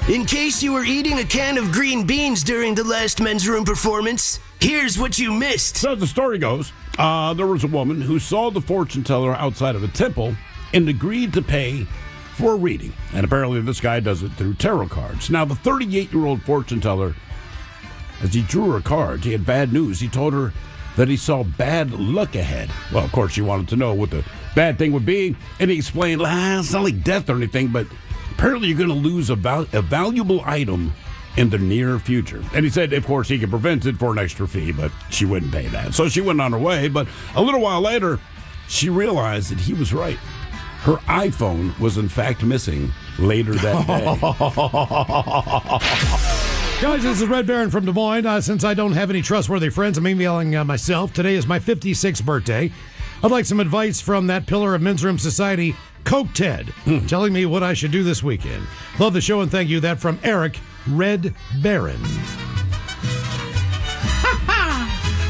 In case you were eating a can of green beans during the last men's room performance, here's what you missed. So the story goes, there was a woman who saw the fortune teller outside of a temple and agreed to pay for a reading. And apparently this guy does it through tarot cards. Now, the 38-year-old fortune teller, as he drew her cards, he had bad news. He told her that he saw bad luck ahead. Well, of course, she wanted to know what the bad thing would be, and he explained, it's not like death or anything, but apparently you're going to lose a valuable item in the near future. And he said, of course, he could prevent it for an extra fee, but she wouldn't pay that. So she went on her way, but a little while later, she realized that he was right. Her iPhone was, in fact, missing later that day. Guys, this is Red Baron from Des Moines. Since I don't have any trustworthy friends, I'm emailing myself. Today is my 56th birthday. I'd like some advice from that pillar of Men's Room Society, Coke Ted, telling me what I should do this weekend. Love the show and thank you. That from Eric, Red Baron.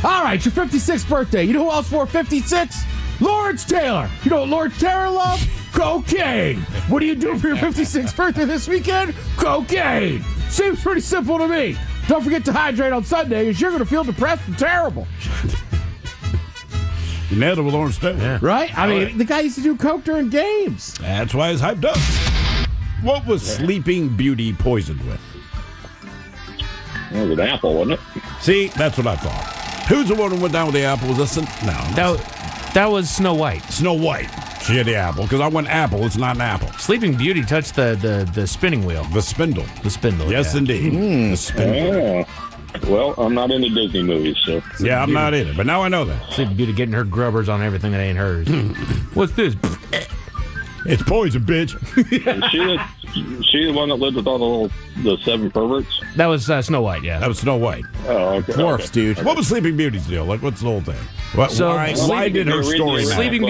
All right, your 56th birthday. You know who else wore 56? Lawrence Taylor. You know what Lawrence Taylor loved? Cocaine. What do you do for your 56th birthday this weekend? Cocaine. Seems pretty simple to me. Don't forget to hydrate on Sunday because you're going to feel depressed and terrible. You nailed it with Lawrence Taylor. Yeah. Right? I mean, the guy used to do coke during games. That's why he's hyped up. What was Sleeping Beauty poisoned with? It was an apple, wasn't it? See, that's what I thought. Who's the one who went down with the apple? Was this That was Snow White. Snow White. She had the apple. Because I went apple. It's not an apple. Sleeping Beauty touched the spinning wheel. The spindle. The spindle. Yes, yeah. indeed. The spindle. Well, I'm not into Disney movies, so. Yeah, I'm not either. But now I know that. Sleeping Beauty getting her grubbers on everything that ain't hers. What's this? It's poison, bitch. Is she the one that lived with all the seven perverts? That was Snow White, yeah. That was Snow White. Oh, okay. Dwarfs, dude. What was Sleeping Beauty's deal? Like, what's the whole thing? So, why did her story matter? Sleeping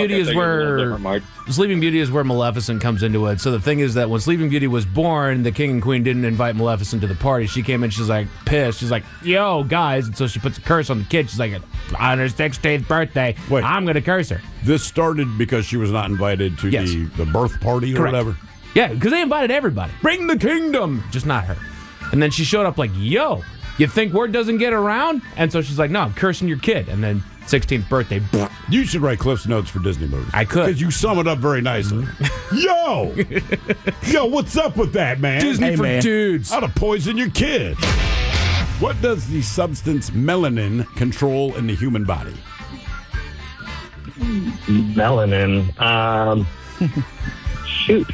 Beauty is where Maleficent comes into it. So the thing is that when Sleeping Beauty was born, the king and queen didn't invite Maleficent to the party. She came in, she's like pissed. She's like, yo, guys. And so she puts a curse on the kid. She's like, on her 16th birthday, Wait. I'm going to curse her. This started because she was not invited to Yes. the birth party or Correct. whatever. Yeah, because they invited everybody. Bring the kingdom. Just not her. And then she showed up like, yo, you think word doesn't get around? And so she's like, no, I'm cursing your kid. And then 16th birthday. You should write Cliff's Notes for Disney movies. I could. Because you sum it up very nicely. Yo! Yo, what's up with that, man? Disney for dudes. How to poison your kid. What does the substance melanin control in the human body? Melanin. Shoot.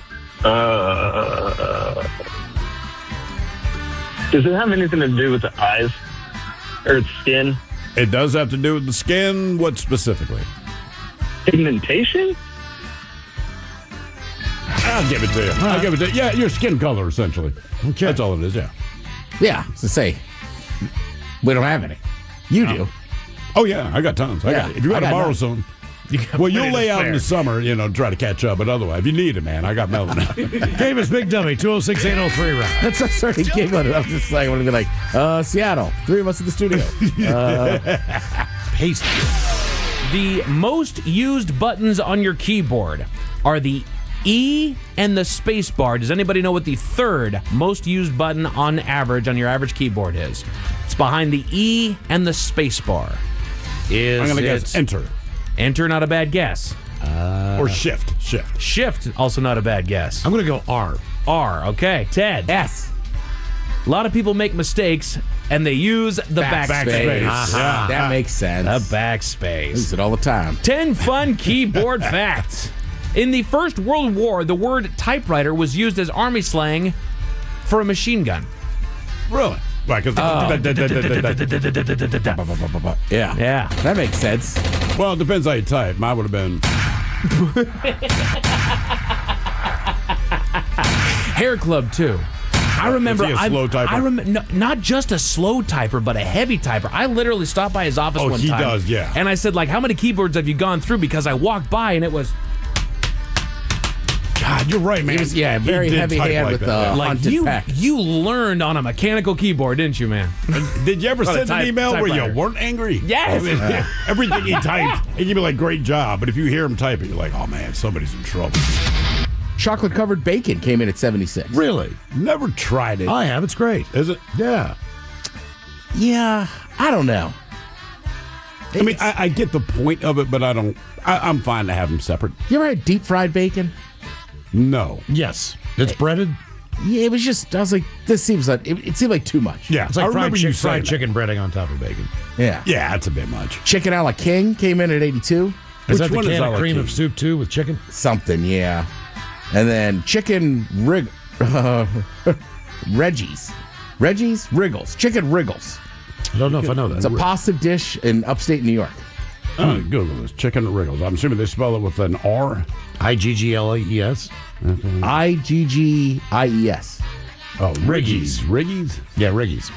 Does it have anything to do with the eyes or skin? It does have to do with the skin. What specifically? Pigmentation? I'll give it to you. I'll give it to you. Yeah, your skin color, essentially. Okay. That's all it is, yeah. Yeah, to say, we don't have any. You do. Oh, yeah, I got tons. Yeah, If you got I to got borrow none. some, well, you'll lay out in the summer, try to catch up. But otherwise, if you need it, man, I got melanin. Game is Big Dummy, 206-803 round. That's I started giggling. I was just like, I want to be like, Seattle. 3 of us in the studio. Paste. The most used buttons on your keyboard are the E and the space bar. Does anybody know what the third most used button on average on your average keyboard is? It's behind the E and the space bar. I'm going to guess enter. Enter, not a bad guess. Or shift. Shift, also not a bad guess. I'm going to go R. R, okay. Ted. S. A lot of people make mistakes, and they use the backspace. Yeah. That makes sense. The I backspace. use it all the time. 10 fun keyboard facts. In the First World War, the word typewriter was used as army slang for a machine gun. Really? Right, because Yeah. Yeah. That makes sense. well, it depends how you type. Mine would have been Hair Club, too. I remember. Is he a slow typer? I remember not just a slow typer, but a heavy typer. I literally stopped by his office one time. he does, yeah. And I said, like, how many keyboards have you gone through? Because I walked by and it was God, you're right, man. He was, very did heavy type hand like with that, the yeah. haunted pack. you learned on a mechanical keyboard, didn't you, man? Did you ever Not a send an email where you typewriter. weren't angry? Yes. I mean, everything he typed, and you'd be like, great job. But if you hear him typing, you're like, oh, man, somebody's in trouble. chocolate covered bacon came in at 76. Really? Never tried it. I have. It's great. Is it? Yeah. Yeah, I don't know. I mean, I get the point of it, but I don't. I'm fine to have them separate. You ever had deep fried bacon? No. Yes. It's breaded. Yeah, it was just. I was like, this seems like it seemed like too much. Yeah, It's like I remember you fried saying chicken breading on top of bacon. Yeah. Yeah, that's a bit much. Chicken a la King came in at 82. Is Which that the one is can a of la cream King? of soup too with chicken? Something, yeah. And then chicken Reggie's. Wriggles. Chicken Wriggles. I don't know if I know It's a that. pasta dish in upstate New York. I'm gonna Google this. Chicken Wriggles. I'm assuming they spell it with an R. IGGLES. IGGIES. Oh, Riggies. Riggies? Yeah, Riggies.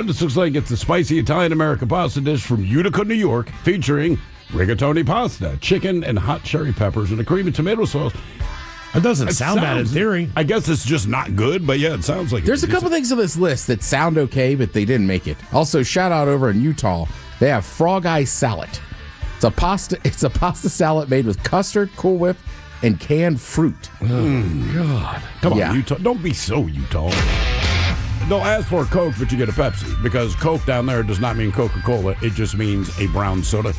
This looks like it's a spicy Italian-American pasta dish from Utica, New York, featuring rigatoni pasta, chicken, and hot cherry peppers, and a cream and tomato sauce. It doesn't sound bad in theory. I guess it's just not good, but yeah, it sounds like There's a couple things on this list that sound okay, but they didn't make it. Also, shout out over in Utah, they have Frog Eye Salad. It's a pasta salad made with custard, Cool Whip, and canned fruit. God. Come on, Yeah. Utah. Don't be so Utah. Don't ask for a Coke, but you get a Pepsi, because Coke down there does not mean Coca-Cola. It just means a brown soda.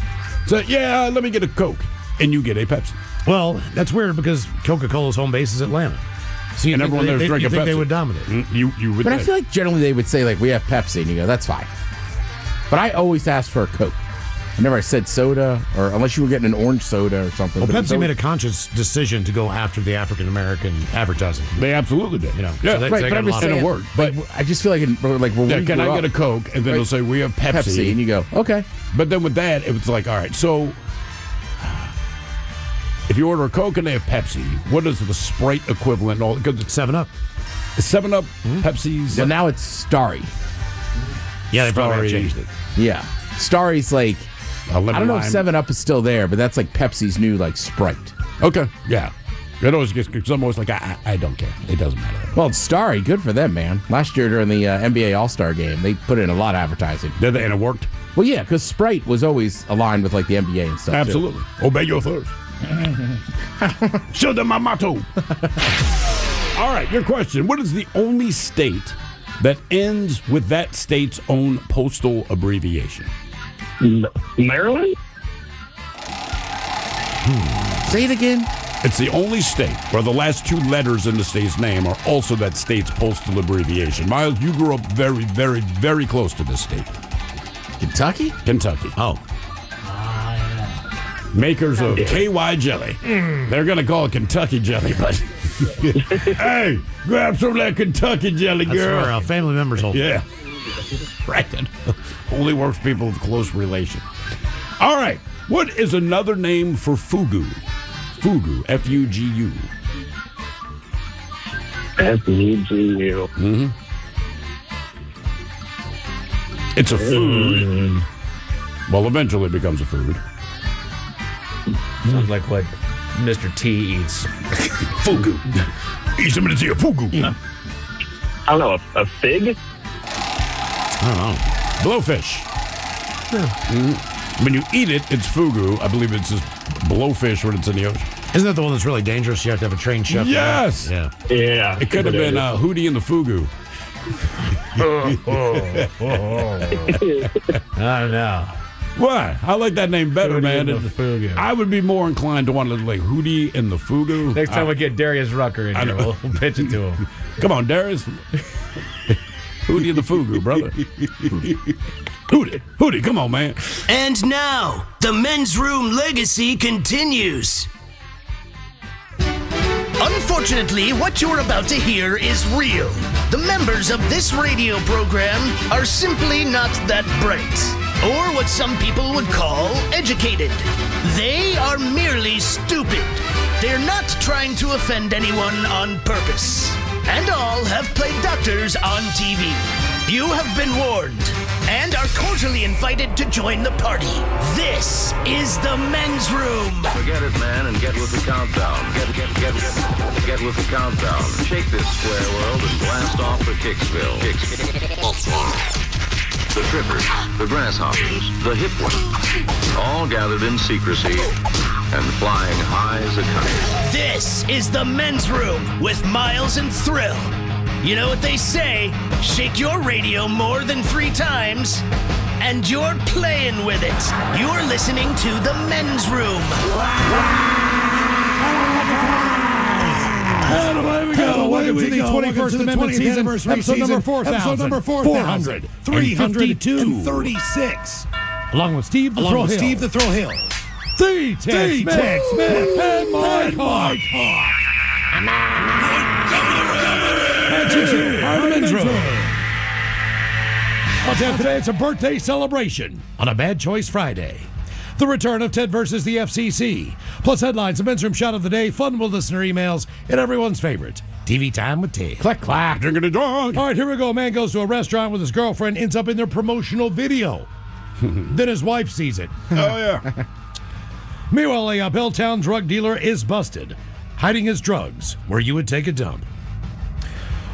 So, yeah, let me get a Coke, and you get a Pepsi. Well, that's weird because Coca-Cola's home base is Atlanta. So you And think everyone there's you drinking think they Pepsi. would dominate. You would But I think. feel like generally they would say, like, we have Pepsi, and you go, that's fine. But I always ask for a Coke. I never said soda, or unless you were getting an orange soda or something. Well, But it's Pepsi made always- a conscious decision to go after the African American advertising. They absolutely did. You know, yeah. so they- Right, but got I'm a just lot saying, of- it worked, but- I just feel like, when Yeah, we can grew I get a up, Coke? And then they'll say, we have Pepsi, and you go, okay. But then with that, it was like, all right, so if you order a Coke and they have Pepsi, what is the Sprite equivalent? Because it's 7-Up. 7-Up, Pepsi's. Well, now it's Starry. Yeah, they probably have Starry. changed it. Yeah. Starry's like, lemon I don't know if lime. 7-Up is still there, but that's like Pepsi's new, like, Sprite. Okay, yeah. It always gets, because I'm always like, I don't care. It doesn't matter. Well, it's Starry. Good for them, man. Last year during the NBA All-Star game, they put in a lot of advertising. Did they? And it worked? Well, yeah, because Sprite was always aligned with, like, the NBA and stuff, too. Absolutely. Obey your thirst. Show them my motto. All right, your question. What is the only state that ends with that state's own postal abbreviation? Maryland? Say it again. It's the only state where the last two letters in the state's name are also that state's postal abbreviation. Miles, you grew up very, very, very close to this state. Kentucky? Kentucky. Oh. Makers of KY jelly. They're going to call it Kentucky jelly, but hey, grab some of that Kentucky jelly, That's girl. where family members hold. Yeah. Right. Only works for people with close relation. All right. What is another name for fugu? Fugu. F-U-G-U. FUGU. It's a food. Well, eventually it becomes a food. Sounds like what Mr. T eats. Fugu. Eat some of this here fugu. I don't know, a fig? I don't know. Blowfish. When you eat it, it's fugu. I believe it's just blowfish when it's in the ocean. Isn't that the one that's really dangerous? You have to have a trained chef. for that? Yes. Yeah. Yeah. It could have been Hootie and the Fugu. I don't know. Why? I like that name better, Hootie man. and the Fugu. I would be more inclined to want to like Hootie and the Fugu. Next time we get Darius Rucker in I here, know. we'll pitch it to him. Come on, Darius. Hootie and the Fugu, brother. Hootie, come on, man. And now, the men's room legacy continues. Unfortunately, what you're about to hear is real. The members of this radio program are simply not that bright, or what some people would call educated. They are merely stupid. They're not trying to offend anyone on purpose. And all have played doctors on TV. You have been warned and are cordially invited to join the party. This is the men's room. Forget it, man, and get with the countdown. Get with the countdown. Shake this square world and blast off for Kicksville. The trippers, the grasshoppers, the hip ones, all gathered in secrecy and flying high as a kite. This is the Men's Room with Miles and Thrill. You know what they say, shake your radio more than 3 times, and you're playing with it. You're listening to the Men's Room. And away we go. Welcome to the 21st Amendment season, episode number 4,400, 302, along with Steve the Thrill Hill. The Tex Smith and Mike Hawk. And Chichi, our Men's Room. What's up today? It's a birthday celebration on a Bad Choice Friday. The return of Ted versus the FCC. Plus headlines, the Men's Room shot of the day, fun with listener emails, and everyone's favorite, TV Time with Ted. Click, clack. Drinking dog. All right, here we go. A man goes to a restaurant with his girlfriend, ends up in their promotional video. Then his wife sees it. Oh, yeah. Meanwhile, a Belltown drug dealer is busted, hiding his drugs where you would take a dump.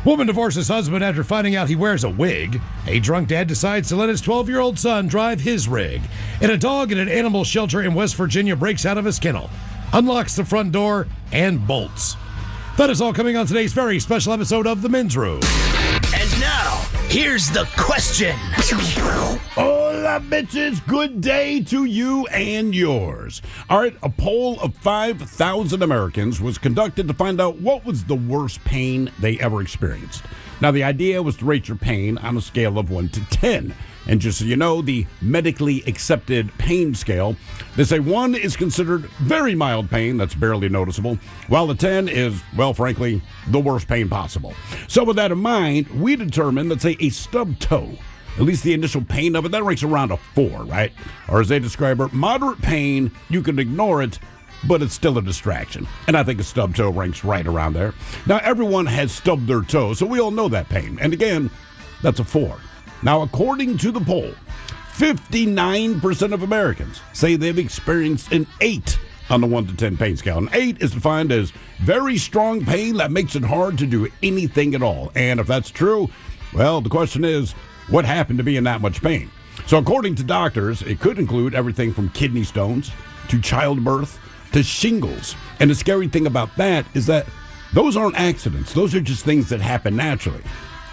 Woman divorces husband after finding out he wears a wig. A drunk dad decides to let his 12-year-old son drive his rig. And a dog at an animal shelter in West Virginia breaks out of his kennel, unlocks the front door, and bolts. That is all coming on today's very special episode of The Men's Room. And now, here's the question. Hola, bitches. Good day to you and yours. All right, a poll of 5,000 Americans was conducted to find out what was the worst pain they ever experienced. Now, the idea was to rate your pain on a scale of 1 to 10. And just so you know, the medically accepted pain scale, they say 1 is considered very mild pain, that's barely noticeable, while a 10 is, well, frankly, the worst pain possible. So with that in mind, we determined that, say, a stubbed toe, at least the initial pain of it, that ranks around a 4, right? Or as they describe it, moderate pain, you can ignore it, but it's still a distraction. And I think a stubbed toe ranks right around there. Now, everyone has stubbed their toe, so we all know that pain. And again, that's a 4. Now, according to the poll, 59% of Americans say they've experienced an 8 on the 1 to 10 pain scale. An 8 is defined as very strong pain that makes it hard to do anything at all. And if that's true, well, the question is, what happened to be in that much pain? So according to doctors, it could include everything from kidney stones to childbirth to shingles. And the scary thing about that is that those aren't accidents. Those are just things that happen naturally.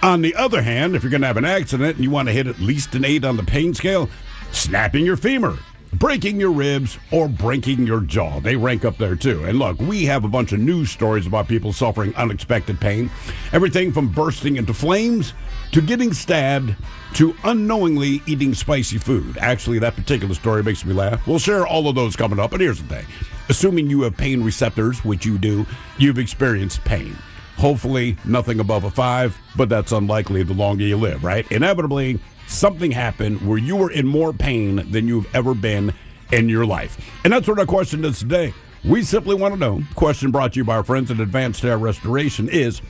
On the other hand, if you're going to have an accident and you want to hit at least an 8 on the pain scale, snapping your femur, breaking your ribs, or breaking your jaw, they rank up there too. And look, we have a bunch of news stories about people suffering unexpected pain. Everything from bursting into flames to getting stabbed to unknowingly eating spicy food. Actually, that particular story makes me laugh. We'll share all of those coming up. But here's the thing. Assuming you have pain receptors, which you do, you've experienced pain. Hopefully nothing above a 5, but that's unlikely the longer you live, right? Inevitably, something happened where you were in more pain than you've ever been in your life. And that's what our question is today. We simply want to know, question brought to you by our friends at Advanced Hair Restoration is,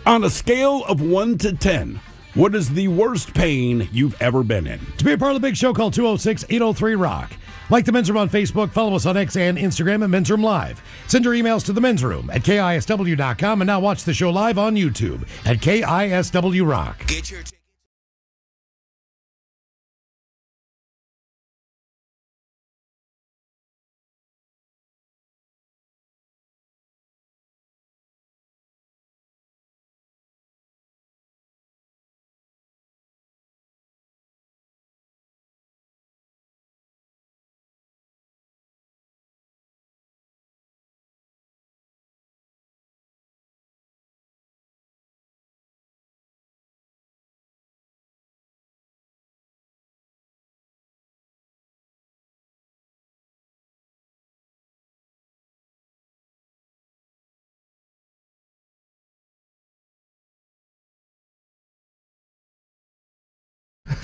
on a scale of 1 to 10, what is the worst pain you've ever been in? To be a part of the big show, call 206-803-ROCK. Like the Men's Room on Facebook, follow us on X and Instagram at Men's Room Live. Send your emails to the Men's Room at KISW.com, and now watch the show live on YouTube at KISW Rock. Get your tickets.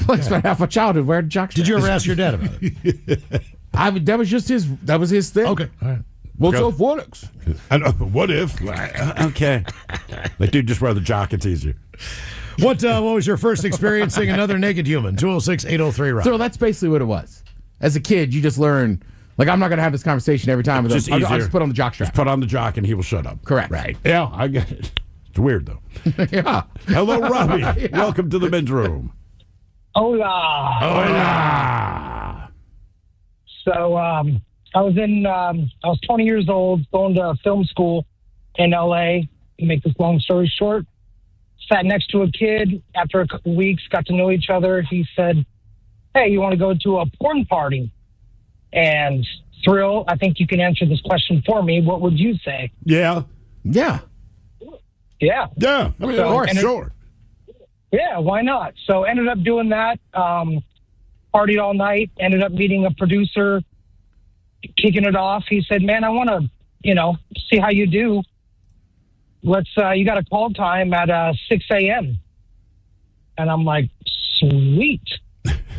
I spent half my childhood wearing jock Did you ever ask your dad about it? That was just his. That was his thing. Okay, all right. What's up, Phoenix? I know, what if? Okay. Like, dude, just wear the jock. It's easier. What was your first experience seeing another naked human? 206-803-ROCK. So that's basically what it was. As a kid, you just learn. Like, I'm not going to have this conversation every time with Just him. I'll easier. just put on the jock strap. Just put on the jock and he will shut up. Correct. Right. Yeah, I get it. It's weird, though. Yeah. Hello, Robbie. Welcome to the Men's Room. Hola. Hola. So I was 20 years old, going to film school in LA. To make this long story short, sat next to a kid. After a couple weeks, got to know each other. He said, "Hey, you want to go to a porn party?" And Thrill, I think you can answer this question for me. What would you say? Yeah. Yeah. Yeah. Yeah. I mean, So- of course, and it- sure. Yeah, why not? So ended up doing that. Partied all night. Ended up meeting a producer, kicking it off. He said, "Man, I want to, see how you do. Let's. You got a call time at 6 a.m." And I'm like, "Sweet,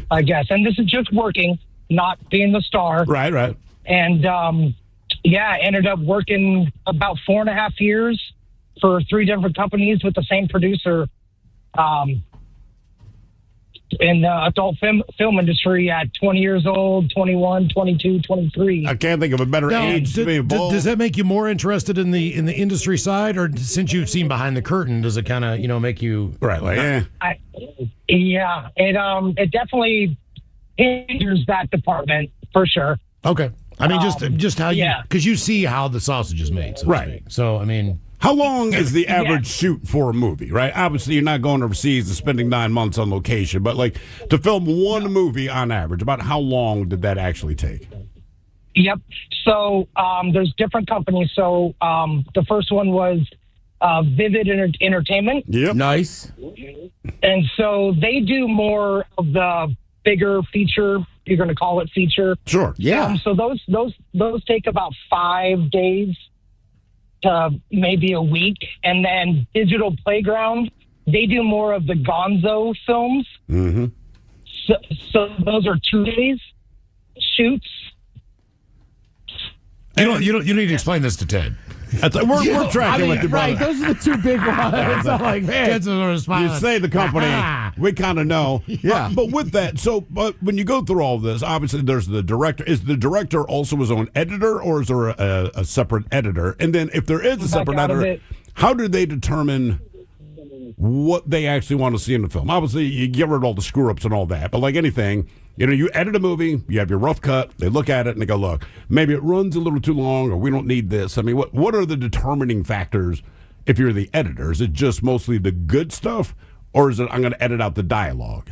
I guess." And this is just working, not being the star. Right. And ended up working about 4.5 years for 3 different companies with the same producer. In the adult film industry at 20 years old, 21, 22, 23. I can't think of a better Now, age to be involved. does that make you more interested in the industry side, or since you've seen behind the curtain, does it kind of make you Right, like, It definitely hinders that department for sure. Okay. I mean, just how you, yeah. because you see how the sausage is made, so to Right. speak. So, I mean, How long is the average shoot for a movie, right? Obviously, you're not going overseas and spending 9 months on location, but like to film one movie on average, about how long did that actually take? Yep. So there's different companies. So the first one was Vivid Entertainment. Yep. Nice. And so they do more of the bigger feature. You're going to call it feature. Sure. Yeah. So those take about 5 days to maybe a week. And then Digital Playground, they do more of the Gonzo films. Mm-hmm. So those are 2 days shoots. you don't need to explain this to Ted. That's, we're tracking with you, brother. Right, those are the 2 big ones. It's not like, man. Ted's sort of You smiling. say the company, we kind of know. Yeah. But with that, but when you go through all of this, obviously there's the director. Is the director also his own editor, or is there a separate editor? And then if there is a separate out of editor, it. how do they determine what they actually want to see in the film? Obviously, you get rid of all the screw-ups and all that. But like anything, you edit a movie, you have your rough cut, they look at it and they go, look, maybe it runs a little too long, or we don't need this. I mean, what are the determining factors if you're the editor? Is it just mostly the good stuff, or is it I'm going to edit out the dialogue?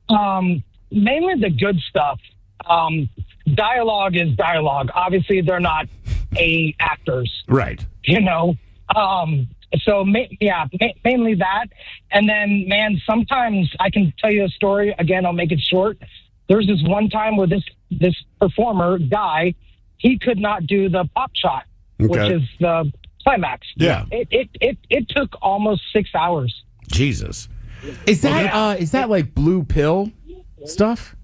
Mainly the good stuff. Dialogue is dialogue. Obviously, they're not actors, Right. So mainly that. And then, man, sometimes I can tell you a story. Again, I'll make it short. There was this one time where this performer guy, he could not do the pop shot, which Okay. is the climax. Yeah. It took almost 6 hours. Jesus. Is that like blue pill stuff?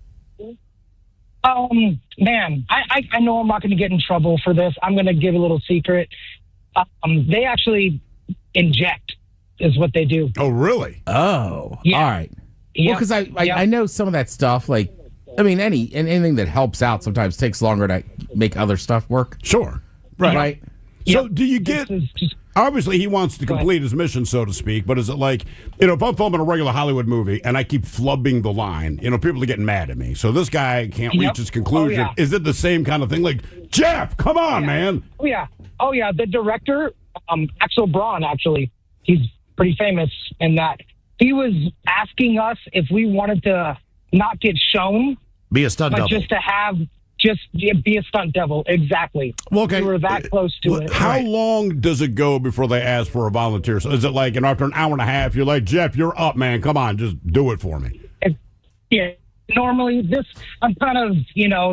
Man, I know I'm not going to get in trouble for this. I'm going to give a little secret. They actually inject is what they do. Oh, really? Oh. Yeah. All right. Yeah. Well, because I Yeah. know some of that stuff, like, I mean, anything that helps out sometimes takes longer to make other stuff work. Sure. Right. Right? So do you get... This is just Obviously, he wants to Go ahead. complete his mission, so to speak. But is it like, if I'm filming a regular Hollywood movie and I keep flubbing the line, people are getting mad at me. So this guy can't reach Yep. his conclusion. Oh, yeah. Is it the same kind of thing? Like, Jeff, come on, man. Oh yeah. The director, Axel Braun, actually, he's pretty famous in that. He was asking us if we wanted to not get shown, Be a stunt but double. just to have be a stunt devil. Exactly. Well, okay. We were that close to it. How long does it go before they ask for a volunteer? So is it like, after an hour and a half, you're like, Jeff, you're up, man. Come on, just do it for me. Yeah. Normally, I'm kind of,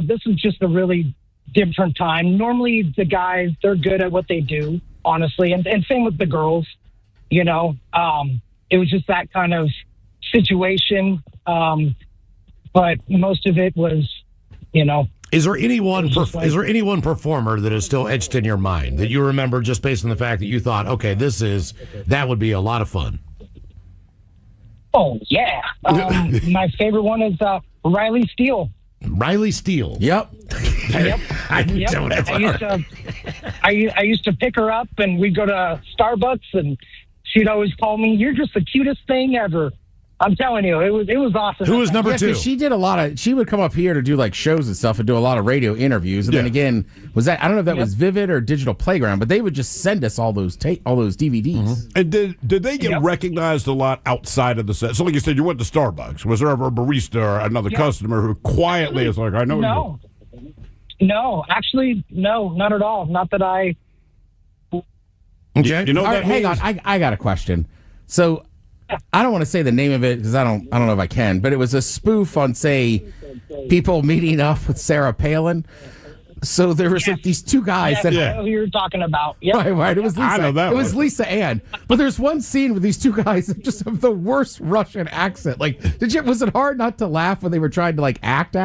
this is just a really different time. Normally, the guys, they're good at what they do, honestly. And same with the girls, it was just that kind of situation. But most of it was, Is there any one performer that is still etched in your mind that you remember just based on the fact that you thought, okay, that would be a lot of fun? oh, yeah. My favorite one is Riley Steele. Riley Steele. Yep. Yep. I Yep. don't have I used to pick her up, and we'd go to Starbucks, and she'd always call me, "You're just the cutest thing ever." I'm telling you, it was awesome. Who was number Yeah, 2? 'cause she did a lot of. She would come up here to do like shows and stuff and do a lot of radio interviews. And then Yeah. again, was that I don't know if that was Vivid or Digital Playground, but they would just send us all those DVDs. And did they get recognized a lot outside of the set? So, like you said, you went to Starbucks. Was there ever a barista or another customer who quietly is like, I know No. No, actually, no, not at all. Not that I. Okay. You know All what right, that hang means? on. I got a question. So I don't want to say the name of it because I don't know if I can, but it was a spoof on say people meeting up with Sarah Palin. So there was like these two guys Yes, that I know who you're talking about. Yep. Right. It was Lisa. I know that it was one. Lisa Ann. But there's one scene with these two guys that just have the worst Russian accent. Like, was it hard not to laugh when they were trying to like act?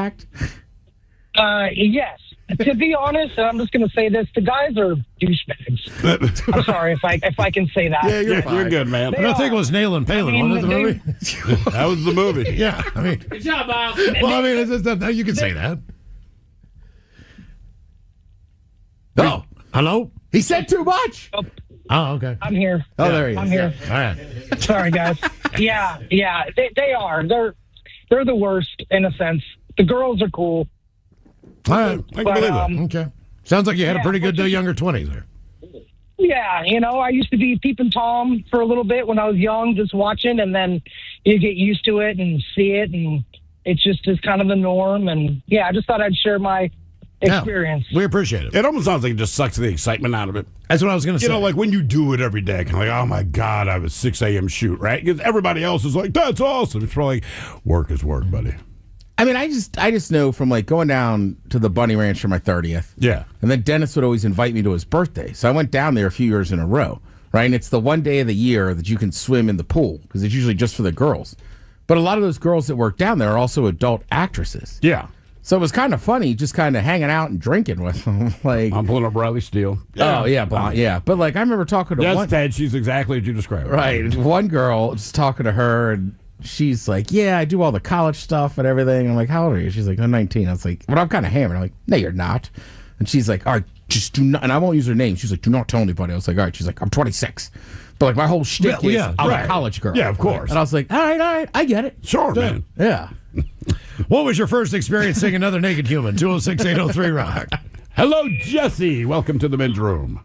Yes. To be honest, and I'm just going to say this: the guys are douchebags. I'm sorry if I can say that. Yeah, you're Yeah, fine. you're good, man. They I don't think are. it was Nail and Palin, I mean, wasn't it, the they- movie? That was the movie. Yeah, I mean, Good job, Bob. well, I mean, you can say that. Oh, Hello? he said too much. Oh, okay. I'm here. Oh, there he is. I'm here. All right. Sorry, guys. Yeah. They are. They're the worst in a sense. The girls are cool. All right. I can But, believe that. Okay. Sounds like you had a Yeah, pretty good but- younger 20s there. Yeah, I used to be peeping Tom for a little bit when I was young, just watching, and then you get used to it and see it, and it just is kind of the norm. And yeah, I just thought I'd share my experience. We appreciate it. It almost sounds like it just sucks the excitement out of it. That's what I was going to say. You know, like when you do it every day, kind of like, oh my God, I have a 6 a.m. shoot, right? Because everybody else is like, that's awesome. It's probably like, work is work, buddy. I mean, I just know from like going down to the Bunny Ranch for my 30th. Yeah. And then Dennis would always invite me to his birthday. So I went down there a few years in a row, right? And it's the one day of the year that you can swim in the pool because it's usually just for the girls. But a lot of those girls that work down there are also adult actresses. Yeah. So it was kind of funny just kind of hanging out and drinking with them. Like, I'm pulling up Riley Steele. oh, yeah, blonde, yeah. But like, I remember talking to Yes, one. Ted, she's exactly what you described. Right. One girl, just talking to her, and she's like, yeah, I do all the college stuff and everything. And I'm like, how old are you? She's like, I'm 19. I was like, well, I'm kind of hammered. I'm like, no, you're not. And she's like, all right, just do not, and I won't use her name. She's like, do not tell anybody. I was like, all right. She's like, I'm 26. But like, my whole shtick Yeah, is yeah, I'm right. a college girl. Yeah, of course. And I was like, all right, I get it. Sure, man. Yeah. What was your first experience seeing another naked human? 206-803-ROCK. Hello, Jesse. Welcome to the men's room.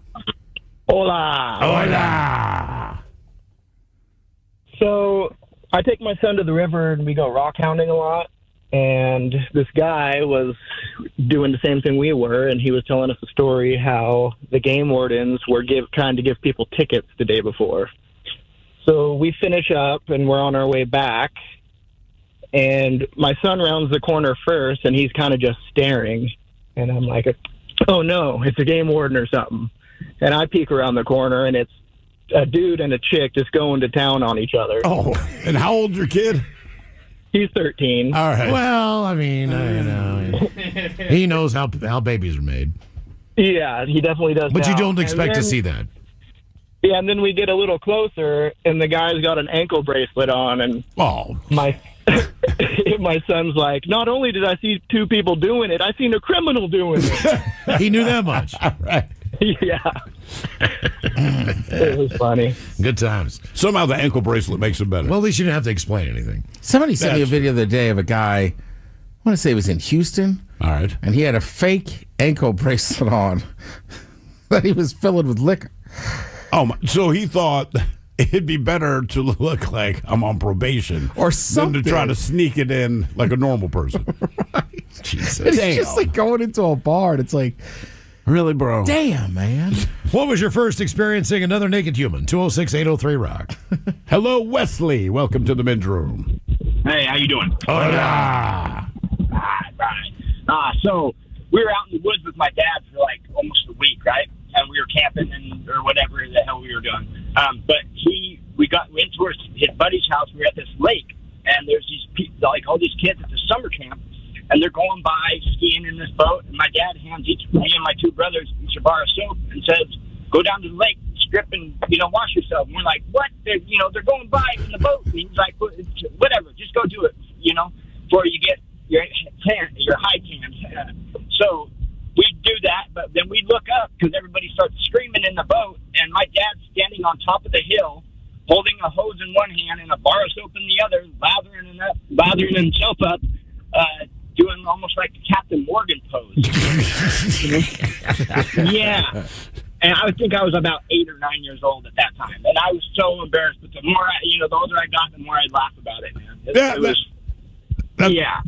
Hola. Hola. So I take my son to the river and we go rock hounding a lot. And this guy was doing the same thing we were, and he was telling us a story how the game wardens were trying to give people tickets the day before. So we finish up and we're on our way back, and my son rounds the corner first, and he's kind of just staring. And I'm like, oh no, it's a game warden or something. And I peek around the corner, and it's a dude and a chick just going to town on each other. Oh, and how old's your kid? He's 13. All right. Well, I mean, he knows how babies are made. Yeah, he definitely does. But you now. don't And expect to then- see that. Yeah, and then we get a little closer, and the guy's got an ankle bracelet on, and Oh, my my son's like, not only did I see two people doing it, I seen a criminal doing it. He knew that much. right. Yeah. It was funny. Good times. Somehow the ankle bracelet makes it better. Well, at least you didn't have to explain anything. Somebody sent me a That's video the other day of a guy, I want to say it was in Houston, All right. and he had a fake ankle bracelet on that he was filling with liquor. Oh, so he thought it'd be better to look like I'm on probation Or than something. to try to sneak it in like a normal person. Jesus. It's Damn. just like going into a bar, and it's like, Really, bro? damn, man. What was your first experience seeing another naked human? 206-803-ROCK. Hello, Wesley. Welcome to the men's room. Hey, how you doing? Hola. Right. So we were out in the woods with my dad for like almost a week, right? And we were camping or whatever the hell we were doing. But we went to his buddy's house. We were at this lake, and there's these people, like all these kids at the summer camp, and they're going by skiing in this boat. And my dad hands me and my two brothers each a bar of soap and says, "Go down to the lake, strip, and wash yourself." And we're like, "What? They're going by in the boat." And he's like, "Whatever, just go do it, before you get your high tan." So we do that, but then we look up because everybody starts screaming in the boat, and my dad's standing on top of the hill holding a hose and in one hand and a bar of soap in the other, lathering himself up, doing almost like the Captain Morgan pose. Yeah. And I think I was about 8 or 9 years old at that time. And I was so embarrassed. But the older I got, the more I'd laugh about it, man.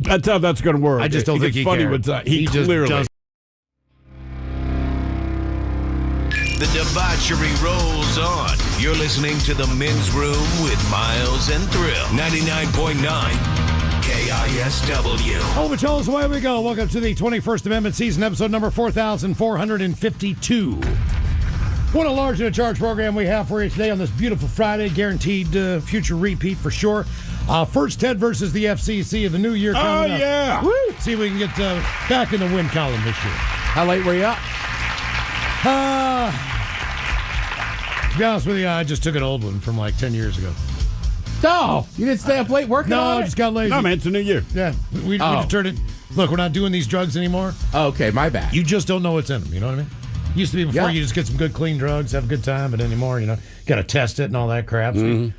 That's how that's going to work. I just don't think he funny cared. with he clearly just The debauchery rolls on. You're listening to The Men's Room with Miles and Thrill. 99.9 KISW. Oh, Michels, away we go. Welcome to the 21st Amendment season, episode number 4,452. What a large and a charge program we have for you today on this beautiful Friday. Guaranteed future repeat for sure. First, Ted versus the FCC of the new year coming up. Oh, yeah. Woo! See if we can get back in the win column this year. How late were you up? To be honest with you, I just took an old one from like 10 years ago. No, you didn't stay up late working on it? No, I just got lazy. No, man, it's a new year. Yeah, we just turned it. Look, we're not doing these drugs anymore. Okay, my bad. You just don't know what's in them. You know what I mean? Used to be before Yeah. you just get some good clean drugs, have a good time, but anymore, got to test it and all that crap. So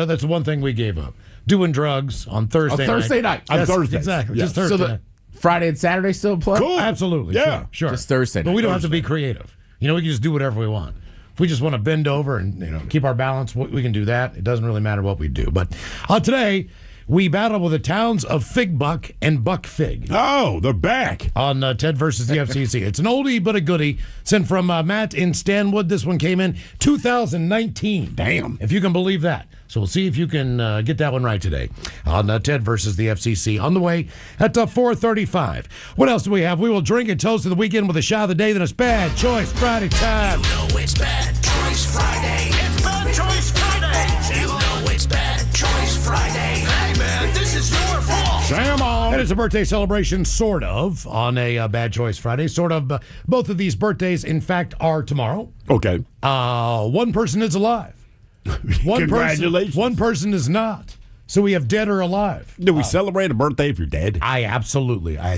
that's one thing we gave up. Doing drugs on Thursday night. On Thursday. Exactly. Yeah. Just Thursday So night. Friday and Saturday still play? Cool. Absolutely. Yeah. Sure. Just Thursday But night. we don't have to be creative. We can just do whatever we want. If we just want to bend over and keep our balance, we can do that. It doesn't really matter what we do. But today, we battle with the towns of Fig Buck and Buck Fig. Oh, they're back. On Ted versus the FCC. It's an oldie but a goodie. Sent from Matt in Stanwood. This one came in 2019. Damn. If you can believe that. So we'll see if you can get that one right today on Ted versus the FCC. On the way at 4:35. What else do we have? We will drink and toast to the weekend with a shot of the day. Then it's Bad Choice Friday time. You know it's Bad Choice Friday. It's Bad Choice Friday. You know it's Bad Choice Friday. Hey, man, this is your fault. Sam on. And it's a birthday celebration, sort of, on a Bad Choice Friday. Sort of. Both of these birthdays, in fact, are tomorrow. Okay. One person is alive. Congratulations. One person is not. So we have dead or alive. Do we celebrate a birthday if you're dead? I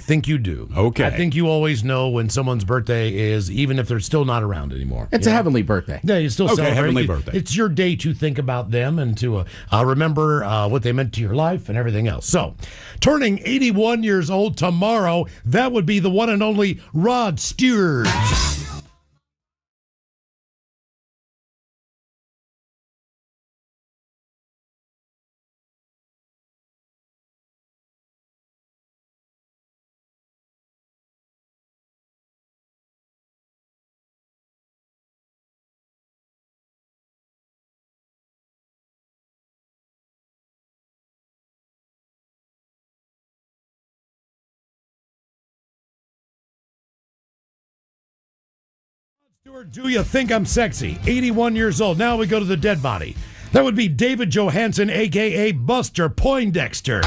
think you do. Okay. I think you always know when someone's birthday is, even if they're still not around anymore. It's a heavenly birthday. Yeah, you still celebrate. heavenly birthday. It's your day to think about them and to remember what they meant to your life and everything else. So, turning 81 years old tomorrow, that would be the one and only Rod Stewart. Stewart, do you think I'm sexy? 81 years old. Now we go to the dead body. That would be David Johansen, a.k.a. Buster Poindexter.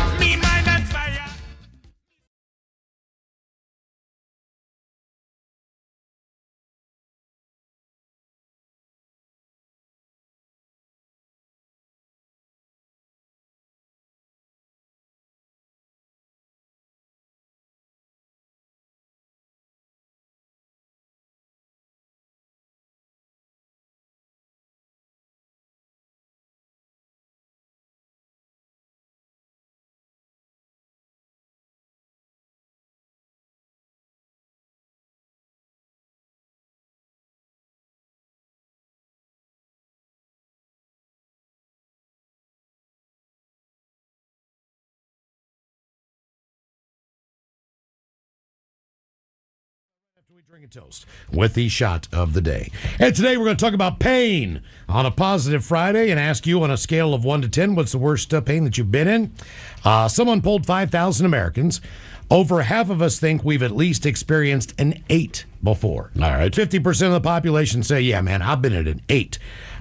We drink a toast with the shot of the day. And today we're going to talk about pain on a positive Friday and ask you on a scale of 1 to 10, what's the worst pain that you've been in? Someone polled 5,000 Americans. Over half of us think we've at least experienced an 8 before. All right. 50% of the population say, yeah, man, I've been at an 8.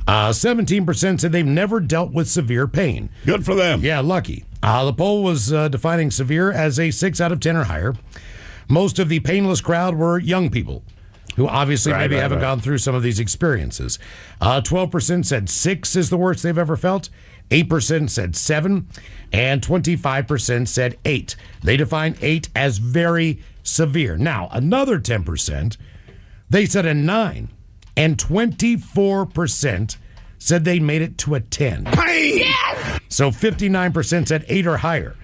17% said they've never dealt with severe pain. Good for them. Yeah, lucky. The poll was defining severe as a 6 out of 10 or higher. Most of the painless crowd were young people who obviously haven't gone through some of these experiences. 12% said 6 is the worst they've ever felt. 8% said 7. And 25% said 8. They define 8 as very severe. Now, another 10%, they said a 9. And 24% said they made it to a 10. Yes! So 59% said 8 or higher.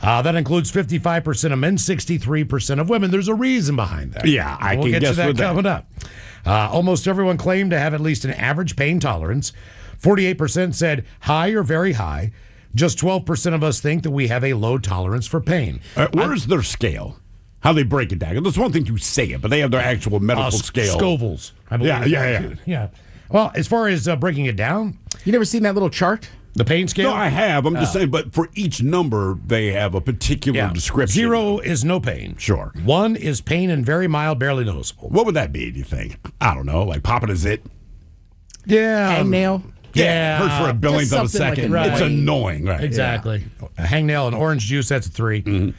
That includes 55% of men, 63% of women. There's a reason behind that. Yeah, I we'll can get guess to that with that. coming up. Almost everyone claimed to have at least an average pain tolerance. 48% said high or very high. Just 12% of us think that we have a low tolerance for pain. Where's their scale? How they break it down? That's one thing to say it, but they have their actual medical scale. Scovels, I believe. Yeah. Well, as far as breaking it down, You never seen that little chart? the pain scale? No, I have. I'm just saying, but for each number, they have a particular description. 0 is no pain. Sure. 1 is pain and very mild, barely noticeable. What would that be, do you think? I don't know, like popping a zit? Yeah. Hangnail? Yeah. Hurts for a billionth of a something like second. a It's annoying, right? Exactly. A hangnail and orange juice, that's a 3.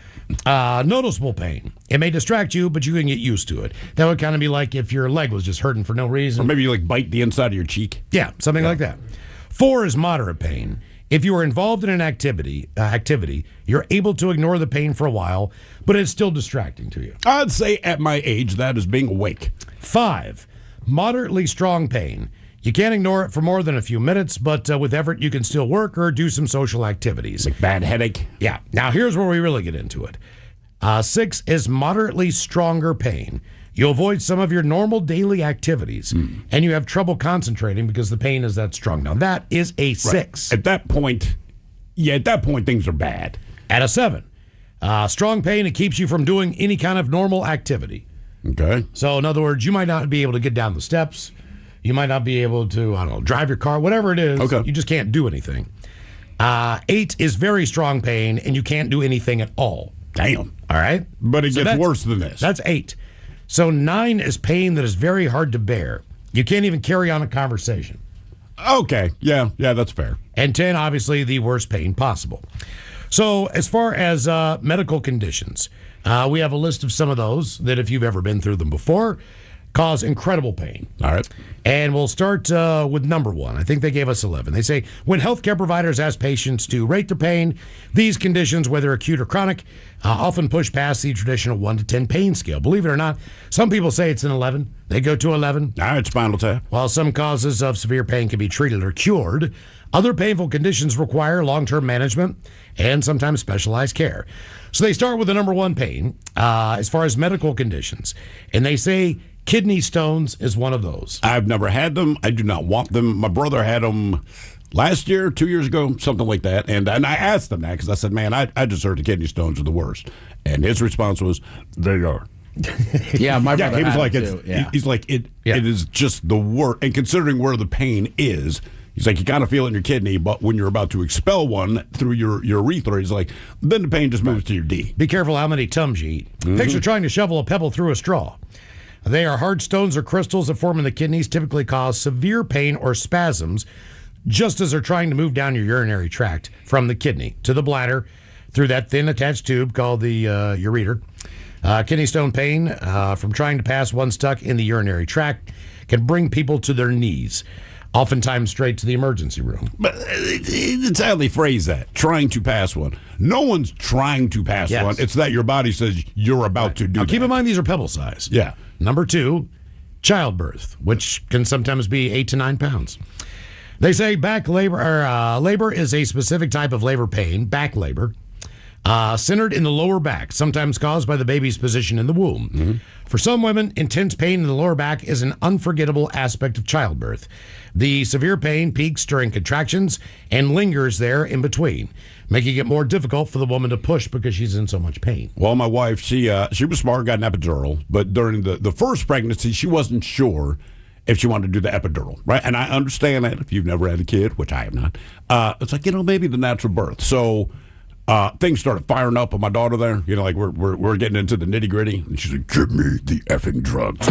Noticeable pain. It may distract you, but you can get used to it. That would kind of be like if your leg was just hurting for no reason. Or maybe you like bite the inside of your cheek. Yeah, something like that. 4 is moderate pain. If you are involved in an activity, you're able to ignore the pain for a while, but it's still distracting to you. I'd say at my age, that is being awake. 5, moderately strong pain. You can't ignore it for more than a few minutes, but with effort, you can still work or do some social activities. Like bad headache. Yeah. Now, here's where we really get into it. 6 is moderately stronger pain. You avoid some of your normal daily activities, and you have trouble concentrating because the pain is that strong. Now, that is a 6. At that point, things are bad. At a 7, strong pain, it keeps you from doing any kind of normal activity. Okay. So, in other words, you might not be able to get down the steps. You might not be able to, drive your car, whatever it is. Okay. You just can't do anything. 8 is very strong pain, and you can't do anything at all. Damn. All right? But it So gets that's- worse than this. That's 8. So 9 is pain that is very hard to bear. You can't even carry on a conversation. Okay. Yeah, that's fair. And 10, obviously, the worst pain possible. So as far as medical conditions, we have a list of some of those that, if you've ever been through them before, cause incredible pain. All right. And we'll start with number 1. I think they gave us 11. They say, when healthcare providers ask patients to rate their pain, these conditions, whether acute or chronic, often push past the traditional 1 to 10 pain scale. Believe it or not, some people say it's an 11. They go to 11. All right, Spinal Tap. While some causes of severe pain can be treated or cured, other painful conditions require long-term management and sometimes specialized care. So they start with the number 1 pain as far as medical conditions. And they say kidney stones is one of those. I've never had them. I do not want them. My brother had them last year, 2 years ago, something like that. And I asked him that because I said, man, I just heard the kidney stones are the worst. And his response was, they are. Yeah, my brother he was had like, it it's, too. Yeah. he's like, it is just the worst. And considering where the pain is, he's like, you kind of feel it in your kidney, but when you're about to expel one through your urethra, he's like, then the pain just moves to your D. Be careful how many Tums you eat. Picture trying to shovel a pebble through a straw. They are hard stones or crystals that form in the kidneys, typically cause severe pain or spasms, just as they're trying to move down your urinary tract from the kidney to the bladder through that thin attached tube called the ureter. Kidney stone pain from trying to pass one stuck in the urinary tract can bring people to their knees, oftentimes straight to the emergency room. But it's how they phrase that, trying to pass one. No one's trying to pass one. It's that your body says you're about to do Now, that. keep in mind, these are pebble size. Yeah. Number 2, childbirth, which can sometimes be 8 to 9 pounds. They say back labor or labor is a specific type of labor pain, back labor, centered in the lower back, sometimes caused by the baby's position in the womb. For some women, intense pain in the lower back is an unforgettable aspect of childbirth. The severe pain peaks during contractions and lingers there in between, making it more difficult for the woman to push because she's in so much pain. Well, my wife, she was smart, got an epidural, but during the first pregnancy, she wasn't sure if she wanted to do the epidural, right? And I understand that if you've never had a kid, which I have not. It's like, maybe the natural birth. So things started firing up with my daughter there. Like we're getting into the nitty gritty, and she's like, "Give me the effing drugs."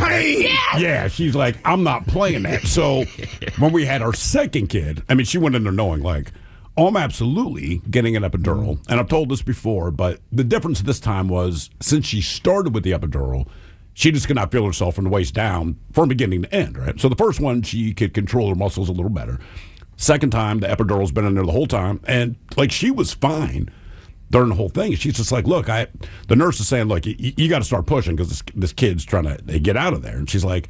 Yeah, she's like, "I'm not playing that." So when we had our second kid, I mean, she went in there knowing like, "Oh, I'm absolutely getting an epidural." And I've told this before, but the difference this time was since she started with the epidural, she just could not feel herself from the waist down from beginning to end, right? So the first one, she could control her muscles a little better. Second time, the epidural's been in there the whole time, and like she was fine during the whole thing. She's just like, look, the nurse is saying, look, you got to start pushing because this kid's trying to get out of there. And she's like,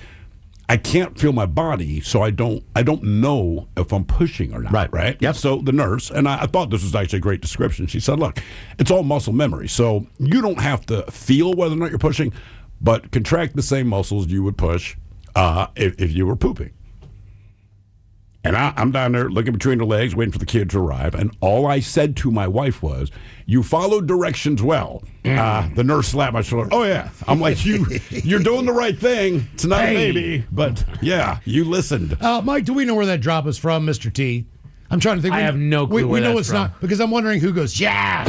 I can't feel my body, so I don't know if I'm pushing or not. Right. Yep. So the nurse, and I thought this was actually a great description. She said, "Look, it's all muscle memory, so you don't have to feel whether or not you're pushing, but contract the same muscles you would push if you were pooping." And I'm down there looking between her legs, waiting for the kid to arrive. And all I said to my wife was, "You followed directions well." The nurse slapped my shoulder. "Oh, yeah." I'm like, you're doing the right thing. It's not a baby. But, yeah, you listened. Mike, do we know where that drop is from, Mr. T? I'm trying to think. I have no clue We where know that's it's from. not, because I'm wondering who goes, yeah.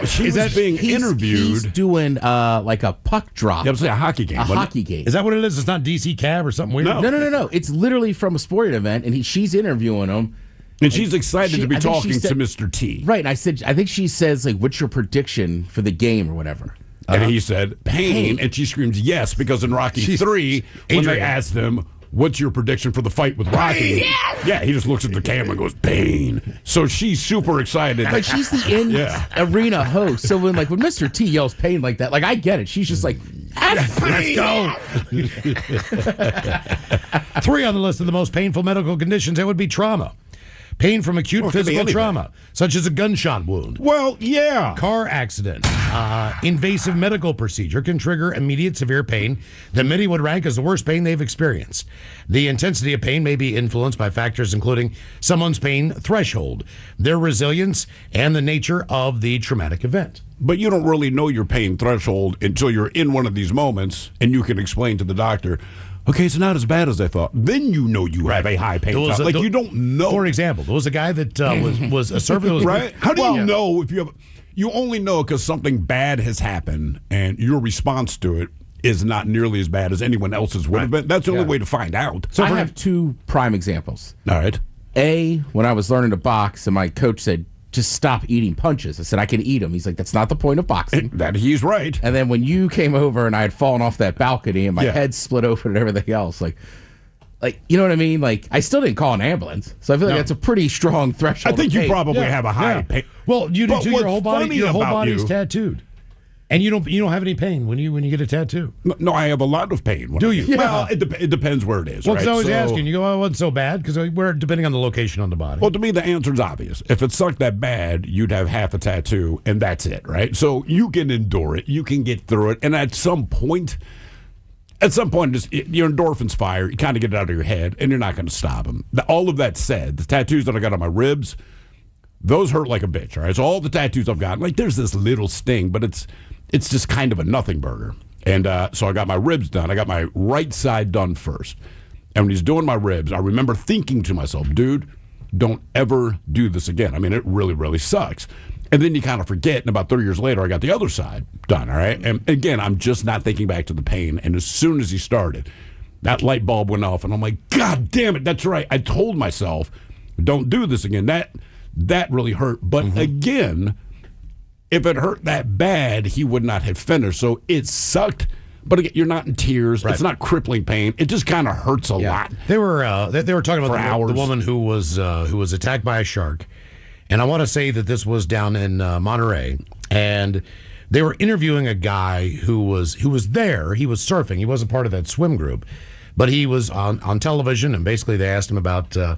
She was being interviewed. He's doing like a puck drop. Yeah, it was a hockey game. A wasn't it? hockey game. Is that what it is? It's not DC Cab or something weird? No. It's literally from a sporting event, and she's interviewing him. And she's excited to be I think talking she said- to Mr. T. Right, and I think she says, like, what's your prediction for the game or whatever? And he said, pain. And she screams, yes, because in Rocky 3, when they asked him, what's your prediction for the fight with Rocky? Yeah, he just looks at the camera and goes, pain. So she's super excited. Like, she's the arena host. So when Mr. T yells pain like that, like, I get it. She's just like, let's go. 3 on the list of the most painful medical conditions, that would be trauma. Pain from acute Well, it could be physical anything. trauma, such as a gunshot wound. Well, yeah. Car accident. Invasive medical procedure can trigger immediate severe pain that many would rank as the worst pain they've experienced. The intensity of pain may be influenced by factors including someone's pain threshold, their resilience, and the nature of the traumatic event. But you don't really know your pain threshold until you're in one of these moments and you can explain to the doctor, okay, it's not as bad as I thought. Then you know you have a high pain threshold. Like, you don't know. For example, there was a guy that was a surfer. Right? How do you know if you have... You only know because something bad has happened and your response to it is not nearly as bad as anyone else's would have been. That's the only way to find out. So I have 2 prime examples. All right. When I was learning to box, and my coach said, just stop eating punches. I said, I can eat them. He's like, that's not the point of boxing. That he's right. And then when you came over and I had fallen off that balcony and my head split open and everything else, like, you know what I mean? Like, I still didn't call an ambulance. So I feel like that's a pretty strong threshold. I think you pain. probably have a high pain. Well, you do But too. Your what's whole body, funny your whole about body's you- tattooed, and you don't have any pain when you get a tattoo. No, I have a lot of pain. Do you? Well, it depends where it is. Well, right? because I was So- asking, you go, oh, it wasn't so bad, because we're depending on the location on the body. Well, to me, the answer's obvious. If it sucked that bad, you'd have half a tattoo, and that's it, right? So you can endure it. You can get through it. And at some point, just your endorphins fire. You kind of get it out of your head, and you're not going to stop them. All of that said, the tattoos that I got on my ribs, those hurt like a bitch, all right? So all the tattoos I've got, like, there's this little sting, but it's just kind of a nothing burger. And so I got my ribs done. I got my right side done first. And when he's doing my ribs, I remember thinking to myself, dude, don't ever do this again. I mean, it really, really sucks. And then you kind of forget, and about 30 years later, I got the other side done, all right? And again, I'm just not thinking back to the pain. And as soon as he started, that light bulb went off, and I'm like, God damn it, that's right. I told myself, don't do this again. That really hurt. But again, if it hurt that bad, he would not have finished. So it sucked. But again, you're not in tears. Right. It's not crippling pain. It just kind of hurts a lot. They were talking about the hours. woman who was attacked by a shark, and I want to say that this was down in Monterey, and they were interviewing a guy who was there. He was surfing. He wasn't part of that swim group, but he was on television, and basically they asked him about the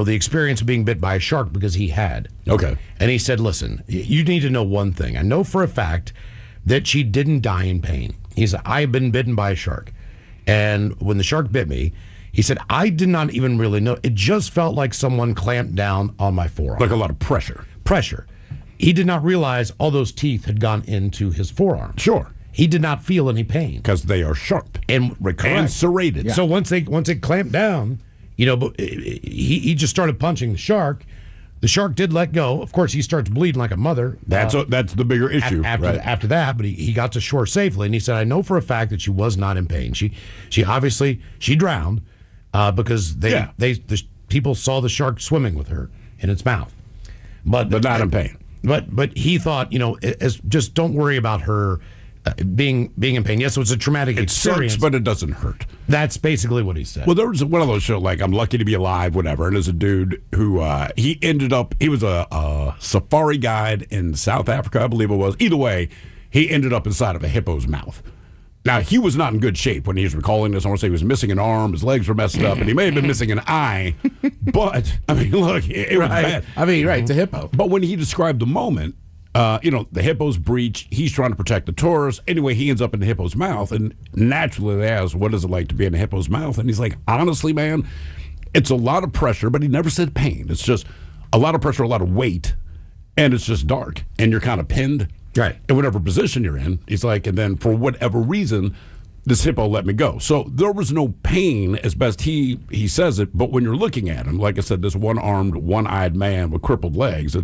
experience of being bit by a shark, because he had. Okay. And he said, listen, you need to know one thing. I know for a fact that she didn't die in pain. He said, I've been bitten by a shark. And when the shark bit me, he said, I did not even really know. It just felt like someone clamped down on my forearm. Like a lot of pressure. He did not realize all those teeth had gone into his forearm. Sure. He did not feel any pain. Because they are sharp. And serrated. Yeah. So once they clamped down, but he just started punching the shark. The shark did let go. Of course, he starts bleeding like a mother. That's the bigger issue. After that, but he got to shore safely, and he said, I know for a fact that she was not in pain. She obviously drowned because the people saw the shark swimming with her in its mouth, but not in pain. But he thought, just don't worry about her being in pain. Yes, it was a traumatic experience, sucks, but it doesn't hurt. That's basically what he said. Well, there was one of those shows, like I'm lucky to be alive, whatever. And there's a dude who he was a safari guide in South Africa, I believe it was. Either way, he ended up inside of a hippo's mouth. Now, he was not in good shape when he was recalling this. I want to say he was missing an arm, his legs were messed up, and he may have been missing an eye. But, I mean, look, it was bad. I mean, right, it's a hippo. But when he described the moment, the hippo's breach, he's trying to protect the tourist. Anyway, he ends up in the hippo's mouth, and naturally they ask, what is it like to be in a hippo's mouth? And he's like, honestly, man, it's a lot of pressure, but he never said pain. It's just a lot of pressure, a lot of weight, and it's just dark, and you're kind of pinned. Right. In whatever position you're in. He's like, and then for whatever reason, this hippo let me go. So there was no pain as best he says it, but when you're looking at him, like I said, this one-armed, one-eyed man with crippled legs,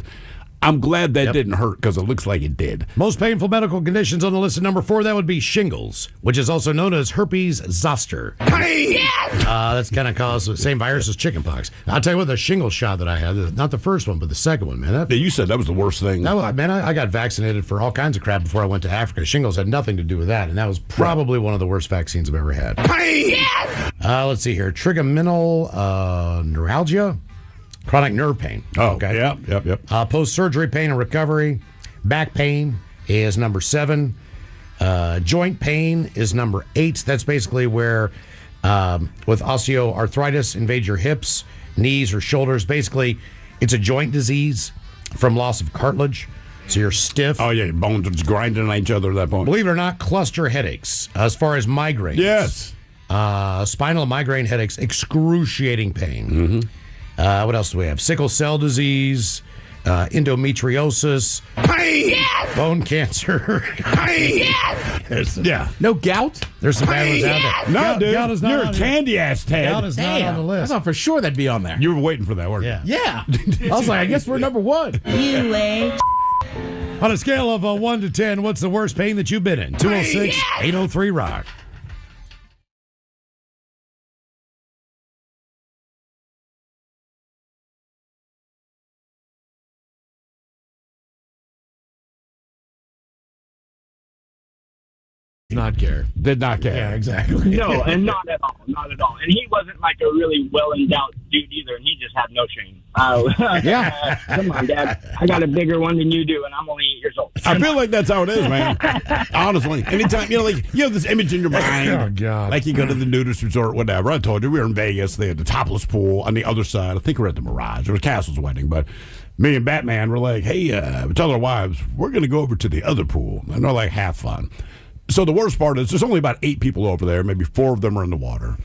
I'm glad that didn't hurt because it looks like it did. Most painful medical conditions on the list at number 4, that would be shingles, which is also known as herpes zoster. Hey! That's kind of caused the same virus as chickenpox. I'll tell you what, the shingles shot that I had, not the first one, but the second one, man. You said that was the worst thing. I got vaccinated for all kinds of crap before I went to Africa. Shingles had nothing to do with that, and that was probably one of the worst vaccines I've ever had. Hey! Let's see here. Trigeminal neuralgia. Chronic nerve pain. Oh, okay. Yep. Post-surgery pain and recovery. Back pain is number 7. Joint pain is number 8. That's basically where, with osteoarthritis, invade your hips, knees, or shoulders. Basically, it's a joint disease from loss of cartilage. So you're stiff. Oh, yeah. Your bones are just grinding on each other at that point. Believe it or not, cluster headaches. As far as migraines. Yes. Spinal migraine headaches, excruciating pain. Mm-hmm. What else do we have? Sickle cell disease, endometriosis, bone cancer. No gout? There's some bad ones out there. No, dude. Gout is not You're on a here. candy ass, Ted. Gout is not on the I list. thought for sure that'd be on there. You were waiting for that, weren't you? Yeah. I was like, I guess we're number 1. You ain't. On a scale of 1 to 10, what's the worst pain that you've been in? 206-803-ROCK. Not care. Did not care. Yeah, exactly. No, and not at all. Not at all. And he wasn't like a really well-endowed dude either, and he just had no shame. Yeah. Come on, Dad. I got a bigger one than you do, and I'm only 8 years old. I feel like that's how it is, man. Honestly. Anytime, you have this image in your mind. Oh, God. Like you go to the nudist resort, whatever. I told you, we were in Vegas. They had the topless pool on the other side. I think we're at the Mirage. It was Castle's wedding, but me and Batman were like, hey, we tell our wives, we're going to go over to the other pool. And they're like, have fun. So the worst part is there's only about 8 people over there. Maybe 4 of them are in the water.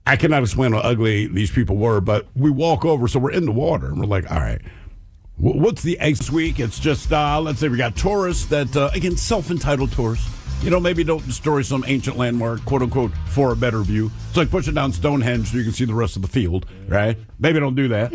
I cannot explain how ugly these people were, but we walk over, so we're in the water, and we're like, all right, what's the egg this week? It's just, let's say we got tourists that, again, self-entitled tourists. Maybe don't destroy some ancient landmark, quote-unquote, for a better view. It's like pushing down Stonehenge so you can see the rest of the field, right? Maybe don't do that.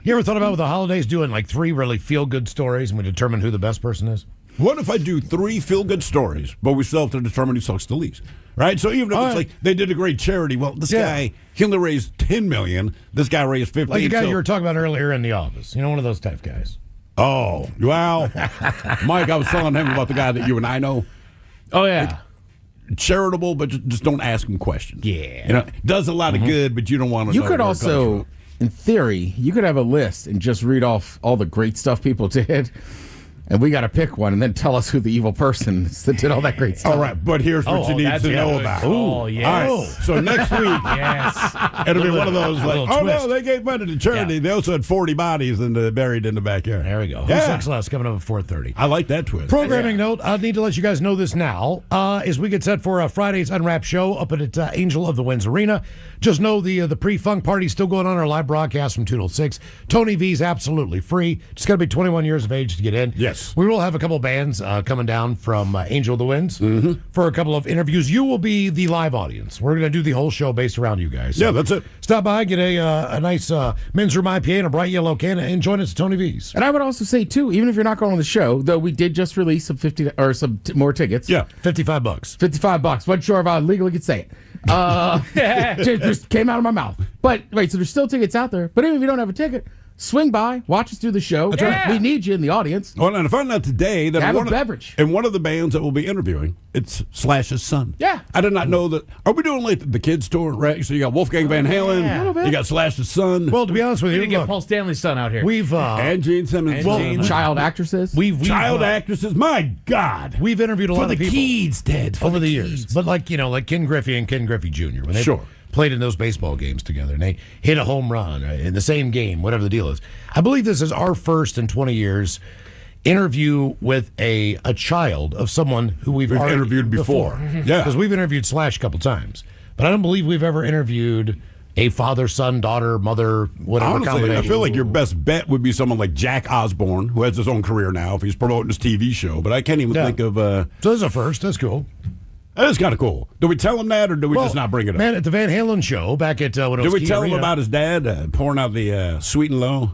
You ever thought about with the holidays doing like 3 really feel-good stories and we determine who the best person is? What if I do 3 feel-good stories, but we still have to determine who sucks the least, right? So even if it's like they did a great charity, well, this guy, he only raised $10 million. This guy raised 15. Like the guy you were talking about earlier in the office. One of those type guys. Oh, well, Mike, I was telling him about the guy that you and I know. Oh, yeah. Charitable, but just don't ask him questions. Yeah. Does a lot of good, but you don't want to know. You could where it also, comes from. in theory, you could have a list and just read off all the great stuff people did. And we got to pick one and then tell us who the evil person is that did all that great stuff. All right, but here's what you need to know about. Oh, yeah. All right, so next week, it'll be one of those like, no, they gave money to charity. Yeah. They also had 40 bodies buried in the backyard. There we go. Who Sucks Less coming up at 4:30. I like that twist. Programming note, I need to let you guys know this now. As we get set for Friday's Unwrapped show up at Angel of the Winds Arena, just know the pre-funk party is still going on, our live broadcast from 2 till 6. Tony V's absolutely free. Just got to be 21 years of age to get in. Yes. We will have a couple bands coming down from Angel of the Winds for a couple of interviews. You will be the live audience. We're going to do the whole show based around you guys. So yeah, that's it. Stop by, get a nice men's room IPA and a bright yellow can, and join us at Tony V's. And I would also say, too, even if you're not going on the show, though we did just release some more tickets. Yeah. $55. $55. Wasn't sure if I legally could say it. Just came out of my mouth. But, wait, so there's still tickets out there. But even if you don't have a ticket, swing by, watch us do the show. right. We need you in the audience. Well, and I found out today that Have a one beverage. in one of the bands that we'll be interviewing, it's Slash's son. Yeah. I did not know that. Are we doing like the kids tour, right? So you got Wolfgang Van Halen, A little bit. you got Slash's son, Well, to be honest with We you, didn't get look, Paul Stanley's son out here. we've and Gene Simmons. And Gene. Child actresses. we've Child actresses. My God. We've interviewed a lot For of the people Keeds, Ted. over the years, but like Ken Griffey and Ken Griffey Jr. when they Sure. played in those baseball games together and they hit a home run in the same game, whatever the deal is. I believe this is our first in 20 years interview with a child of someone who we've already interviewed before. Yeah. because we've interviewed Slash a couple times, but I don't believe we've ever interviewed a father, son, daughter, mother, whatever Honestly, combination. I feel like your best bet would be someone like Jack Osborne, who has his own career now, if he's promoting his TV show. But I can't even think of. So this is a first. That's cool. That is kind of cool. Do we tell him that, or do we just not bring it up? Man, at the Van Halen show back at when it Do was we tell him Arena, about his dad pouring out the sweet and low?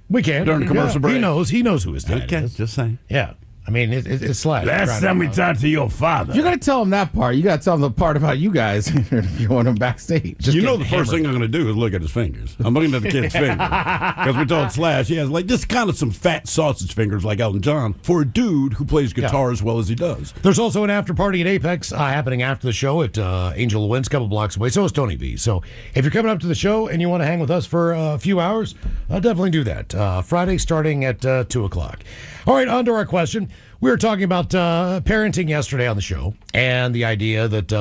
We can during the commercial break? He knows who his dad is. just saying. Yeah, I mean it's Slash. Last time we talked to your father. You got to tell them that part. You got to tell them the part about you guys if you want them backstage. You know the first thing I'm going to do is look at his fingers. I'm looking at the kid's fingers. Because we told Slash he has like just kind of some fat sausage fingers like Elton John for a dude who plays guitar as well as he does. There's also an after party at Apex happening after the show at Angel Wins, a couple blocks away. So is Tony V. So if you're coming up to the show and you want to hang with us for a few hours, definitely do that. Friday starting at 2 o'clock. All right, on to our question. We were talking about parenting yesterday on the show and the idea that,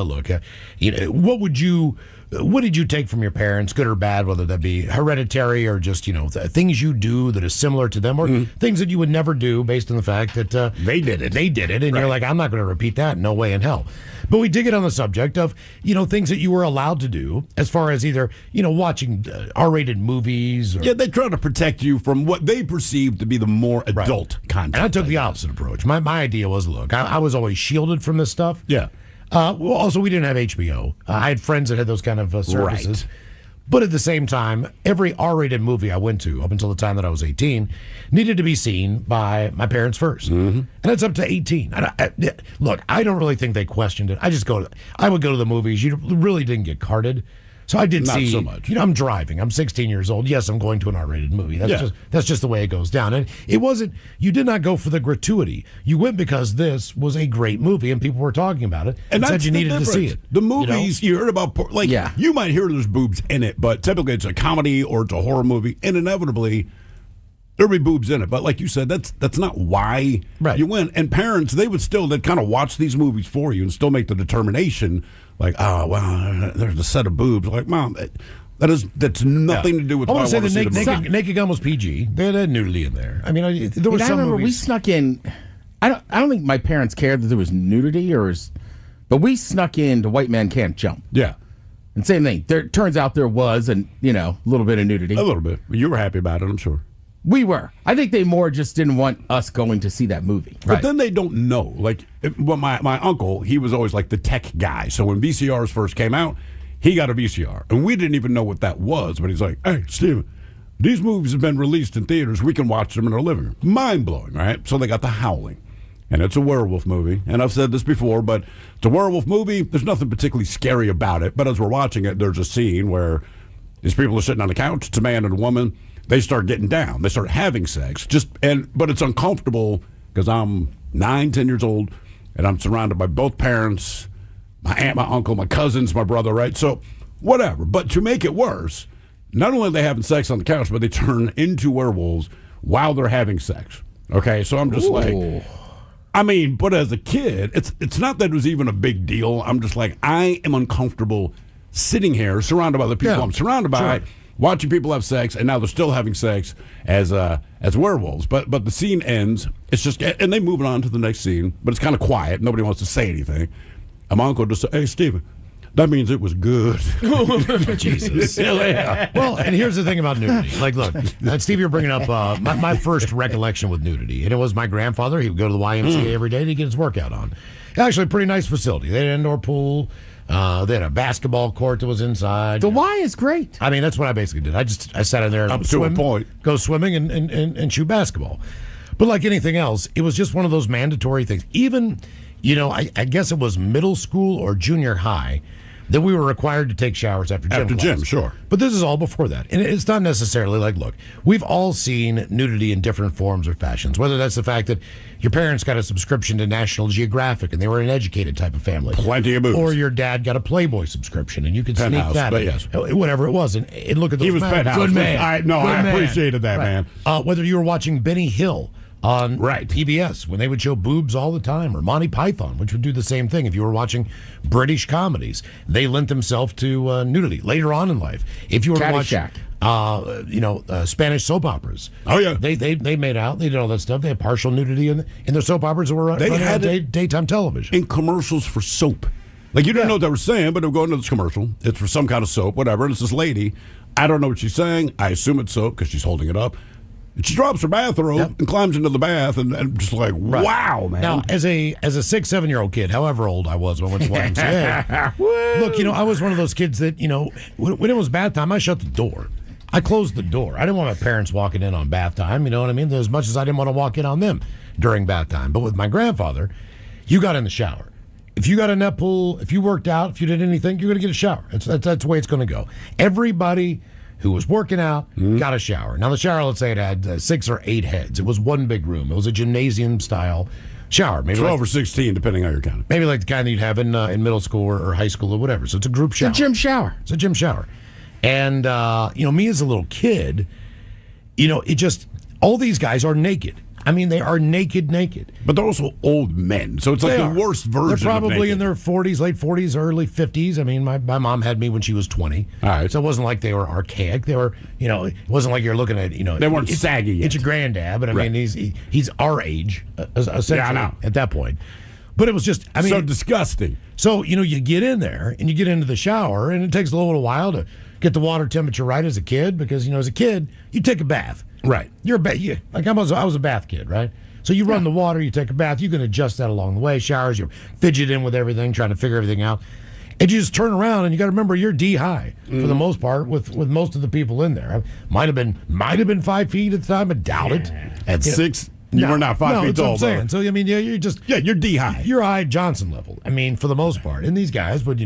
what did you take from your parents, good or bad, whether that be hereditary or just, things you do that is similar to them or things that you would never do based on the fact that they did it. They did it. And you're like, I'm not going to repeat that. No way in hell. But we did get on the subject of, things that you were allowed to do as far as either, watching R-rated movies. Or, Yeah, they try to protect you from what they perceive to be the more adult content. And I took the opposite approach. My idea was, look, I was always shielded from this stuff. Yeah. Well, also, we didn't have HBO. I had friends that had those kind of services. Right. But at the same time, every R-rated movie I went to, up until the time that I was 18, needed to be seen by my parents first. Mm-hmm. And that's up to 18. Look, I don't really think they questioned it. I would go to the movies. You really didn't get carded. So I did Not see, so much. I'm driving. I'm 16 years old. Yes, I'm going to an R-rated movie. That's just the way it goes down. And it wasn't, you did not go for the gratuity. You went because this was a great movie and people were talking about it and said you needed to see it. The movies you heard about, you might hear there's boobs in it, but typically it's a comedy or it's a horror movie, and inevitably there'll be boobs in it. But like you said, that's not why you went. And parents, they'd kind of watch these movies for you and still make the determination, like, oh, well, there's a set of boobs. Like, Mom, that's nothing to do with I why want to say want the to see the movie. Naked Gun was PG. They had nudity in there. I mean, there was I some remember we movies. snuck in. I don't think my parents cared that there was nudity but we snuck into White Man Can't Jump. Yeah. And same thing. Turns out there was a little bit of nudity. A little bit. You were happy about it, I'm sure. We were. I think they more just didn't want us going to see that movie. But then they don't know. Like, my uncle, he was always like the tech guy. So when VCRs first came out, he got a VCR. And we didn't even know what that was. But he's like, hey, Steven, these movies have been released in theaters. We can watch them in our living room. Mind-blowing, right? So they got The Howling. And it's a werewolf movie. And I've said this before, but it's a werewolf movie. There's nothing particularly scary about it. But as we're watching it, there's a scene where these people are sitting on the couch. It's a man and a woman. They start getting down. They start having sex. But it's uncomfortable because I'm 9, 10 years old, and I'm surrounded by both parents, my aunt, my uncle, my cousins, my brother, right? So whatever. But to make it worse, not only are they having sex on the couch, but they turn into werewolves while they're having sex. Okay, so I'm just but as a kid, it's not that it was even a big deal. I'm just like, I am uncomfortable sitting here surrounded by the people I'm surrounded by. Sure. Watching people have sex, and now they're still having sex as werewolves. But the scene ends. It's just, and they move on to the next scene. But it's kind of quiet. Nobody wants to say anything. And my uncle just said, "Hey, Steven, that means it was good." Jesus. Yeah. Well, and here's the thing about nudity. Like, look, Steve, you're bringing up my first recollection with nudity, and it was my grandfather. He would go to the YMCA every day to get his workout on. Actually, a pretty nice facility. They had an indoor pool. They had a basketball court that was inside. The Y is great. I mean, that's what I basically did. I sat in there up to a point, go swimming and shoot basketball. But like anything else, it was just one of those mandatory things. Even, I guess it was middle school or junior high that we were required to take showers after gym. After class. gym, sure. But this is all before that. And it's not necessarily like, look, we've all seen nudity in different forms or fashions, whether that's the fact that your parents got a subscription to National Geographic and they were an educated type of family. Plenty of boobs. Or your dad got a Playboy subscription and you could Penthouse, sneak that. but yes. Whatever it was. And look at those He was magazines. Penthouse. Good man. I Good man. appreciated that, Right. man. Whether you were watching Benny Hill on Right. PBS when they would show boobs all the time, or Monty Python, which would do the same thing. If you were watching British comedies, they lent themselves to nudity later on in life. If you were Caddyshack. watching, Spanish soap operas, Oh, yeah. they made out, they did all that stuff. They had partial nudity in their soap operas that were They running had on it daytime television. In commercials for soap. Like, you didn't know what they were saying, but they were going to this commercial. It's for some kind of soap, whatever. And it's this lady. I don't know what she's saying. I assume it's soap because she's holding it up. And she drops her bathrobe and climbs into the bath, and just like, wow, man. Now, as a 6-7-year-old kid, however old I was when I went to YMCA, look, I was one of those kids that, when it was bath time, I shut the door. I closed the door. I didn't want my parents walking in on bath time, you know what I mean? As much as I didn't want to walk in on them during bath time. But with my grandfather, you got in the shower. If you got in that pool, if you worked out, if you did anything, you're going to get a shower. That's the way it's going to go. Everybody who was working out got a shower. Now, the shower, let's say it had 6 or 8 heads. It was one big room. It was a gymnasium-style shower. Maybe 12 or 16, depending on your count. Maybe like the kind that you'd have in middle school or high school or whatever. So it's a group shower. It's a gym shower. It's a gym shower. And, me as a little kid, it just, all these guys are naked. I mean, they are naked. But they're also old men, so it's like the worst version They're of probably naked. in their 40s, late 40s, early 50s. I mean, my mom had me when she was 20. All right. So it wasn't like they were archaic. They were, it wasn't like you're looking at, They weren't saggy yet. It's your granddad, but I Right. mean, he's our age, essentially, Yeah, I know. at that point. But it was just, so disgusting. So, you get in there and you get into the shower, and it takes a little while to get the water temperature right as a kid because, as a kid, you take a bath. Right. You're I was a bath kid, right? So you run the water, you take a bath, you can adjust that along the way. Showers, you're fidgeting with everything, trying to figure everything out. And you just turn around and you got to remember you're D-high for the most part with most of the people in there. Might have been 5 feet at the time, but doubt it. At 6, you were not 5 feet that's what tall. I'm saying. brother. So I mean, you're just you're D-high. You're Ide Johnson level. I mean, for the most part. And these guys would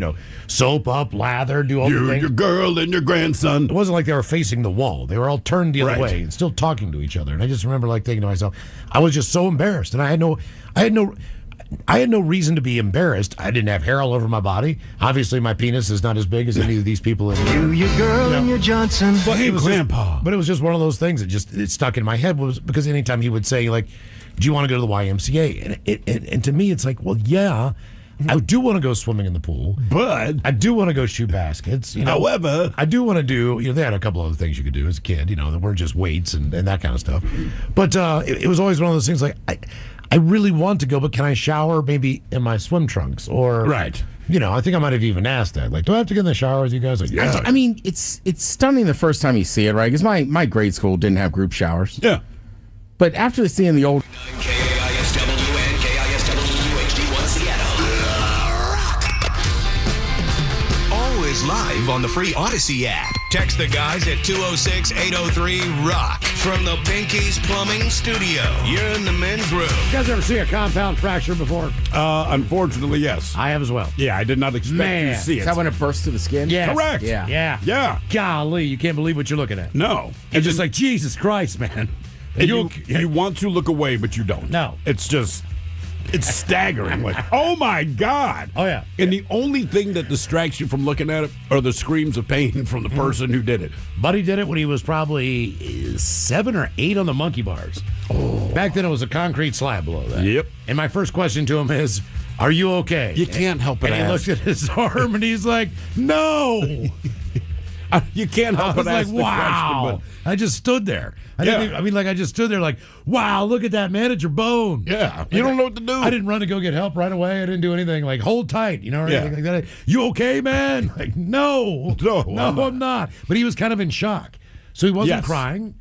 soap up, lather, do all the You, things. your girl, and your grandson. It wasn't like they were facing the wall. They were all turned the other Right. way and still talking to each other. And I just remember thinking to myself, I was just so embarrassed, and I had no reason to be embarrassed. I didn't have hair all over my body. Obviously, my penis is not as big as any of these people in here. Your girl and your Johnson. But Hey, it was Grandpa. but it was just one of those things that it stuck in my head was because anytime he would say like, "Do you want to go to the YMCA?" And to me, it's like, well, yeah. I do want to go swimming in the pool, but I do want to go shoot baskets. However, I do want to do. They had a couple other things you could do as a kid. That weren't just weights and that kind of stuff. But it was always one of those things like I really want to go, but can I shower maybe in my swim trunks or Right. I think I might have even asked that. Like, do I have to get in the shower with you guys? Like, yeah. I mean, it's stunning the first time you see it, right? Because my grade school didn't have group showers. Yeah. But after seeing the old KISW and KISW HD1 Seattle. Always live on the free Odyssey app. Text the guys at 206-803-ROCK from the Pinky's Plumbing Studio. You're in the men's room. You guys ever see a compound fracture before? Unfortunately, yes. I have as well. Yeah, I did not expect to see it. Is that when it bursts through the skin? Yes. Correct. Yeah. Yeah. Golly, you can't believe what you're looking at. No. It's just like, Jesus Christ, man. And you want to look away, but you don't. No. It's just, it's staggering. Like, oh my God. Oh, yeah. And the only thing that distracts you from looking at it are the screams of pain from the person who did it. Buddy did it when he was probably 7 or 8 on the monkey bars. Oh. Back then it was a concrete slab below that. Yep. And my first question to him is, are you okay? You can't help but and he ask. looked at his arm and he's like, no. You can't I help was but like, ask the wow. question. I just stood there. I just stood there like, wow, look at that, man. It's your bone. Yeah. You don't know what to do. I didn't run to go get help right away. I didn't do anything like hold tight, or Yeah. anything like that. You okay, man? Like, no, I'm not. But he was kind of in shock. So he wasn't Yes. crying.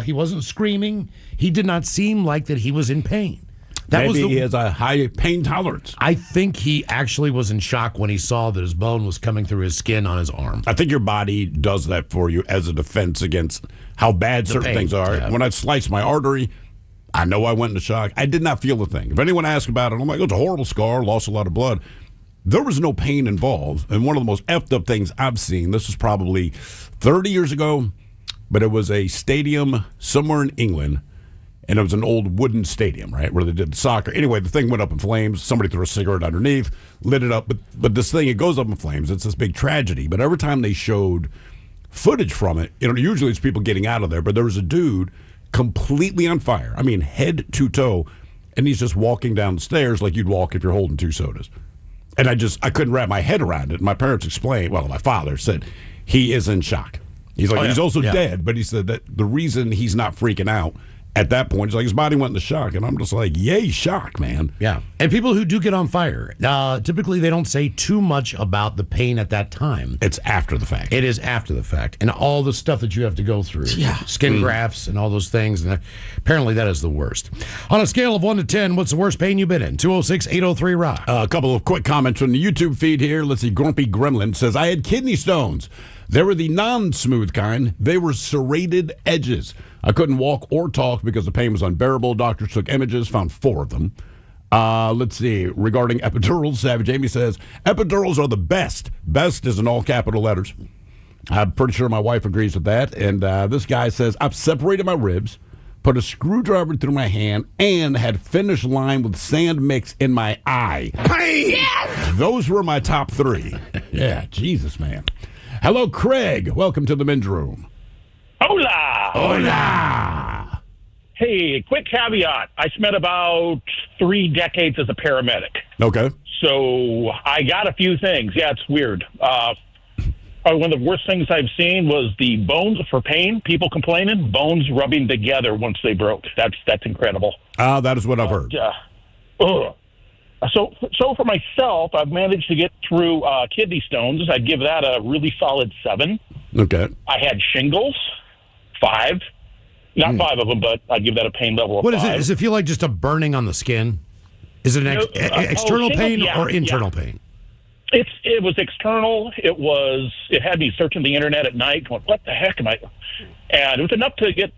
He wasn't screaming. He did not seem like that he was in pain. Maybe he has a high pain tolerance. I think he actually was in shock when he saw that his bone was coming through his skin on his arm. I think your body does that for you as a defense against how bad certain pain. things are. Yeah. When I sliced my artery, I know I went into shock. I did not feel a thing. If anyone asked about it, I'm like, it's a horrible scar, lost a lot of blood. there was no pain involved. And one of the most effed up things I've seen, this was probably 30 years ago, but it was a stadium somewhere in England, and it was an old wooden stadium, right, where they did soccer. Anyway, the thing went up in flames. Somebody threw a cigarette underneath, lit it up. But this thing, it goes up in flames. It's this big tragedy. But every time they showed footage from it, usually it's people getting out of there, but there was a dude completely on fire. I mean, head to toe, and he's just walking down the stairs like you'd walk if you're holding 2 sodas. And I couldn't wrap my head around it. My parents explained, my father said he is in shock. He's like, he's also dead, but he said that the reason he's not freaking out at that point, it's like his body went into shock, and I'm just like, yay, shock, man. Yeah. And people who do get on fire, typically they don't say too much about the pain at that time. It's after the fact. It is after the fact. And all the stuff that you have to go through. Yeah. Skin grafts and all those things. And apparently that is the worst. On a scale of 1 to 10, what's the worst pain you've been in? 206-803-ROCK. A couple of quick comments from the YouTube feed here. Let's see. Grumpy Gremlin says, I had kidney stones. They were the non-smooth kind. They were serrated edges. I couldn't walk or talk because the pain was unbearable. Doctors took images, found 4 of them. Let's see. Regarding epidurals, Savage Amy says, epidurals are the best. Best is in all capital letters. I'm pretty sure my wife agrees with that. And this guy says, I've separated my ribs, put a screwdriver through my hand, and had finish line with sand mix in my eye. Hey! Yes! Those were my top 3. Yeah, Jesus, man. Hello, Craig. Welcome to the men's room. Hola! Hola! Hey, quick caveat. I spent about 3 decades as a paramedic. Okay. So I got a few things. Yeah, it's weird. Probably one of the worst things I've seen was the bones for pain. People complaining, bones rubbing together once they broke. That's incredible. That is what I've heard. So for myself, I've managed to get through kidney stones. I'd give that a really solid 7. Okay. I had shingles, 5. Not 5 of them, but I'd give that a pain level of 5. What is it? Does it feel like just a burning on the skin? Is it an external pain or internal pain? It was external. It had me searching the internet at night, going, "What the heck am I?" And it was enough to get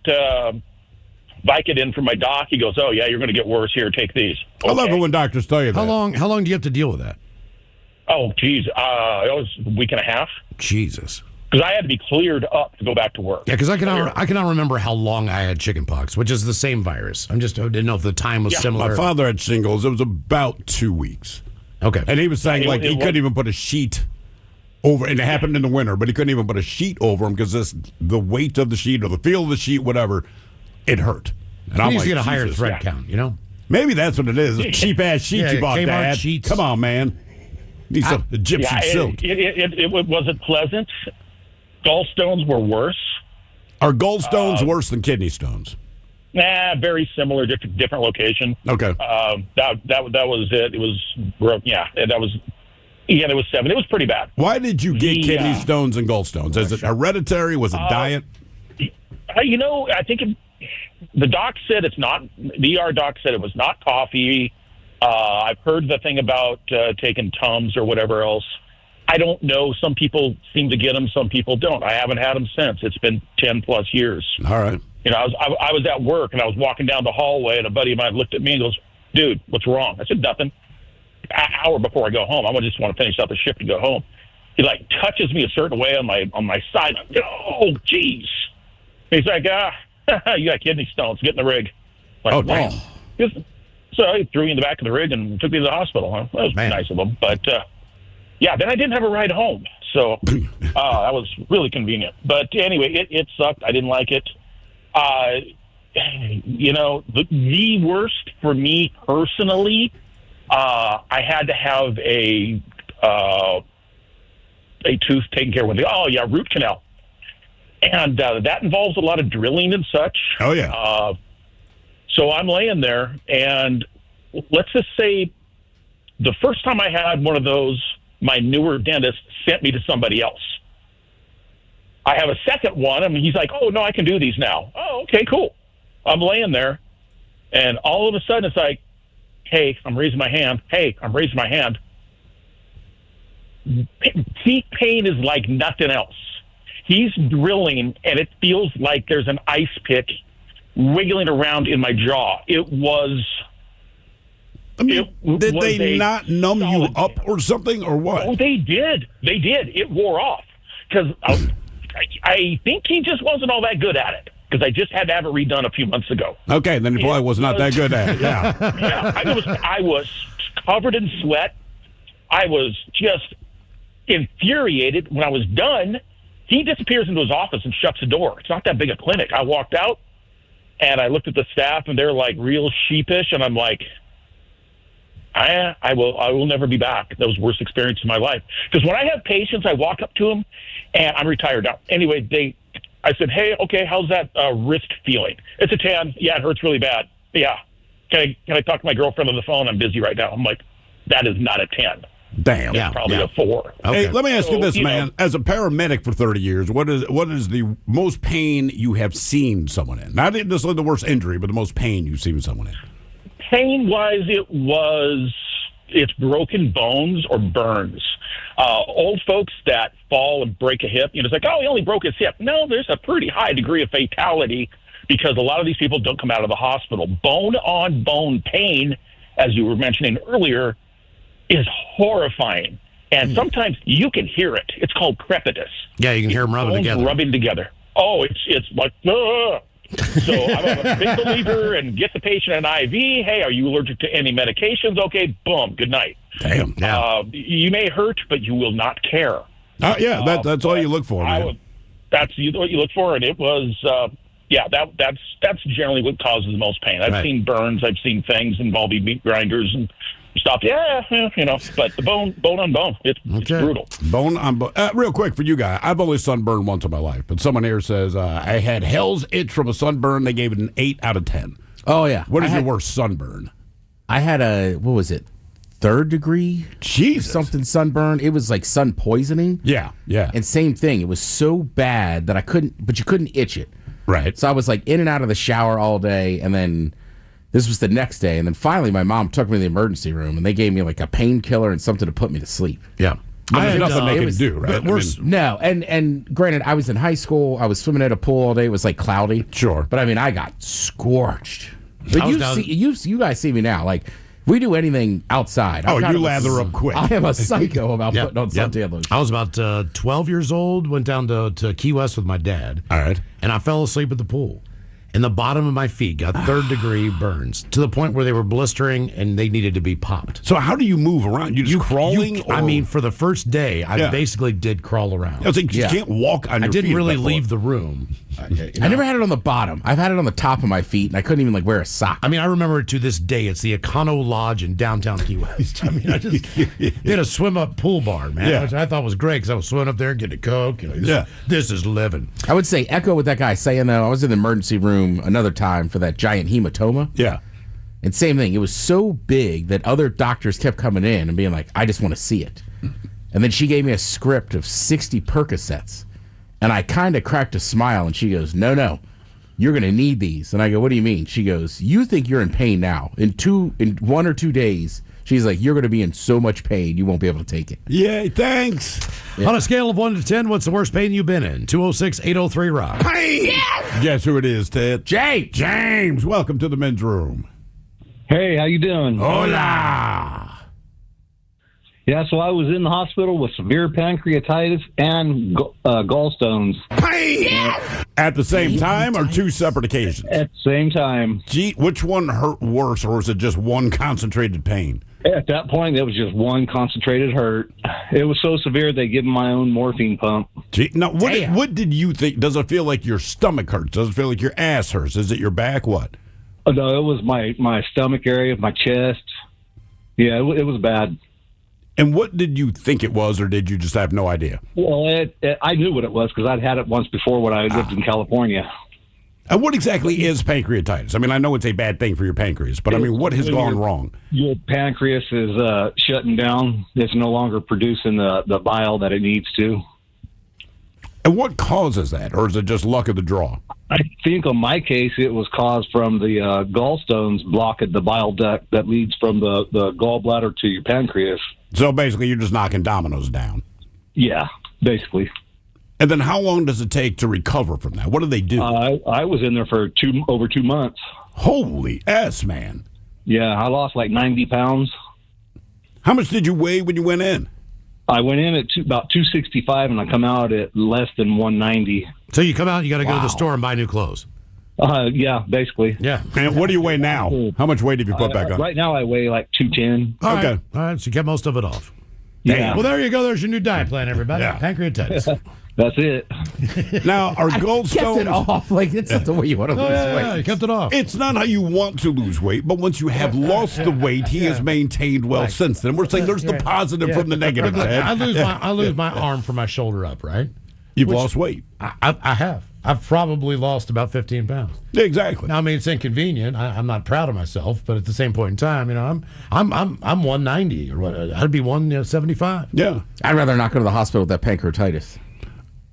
Vicodin from my doc. He goes, "Oh yeah, you're going to get worse. Here, take these." Okay. I love it when doctors tell you that. How long do you have to deal with that? Oh, geez, it was a week and a half. Jesus. Because I had to be cleared up to go back to work. Yeah, because I cannot remember how long I had chickenpox, which is the same virus. I didn't know if the time was similar. My father had shingles. It was about 2 weeks. Okay. And he was saying, he couldn't even put a sheet over, and it happened in the winter, but he couldn't even put a sheet over him because the weight of the sheet or the feel of the sheet, whatever, it hurt. And I'm like, get a higher thread count, Maybe that's what it is. It's cheap-ass sheets you bought, Kmart Dad. Sheets. Come on, man. Need some Egyptian silk. It wasn't pleasant. Gallstones were worse. Are gallstones worse than kidney stones? Nah, very similar, different location. Okay. That was it. It was it was 7. It was pretty bad. Why did you get kidney stones and gallstones? Is it hereditary? Was it diet? I think the doc said it's not. The ER doc said it was not coffee. I've heard the thing about taking Tums or whatever else. I don't know. Some people seem to get them. Some people don't. I haven't had them since. It's been 10 plus years. All right. I was at work and I was walking down the hallway and a buddy of mine looked at me and goes, "Dude, what's wrong?" I said, "Nothing." An hour before I go home, I just want to finish up the shift and go home. He touches me a certain way on my side. Oh, jeez. He's like, "You got kidney stones. Get in the rig." Like, damn. So he threw me in the back of the rig and took me to the hospital. That was nice of him. But then I didn't have a ride home, so that was really convenient. But anyway, it sucked. I didn't like it. The worst for me personally, I had to have a tooth taken care of. Root canal. And that involves a lot of drilling and such. Oh, yeah. So I'm laying there, and let's just say the first time I had one of those, my newer dentist sent me to somebody else. I have a second one, and he's like, "Oh, no, I can do these now." Oh, okay, cool. I'm laying there, and all of a sudden it's like, "Hey, I'm raising my hand. Hey, I'm raising my hand." Teeth pain is like nothing else. He's drilling, and it feels like there's an ice pick wiggling around in my jaw. It was I mean, did they not numb you up or something, or what? Oh, they did. They did. It wore off because I think he just wasn't all that good at it. Because I just had to have it redone a few months ago. Okay, then he probably was not that good at it. Yeah. I was covered in sweat. I was just infuriated. When I was done, he disappears into his office and shuts the door. It's not that big a clinic. I walked out, and I looked at the staff, and they're like real sheepish, and I'm like, I will never be back. That was the worst experience of my life. Because when I have patients, I walk up to them, and I'm retired now. Anyway, I said, hey, okay, how's that wrist feeling? It's a 10. Yeah, it hurts really bad. Yeah. Can I talk to my girlfriend on the phone? I'm busy right now. I'm like, that is not a 10. Damn. It's probably a 4. Okay. Hey, let me ask you this, man. As a paramedic for 30 years, what is the most pain you have seen someone in? Not necessarily the worst injury, but the most pain you've seen someone in. Pain-wise, it's broken bones or burns. Old folks that fall and break a hip, it's like, oh, he only broke his hip. No, there's a pretty high degree of fatality because a lot of these people don't come out of the hospital. Bone-on-bone pain, as you were mentioning earlier, is horrifying. And sometimes you can hear it. It's called crepitus. Yeah, you can hear them rubbing together. Oh, it's like, ugh. So I'm a big believer and get the patient an IV. Hey, are you allergic to any medications? Okay, boom, good night. Damn. Yeah. You may hurt, but you will not care. That's all you look for, man. That's what you look for, and it was, that's generally what causes the most pain. I've seen burns, I've seen things involving meat grinders and stuff. But the bone on bone, it's brutal. Bone on bone. Real quick for you guys, I've only sunburned once in my life, but someone here says I had hell's itch from a sunburn. They gave it an 8 out of 10. Oh yeah. What is your worst sunburn? I had what was it? 3rd degree? Jesus. Something sunburn. It was like sun poisoning. Yeah. And same thing. It was so bad that you couldn't itch it. Right. So I was like in and out of the shower all day, and then this was the next day, and then finally my mom took me to the emergency room, and they gave me like a painkiller and something to put me to sleep. Yeah. There's nothing they can do, right? No, and granted, I was in high school. I was swimming at a pool all day. It was like cloudy. Sure. But I mean, I got scorched. But you guys see me now. Like, if we do anything outside. You lather up quick. I am a psycho about putting on suntan lotion. I was about 12 years old, went down to Key West with my dad. All right. And I fell asleep at the pool. And the bottom of my feet got 3rd degree burns to the point where they were blistering and they needed to be popped. So how do you move around? You just crawling? I mean, for the first day, I basically did crawl around. I was like, you can't walk on your feet. I didn't really leave the room. I never had it on the bottom. I've had it on the top of my feet, and I couldn't even wear a sock. I mean, I remember it to this day. It's the Econo Lodge in downtown Key West. I mean, they had a swim-up pool bar, man, which I thought was great because I was swimming up there and getting a Coke. This is living. I would say echo what that guy saying, though. I was in the emergency room another time for that giant hematoma. Yeah. And same thing. It was so big that other doctors kept coming in and being like, I just want to see it. And then she gave me a script of 60 Percocets. And I kind of cracked a smile, and she goes, no, you're going to need these. And I go, what do you mean? She goes, you think you're in pain now. In 1 or 2 days, she's like, you're going to be in so much pain, you won't be able to take it. Yay, thanks. Yeah. On a scale of 1 to 10, what's the worst pain you've been in? 206-803-ROCK. Hey! Yes! Guess who it is, Ted? James, welcome to the men's room. Hey, how you doing? Hola! Yeah, so I was in the hospital with severe pancreatitis and gallstones. Hey! Yes! At the same time or 2 separate occasions? At the same time. Gee, which one hurt worse, or was it just one concentrated pain? At that point, it was just one concentrated hurt. It was so severe they gave me my own morphine pump. Gee, now, what did you think? Does it feel like your stomach hurts? Does it feel like your ass hurts? Is it your back? What? Oh, no, it was my stomach area, my chest. Yeah, it was bad. And what did you think it was, or did you just have no idea? Well, I knew what it was because I'd had it once before when I lived in California. And what exactly is pancreatitis? I mean, I know it's a bad thing for your pancreas, but I mean, what has gone wrong? Your pancreas is shutting down. It's no longer producing the bile that it needs to. And what causes that, or is it just luck of the draw? I think in my case, it was caused from the gallstones blocking the bile duct that leads from the gallbladder to your pancreas. So basically, you're just knocking dominoes down. Yeah, basically. And then how long does it take to recover from that? What do they do? I was in there for over 2 months. Holy S, man. Yeah, I lost like 90 pounds. How much did you weigh when you went in? I went in at about 265, and I come out at less than 190. So you come out, you got to go to the store and buy new clothes. Yeah, basically. Yeah. And what do you weigh now? How much weight have you put back on? Right now, I weigh like 210. All right, so you get most of it off. Yeah. Well, there you go. There's your new diet plan, everybody. Yeah. Pancreatitis. That's it. Now, are Kept gallstones... it off. Like, it's not the way you want to lose weight. Yeah, you kept it off. It's not how you want to lose weight, but once you have lost the weight, he has maintained well since then. We're saying there's the positive from the negative. Look, Ted. I lose my arm from my shoulder up, right? You've lost weight. I have. I've probably lost about 15 pounds. Exactly. Now, I mean, it's inconvenient. I'm not proud of myself, but at the same point in time, I'm 190 or what? I'd be 175. Yeah. I'd rather not go to the hospital with that pancreatitis.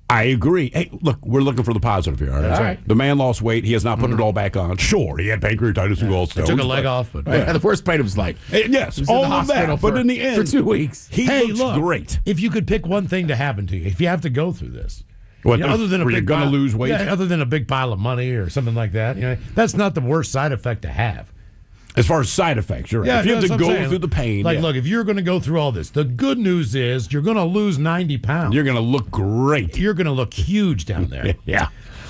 I agree. Hey, look, we're looking for the positive here. All right? That's right. The man lost weight. He has not put it all back on. Sure, he had pancreatitis and gallstones. Took a leg off. But The worst part of his life. Yes, He was in all the of that. hospital But in the end, for 2 weeks. he looks great. If you could pick one thing to happen to you, if you have to go through this, What, other than were you gonna lose weight? yeah, other than a big pile of money or something like that, that's not the worst side effect to have. As far as side effects, you're right. If you have that's to what I'm go saying. through the pain, Like, look, if you're going to go through all this, the good news is you're going to lose 90 pounds. you're going to look great. You're going to look huge down there. Yeah.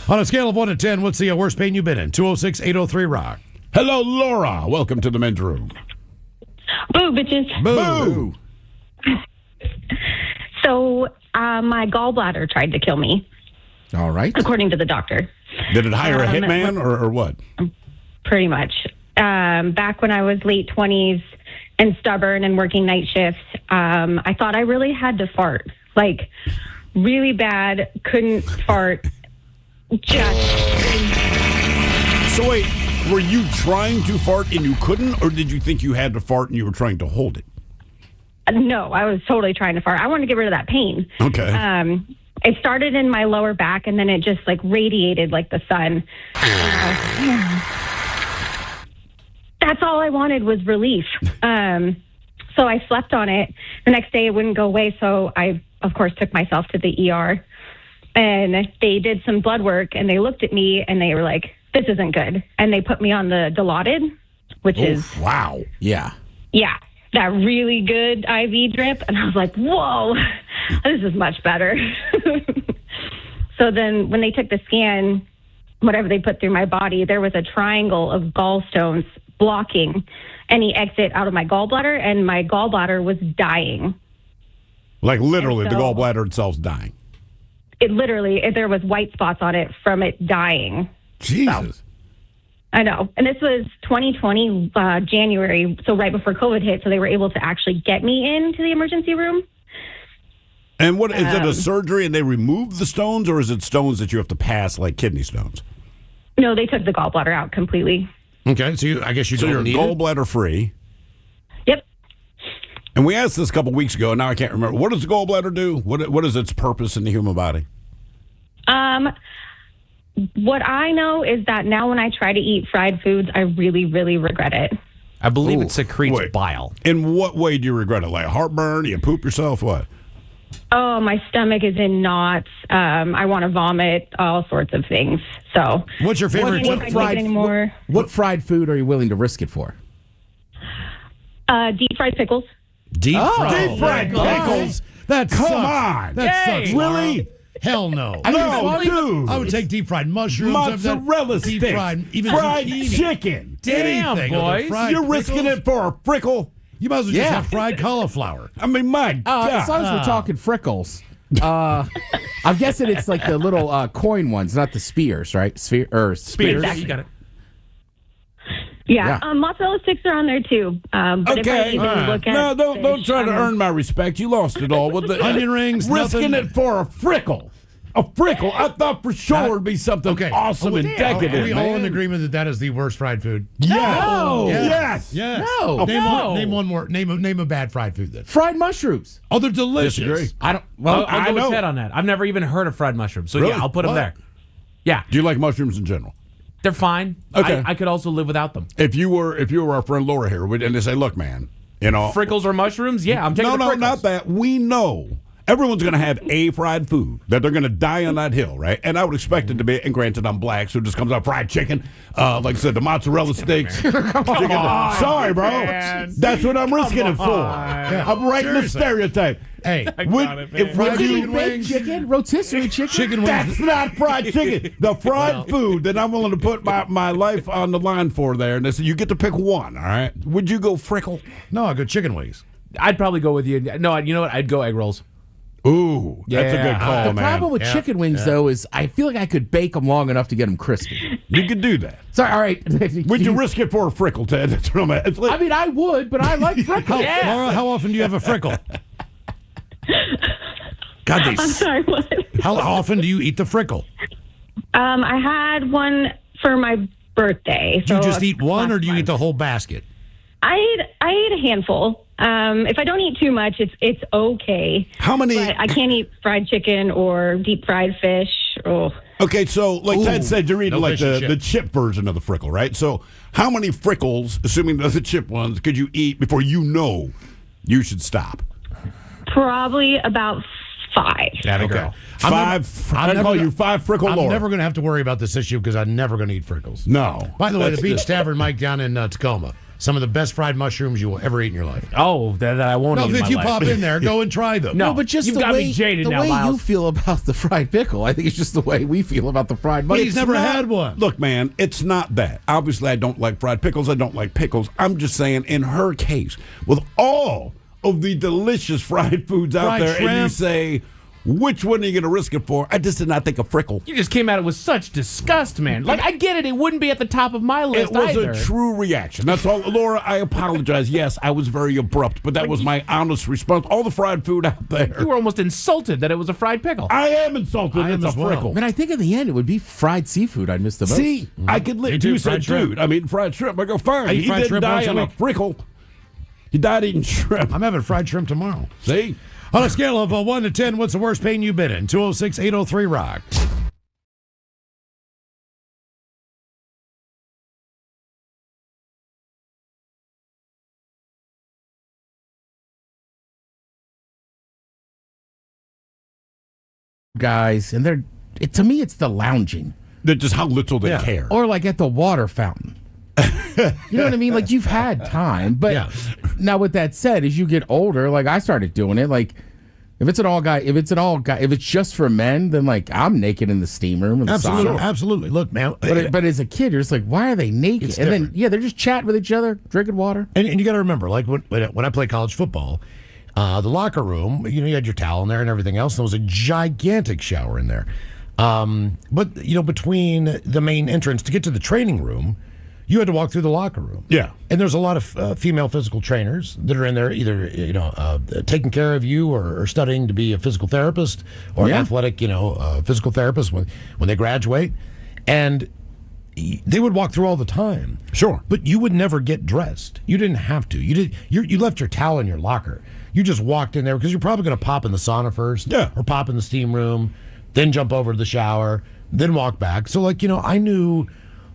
On a scale of 1 to 10, what's the worst pain you've been in? 206-803-ROCK. Hello, Laura. Welcome to the men's room. Boo, bitches. Boo. So, my gallbladder tried to kill me, All right. according to the doctor. Did it hire a hitman or what? Pretty much. Back when I was late 20s and stubborn and working night shifts, I thought I really had to fart. Like, really bad, couldn't fart. So wait, were you trying to fart and you couldn't, or did you think you had to fart and you were trying to hold it? No, I was totally trying to fart. I wanted to get rid of that pain. Okay. It started in my lower back, and then it just, like, radiated like the sun. That's all I wanted was relief. So I slept on it. The next day it wouldn't go away, so I, of course, took myself to the ER. And they did some blood work, and they looked at me, and they were like, this isn't good. And they put me on the Dilaudid, which is... Wow. Yeah. Yeah, that really good IV drip. And I was like, whoa, this is much better. So then when they took the scan, whatever they put through my body, there was a triangle of gallstones blocking any exit out of my gallbladder, and my gallbladder was dying. Like literally, And the so- gallbladder itself's dying. It literally, there was white spots on it from it dying. Jesus. I know. And this was 2020, January, so right before COVID hit, so they were able to actually get me into the emergency room. And what is it, a surgery and they remove the stones, or is it stones that you have to pass like kidney stones? No, they took the gallbladder out completely. Okay, so I guess you So don't you're need it? gallbladder free. Yep. And we asked this a couple weeks ago, and now I can't remember. What does the gallbladder do? What is its purpose in the human body? What I know is that now when I try to eat fried foods, I really, really regret it. I believe it secretes bile. In what way do you regret it? Like heartburn? You poop yourself? What? Oh, my stomach is in knots. I want to vomit, all sorts of things. So, what's your favorite? What fried anymore? What fried food are you willing to risk it for? Deep fried pickles. Deep fried pickles? That Come sucks. on. That Yay. sucks. Laura. Really? Hell no. No, dude. I would take deep fried mushrooms. Mozzarella deep sticks. fried, even fried zucchini. chicken. Damn, Anything over boys. fried You're risking pickles. it for a frickle? You might as well just have fried cauliflower. I mean, my God. As long as we're talking frickles, I'm guessing it's like the little coin ones, not the spears, right? Spears. Yeah, you got it. Yeah. Mozzarella sticks are on there too. But if I Okay. even look at No, don't fish, try to I'm- earn my respect. You lost it all with the Onion rings, risking nothing. it for a frickle. A frickle. I thought for sure it'd be something awesome and decadent. Are we all in man. agreement that that is the worst fried food? Yes. No. Yes. Yes. No. Name one more. Name a bad fried food then. Fried mushrooms. Oh, they're delicious. Disagree. I don't. Well, I'll I go know. with Ted on that. I've never even heard of fried mushrooms. So, Really? yeah, I'll put them What? there. Yeah, Do you like mushrooms in general? they're fine. Okay. I could also live without them. If you were our friend Laura here, and they say, look, man, you know, Frickles or mushrooms? Yeah, I'm taking no, the no, Frickles. not that. We know everyone's going to have a fried food that they're going to die on that hill, right? And I would expect it to be, and granted, I'm black, so it just comes out fried chicken. Like I said, the mozzarella sticks. Come on, sorry, bro. man. That's what I'm risking it for. I'm right in the stereotype. Hey, if fried you chicken wings, chicken, rotisserie chicken. chicken wings. that's not fried chicken. The fried food that I'm willing to put my life on the line for there. And they said, you get to pick one, all right? Would you go frickle? No, I go chicken wings. I'd probably go with you. No, you know what? I'd go egg rolls. Ooh, that's a good call, The man. problem with chicken wings, though, is I feel like I could bake them long enough to get them crispy. You could do that. Sorry, all right. Would you risk it for a frickle, Ted? That's what I'm at. It's like, I mean, I would, but I like frickles. Laura, how often do you have a frickle? God, I'm sorry, what? How often do you eat the frickle? I had one for my birthday. Do you so just eat one, or do you month. eat the whole basket? I eat a handful. If I don't eat too much, it's okay. How many? But I can't eat fried chicken or deep fried fish. Oh. Okay, so like Ted said, you're eating no like fish and the chip version of the frickle, right? So how many frickles, assuming they're the chip ones, could you eat before you know you should stop? Probably about 5. Okay. I call you 5 frickle I'm Laura. never going to have to worry about this issue because I'm never going to eat frickles. No. By the way, That's the Beach good. Tavern, Mike, down in Tacoma. Some of the best fried mushrooms you will ever eat in your life. Oh, that I won't No, eat in if my you life. pop in there, go and try them. No, but just you've the got way, me jaded the now, way you Miles. feel about the fried pickle. I think it's just the way we feel about the fried But money. he's never had one. Look, man, it's not that. Obviously, I don't like fried pickles. I don't like pickles. I'm just saying, in her case, with all of the delicious fried foods out Fried there, and you shrimp. say, which one are you going to risk it for? I just did not think of frickle. You just came at it with such disgust, man. Like, I get it. It wouldn't be at the top of my It list was either. a true reaction. That's all. Laura, I apologize. Yes, I was very abrupt, but that was my honest response. All the fried food out there. You were almost insulted that it was a fried pickle. I am insulted. I am It's as a well. frickle. Man, I think in the end it would be fried seafood I'd miss the most. See, I could live. Me too, You said, fried shrimp. dude, I mean, fried shrimp. I go, fine. I eat He fried didn't shrimp die once a on a week. frickle. He died eating shrimp. I'm having fried shrimp tomorrow. See? On a scale of 1 to 10, what's the worst pain you've been in? 206-803-ROCK. Guys, and to me, it's the lounging. They're just how little they Yeah. care. Or like at the water fountain. You know what I mean? Like you've had time, but Yeah. now with that said, as you get older, like I started doing it. Like if it's just for men, then like I'm naked in the steam room. In the Absolutely. sauna. Absolutely. Look, man. But as a kid, you're just like, why are they naked? It's And then different. they're just chatting with each other, drinking water. And you got to remember, like when I played college football, the locker room, you had your towel in there and everything else. There was a gigantic shower in there. But between the main entrance to get to the training room, you had to walk through the locker room. Yeah. And there's a lot of female physical trainers that are in there, either taking care of you or studying to be a physical therapist or Yeah. athletic, physical therapist when they graduate, and they would walk through all the time. Sure. But you would never get dressed. You didn't have to. You left your towel in your locker. You just walked in there because you're probably going to pop in the sauna first, Yeah. or pop in the steam room, then jump over to the shower, then walk back. So I knew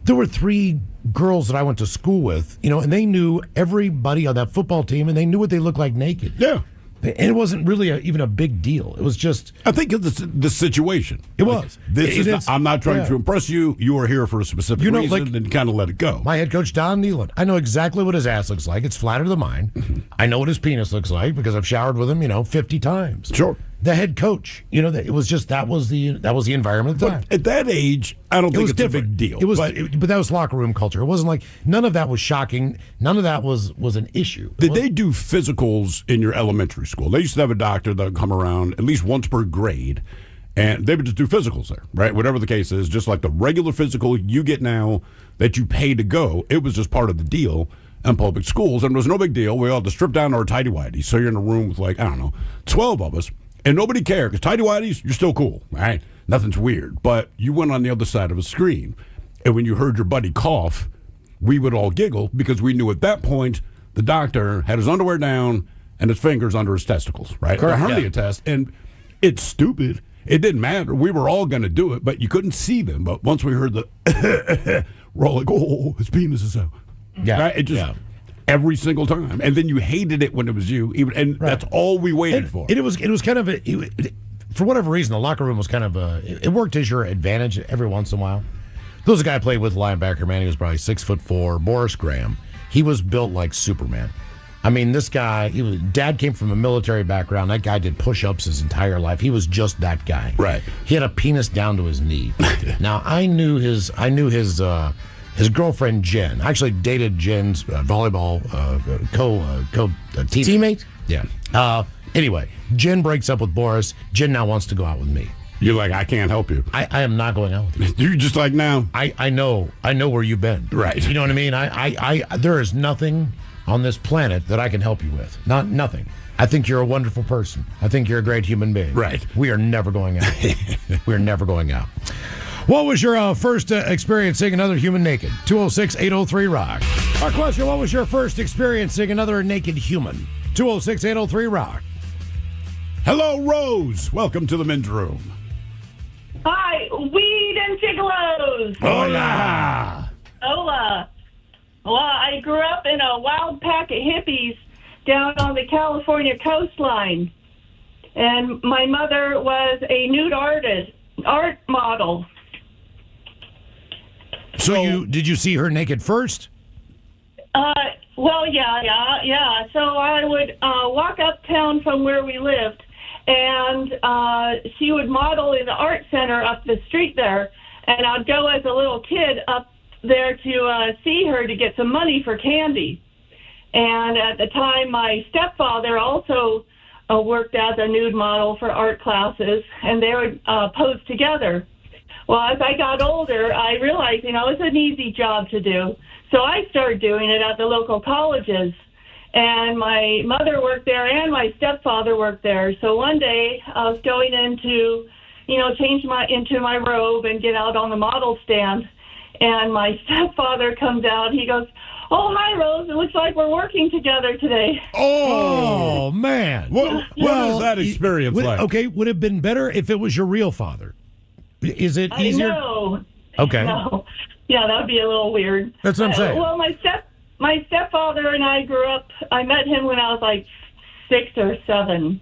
there were 3 girls that I went to school with, and they knew everybody on that football team, and they knew what they looked like naked. Yeah. And it wasn't really even a big deal. It was just. I think it's the situation. It was. I'm not trying yeah. to impress you. You are here for a specific reason, and kind of let it go. My head coach, Don Nealon, I know exactly what his ass looks like. It's flatter than mine. I know what his penis looks like because I've showered with him, 50 times. Sure. The head coach, it was just that was the environment at the time. But at that age, I don't think it's a big deal. It was, But but that was locker room culture. It wasn't like none of that was shocking. None of that was an issue. Did they do physicals in your elementary school? They used to have a doctor that would come around at least once per grade, and they would just do physicals there, right? Whatever the case is, just like the regular physical you get now that you pay to go, it was just part of the deal in public schools, and it was no big deal. We all had to strip down our tighty-whities, so you're in a room with 12 of us, and nobody cared, because tighty-whities, you're still cool, right? Nothing's weird, but you went on the other side of a screen, and when you heard your buddy cough, we would all giggle, because we knew at that point the doctor had his underwear down and his fingers under his testicles, right? Correct. A hernia test, and it's stupid. It didn't matter. We were all going to do it, but you couldn't see them. But once we heard the, we're all like, oh, his penis is out. Yeah. Right? It just, every single time, and then you hated it when it was you. And that's all we waited for. It was kind of for whatever reason, the locker room was kind of it worked as your advantage every once in a while. There was a guy I played with, linebacker, man. He was probably 6'4", Boris Graham. He was built like Superman. I mean, this guy, dad came from a military background. That guy did push-ups his entire life. He was just that guy. Right. He had a penis down to his knee. Now, I knew his girlfriend, Jen. I actually dated Jen's volleyball teammate? Yeah. Anyway, Jen breaks up with Boris. Jen now wants to go out with me. You're like, I can't help you. I am not going out with you. You're just like, now. I know where you've been. Right. You know what I mean? I there is nothing on this planet that I can help you with. Nothing. I think you're a wonderful person. I think you're a great human being. Right. We are never going out. We are never going out. What was your first experience seeing another human naked? 206-803-ROCK. Our question, what was your first experience seeing another naked human? 206-803-ROCK. Hello, Rose. Welcome to the men's room. Hi, weed and gigolos. Hola. Hola. Well, I grew up in a wild pack of hippies down on the California coastline. And my mother was a nude art model. So did you see her naked first? Well, yeah. So I would walk uptown from where we lived, and she would model in the art center up the street there, and I'd go as a little kid up there to see her to get some money for candy. And at the time, my stepfather also worked as a nude model for art classes, and they would pose together. Well, as I got older, I realized, it's an easy job to do. So I started doing it at the local colleges. And my mother worked there and my stepfather worked there. So one day I was going in to, change into my robe and get out on the model stand. And my stepfather comes out. He goes, "Oh, hi, Rose. It looks like we're working together today." Oh man. What is that experience like? Okay, would it have been better if it was your real father? Is it easier? No. Okay. No. Yeah, that would be a little weird. That's what I'm saying. Well, my stepfather and I grew up. I met him when I was like 6 or 7.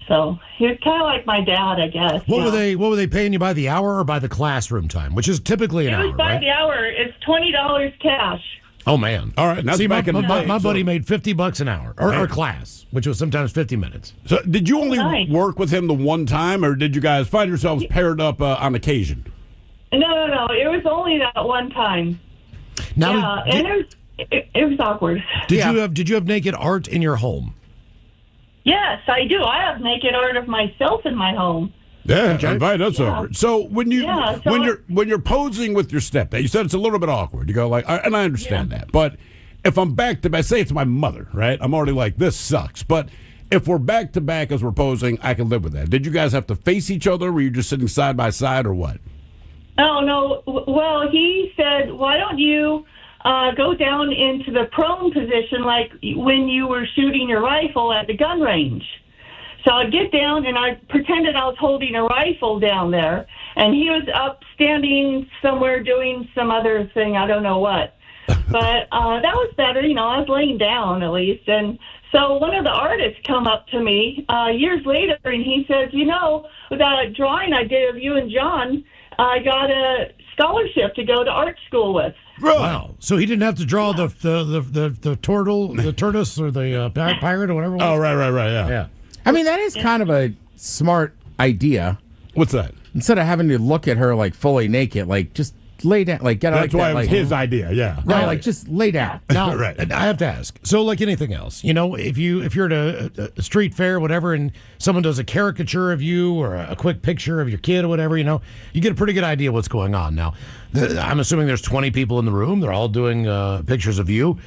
So he was kind of like my dad, I guess. What were they paying you by the hour or by the classroom time, which is typically an hour, It was by right? the hour. It's $20 cash. Oh man! All right, now see, my day, buddy made $50 an hour, or class, which was sometimes 50 minutes. So, did you only work with him the one time, or did you guys find yourselves paired up on occasion? No. It was only that one time. Now, and it was awkward. Did you have naked art in your home? Yes, I do. I have naked art of myself in my home. Yeah, invite us over. So when so when you're posing with your stepdad, you said it's a little bit awkward. You go like, and I understand that, but if I'm back to back, say it's my mother, right? I'm already like, this sucks. But if we're back to back as we're posing, I can live with that. Did you guys have to face each other? Were you just sitting side by side, or what? Oh no. Well, he said, "Why don't you go down into the prone position like when you were shooting your rifle at the gun range?" So I'd get down and I pretended I was holding a rifle down there, and he was up standing somewhere doing some other thing, I don't know what. But that was better, I was laying down at least. And so one of the artists come up to me years later, and he says, that drawing I did of you and John, I got a scholarship to go to art school with. Wow! So he didn't have to draw the turtle, the tortoise, or the pirate, or whatever. Oh, right, yeah. I mean, that is kind of a smart idea. What's that? Instead of having to look at her like fully naked, like just lay down, like get out. That's why it was his idea. Yeah, right. Like just lay down. Now, right. I have to ask. So, like anything else, if you're at a street fair, or whatever, and someone does a caricature of you or a quick picture of your kid or whatever, you get a pretty good idea what's going on. Now, I'm assuming there's 20 people in the room. They're all doing pictures of you.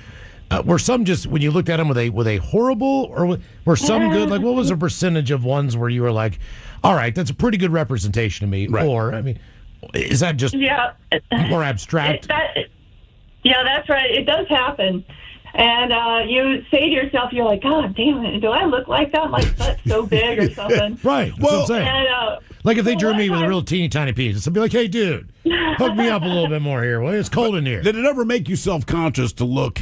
Were some just, when you looked at them, were they horrible, or were some good? Like, what was the percentage of ones where you were like, all right, that's a pretty good representation of me? Right. Or, I mean, is that just more abstract? Yeah, that's right. It does happen. And you say to yourself, you're like, God damn it, do I look like that? My butt's so big or something. Right. That's what I'm saying. And, like if they drew me with a real teeny tiny penis, I'd be like, hey, dude, hook me up a little bit more here. Well, it's cold in here. Did it ever make you self-conscious to look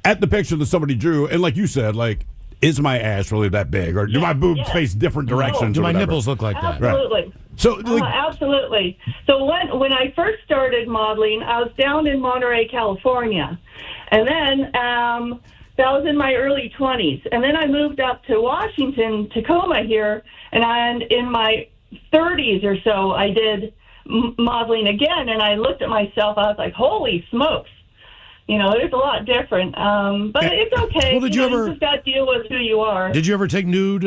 at the picture that somebody drew, and like you said, like, is my ass really that big, or do my boobs face different directions? Do or my whatever? nipples look like that? Absolutely. Right. So, like, absolutely. So when I first started modeling, I was down in Monterey, California, and then that was in my early 20s, and then I moved up to Washington, Tacoma here, and in my 30s or so, I did modeling again, and I looked at myself. I was like, "Holy smokes!" You know, there's a lot different, but it's okay. Well, did you ever? You just got to deal with who you are. Did you ever take nude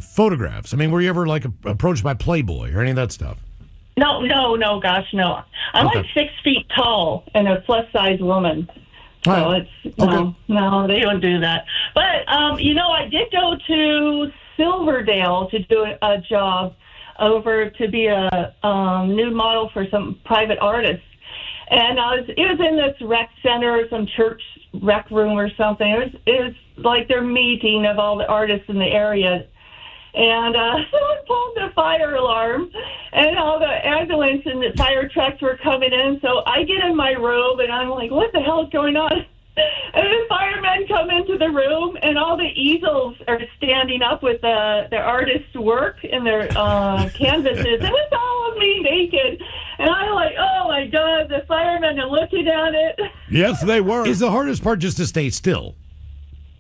photographs? I mean, were you ever like approached by Playboy or any of that stuff? No, gosh, no. I'm Okay. like 6 feet tall and a plus size woman. So it's no, they don't do that. But you know, I did go to Silverdale to do a job over to be a nude model for some private artists. And it was in this rec center, some church rec room or something. It was like their meeting of all the artists in the area. And someone pulled the fire alarm, and all the ambulance and the fire trucks were coming in. So I get in my robe, and I'm like, what the hell is going on? And the firemen come into the room, and all the easels are standing up with the artists' work and their canvases, and it's all of me naked. And I'm like, oh my God, the firemen are looking at it. yes, they were. Is the hardest part just to stay still?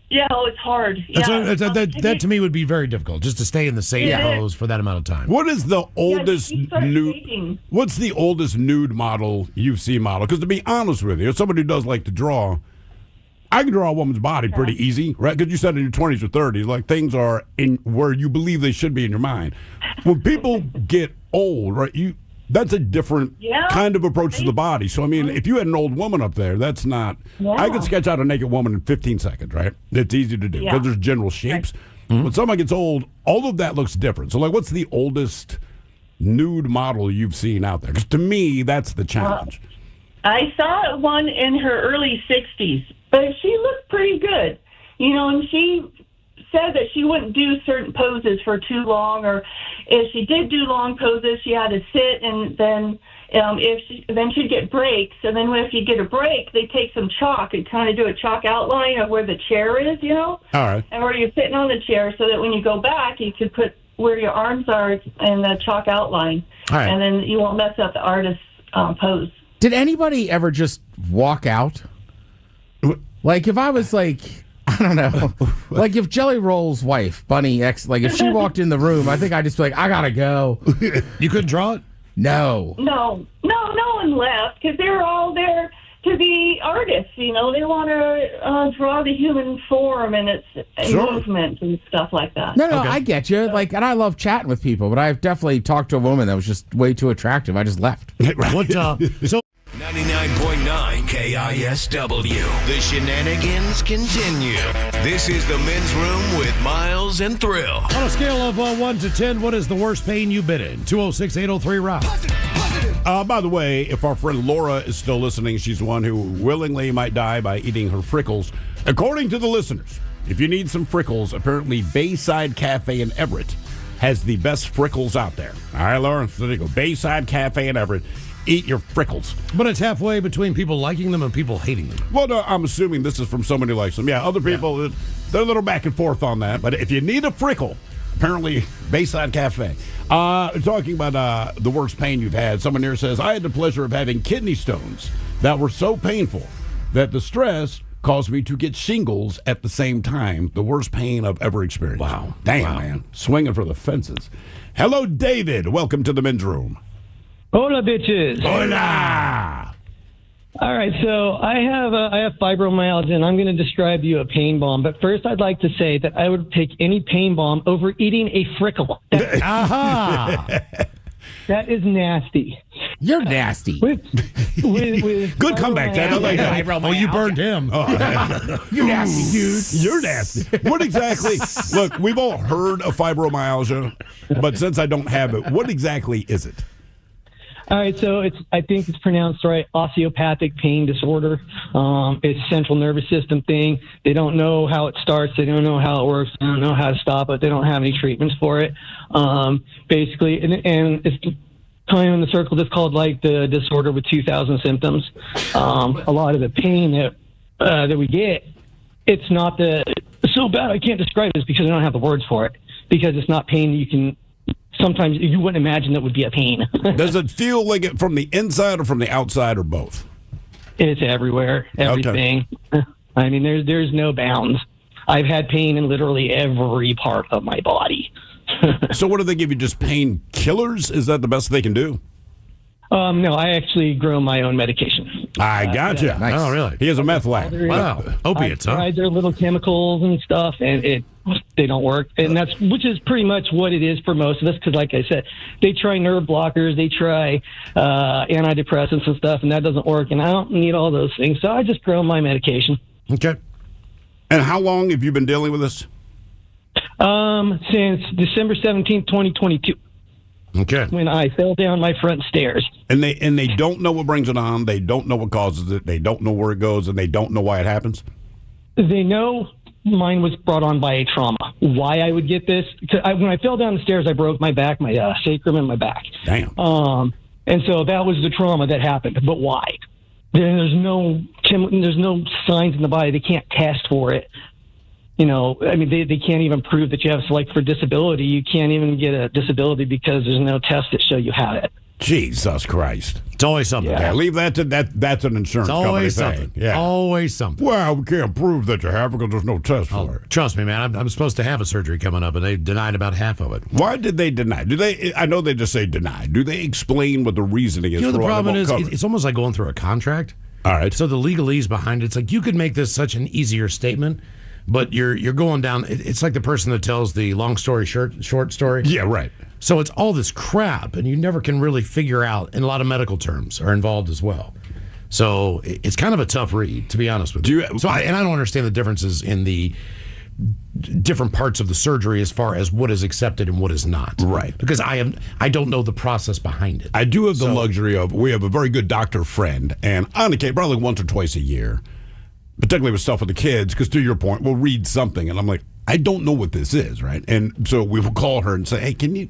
Yeah, it's hard. That to me would be very difficult, just to stay in the same pose for that amount of time. What is the oldest you start shaking. What's the oldest nude model you've seen model? Because to be honest with you, as somebody who does like to draw, I can draw a woman's body pretty easy, right? Because you said in your 20s or 30s, like things are in where you believe they should be in your mind. When people get old, right, that's a different kind of approach to the body. So, I mean, if you had an old woman up there, that's not... I could sketch out a naked woman in 15 seconds, right? It's easy to do because there's general shapes. Right. When someone gets old, all of that looks different. So, like, what's the oldest nude model you've seen out there? Because to me, that's the challenge. I saw one in her early 60s, but she looked pretty good. You know, and she said that she wouldn't do certain poses for too long, or if she did do long poses, she had to sit, and then then she'd get breaks. And then if you get a break, they take some chalk and kind of do a chalk outline of where the chair is, you know? All right. And where you're sitting on the chair, so that when you go back, you could put where your arms are in the chalk outline. All right. And then you won't mess up the artist's pose. Did anybody ever just walk out? Like, if I was like, I don't know, like if Jelly Roll's wife, Bunny X, like if she walked in the room, I think I'd just be like, I gotta go. You couldn't draw it? No. No one left, because they were all there to be artists. You know, they want to draw the human form and its movement and stuff like that. No, I get you. Like, and I love chatting with people, but I've definitely talked to a woman that was just way too attractive. I just left. What? So 99.9 KISW. The shenanigans continue. This is the Men's Room with Miles and Thrill. On a scale of 1 to 10, what is the worst pain you've been in? 206-803-ROCK. By the way, if our friend Laura is still listening, she's the one who willingly might die by eating her frickles. According to the listeners, if you need some frickles, apparently Bayside Cafe in Everett has the best frickles out there. All right, Laura, so there you go. Bayside Cafe in Everett. Eat your frickles. But it's halfway between people liking them and people hating them. Well, no, I'm assuming this is from somebody who likes them. Yeah, other people, they're a little back and forth on that. But if you need a frickle, apparently Bayside Cafe. Talking about the worst pain you've had, someone here says, I had the pleasure of having kidney stones that were so painful that the stress caused me to get shingles at the same time. The worst pain I've ever experienced. Wow. Damn, man. Swinging for the fences. Hello, David. Welcome to the Men's Room. Hola, bitches. Hola. All right, so I have fibromyalgia, and I'm going to describe you a pain bomb. But first, I'd like to say that I would take any pain bomb over eating a frickle. Aha! That is nasty. You're nasty. With Good comeback, Dad. I like that. Oh, you burned him. You're nasty, dude. You're nasty. What exactly? Look, we've all heard of fibromyalgia, but since I don't have it, what exactly is it? All right, so I think it's pronounced right, osteopathic pain disorder. It's a central nervous system thing. They don't know how it starts. They don't know how it works. They don't know how to stop it. They don't have any treatments for it. Basically, and it's kind of in the circle that's called like the disorder with 2,000 symptoms. A lot of the pain that that we get, it's not so bad. I can't describe it because I don't have the words for it. Because it's not pain you can. Sometimes you wouldn't imagine that would be a pain. Does it feel like it from the inside or from the outside or both? It's everywhere, everything. Okay. I mean, there's no bounds. I've had pain in literally every part of my body. So what do they give you, just painkillers? Is that the best they can do? No, I actually grow my own medication. I gotcha. Nice. Oh, really? He has a meth lab. Wow. Opiates, huh? I tried their little chemicals and stuff, and they don't work. And which is pretty much what it is for most of us, because like I said, they try nerve blockers, they try antidepressants and stuff, and that doesn't work. And I don't need all those things, so I just grow my medication. Okay. And how long have you been dealing with this? Since December 17th, 2022. Okay. When I fell down my front stairs. And they don't know what brings it on. They don't know what causes it. They don't know where it goes, and they don't know why it happens. They know mine was brought on by a trauma. Why I would get this? Because when I fell down the stairs, I broke my back, my sacrum, and my back. Damn. And so that was the trauma that happened. But why? There's no signs in the body. They can't test for it. You know, I mean, they can't even prove that you have, like for disability, you can't even get a disability because there's no tests that show you have it. Jesus Christ. It's always something. Yeah, leave that to that's an insurance always company something. thing. Yeah. Always something. Well, we can't prove that you have because there's no test for it. Trust me, man. I'm supposed to have a surgery coming up, and they denied about half of it. Why did they deny? Do they? I know they just say deny. Do they explain what the reasoning is? You know, the for problem why they is won't cover it? it's almost like going through a contract. All right. So the legalese behind it, it's like you could make this such an easier statement, but you're going down. It's like the person that tells the long story short story. Yeah, right. So it's all this crap, and you never can really figure out, and a lot of medical terms are involved as well. So it's kind of a tough read, to be honest with you. I don't understand the differences in the different parts of the surgery as far as what is accepted and what is not. Right. Because I don't know the process behind it. I do have the luxury of, we have a very good doctor friend, and on occasion, probably once or twice a year, particularly with stuff with the kids, because to your point, we'll read something, and I'm like, I don't know what this is, right? And so we will call her and say, hey, can you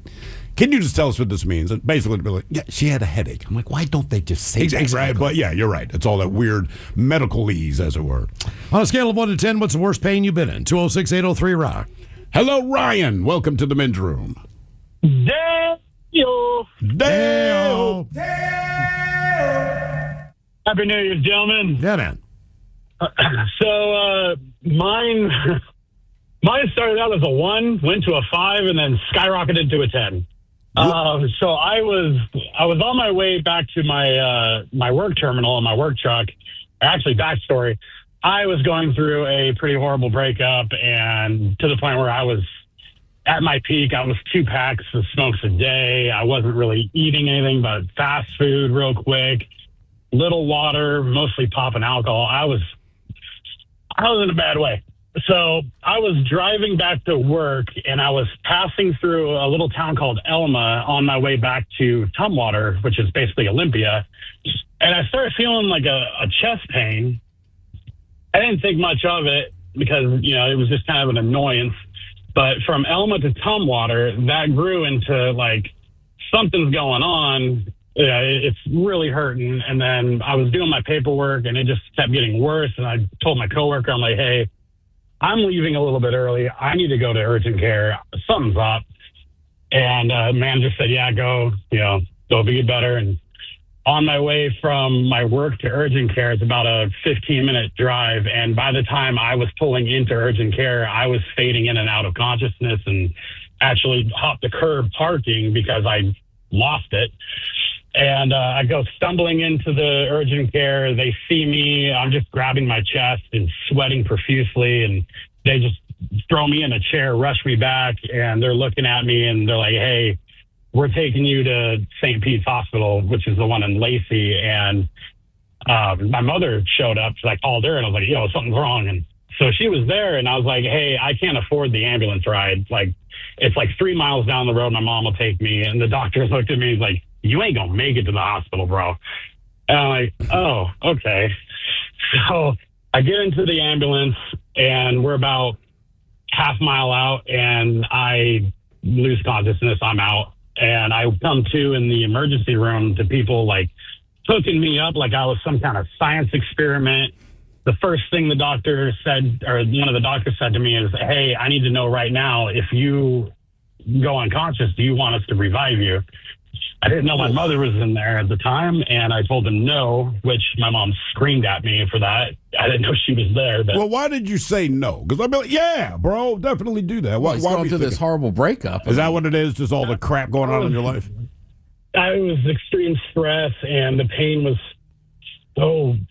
just tell us what this means? And basically, be like, yeah, she had a headache. I'm like, why don't they just say that? Right? But yeah, you're right. It's all that weird medicalese, as it were. On a scale of 1 to 10, what's the worst pain you've been in? 206-803-ROCK. Hello, Ryan. Welcome to the men's room. Dale. Happy New Year, gentlemen. Yeah, man. So mine started out as a 1, went to a 5, and then skyrocketed to a 10. So I was on my way back to my work terminal in my work truck. Actually, backstory, I was going through a pretty horrible breakup, and to the point where I was at my peak. I was 2 packs of smokes a day. I wasn't really eating anything but fast food real quick, little water, mostly popping alcohol. I was in a bad way. So I was driving back to work, and I was passing through a little town called Elma on my way back to Tumwater, which is basically Olympia. And I started feeling like a chest pain. I didn't think much of it because, it was just kind of an annoyance. But from Elma to Tumwater, that grew into like something's going on. Yeah, it's really hurting. And then I was doing my paperwork, and it just kept getting worse. And I told my coworker, I'm like, hey, I'm leaving a little bit early. I need to go to urgent care. Something's up. And manager said, yeah, go, it'll be better. And on my way from my work to urgent care, it's about a 15-minute drive. And by the time I was pulling into urgent care, I was fading in and out of consciousness and actually hopped the curb parking because I lost it. And I go stumbling into the urgent care. They see me. I'm just grabbing my chest and sweating profusely. And they just throw me in a chair, rush me back. And they're looking at me, and they're like, hey, we're taking you to St. Pete's Hospital, which is the one in Lacey. And my mother showed up. I called her, and I was like, something's wrong. And so she was there, and I was like, hey, I can't afford the ambulance ride. Like, it's like 3 miles down the road. My mom will take me. And the doctor looked at me. He's like, you ain't gonna make it to the hospital, bro. And I'm like, oh, okay. So I get into the ambulance, and we're about half mile out, and I lose consciousness. I'm out. And I come to in the emergency room to people like hooking me up like I was some kind of science experiment. the first thing the doctor said, or one of the doctors said to me is, "Hey, I need to know right now if you go unconscious, do you want us to revive you?" I didn't know my mother was in there at the time, and I told him no, which my mom screamed at me for that. I didn't know she was there. But Well, why did you say no? Because I'd be like, yeah, bro, definitely do that. Well, he's why going through this horrible breakup. Is that what it is? Just all the crap going on in your life? I was extreme stress, and the pain was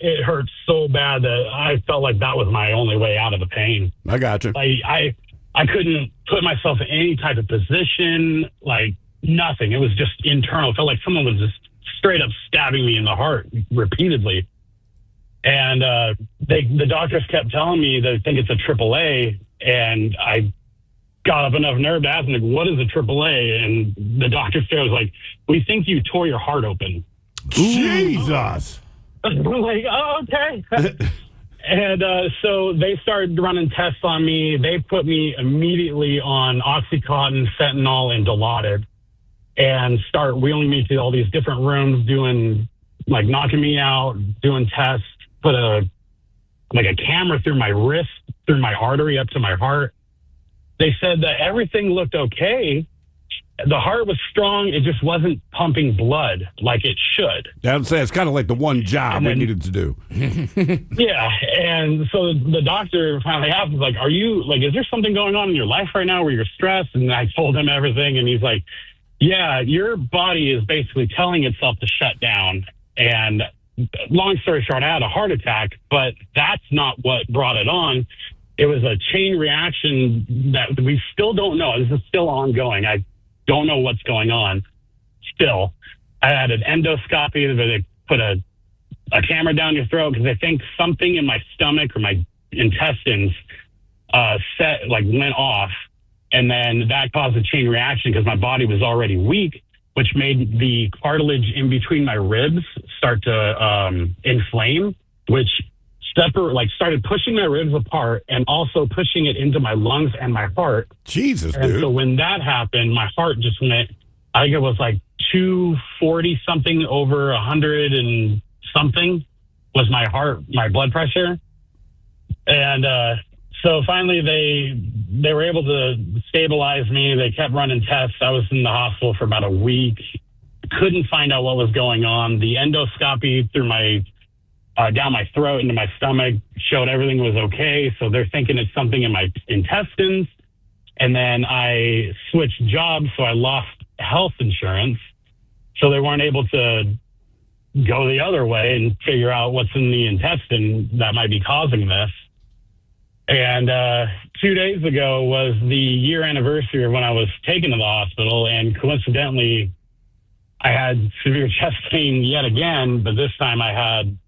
it hurt so bad that I felt like that was my only way out of the pain. I got you. I couldn't put myself in any type of position, like nothing. It was just internal. It felt like someone was just straight up stabbing me in the heart repeatedly. And the doctors kept telling me they think it's a AAA, and I got up enough nerve to ask them, like, what is a AAA? And the doctor was like, "We think you tore your heart open." Jesus. I'm like, oh, okay. And so they started running tests on me. They put me immediately on Oxycontin, fentanyl, and Dilaudid, and start wheeling me to all these different rooms, knocking me out, doing tests, put a camera through my wrist, through my artery up to my heart. They said that everything looked okay. The heart was strong. It just wasn't pumping blood like it should. I'd say it's kind of like the one job we needed to do. Yeah. And so the doctor finally asked, like, is there something going on in your life right now where you're stressed? And I told him everything. And he's like, yeah, your body is basically telling itself to shut down. And long story short, I had a heart attack, but that's not what brought it on. It was a chain reaction that we still don't know. This is still ongoing. I don't know what's going on still. I had an endoscopy where they put a camera down your throat because they think something in my stomach or my intestines went off. And then that caused a chain reaction because my body was already weak, which made the cartilage in between my ribs start to inflame, which started pushing my ribs apart and also pushing it into my lungs and my heart. Jesus, and dude. So when that happened, my heart just went, I think it was like 240 something over 100 and something was my blood pressure. And so finally they were able to stabilize me. They kept running tests. I was in the hospital for about a week. Couldn't find out what was going on. The endoscopy through my down my throat into my stomach showed everything was okay. So they're thinking it's something in my intestines. And then I switched jobs, so I lost health insurance. So they weren't able to go the other way and figure out what's in the intestine that might be causing this. And 2 days ago was the year anniversary of when I was taken to the hospital. And coincidentally, I had severe chest pain yet again, but this time I had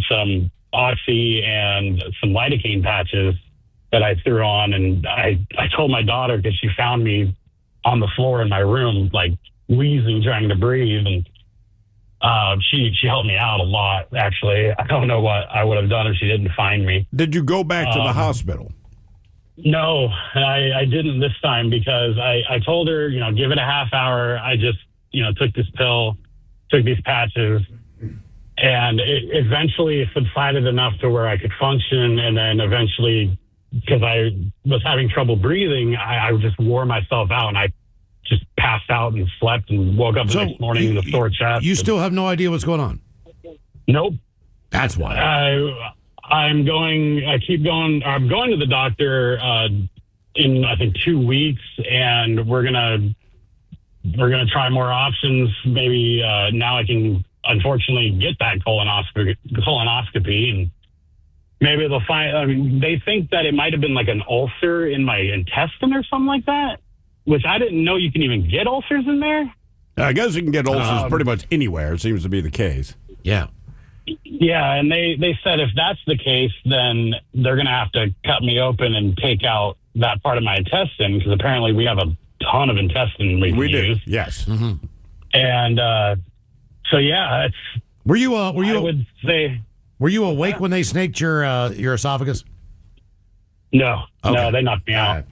some Oxy and some lidocaine patches that I threw on. And I told my daughter, because she found me on the floor in my room, like wheezing, trying to breathe. And she helped me out a lot, actually. I don't know what I would have done if she didn't find me. Did you go back to the hospital? No, I didn't this time because I told her, give it a half hour. I just, took this pill, took these patches, and it eventually subsided enough to where I could function. And then eventually, because I was having trouble breathing, I just wore myself out, and I just passed out and slept and woke up the next morning with a sore chest. You still have no idea what's going on? Nope. That's why. I'm going to the doctor in, I think, 2 weeks, and we're gonna try more options. Maybe now I can unfortunately get that colonoscopy, and maybe they'll find. They think that it might have been like an ulcer in my intestine or something like that, which I didn't know you can even get ulcers in there. I guess you can get ulcers pretty much anywhere. It seems to be the case. Yeah. Yeah, and they said if that's the case, then they're going to have to cut me open and take out that part of my intestine, because apparently we have a ton of intestine we can use. Yes. Mm-hmm. And so yeah, were you I would say, were you awake when they snaked your esophagus? No, Okay. no, they knocked me out.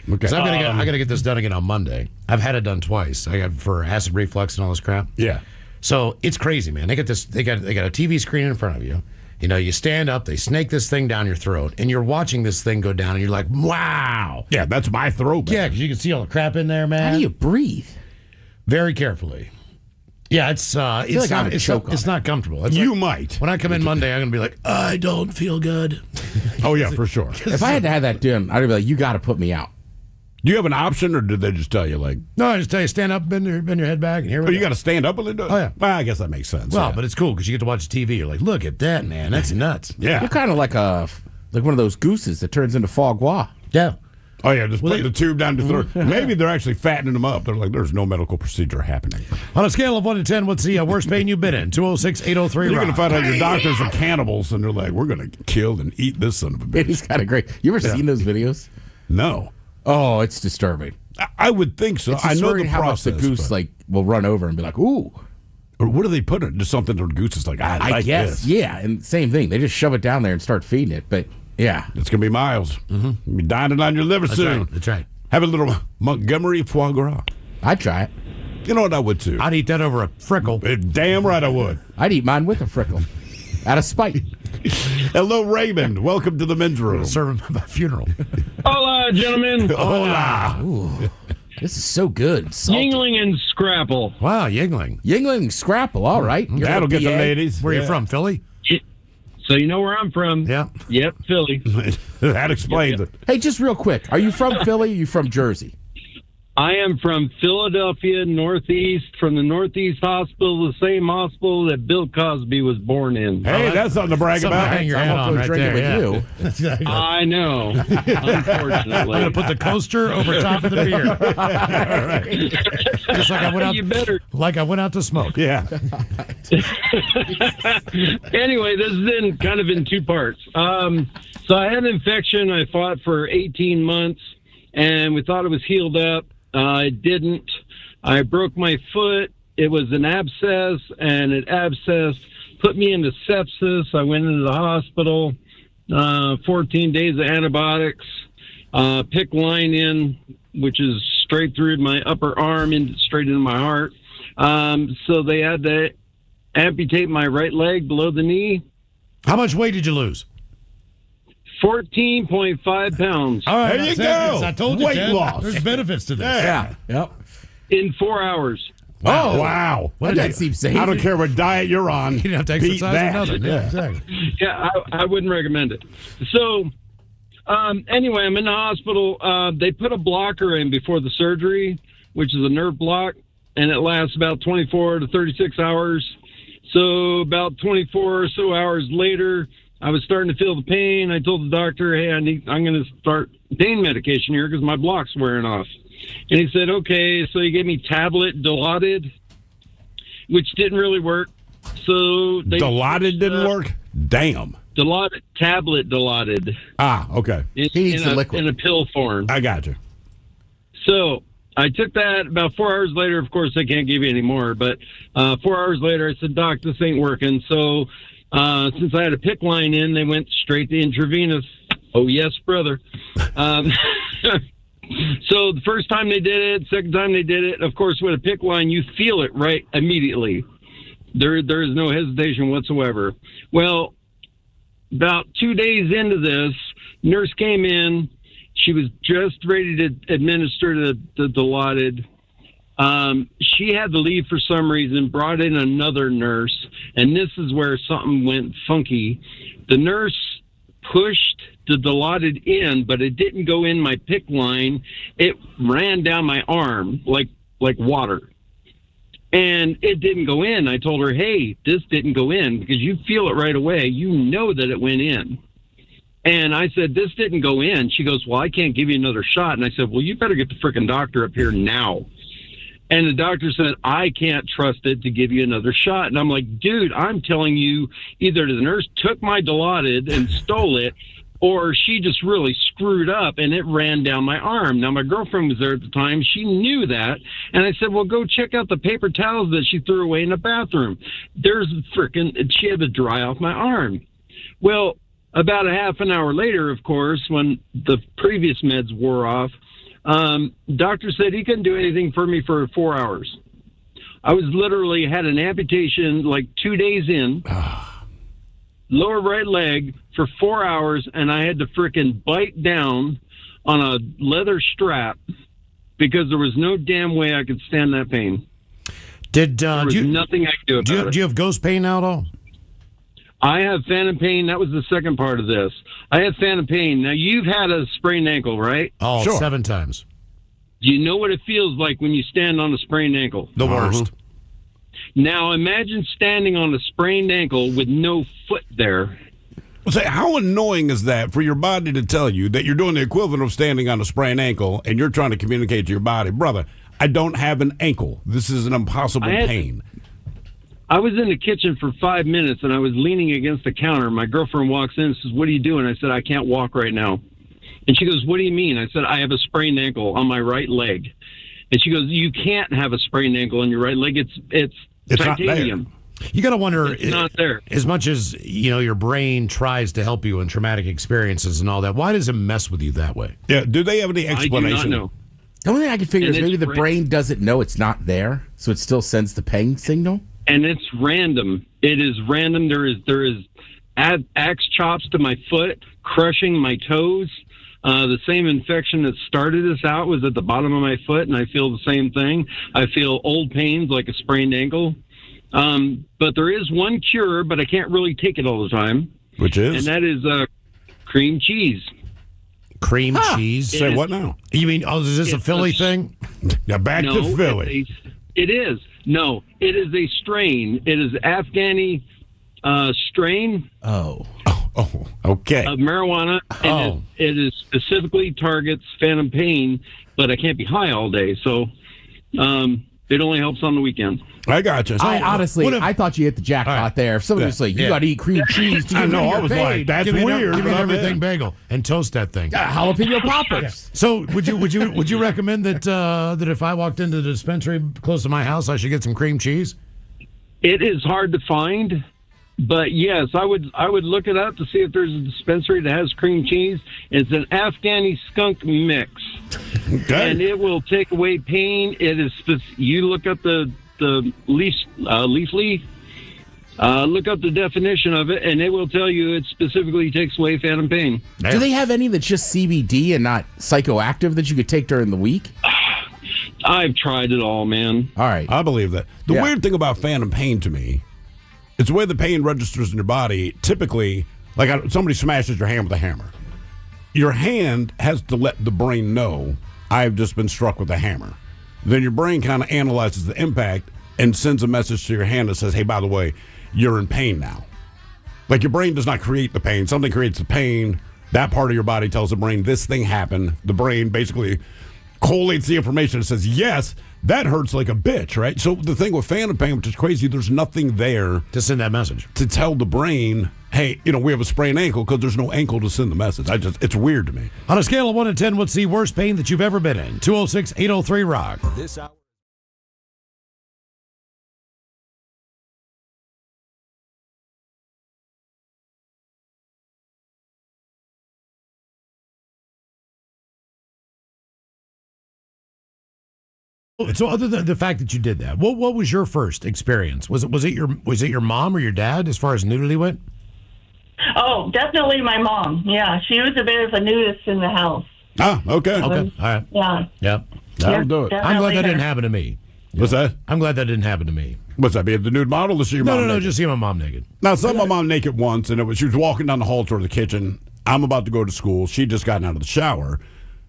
Okay. So I gotta get this done again on Monday. I've had it done twice. I got for acid reflux and all this crap. Yeah. So it's crazy, man. They got a TV screen in front of you, You know, you stand up, they snake this thing down your throat, and you're watching this thing go down, and you're like, wow. Yeah, that's my throat. Yeah, because you can see all the crap in there, man. How do you breathe? Very carefully. Yeah, it's like I would choke on it's it. not comfortable. It's You like- might. When I come in Monday, I'm going to be like, I don't feel good. Oh, yeah, for sure. If I had to have that done, I'd be like, you got to put me out. Do you have an option, or did they just tell you, like, No, I just tell you, stand up, bend your head back, and here we oh, go. you got to stand up when they do it? Oh, yeah. Well, I guess that makes sense. Well, yeah. but it's cool because you get to watch TV. You're like, look at that, man. That's nuts. Yeah. You're kind of like one of those gooses that turns into foie gras. Yeah. Oh, yeah, just put the tube down the throat. Maybe they're actually fattening them up. They're like, there's no medical procedure happening. On a scale of 1 to 10, what's the worst pain you've been in? 206-803-ROCK. You're going to find out your doctors are cannibals, and they're like, we're going to kill and eat this son of a bitch. It's kind of great. You ever seen those videos? No. Oh, it's disturbing. I would think so. It's I know the disturbing how much process. the goose but- will run over and be like, ooh. Or what do they put in? Just something the goose is like, I like guess, this. yeah, and same thing. They just shove it down there and start feeding it. But yeah, It's going to be Miles. You'll be dining on your liver That's soon. right. That's right. Have a little Montgomery foie gras. I'd try it. You know what I would too? I'd eat that over a frickle. Damn right I would. I'd eat mine with a frickle, out of spite. Hello, Raymond. Welcome to the men's room. Serve him at my funeral. Hola, gentlemen. Hola. Ooh, this is so good. Salty. Yingling and Scrapple. Wow, Yingling. Yingling Scrapple. All right. You're That'll from get the PA? ladies. Where Yeah. you from, Philly? So you know where I'm from? Yeah. Yep, Philly. That explains it. Hey, just real quick. Are you from Philly or are you from Jersey? I am from Philadelphia, Northeast, from the Northeast Hospital, the same hospital that Bill Cosby was born in. Hey, that's something to brag Something to about. hang your I'm hat gonna on go right drink it there. with Yeah. Exactly. I know, unfortunately. I'm going to put the coaster over top of the beer. Just like I went out. You better. Like I went out to smoke. Yeah. Anyway, this is kind of in two parts. So I had an infection. I fought for 18 months, and we thought it was healed up. It didn't. I broke my foot. It was an abscess, and it abscessed, put me into sepsis. I went into the hospital, 14 days of antibiotics, PICC line in, which is straight through my upper arm and straight into my heart. So they had to amputate my right leg below the knee. How much weight did you lose? 14.5 pounds. All right, There you that's it. go. I told you, Weight Ted. loss. There's benefits to this. Yeah. Yep. In 4 hours. Oh, wow. That doesn't seem safe. I don't care what diet you're on. You didn't have to Beat exercise that. or nothing. Yeah, exactly. Yeah, I wouldn't recommend it. So, anyway, I'm in the hospital. They put a blocker in before the surgery, which is a nerve block, and it lasts about 24 to 36 hours. So about 24 or so hours later, I was starting to feel the pain. I told the doctor, hey, I'm going to start pain medication here because my block's wearing off. And he said, okay. So he gave me tablet Dilaudid, which didn't really work. So they Dilaudid didn't work? Damn. Dilaudid, tablet Dilaudid. Ah, okay. He needs the liquid. In a pill form. I got you. So I took that. About 4 hours later, of course, I can't give you any more, but 4 hours later, I said, Doc, this ain't working. So since I had a PICC line in, they went straight to intravenous. Oh, yes, brother. So the first time they did it, second time they did it, of course, with a PICC line, you feel it right immediately. There is no hesitation whatsoever. Well, about 2 days into this, nurse came in. She was just ready to administer the Dilaudid. She had to leave for some reason, brought in another nurse, and this is where something went funky. The nurse pushed the Dilaudid in, but it didn't go in my PICC line. It ran down my arm like water. And it didn't go in. I told her, hey, this didn't go in because you feel it right away. You know that it went in. And I said, this didn't go in. She goes, well, I can't give you another shot. And I said, well, you better get the freaking doctor up here now. And the doctor said, I can't trust it to give you another shot. And I'm like, dude, I'm telling you, either the nurse took my Dilaudid and stole it, or she just really screwed up and it ran down my arm. Now, my girlfriend was there at the time. She knew that. And I said, well, go check out the paper towels that she threw away in the bathroom. She had to dry off my arm. Well, about a half an hour later, of course, when the previous meds wore off, doctor said he couldn't do anything for me for 4 hours. I was literally had an amputation like 2 days in. lower right leg for 4 hours, and I had to frickin' bite down on a leather strap because there was no damn way I could stand that pain. There was nothing I could do about it. Do you have ghost pain now at all? I have phantom pain. That was the second part of this. I have phantom pain. Now, you've had a sprained ankle, right? Oh, sure. 7 times. Do you know what it feels like when you stand on a sprained ankle? The worst. Now, imagine standing on a sprained ankle with no foot there. Say, how annoying is that for your body to tell you that you're doing the equivalent of standing on a sprained ankle and you're trying to communicate to your body, brother, I don't have an ankle. This is an impossible pain. I was in the kitchen for 5 minutes, and I was leaning against the counter. My girlfriend walks in and says, "What are you doing?" I said, "I can't walk right now." And she goes, "What do you mean?" I said, "I have a sprained ankle on my right leg." And she goes, "You can't have a sprained ankle on your right leg. It's titanium." You got to wonder, It's not there. As much as your brain tries to help you in traumatic experiences and all that, why does it mess with you that way? Yeah, do they have any explanation? I do not know. The only thing I can figure And is maybe it's the brain doesn't know it's not there, so it still sends the pain signal. And it's random. It is random. There is axe chops to my foot, crushing my toes. The same infection that started this out was at the bottom of my foot, and I feel the same thing. I feel old pains like a sprained ankle. But there is one cure, but I can't really take it all the time. Which is? And that is cream cheese. Cream cheese? Say what now? You mean, is this a Philly thing? Now back to Philly. It is. No, it is a strain. It is Afghani strain. Oh, okay. Of marijuana. And it is specifically targets phantom pain, but I can't be high all day. So it only helps on the weekends. I got you. I thought you hit the jackpot there. If somebody was like, "You got to eat cream cheese to get rid of your pain," that's give weird. Give me an everything bagel and toast that thing. Jalapeno poppers. Yeah. So would you recommend that that if I walked into the dispensary close to my house, I should get some cream cheese? It is hard to find, but yes, I would look it up to see if there's a dispensary that has cream cheese. It's an Afghani skunk mix, and it will take away pain. It is you look up the leafly. Look up the definition of it, and it will tell you it specifically takes away phantom pain. Do they have any that's just CBD and not psychoactive that you could take during the week? I've tried it all, man. All right. I believe that. The weird thing about phantom pain to me, it's the way the pain registers in your body. Typically, like somebody smashes your hand with a hammer. Your hand has to let the brain know, I've just been struck with a hammer. Then your brain kind of analyzes the impact and sends a message to your hand that says, hey, by the way, you're in pain now. Like your brain does not create the pain. Something creates the pain. That part of your body tells the brain this thing happened. The brain basically collates the information and says, yes, that hurts like a bitch, right? So the thing with phantom pain, which is crazy, there's nothing there to send that message. To tell the brain, hey, we have a sprained ankle because there's no ankle to send the message. It's weird to me. On a scale of 1 to 10, what's the worst pain that you've ever been in? 206-803-ROCK. This hour. So other than the fact that you did that, what was your first experience? Was it your mom or your dad as far as nudity went? Oh, definitely my mom. Yeah, she was a bit of a nudist in the house. Ah, okay. Okay. All right. Yeah. Yep. That'll do it. I'm glad that Definitely didn't her. happen to me. What's that? I'm glad that didn't happen to me. What's that? Be the nude model to see your mom No, naked? just see my mom naked. Now, I saw my mom naked once, and she was walking down the hall toward the kitchen. I'm about to go to school. She'd just gotten out of the shower.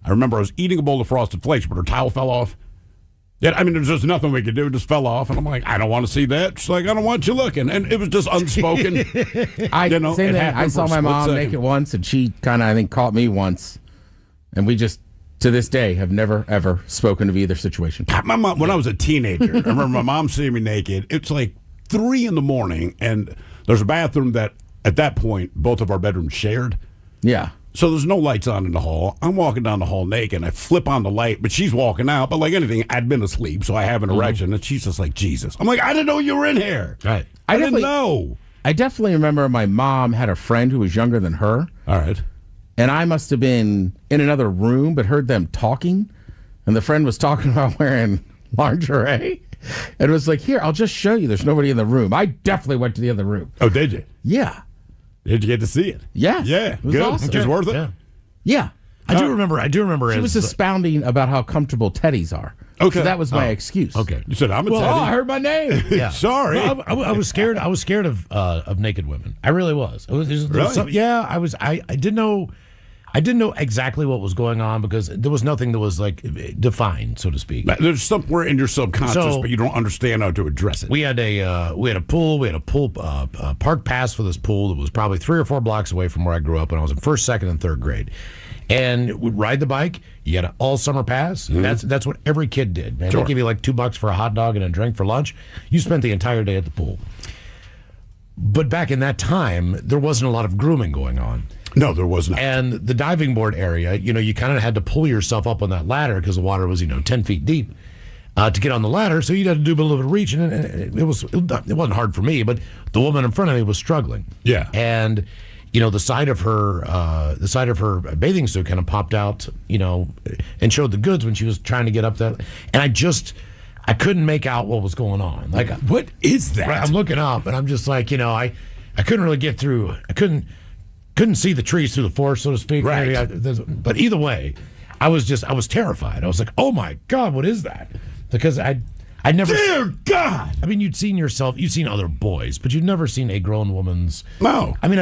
I remember I was eating a bowl of Frosted Flakes, but her towel fell off. Yeah, I mean, there's just nothing we could do. It just fell off. And I'm like, I don't want to see that. She's like, I don't want you looking. And it was just unspoken. Same thing. I saw my mom naked once, and she kind of, I think, caught me once. And we just, to this day, have never, ever spoken of either situation. My mom, when I was a teenager, I remember my mom seeing me naked. It's like 3 a.m, and there's a bathroom that, at that point, both of our bedrooms shared. Yeah. So there's no lights on in the hall. I'm walking down the hall naked, and I flip on the light, but she's walking out. But like anything, I'd been asleep, so I have an erection, and she's just like, Jesus. I'm like, I didn't know you were in here. Right. I didn't know. I definitely remember my mom had a friend who was younger than her. All right. And I must have been in another room, but heard them talking. And the friend was talking about wearing lingerie. And it was like, here, I'll just show you. There's nobody in the room. I definitely went to the other room. Oh, did you? Yeah. Did you get to see it? Yeah. Yeah. It was Good. awesome. It was worth it? Yeah. Yeah. I do remember. She was expounding about how comfortable teddies are. Okay. So that was my excuse. Okay. You said, I'm a Well, teddy. I heard my name. Yeah. Sorry. Well, I was scared. I was scared of naked women. I really was. Really? Yeah. I was. I didn't know. I didn't know exactly what was going on because there was nothing that was like defined, so to speak. There's somewhere in your subconscious, So- but you don't understand how to address it. We had a pool. We had a pool park pass for this pool that was probably 3 or 4 blocks away from where I grew up when I was in first, second, and third grade. And we'd ride the bike. You had an all summer pass. That's what every kid did. Man, Sure. they give you like $2 for a hot dog and a drink for lunch. You spent the entire day at the pool. But back in that time, there wasn't a lot of grooming going on. No, there wasn't. And the diving board area, you kind of had to pull yourself up on that ladder because the water was 10 feet deep to get on the ladder. So you had to do a little bit of reaching, and it wasn't hard for me, but the woman in front of me was struggling. Yeah. And the side of her bathing suit kind of popped out, and showed the goods when she was trying to get up that. And I couldn't make out what was going on. Like, what is that? Right, I'm looking up, and I'm just like, I couldn't really get through. I couldn't see the trees through the forest, so to speak. Right. But either way, I was terrified. I was like, oh my God, what is that? Because I never. Dear God! I mean, you'd seen other boys, but you'd never seen a grown woman's. No. I mean,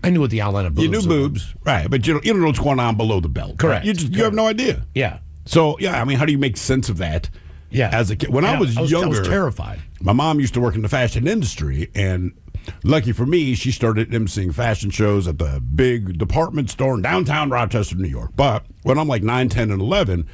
I knew what the outline of boobs You knew were. boobs, right? But you don't know what's going on below the belt. Correct. Right? You have no idea. Yeah. So yeah, I mean, how do you make sense of that? Yeah. As a kid, when I was younger, I was terrified. My mom used to work in the fashion industry, and lucky for me, she started emceeing fashion shows at the big department store in downtown Rochester, New York. But when I'm like 9, 10, and 11,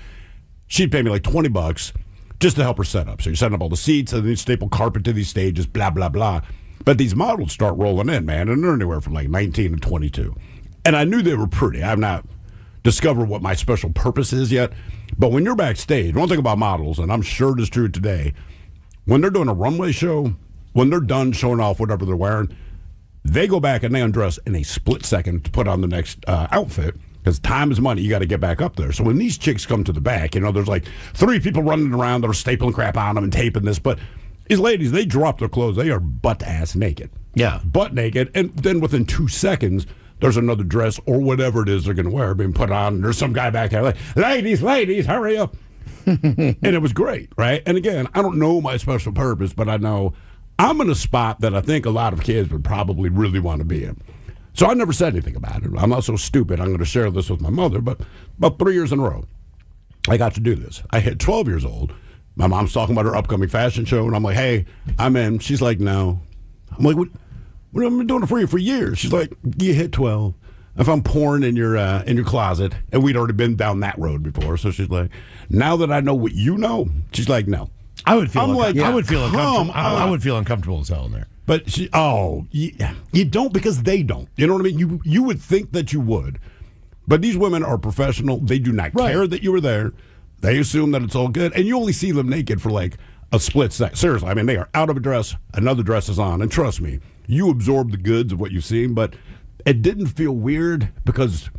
she'd pay me like $20 just to help her set up. So you're setting up all the seats, and then you staple carpet to these stages, blah, blah, blah. But these models start rolling in, man, and they're anywhere from like 19 to 22. And I knew they were pretty. I've not discovered what my special purpose is yet. But when you're backstage, one thing about models, and I'm sure it is true today, when they're doing a runway show, when they're done showing off whatever they're wearing, they go back and they undress in a split second to put on the next outfit, because time is money. You got to get back up there. So when these chicks come to the back, there's like 3 people running around that are stapling crap on them and taping this. But these ladies, they drop their clothes. They are butt-ass naked. Yeah. Butt naked. And then within 2 seconds, there's another dress or whatever it is they're going to wear being put on. And there's some guy back there like, ladies, hurry up. And it was great, right? And again, I don't know my special purpose, but I know I'm in a spot that I think a lot of kids would probably really want to be in. So I never said anything about it. I'm not so stupid. I'm going to share this with my mother, but about 3 years in a row, I got to do this. I hit 12 years old. My mom's talking about her upcoming fashion show, and I'm like, hey, I'm in. She's like, no. I'm like, what have I been doing it for you for years? She's like, you hit 12. If I'm pouring in your closet, and we'd already been down that road before, so she's like, now that I know what you know, she's like, no. I would feel. I would feel uncomfortable. I would feel uncomfortable as hell in there. But you don't, because they don't. You know what I mean? You would think that you would, but these women are professional. They do not care that you were there. They assume that it's all good, and you only see them naked for like a split second. Seriously, I mean, they are out of a dress, another dress is on, and trust me, you absorb the goods of what you've seen. But it didn't feel weird because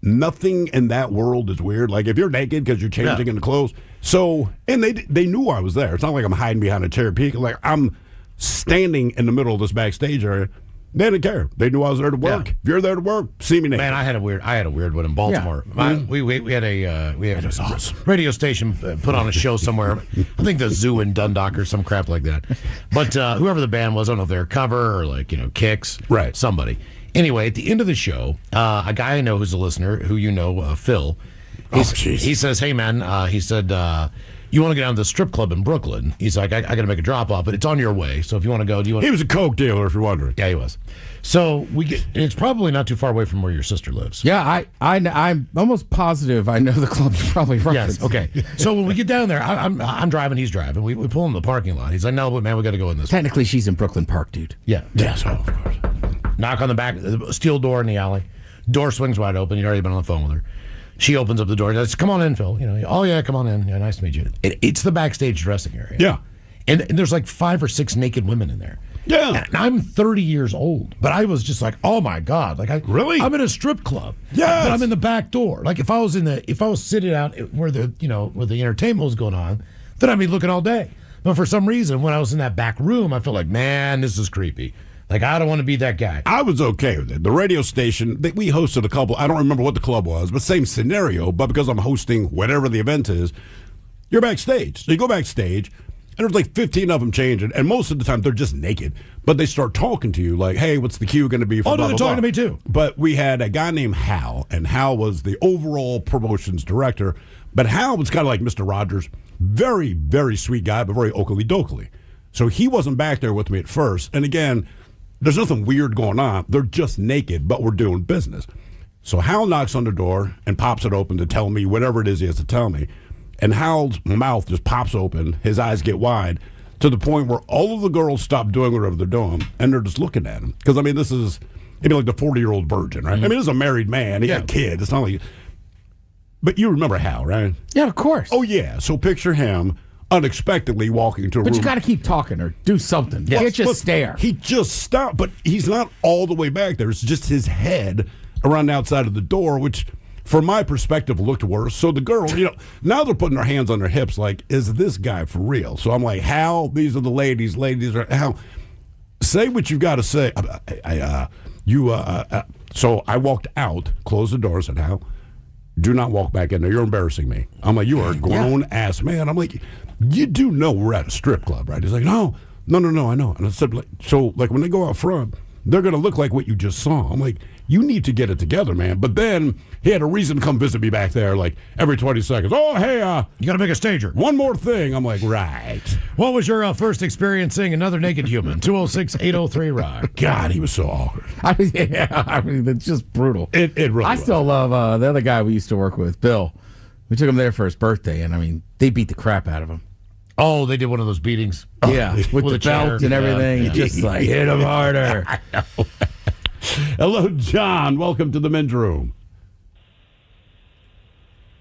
nothing in that world is weird. Like if you're naked because you're changing into clothes. So, and they knew I was there. It's not like I'm hiding behind a chair peeking. Like I'm standing in the middle of this backstage area. They didn't care. They knew I was there to work. If you're there to work, see me naked. Man, I had a weird one in Baltimore. We had a radio station put on a show somewhere. I think the Zoo in Dundalk or some crap like that. But whoever the band was, I don't know if they were Cover or like Kicks, right? Somebody. Anyway, at the end of the show, a guy I know who's a listener, who Phil. He says, "Hey man," he said, "you want to get down to the strip club in Brooklyn?" He's like, "I got to make a drop off, but it's on your way. So if you want to go, do you want?" He was a coke dealer, if you're wondering. Yeah, he was. So it's probably not too far away from where your sister lives. Yeah, I'm almost positive I know the club you're probably referencing. Yes. Okay. So when we get down there, I'm driving, he's driving. We pull in the parking lot. He's like, "No, but man, we got to go in this." Technically, she's in Brooklyn Park, dude. Yeah. Yes. Oh, of course. Knock on the back, steel door in the alley. Door swings wide open. You'd already been on the phone with her. She opens up the door and says, "Come on in, Phil." Oh yeah, come on in. Yeah, nice to meet you. It's the backstage dressing area. Yeah. And there's like 5 or 6 naked women in there. Yeah. And I'm 30 years old, but I was just like, oh my God. Like I'm in a strip club. Yeah. But I'm in the back door. Like if I was sitting out where the entertainment was going on, then I'd be looking all day. But for some reason, when I was in that back room, I felt like, man, this is creepy. Like, I don't want to be that guy. I was okay with it. The radio station, we hosted a couple, I don't remember what the club was, but same scenario, but because I'm hosting whatever the event is, you're backstage. So you go backstage, and there's like 15 of them changing, and most of the time they're just naked. But they start talking to you like, hey, what's the cue going to be for Oh, blah, no, they're blah, talking blah. to me too. But we had a guy named Hal, and Hal was the overall promotions director. But Hal was kind of like Mr. Rogers. Very, very sweet guy, but very oakley-dokley. So he wasn't back there with me at first. And again, there's nothing weird going on. They're just naked, but we're doing business. So Hal knocks on the door and pops it open to tell me whatever it is he has to tell me. And Hal's mouth just pops open. His eyes get wide to the point where all of the girls stop doing whatever they're doing, and they're just looking at him. Because, I mean, this is maybe like the 40-year-old virgin, right? I mean, this is a married man. He got a kid. It's not like... But you remember Hal, right? Yeah, of course. Oh, yeah. So picture him unexpectedly walking to a room. But you got to keep talking or do something. You can't just stare. He just stopped, but he's not all the way back there. It's just his head around the outside of the door, which, from my perspective, looked worse. So the girl, now they're putting their hands on their hips like, is this guy for real? So I'm like, Hal, these are the ladies. Ladies are, Hal, say what you've got to say. So I walked out, closed the door, said, Hal, do not walk back in there. You're embarrassing me. I'm like, you are a grown-ass man. I'm like, you do know we're at a strip club, right? He's like, no, I know. And I said, so when they go out front, they're going to look like what you just saw. I'm like, you need to get it together, man. But then he had a reason to come visit me back there, like every 20 seconds. Oh, hey, you got to make a stager. One more thing. I'm like, right. What was your first experience seeing another naked human? 206-803-ROCK. God, he was so awkward. I mean, it's just brutal. It really I was. still love the other guy we used to work with, Bill. We took him there for his birthday, and I mean, they beat the crap out of him. Oh, they did one of those beatings. Yeah, with the belt and everything. Yeah. Just like, hit him harder. I know. Hello, John. Welcome to the men's room.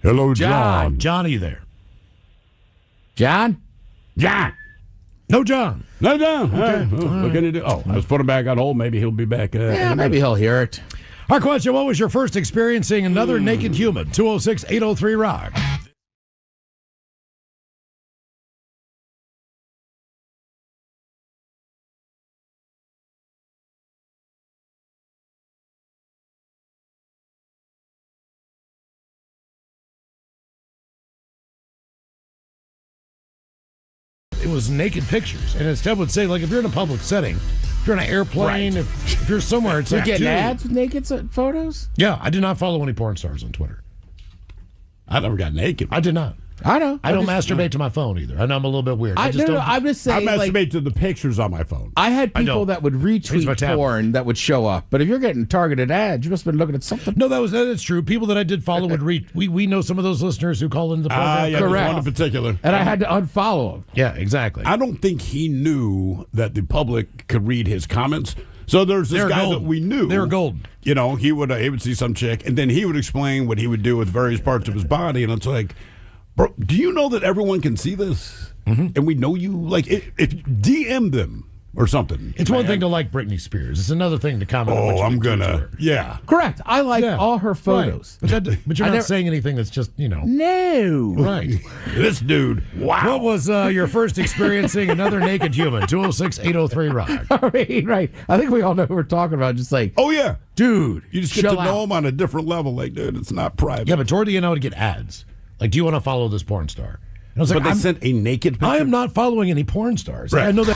Hello, John. John, are you there? John? John. No, John. No, John. Okay. What can you do? Oh, I was putting him back on hold. Maybe he'll be back. Maybe he'll hear it. Our question, what was your first experience seeing another naked human? 206-803-ROCK. It was naked pictures, and instead would say, like, if you're in a public setting, if you're in an airplane, if you're somewhere, it's You like, getting dude. ads with naked photos? Yeah, I did not follow any porn stars on Twitter. I never got naked. I did not. I know. I don't masturbate to my phone either. I know I'm a little bit weird. I just don't. I'm just I saying. masturbate to the pictures on my phone. I had I know. people that would Here's my retweet tablet. porn that would show up. But if you're getting targeted ads, you must have been looking at something. No, that's true. People that I did follow would read. We know some of those listeners who call into the program. Yeah, there's one in particular. And I had to unfollow him. Yeah, exactly. I don't think he knew that the public could read his comments. So there's this They're guy golden. that we knew. They were golden. He would see some chick, and then he would explain what he would do with various parts of his body, and it's like, bro, do you know that everyone can see this? Mm-hmm. And we know you. Like, if DM them or something. It's one thing to like Britney Spears. It's another thing to comment on what Oh, you I'm do to gonna. her. Yeah. Correct. I like Yeah. all her photos. Right. But you're I not never- saying anything that's just, No. Right. This dude. Wow. What was your first experience seeing another naked human? 206-803-ROCK. Right. I think we all know who we're talking about. Just like, Oh, yeah. dude, You just get chill to know out. him on a different level. Like, dude, it's not private. Yeah, but toward the end, I would get ads. Like, do you want to follow this porn star? And I was like, But they sent a naked picture. I am not following any porn stars. Right. I know that.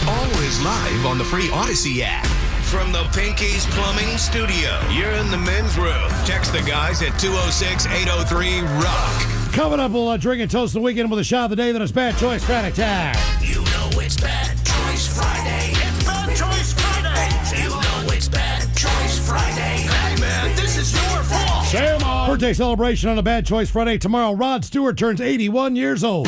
Always live on the free Odyssey app. From the Pinky's Plumbing Studio, you're in the men's room. Text the guys at 206-803-ROCK. Coming up, we'll drink and toast the weekend with a shot of the day. Then it's Bad Choice Friday time. You know it's Bad Choice Friday. It's Bad Choice Friday. You know it's Bad Choice Friday. Hey, man, this is your fault. Birthday celebration on a Bad Choice Friday. Tomorrow, Rod Stewart turns 81 years old.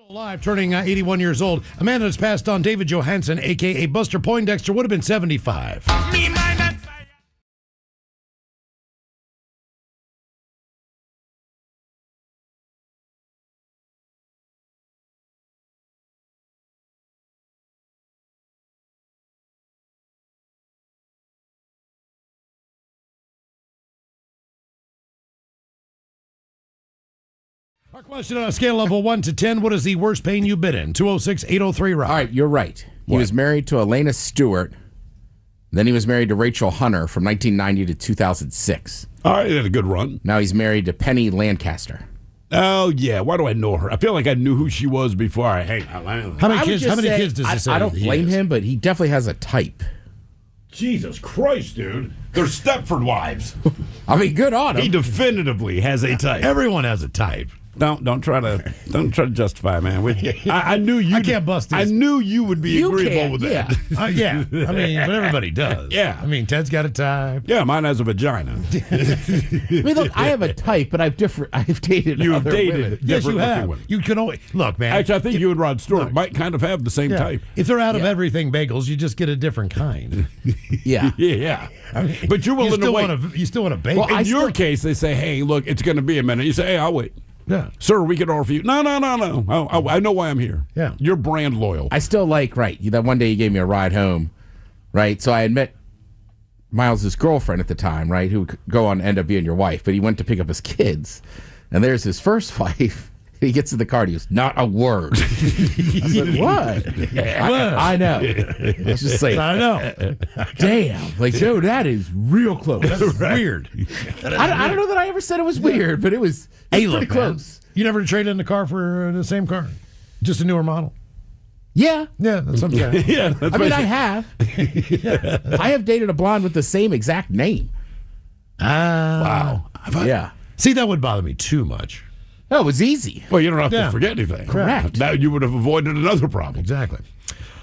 Alive, turning 81 years old. Amanda has passed on. David Johansen, a.k.a. Buster Poindexter, would have been 75. Our question on a scale of 1 to 10, what is the worst pain you've been in? 206-803-ROCK. All right, you're right. He was married to Elena Stewart. Then he was married to Rachel Hunter from 1990 to 2006. All right, he had a good run. Now he's married to Penny Lancaster. Oh, yeah. Why do I know her? I feel like I knew who she was before I hang out. How many kids does he say? I don't blame him, but he definitely has a type. Jesus Christ, dude. They're Stepford wives. I mean, good on him. He definitively has a type. Everyone has a type. Don't try to justify, man. I knew you. I can't bust this. I knew you would be agreeable with that. Yeah. I mean, but everybody does. Yeah. I mean, Ted's got a type. Yeah, mine has a vagina. I mean, look, I have a type, but I've dated You've other dated women. Yes, you different have. women. You can always look, man. Actually, I think you and Rod Stewart might kind of have the same type. If they're out of everything bagels, you just get a different kind. Yeah. Yeah. I mean, but you're willing to wait. You still want a bagel. Well, in your case, they say, hey, look, it's going to be a minute. You say, hey, I'll wait. Yeah. Sir, we could offer you. No. I know why I'm here. Yeah. You're brand loyal. I still like, that one day you gave me a ride home, right? So I had met Miles' girlfriend at the time, right, who would go on to end up being your wife, but he went to pick up his kids, and there's his first wife. He gets in the car and he goes, not a word. I said, what? I know. I was just like, I know. Damn. Like, dude, that is real close. That's weird. I don't know that I ever said it was weird, but it was pretty close. You never traded in the car for the same car? Just a newer model? Yeah. Yeah, that's what I'm saying. Yeah, I mean, I have. I have dated a blonde with the same exact name. Wow. Yeah. See, that would bother me too much. No, it was easy. Well, you don't have to forget anything. Correct. Now you would have avoided another problem. Exactly.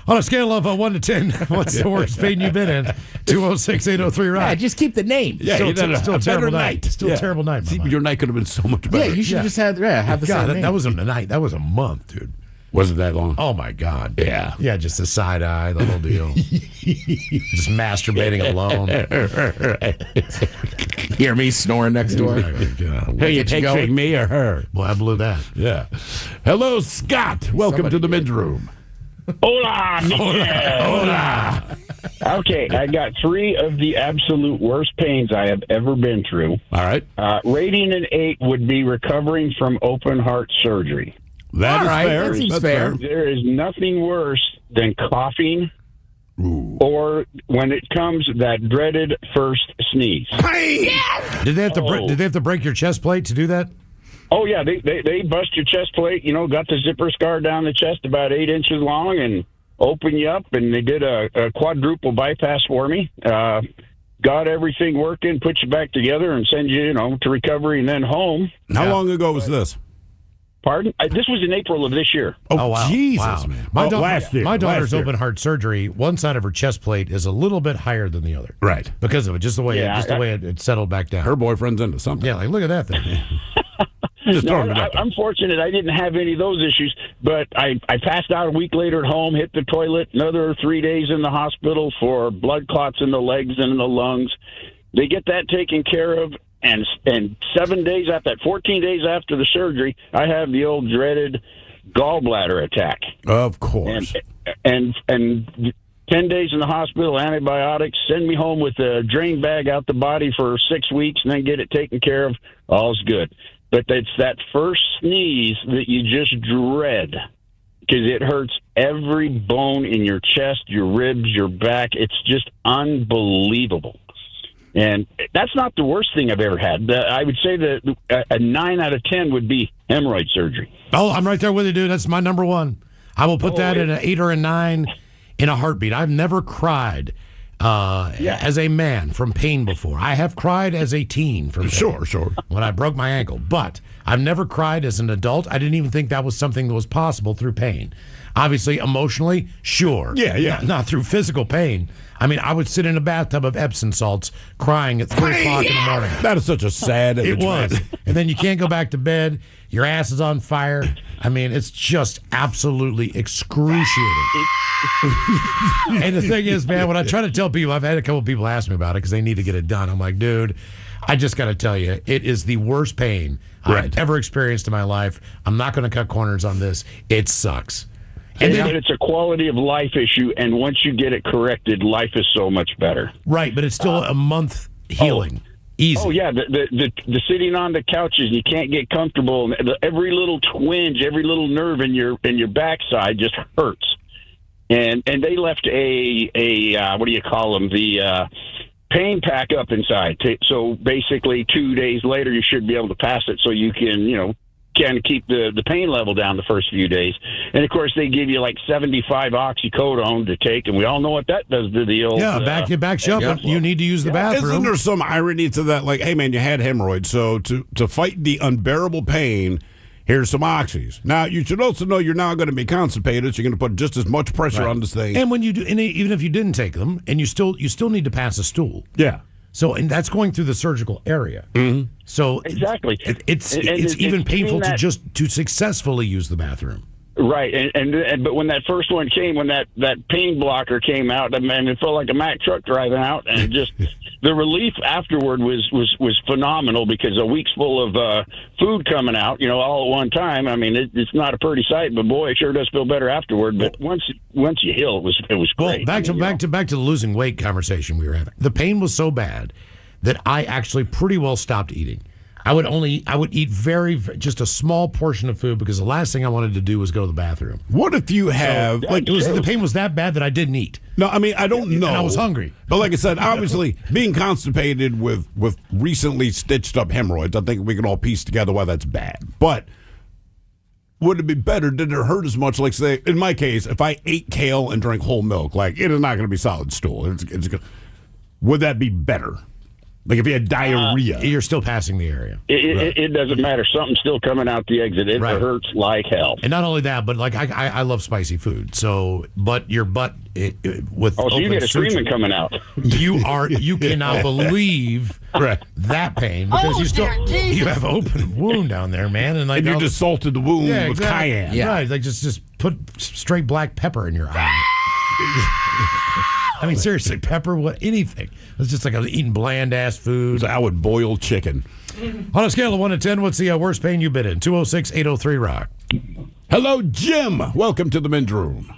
On a scale of 1 to 10, what's the worst pain you've been in? 206-803-ROCK. Yeah, just keep the name. Yeah, Still a terrible better night. Still a terrible night. See, your night could have been so much better. Yeah, you should just have the same name. That wasn't a night. That was a month, dude. Was it that long? Oh, my God. Yeah. Yeah, just a side eye, the whole deal. Just masturbating alone. Hear me snoring next door. Hey, you picturing me or her? Well, I blew that. Yeah. Hello, Scott. Welcome to the men's room. Hola, Hola. Okay, I got 3 of the absolute worst pains I have ever been through. All right. Rating an 8 would be recovering from open heart surgery. That is fair. That seems fair. There is nothing worse than coughing or when it comes that dreaded first sneeze. Did they have to break your chest plate to do that? Oh, yeah, they bust your chest plate, got the zipper scar down the chest about 8 inches long and open you up, and they did a quadruple bypass for me. Got everything working, put you back together, and send you, to recovery and then home. How long ago was this? Pardon? This was in April of this year. Oh, wow. Jesus, wow. man. Last year. My daughter's Last year. open heart surgery. One side of her chest plate is a little bit higher than the other. Right. Because of it, just the way it settled back down. Her boyfriend's into something. Yeah, like, look at that thing. I'm fortunate I didn't have any of those issues, but I passed out a week later at home, hit the toilet, another 3 days in the hospital for blood clots in the legs and in the lungs. They get that taken care of, and 7 days after that, 14 days after the surgery, I have the old dreaded gallbladder attack. Of course. And 10 days in the hospital, antibiotics, send me home with a drain bag out the body for 6 weeks, and then get it taken care of. All's good. But it's that first sneeze that you just dread because it hurts every bone in your chest, your ribs, your back. It's just unbelievable. And that's not the worst thing I've ever had. I would say that a 9 out of 10 would be hemorrhoid surgery. Oh, I'm right there with you, dude. That's my number one. I will put that at an 8 or a 9 in a heartbeat. I've never cried as a man from pain before. I have cried as a teen from pain. Sure. When I broke my ankle. But I've never cried as an adult. I didn't even think that was something that was possible through pain. Obviously, emotionally, sure. Yeah. Not through physical pain. I mean, I would sit in a bathtub of Epsom salts crying at 3 o'clock in the morning. That is such a sad image. It was. Man. And then you can't go back to bed. Your ass is on fire. I mean, it's just absolutely excruciating. And the thing is, man, when I try to tell people, I've had a couple people ask me about it because they need to get it done. I'm like, dude, I just got to tell you, it is the worst pain I've ever experienced in my life. I'm not going to cut corners on this. It sucks. And but it's a quality of life issue, and once you get it corrected, life is so much better. Right, but it's still a month healing. Easy. Oh yeah, the sitting on the couches, you can't get comfortable. Every little twinge, every little nerve in your backside just hurts. And they left a what do you call them? The pain pack up inside. So basically, 2 days later, you should be able to pass it, so you can kind of keep the pain level down the first few days. And of course, they give you like 75 oxycodone to take, and we all know what that does to the old. Yeah, it backs you up. You need to use the bathroom. Isn't there some irony to that? Like, hey man, you had hemorrhoids, so to fight the unbearable pain, here's some oxys. Now you should also know you're not going to be constipated, so you're going to put just as much pressure on this thing. And when you do, and even if you didn't take them, and you still need to pass a stool. Yeah. So, and that's going through the surgical area. Mm-hmm. So exactly, it's even painful to successfully use the bathroom. Right, and but when that first one came, when that pain blocker came out, I mean, it felt like a Mack truck driving out, and just the relief afterward was phenomenal, because a week's full of food coming out, all at one time. I mean, it's not a pretty sight, but boy, it sure does feel better afterward. But once you heal, it was great. Well, back to the losing weight conversation we were having. The pain was so bad that I actually pretty well stopped eating. I would eat just a small portion of food, because the last thing I wanted to do was go to the bathroom. What if you have the pain was that bad that I didn't eat? No, I mean, I don't know. And I was hungry. But like I said, obviously being constipated with recently stitched up hemorrhoids, I think we can all piece together why that's bad. But would it be better? Did it hurt as much? Like, say, in my case, if I ate kale and drank whole milk, like, it is not going to be solid stool. Would that be better? Like if you had diarrhea, you're still passing the area. It doesn't matter. Something's still coming out the exit. It hurts like hell. And not only that, but like I love spicy food. So, but your butt with so you get a screaming coming out. You cannot believe that pain, because you have an open wound down there, man, and like you just salted the wound with cayenne. Yeah, right. Like just put straight black pepper in your eye. I mean, seriously, pepper, anything. It's just like I was eating bland-ass food. So I would boil chicken. On a scale of 1 to 10, what's the worst pain you've been in? 206-803-ROCK. Hello, Jim. Welcome to the men's room.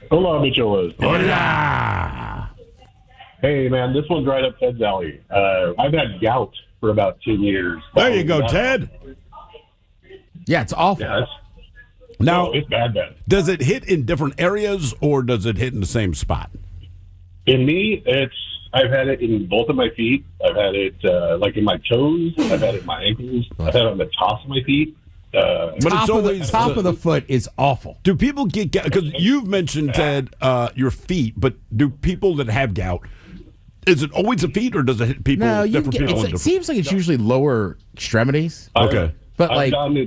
Hola, Micholas. Hola. Hey, man, this one's right up Ted's alley. I've had gout for about 10 years. There you go, Ted. Yeah, it's awful. Yeah, now, it's bad. Does it hit in different areas, or does it hit in the same spot? In me, I've had it in both of my feet. I've had it like in my toes. I've had it in my ankles. I've had it on the tops of my feet. But it's always top of the foot is awful. Do people get gout? Because you've mentioned, Ted, your feet, but do people that have gout, is it always the feet, or does it hit people? No, people it seems like it's usually lower extremities. Okay. But I've gotten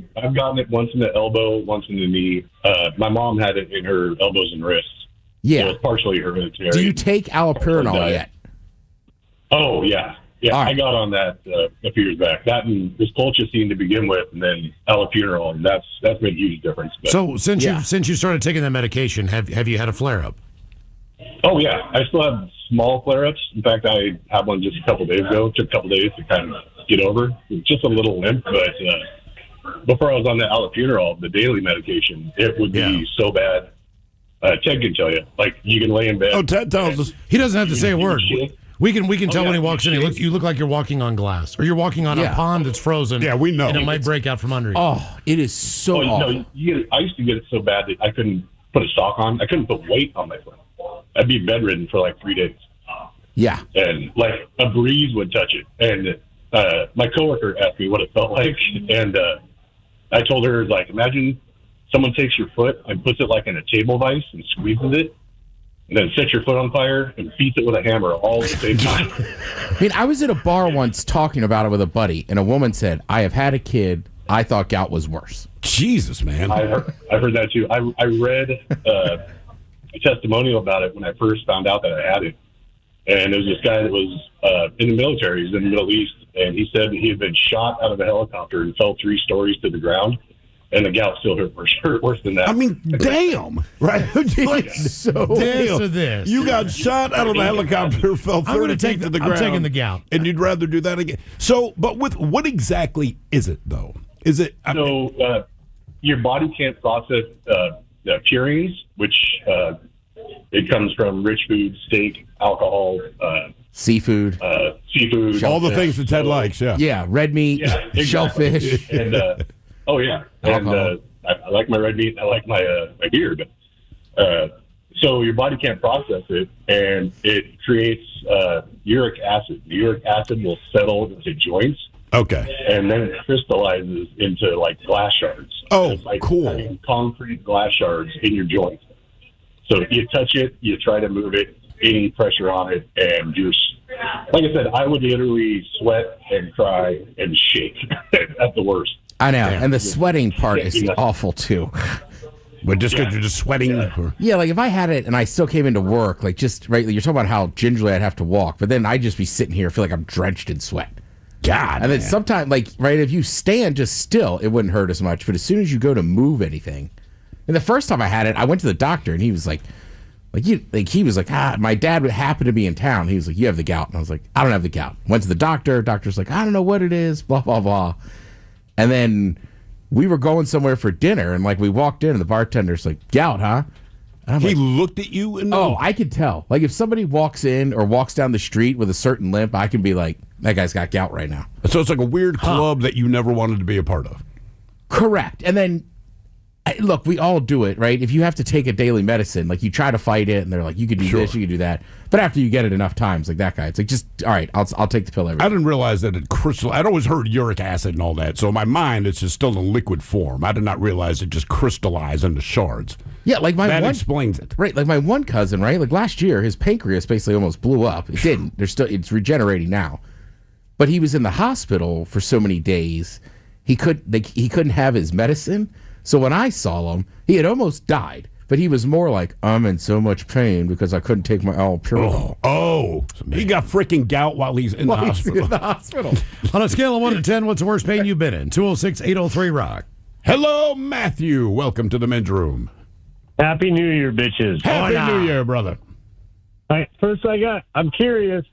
it once in the elbow, once in the knee. My mom had it in her elbows and wrists. Yeah. So it's partially hereditary. Do you take allopurinol yet? Oh, yeah. Yeah, right. I got on that a few years back. That and this colchicine to begin with, and then allopurinol, and that's made a huge difference. But, so since you started taking that medication, have you had a flare-up? Oh, yeah. I still have small flare-ups. In fact, I had one just a couple days ago. It took a couple days to kind of get over. It's just a little limp, but before I was on the allopurinol, the daily medication, it would be so bad. Ted can tell you. Like, you can lay in bed. Oh, Ted tells us. He doesn't have to say a word. We can tell when he walks in. You look like you're walking on glass, or you're walking on a pond that's frozen. Yeah, we know. And it might break out from under you. Oh, it is so awful. No, I used to get it so bad that I couldn't put a sock on. I couldn't put weight on my foot. I'd be bedridden for like 3 days. Yeah. And like a breeze would touch it. And my coworker asked me what it felt like, and I told her, like, imagine someone takes your foot and puts it like in a table vise and squeezes it, and then sets your foot on fire and beats it with a hammer all at the same time. I mean, I was at a bar once talking about it with a buddy, and a woman said, I have had a kid. I thought gout was worse. Jesus, man. I've heard that too. I read a testimonial about it when I first found out that I had it. And it was this guy that was in the military. He was in the Middle East, and he said he had been shot out of a helicopter and fell 3 stories to the ground. And the gout still hurt worse than that. I mean, damn. Right? Like, This or this. You got shot out of a helicopter, fell 30 feet to the ground. I'm taking the gout. And you'd rather do that again. So, but what exactly is it, though? Is it... your body can't process purines, which it comes from rich food, steak, alcohol... seafood. Seafood. All the things that Ted likes, yeah. Yeah, red meat, shellfish. And, oh, yeah. And I like my red meat. I like my beer. But, so your body can't process it, and it creates uric acid. The uric acid will settle into joints. Okay. And then it crystallizes into, like, glass shards. Oh, it's like cool. having concrete glass shards in your joints. So if you touch it, you try to move it, any pressure on it, and you're... Like I said, I would literally sweat and cry and shake at the worst. I know, and the sweating part is awful too. But just because you're just sweating? Yeah, like if I had it and I still came into work, like just, right, you're talking about how gingerly I'd have to walk, but then I'd just be sitting here, feel like I'm drenched in sweat. God. And then sometimes, like, right, if you stand just still, it wouldn't hurt as much, but as soon as you go to move anything, and the first time I had it, I went to the doctor and he was like, he was like, my dad would happen to be in town. He was like, you have the gout. And I was like, I don't have the gout. Went to the doctor. Doctor's like, I don't know what it is, blah, blah, blah. And then we were going somewhere for dinner, and like we walked in, and the bartender's like, gout, huh? And he looked at you and I could tell. Like if somebody walks in or walks down the street with a certain limp, I can be like, that guy's got gout right now. So it's like a weird club that you never wanted to be a part of. Correct. And then, look, we all do it, right? If you have to take a daily medicine, like you try to fight it, and they're like, you could do this, you could do that. But after you get it enough times, like that guy, it's like, just, all right, I'll take the pill every day. I didn't realize that it crystallized. I'd always heard uric acid and all that. So in my mind, it's just still in liquid form. I did not realize it just crystallized into shards. Yeah, like that explains it. Right, like my one cousin, right? Like last year, his pancreas basically almost blew up. It didn't. It's regenerating now. But he was in the hospital for so many days, he couldn't have his medicine. So when I saw him, he had almost died. But he was more like, I'm in so much pain because I couldn't take my allopurinol. Oh, he got freaking gout while he's in the hospital. On a scale of 1 to 10, what's the worst pain you've been in? 206-803-ROCK. Hello, Matthew. Welcome to the men's room. Happy New Year, bitches. Happy New Year, brother. All right, first I'm curious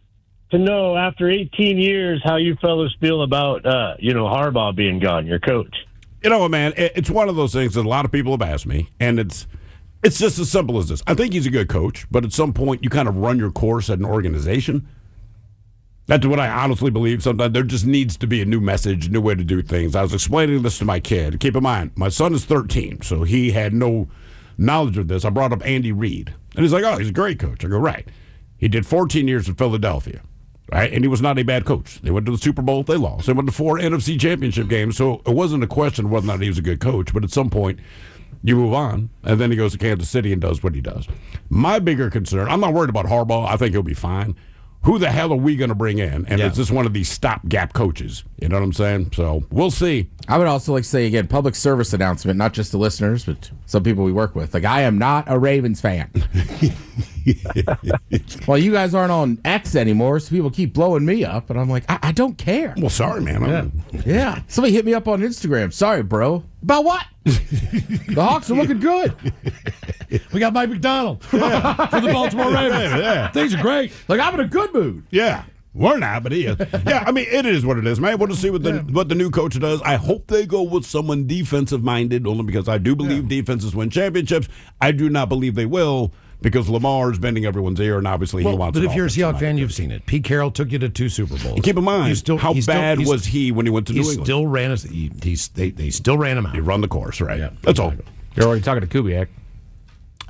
to know, after 18 years, how you fellas feel about, Harbaugh being gone, your coach. You know what, man? It's one of those things that a lot of people have asked me, and it's just as simple as this. I think he's a good coach, but at some point you kind of run your course at an organization. That's what I honestly believe. Sometimes there just needs to be a new message, a new way to do things. I was explaining this to my kid. Keep in mind, my son is 13, so he had no knowledge of this. I brought up Andy Reid, and he's like, oh, he's a great coach. I go, right. He did 14 years in Philadelphia, right? And he was not a bad coach. They went to the Super Bowl. They lost. They went to 4 NFC championship games, so it wasn't a question of whether or not he was a good coach, but at some point, you move on, and then he goes to Kansas City and does what he does. My bigger concern, I'm not worried about Harbaugh. I think he'll be fine. Who the hell are we going to bring in? And is this one of these stopgap coaches? You know what I'm saying? So we'll see. I would also like to say, again, public service announcement, not just the listeners, but some people we work with. Like, I am not a Ravens fan. Well, you guys aren't on X anymore, so people keep blowing me up, and I'm like, I don't care. Well, sorry, man. Yeah. Somebody hit me up on Instagram. Sorry, bro. About what? The Hawks are looking good. We got Mike McDonald for the Baltimore Ravens. Yeah. Things are great. Like, I'm in a good mood. Yeah. We're not, but he is. Yeah, I mean, it is what it is, man. We'll see what the new coach does. I hope they go with someone defensive-minded, only because I do believe defenses win championships. I do not believe they will, because Lamar is bending everyone's ear, and obviously he wants. But if you're a Seahawks fan, you've seen it. Pete Carroll took you to 2 Super Bowls. And keep in mind, how bad was he when he went to New England? Still ran us. They still ran him out. He run the course, right? Yeah, that's all. You're already talking to Kubiak.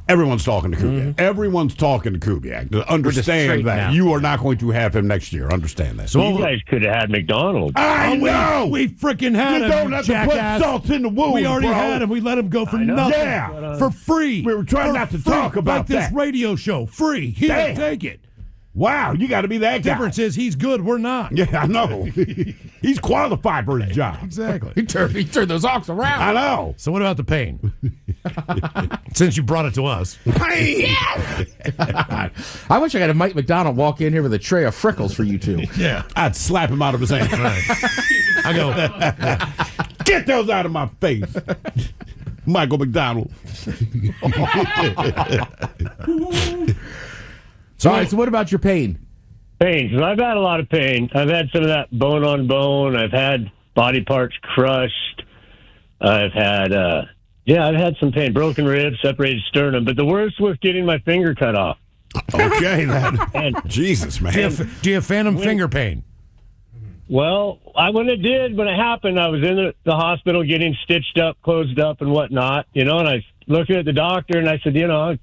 Everyone's talking to Kubiak. Everyone's talking to Kubiak. Understand that you are not going to have him next year. Understand that. So you guys could have had McDonald. I know. We freaking had him. You don't have to put salt in the wound. We already had him. We let him go for nothing. Yeah. For free. We were trying not to talk about like this radio show. Free. Here, take it. Wow, you got to be that guy. Difference is he's good, we're not. Yeah, I know. He's qualified for his job. Exactly. He turned those hawks around. I know. So what about the pain? Since you brought it to us. I wish I had a Mike McDonald walk in here with a tray of Frickles for you two. Yeah. I'd slap him out of his hand. I go, get those out of my face. Michael McDonald. So, all right, so what about your pain? Pain. So I've had a lot of pain. I've had some of that bone on bone. I've had body parts crushed. I've had, I've had some pain. Broken ribs, separated sternum. But the worst was getting my finger cut off. Okay, Jesus, man. do you have phantom finger pain? Well, when it happened, I was in the hospital getting stitched up, closed up, and whatnot, and I looked at the doctor and I said, I'll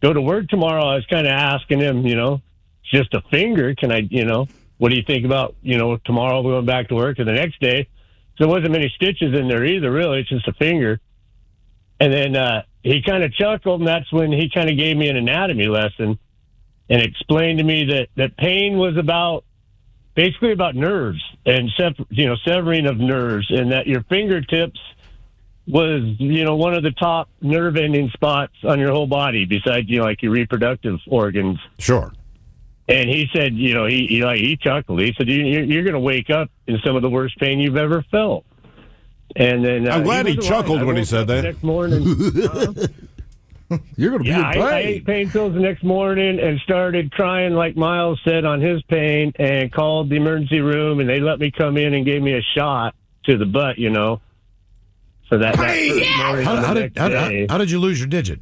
go to work tomorrow. I was kind of asking him, it's just a finger. Can I, what do you think about, tomorrow going back to work? And the next day, so there wasn't many stitches in there either, really. It's just a finger. And then he kind of chuckled, and that's when he kind of gave me an anatomy lesson and explained to me that pain was basically about nerves and severing of nerves, and that your fingertips was one of the top nerve ending spots on your whole body besides like your reproductive organs. Sure. And he said, he chuckled. He said, you're going to wake up in some of the worst pain you've ever felt. And then I'm glad he chuckled when he said that. Next morning. You're going to be in pain. I ate pain pills the next morning and started crying like Miles said on his pain, and called the emergency room, and they let me come in and gave me a shot to the butt, So that first morning, how did you lose your digit?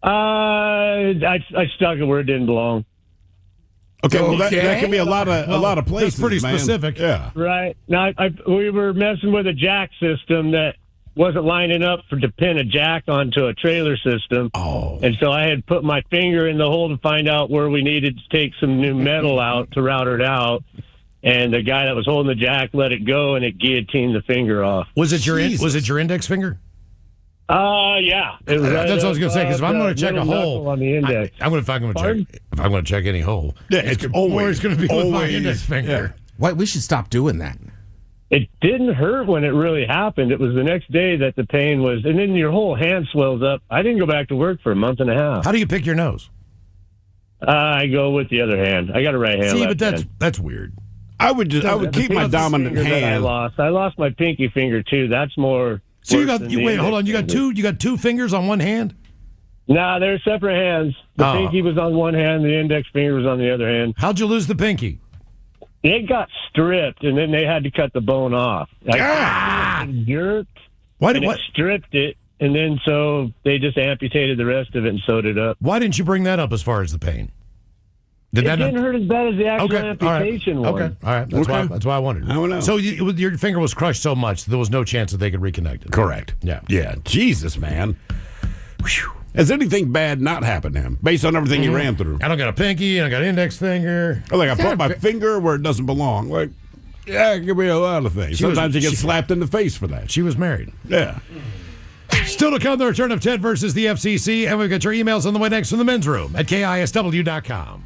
I stuck it where it didn't belong. Okay, well that can be a lot of places. That's pretty specific. Yeah. Right. Now we were messing with a jack system that wasn't lining up to pin a jack onto a trailer system. Oh. And so I had put my finger in the hole to find out where we needed to take some new metal out to router it out. And the guy that was holding the jack let it go, and it guillotined the finger off. Was it your index finger? Yeah. It was That's what I was going to say, because if I'm going to check a hole on the index, if I'm going to check any hole, it's always going to be with my index finger. Yeah. Why we should stop doing that. It didn't hurt when it really happened. It was the next day that the pain was, and then your whole hand swells up. I didn't go back to work for a month and a half. How do you pick your nose? I go with the other hand. I got a right hand. See, left but hand. that's weird. I would keep my dominant hand. I lost my pinky finger too. That's more. So hold on. You got two fingers on one hand? Nah, they're separate hands. The pinky was on one hand. The index finger was on the other hand. How'd you lose the pinky? It got stripped, and then they had to cut the bone off. It jerked. It stripped it, and then so they just amputated the rest of it and sewed it up. Why didn't you bring that up as far as the pain? It didn't hurt as bad as the actual amputation one. Okay, all right. That's why I wondered. I don't know. So your finger was crushed so much there was no chance that they could reconnect it. Correct. Yeah. Yeah. Jesus, man. Whew. Has anything bad not happened to him based on everything he ran through? I don't got a pinky, and I got an index finger. I put my finger where it doesn't belong. It could be a lot of things. Sometimes you get slapped in the face for that. She was married. Yeah. Still to come, the return of Ted versus the FCC, and we've got your emails on the way next from the men's room at KISW.com.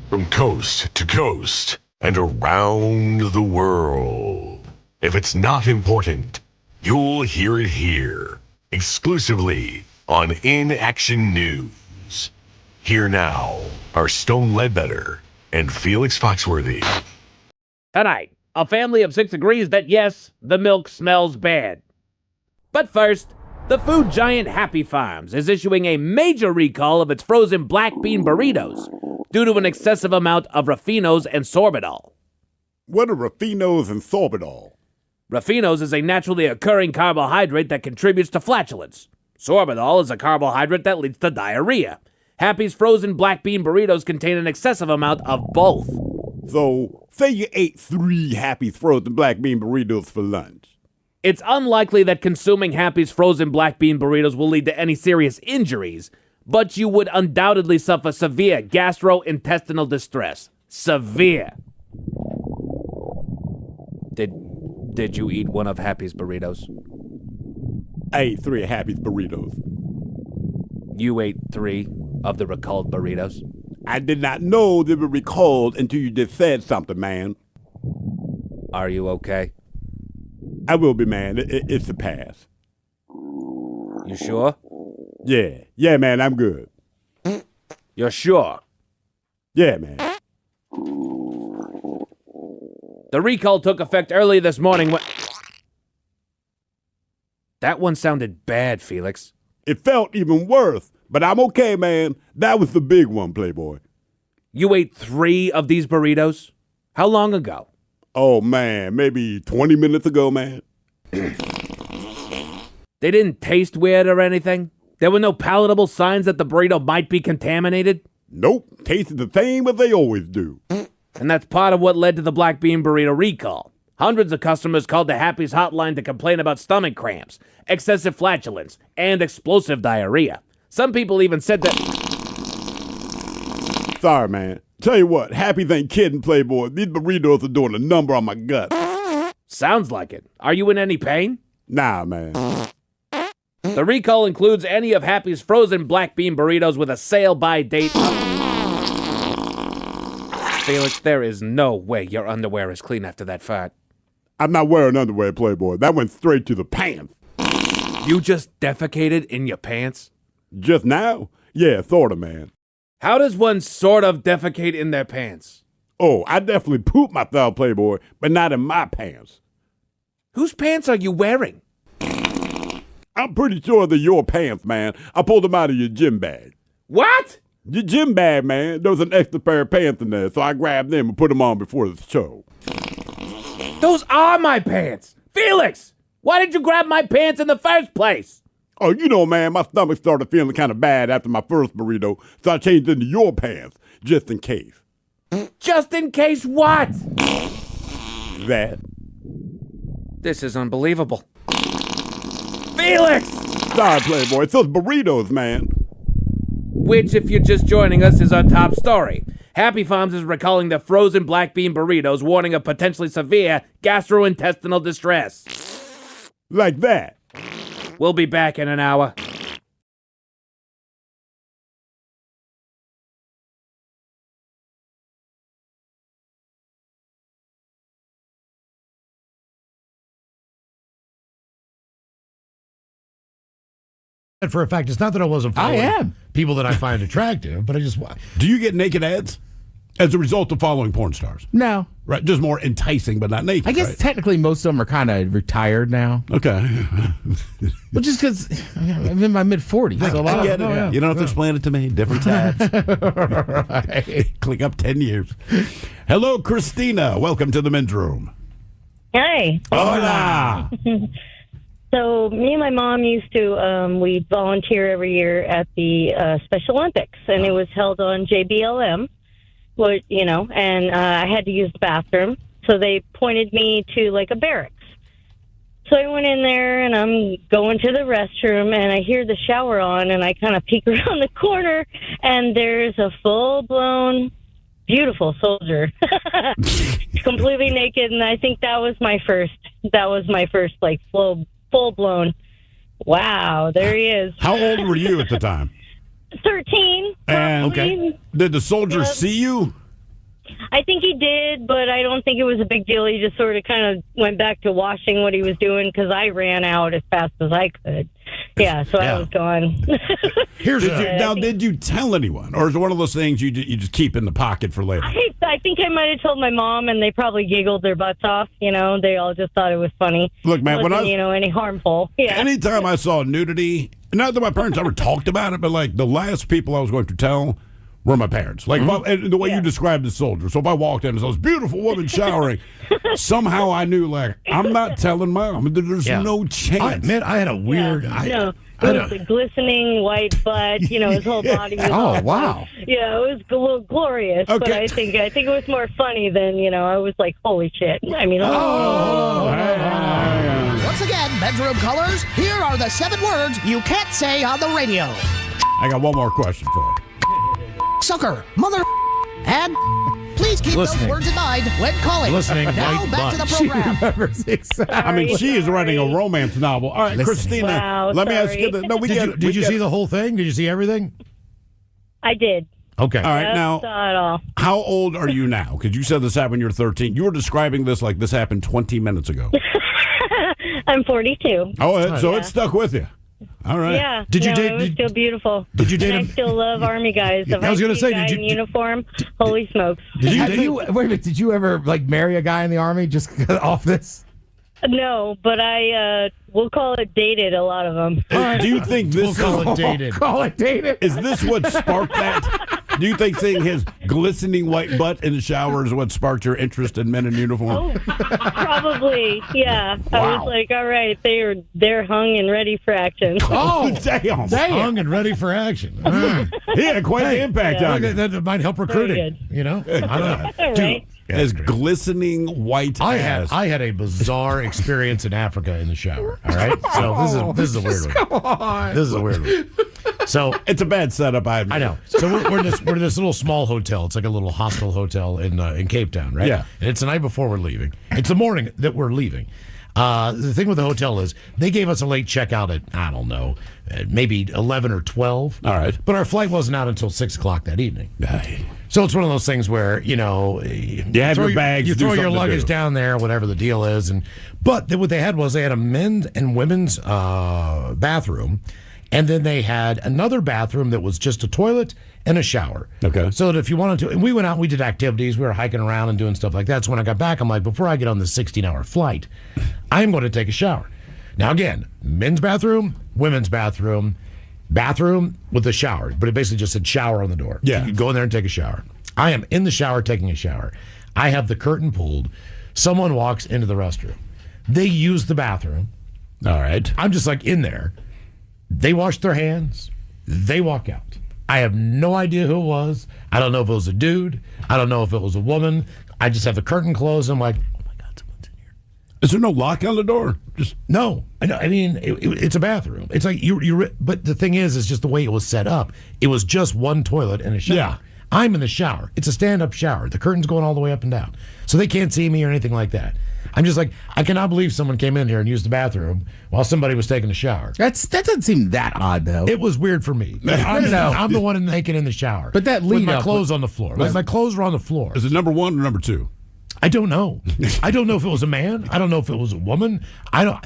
From coast to coast and around the world. If it's not important, you'll hear it here, exclusively on In Action News. Here now are Stone Ledbetter and Felix Foxworthy. Tonight, a family of 6 agrees that yes, the milk smells bad. But first, the food giant Happy Farms is issuing a major recall of its frozen black bean burritos. due to an excessive amount of raffinos and sorbitol. What are raffinos and sorbitol? Raffinos is a naturally occurring carbohydrate that contributes to flatulence. Sorbitol is a carbohydrate that leads to diarrhea. Happy's frozen black bean burritos contain an excessive amount of both. So, say you ate 3 Happy's frozen black bean burritos for lunch. It's unlikely that consuming Happy's frozen black bean burritos will lead to any serious injuries, but you would undoubtedly suffer severe gastrointestinal distress. Severe. Did you eat one of Happy's burritos? I ate 3 of Happy's burritos. You ate 3 of the recalled burritos? I did not know they were recalled until you just said something, man. Are you okay? I will be, man. It's a pass. You sure? Yeah. Yeah, man, I'm good. You're sure? Yeah, man. The recall took effect early this morning when... That one sounded bad, Felix. It felt even worse, but I'm okay, man. That was the big one, Playboy. You ate 3 of these burritos? How long ago? Oh, man, maybe 20 minutes ago, man. They didn't taste weird or anything? There were no palatable signs that the burrito might be contaminated? Nope, tasted the same as they always do. And that's part of what led to the black bean burrito recall. Hundreds of customers called the Happy's hotline to complain about stomach cramps, excessive flatulence, and explosive diarrhea. Some people even said that... Sorry, man. Tell you what, Happy's ain't kidding, Playboy. These burritos are doing a number on my gut. Sounds like it. Are you in any pain? Nah, man. The recall includes any of Happy's frozen black bean burritos with a sale-by date of... Felix, there is no way your underwear is clean after that fart. I'm not wearing underwear, Playboy. That went straight to the pants. You just defecated in your pants? Just now? Yeah, sorta, man. How does one sort of defecate in their pants? Oh, I definitely pooped myself, Playboy, but not in my pants. Whose pants are you wearing? I'm pretty sure they're your pants, man. I pulled them out of your gym bag. What? Your gym bag, man. There was an extra pair of pants in there, so I grabbed them and put them on before the show. Those are my pants! Felix! Why did you grab my pants in the first place? Oh, you know, man, my stomach started feeling kind of bad after my first burrito, so I changed into your pants, just in case. Just in case what? That. This is unbelievable. Felix! Sorry, Playboy. It's those burritos, man. Which, if you're just joining us, is our top story. Happy Farms is recalling the frozen black bean burritos, warning of potentially severe gastrointestinal distress. Like that. We'll be back in an hour. And for a fact, it's not that I wasn't following I am. people that I find attractive, but I just... Do you get naked ads as a result of following porn stars? No. Right, just more enticing, but not naked. I guess right? technically most of them are kind of retired now. Okay. Well, just because I'm in my mid-40s. So I get it. yeah. You don't have to explain it to me. Different tabs. Right. Click up 10 years. Hello, Christina. Welcome to the men's room. Hi. Hola. So me and my mom used to, we volunteer every year at the Special Olympics, and it was held on JBLM, which, you know, and I had to use the bathroom. So they pointed me to like a barracks. So I went in there and I'm going to the restroom and I hear the shower on and I kind of peek around the corner and there's a full-blown, beautiful soldier, completely naked. And I think that was my first like full-blown, wow, there he is. How old were you at the time? 13. And probably. Did the soldier see you? I think he did, but I don't think it was a big deal. He just sort of kind of went back to washing what he was doing because I ran out as fast as I could. Yeah, so I was gone. Did you tell anyone? Or is it one of those things you just keep in the pocket for later? I think I might have told my mom, and they probably giggled their butts off. You know, they all just thought it was funny. Look, man, when wasn't, any harmful. Yeah. Anytime I saw nudity, not that my parents ever talked about it, but like the last people I was going to tell were my parents. Like if I, and the way you described the soldier. So if I walked in and saw this beautiful woman showering, somehow I knew, like, I'm not telling Mom. There's no chance. I had a weird. No. It was a glistening white butt. His whole body was Oh, wow. Yeah, it was glorious. But Okay. I think it was more funny than, I was like, holy shit. I mean, Once again, bedroom colors, here are the 7 words you can't say on the radio. I got one more question for you. Sucker, mother, and please keep those words in mind when calling. Listening, now white back to the butt. program. Remembers exactly. I mean, she is writing a romance novel. All right, Listen. Christina, Wow, let me ask sorry. you this. No, we get it. Did you see the whole thing? Did you see everything? I did. Okay. All right, Yep, now, saw it all. how old are you now? Because you said this happened when you were 13. You were describing this like this happened 20 minutes ago. I'm 42. Oh, so it stuck with you. All right. Yeah. Did you no, date- It was still beautiful. Did you date and him? I still love Army guys. If I was going to see a say, guy did in you? uniform? Holy smokes! Did you? Have date- you wait a minute? Did you ever marry a guy in the Army just off this? No, but I we'll call it dated. A lot of them. Do you think We'll this call it dated. Call it dated. is this what sparked that? Do you think seeing his glistening white butt in the shower is what sparked your interest in men in uniform? Probably, yeah. I Wow. was like, all right, they're hung and ready for action. Oh, damn. Hung and ready for action. He had quite the impact on you. That might help recruiting. good. I don't know. All right. His glistening white ass. I had a bizarre experience in Africa in the shower. All right, so this is a weird one. Come on. This is a weird one. So It's a bad setup, I admit. I know. So we're in this little small hotel. It's like a little hostel hotel in Cape Town, right? Yeah. And it's the night before we're leaving. It's the morning that we're leaving. The thing with the hotel is they gave us a late checkout at, I don't know, maybe 11 or 12. All right. But our flight wasn't out until 6 o'clock that evening. So it's one of those things where, you have throw your bags, you do throw your something to luggage do. down there, whatever the deal is. But what they had was they had a men's and women's bathroom. And then they had another bathroom that was just a toilet and a shower. Okay. So that if you wanted to, and we went out, we did activities, we were hiking around and doing stuff like that. So when I got back, I'm like, before I get on this 16-hour flight, I'm going to take a shower. Now, again, men's bathroom, women's bathroom with a shower. But it basically just said shower on the door. Yeah. You could go in there and take a shower. I am in the shower taking a shower. I have the curtain pulled. Someone walks into the restroom. They use the bathroom. All right. I'm just like in there. They wash their hands. They walk out. I have no idea who it was. I don't know if it was a dude. I don't know if it was a woman. I just have the curtain closed. I'm like, oh my God, someone's in here. Is there no lock on the door? Just No. I mean, it's a bathroom. It's like but the thing is just the way it was set up. It was just one toilet and a shower. Yeah. I'm in the shower. It's a stand-up shower. The curtain's going all the way up and down. So they can't see me or anything like that. I'm just like, I cannot believe someone came in here and used the bathroom while somebody was taking a shower. That doesn't seem that odd though. It was weird for me. I'm the one naked in the shower. But that with lead my up clothes on the floor. Like my clothes were on the floor. is it number one or number two? I don't know. I don't know if it was a man. I don't know if it was a woman. I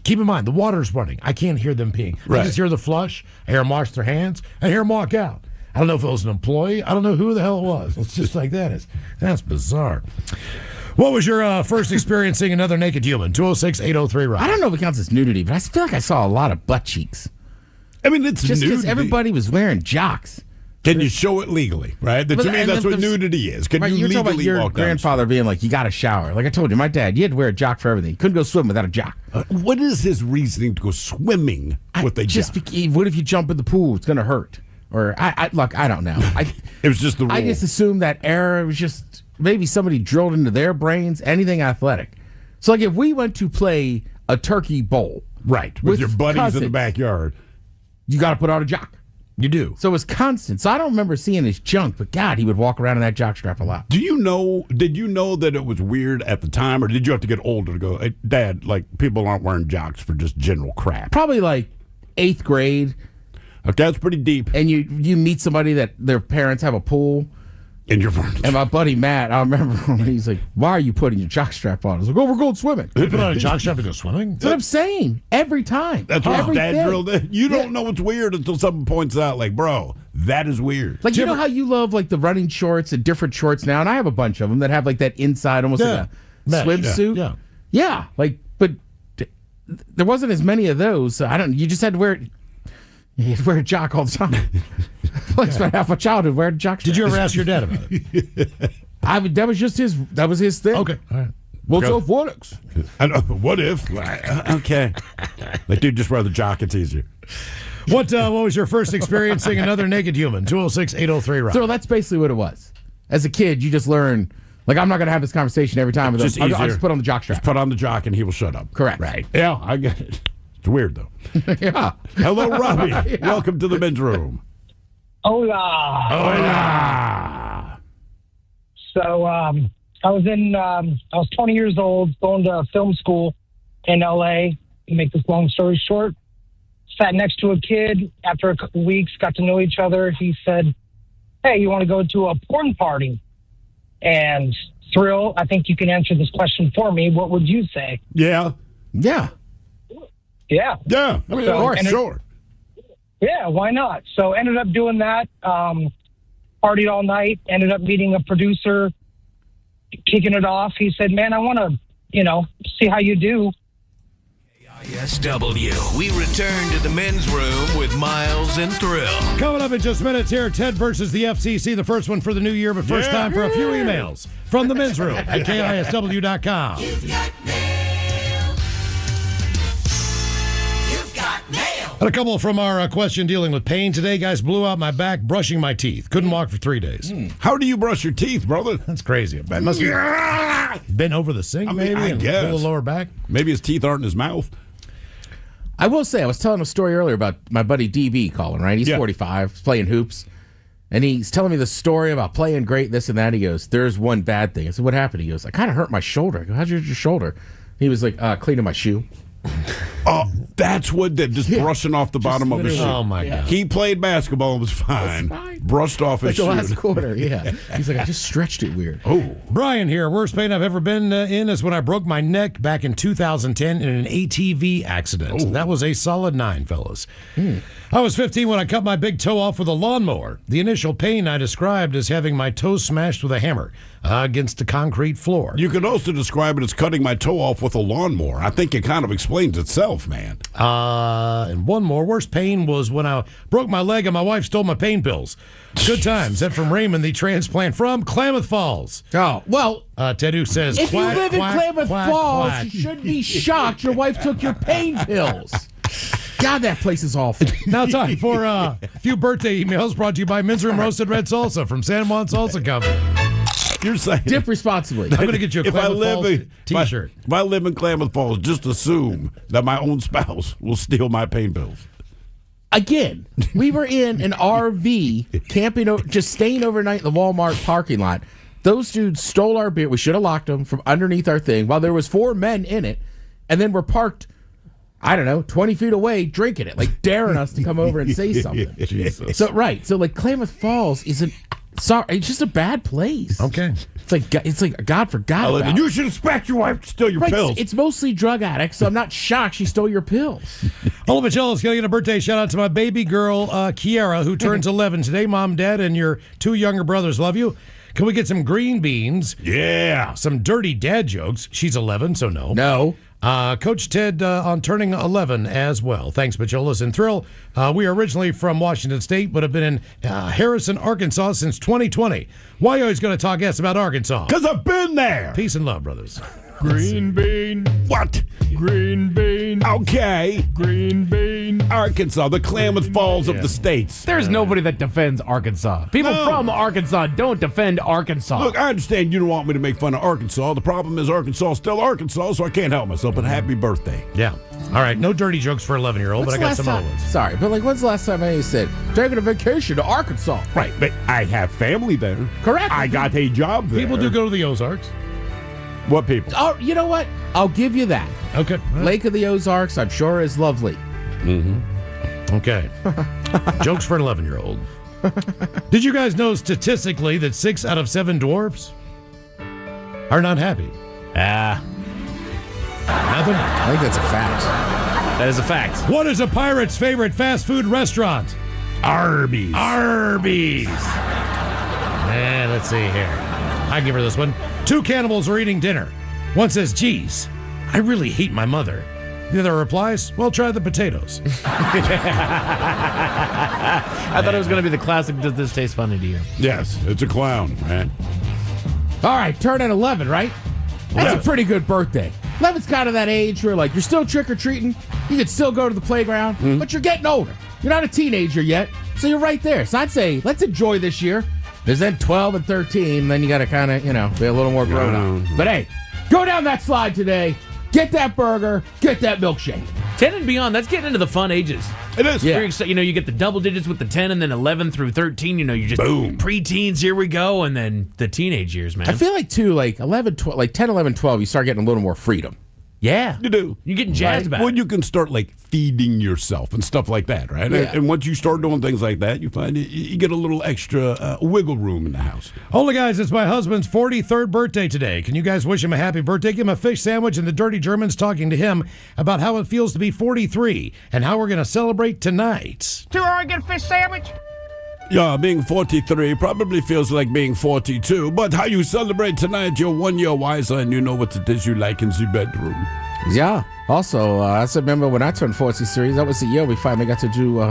keep in mind the water's running. I can't hear them peeing. I Right. just hear the flush. I hear them wash their hands. I hear them walk out. I don't know if it was an employee. I don't know who the hell it was. It's just like that. That's bizarre. What was your first experience seeing another naked human? 206-803-ROCK. I don't know if it counts as nudity, but I feel like I saw a lot of butt cheeks. I mean, it's Just because nudity. everybody was wearing jocks. Can you show it legally, right? To me, that's what nudity is. Can Right, you you're talking about legally your walk down? grandfather being like, you got to shower. Like I told you, my dad, you had to wear a jock for everything. You couldn't go swim without a jock. What is his reasoning to go swimming with a jock? What if you jump in the pool? It's going to hurt. Or, I don't know. It was just the rule. I just assumed that era was just maybe somebody drilled into their brains anything athletic. So, like, if we went to play a turkey bowl. Right, with your buddies in the cousins, backyard. You got to put on a jock. You do. So it was constant. So I don't remember seeing his junk, but God, he would walk around in that jockstrap a lot. Did you know that it was weird at the time, or did you have to get older to go, hey, Dad, like, people aren't wearing jocks for just general crap? Probably like 8th grade. Okay, that's pretty deep. And you meet somebody that their parents have a pool. And your parents. And my buddy Matt, I remember when he's like, why are you putting your jockstrap on? I was like, oh, we're going swimming. You put on a jockstrap to go swimming? That's what I'm saying. Every time. That's what Every Dad day. drilled in. You don't know it's weird until someone points out, like, bro, that is weird. Like, you know how you love, like, the running shorts and different shorts now? And I have a bunch of them that have, like, that inside, almost like a Mesh, swimsuit. Yeah. Like, but there wasn't as many of those. So you just had to wear it. You had to wear a jock all the time. I spent half my childhood wearing jockstrap. Did you ever ask your dad about it? That was just his. That was his thing. Okay, all right. What's up, what? I know, what if? Okay. Like, dude, just wear the jock. It's easier. What was your first experience seeing another naked human? 206-803-ROCK. So that's basically what it was. As a kid, you just learn, like, I'm not going to have this conversation every time with Just him. I'll easier. just put on the jockstrap. Just put on the jock and he will shut up. Correct. Right. Yeah, I get it. It's weird, though. Yeah. Hello, Robbie. Yeah. Welcome to the men's room. Hola. Hola. So I was 20 years old, going to film school in L.A. To make this long story short, sat next to a kid. After a couple weeks, got to know each other. He said, "Hey, you want to go to a porn party?" And Thrill, I think you can answer this question for me. What would you say? Yeah. Yeah. Yeah. Yeah. I mean, So, of course, and it- sure. Yeah, why not? So ended up doing that. Partied all night. Ended up meeting a producer, kicking it off. He said, "Man, I want to, see how you do." KISW. We return to the men's room with Miles and Thrill. Coming up in just minutes here, Ted versus the FCC, the first one for the new year, but first time for a few emails from the men's room at KISW.com. And a couple from our question dealing with pain today. Guys, blew out my back brushing my teeth. Couldn't walk for 3 days. How do you brush your teeth, brother? That's crazy. It must be bent over the sink, maybe, I and guess. pull the lower back. Maybe his teeth aren't in his mouth. I will say, I was telling a story earlier about my buddy DB calling, right? He's 45, playing hoops. And he's telling me the story about playing great, this and that. He goes, "There's one bad thing." I said, "What happened?" He goes, "I kind of hurt my shoulder." I go, "How'd you hurt your shoulder?" He was like, cleaning my shoe. Oh, that's what did. Just brushing off the bottom of his shoe. Oh, my God. He played basketball and was fine. Brushed off his Like the shoe. last quarter, yeah. He's like, "I just stretched it weird." Oh. Brian here. Worst pain I've ever been in is when I broke my neck back in 2010 in an ATV accident. Oh. That was a solid 9, fellas. I was 15 when I cut my big toe off with a lawnmower. The initial pain I described as having my toe smashed with a hammer against a concrete floor. You could also describe it as cutting my toe off with a lawnmower. I think it kind of explains itself, man. And one more. Worst pain was when I broke my leg and my wife stole my pain pills. Good times. That from Raymond, the transplant from Klamath Falls. Oh, well, Tedu says, if quack, you live in quack, Klamath quack, Falls, quack. you should be shocked your wife took your pain pills. God, that place is awful. Now time for a few birthday emails brought to you by Men's Room Roasted Red Salsa from San Juan Salsa Company. You're saying Dip responsibly. I'm going to get you a Klamath Falls t-shirt. If I live in Klamath Falls, just assume that my own spouse will steal my pain pills. Again, we were in an RV camping, just staying overnight in the Walmart parking lot. Those dudes stole our beer. We should have locked them from underneath our thing while there was 4 men in it, and then we're parked, I don't know, 20 feet away drinking it, like daring us to come over and say something. Jesus. So like Klamath Falls isn't. Sorry, it's just a bad place. Okay. It's like God forgot about And it. you should expect your wife to steal your Right, pills. it's mostly drug addicts, so I'm not shocked she stole your pills. Oliver Michelle's going to get a birthday shout out to my baby girl, Kiara, who turns 11 today. Mom, Dad, and your 2 younger brothers love you. Can we get some green beans? Yeah. Some dirty dad jokes. She's 11, so no. No. Coach Ted on turning 11 as well. Thanks, Majolas and Thrill. We are originally from Washington State, but have been in Harrison, Arkansas since 2020. Why are you always going to talk ass about Arkansas? Because I've been there. Peace and love, brothers. Green bean. What? Green bean. Okay. Green bean. Arkansas, the Klamath Falls of the states. There's nobody that defends Arkansas. People from Arkansas don't defend Arkansas. Look, I understand you don't want me to make fun of Arkansas. The problem is Arkansas is still Arkansas, so I can't help myself. But happy birthday. Yeah. All right. No dirty jokes for 11-year-old, but I got some other ones. Sorry, but like, when's the last time I said, taking a vacation to Arkansas? Right, but I have family there. Correct. I got a job there. People do go to the Ozarks. What people? Oh, you know what? I'll give you that. Okay. Lake of the Ozarks, I'm sure, is lovely. Mm-hmm. Okay. Jokes for an 11-year-old. Did you guys know statistically that 6 out of 7 dwarfs are not happy? Nothing? I think that's a fact. That is a fact. What is a pirate's favorite fast food restaurant? Arby's. Arby's. Let's see here. I give her this one. 2 cannibals are eating dinner. One says, "Geez, I really hate my mother." The other replies, "Well, try the potatoes." I thought it was going to be the classic, does this taste funny to you? Yes, it's a clown, man. All right, turn at 11, right? That's a pretty good birthday. 11's kind of that age where, like, you're still trick-or-treating. You can still go to the playground, but you're getting older. You're not a teenager yet, so you're right there. So I'd say let's enjoy this year. There's then 12 and 13, then you got to kind of, be a little more grown up. But hey, go down that slide today. Get that burger. Get that milkshake. 10 and beyond, that's getting into the fun ages. It is. Yeah. You get the double digits with the 10 and then 11 through 13. You're just boom. Pre-teens, here we go, and then the teenage years, man. I feel like, too, 11, 12, 10, 11, 12, you start getting a little more freedom. Yeah. You do. You're getting jazzed about When it. you can start, feeding yourself and stuff like that, right? Yeah. And once you start doing things like that, you find you get a little extra wiggle room in the house. Holy guys, it's my husband's 43rd birthday today. Can you guys wish him a happy birthday? Give him a fish sandwich, and the Dirty Germans talking to him about how it feels to be 43 and how we're going to celebrate tonight. 2 Oregon fish sandwich. Yeah, being 43 probably feels like being 42, but how you celebrate tonight, you're 1 year wiser and you know what it is you like in the bedroom. Yeah. Also, I remember when I turned 43, that was the year we finally got to do,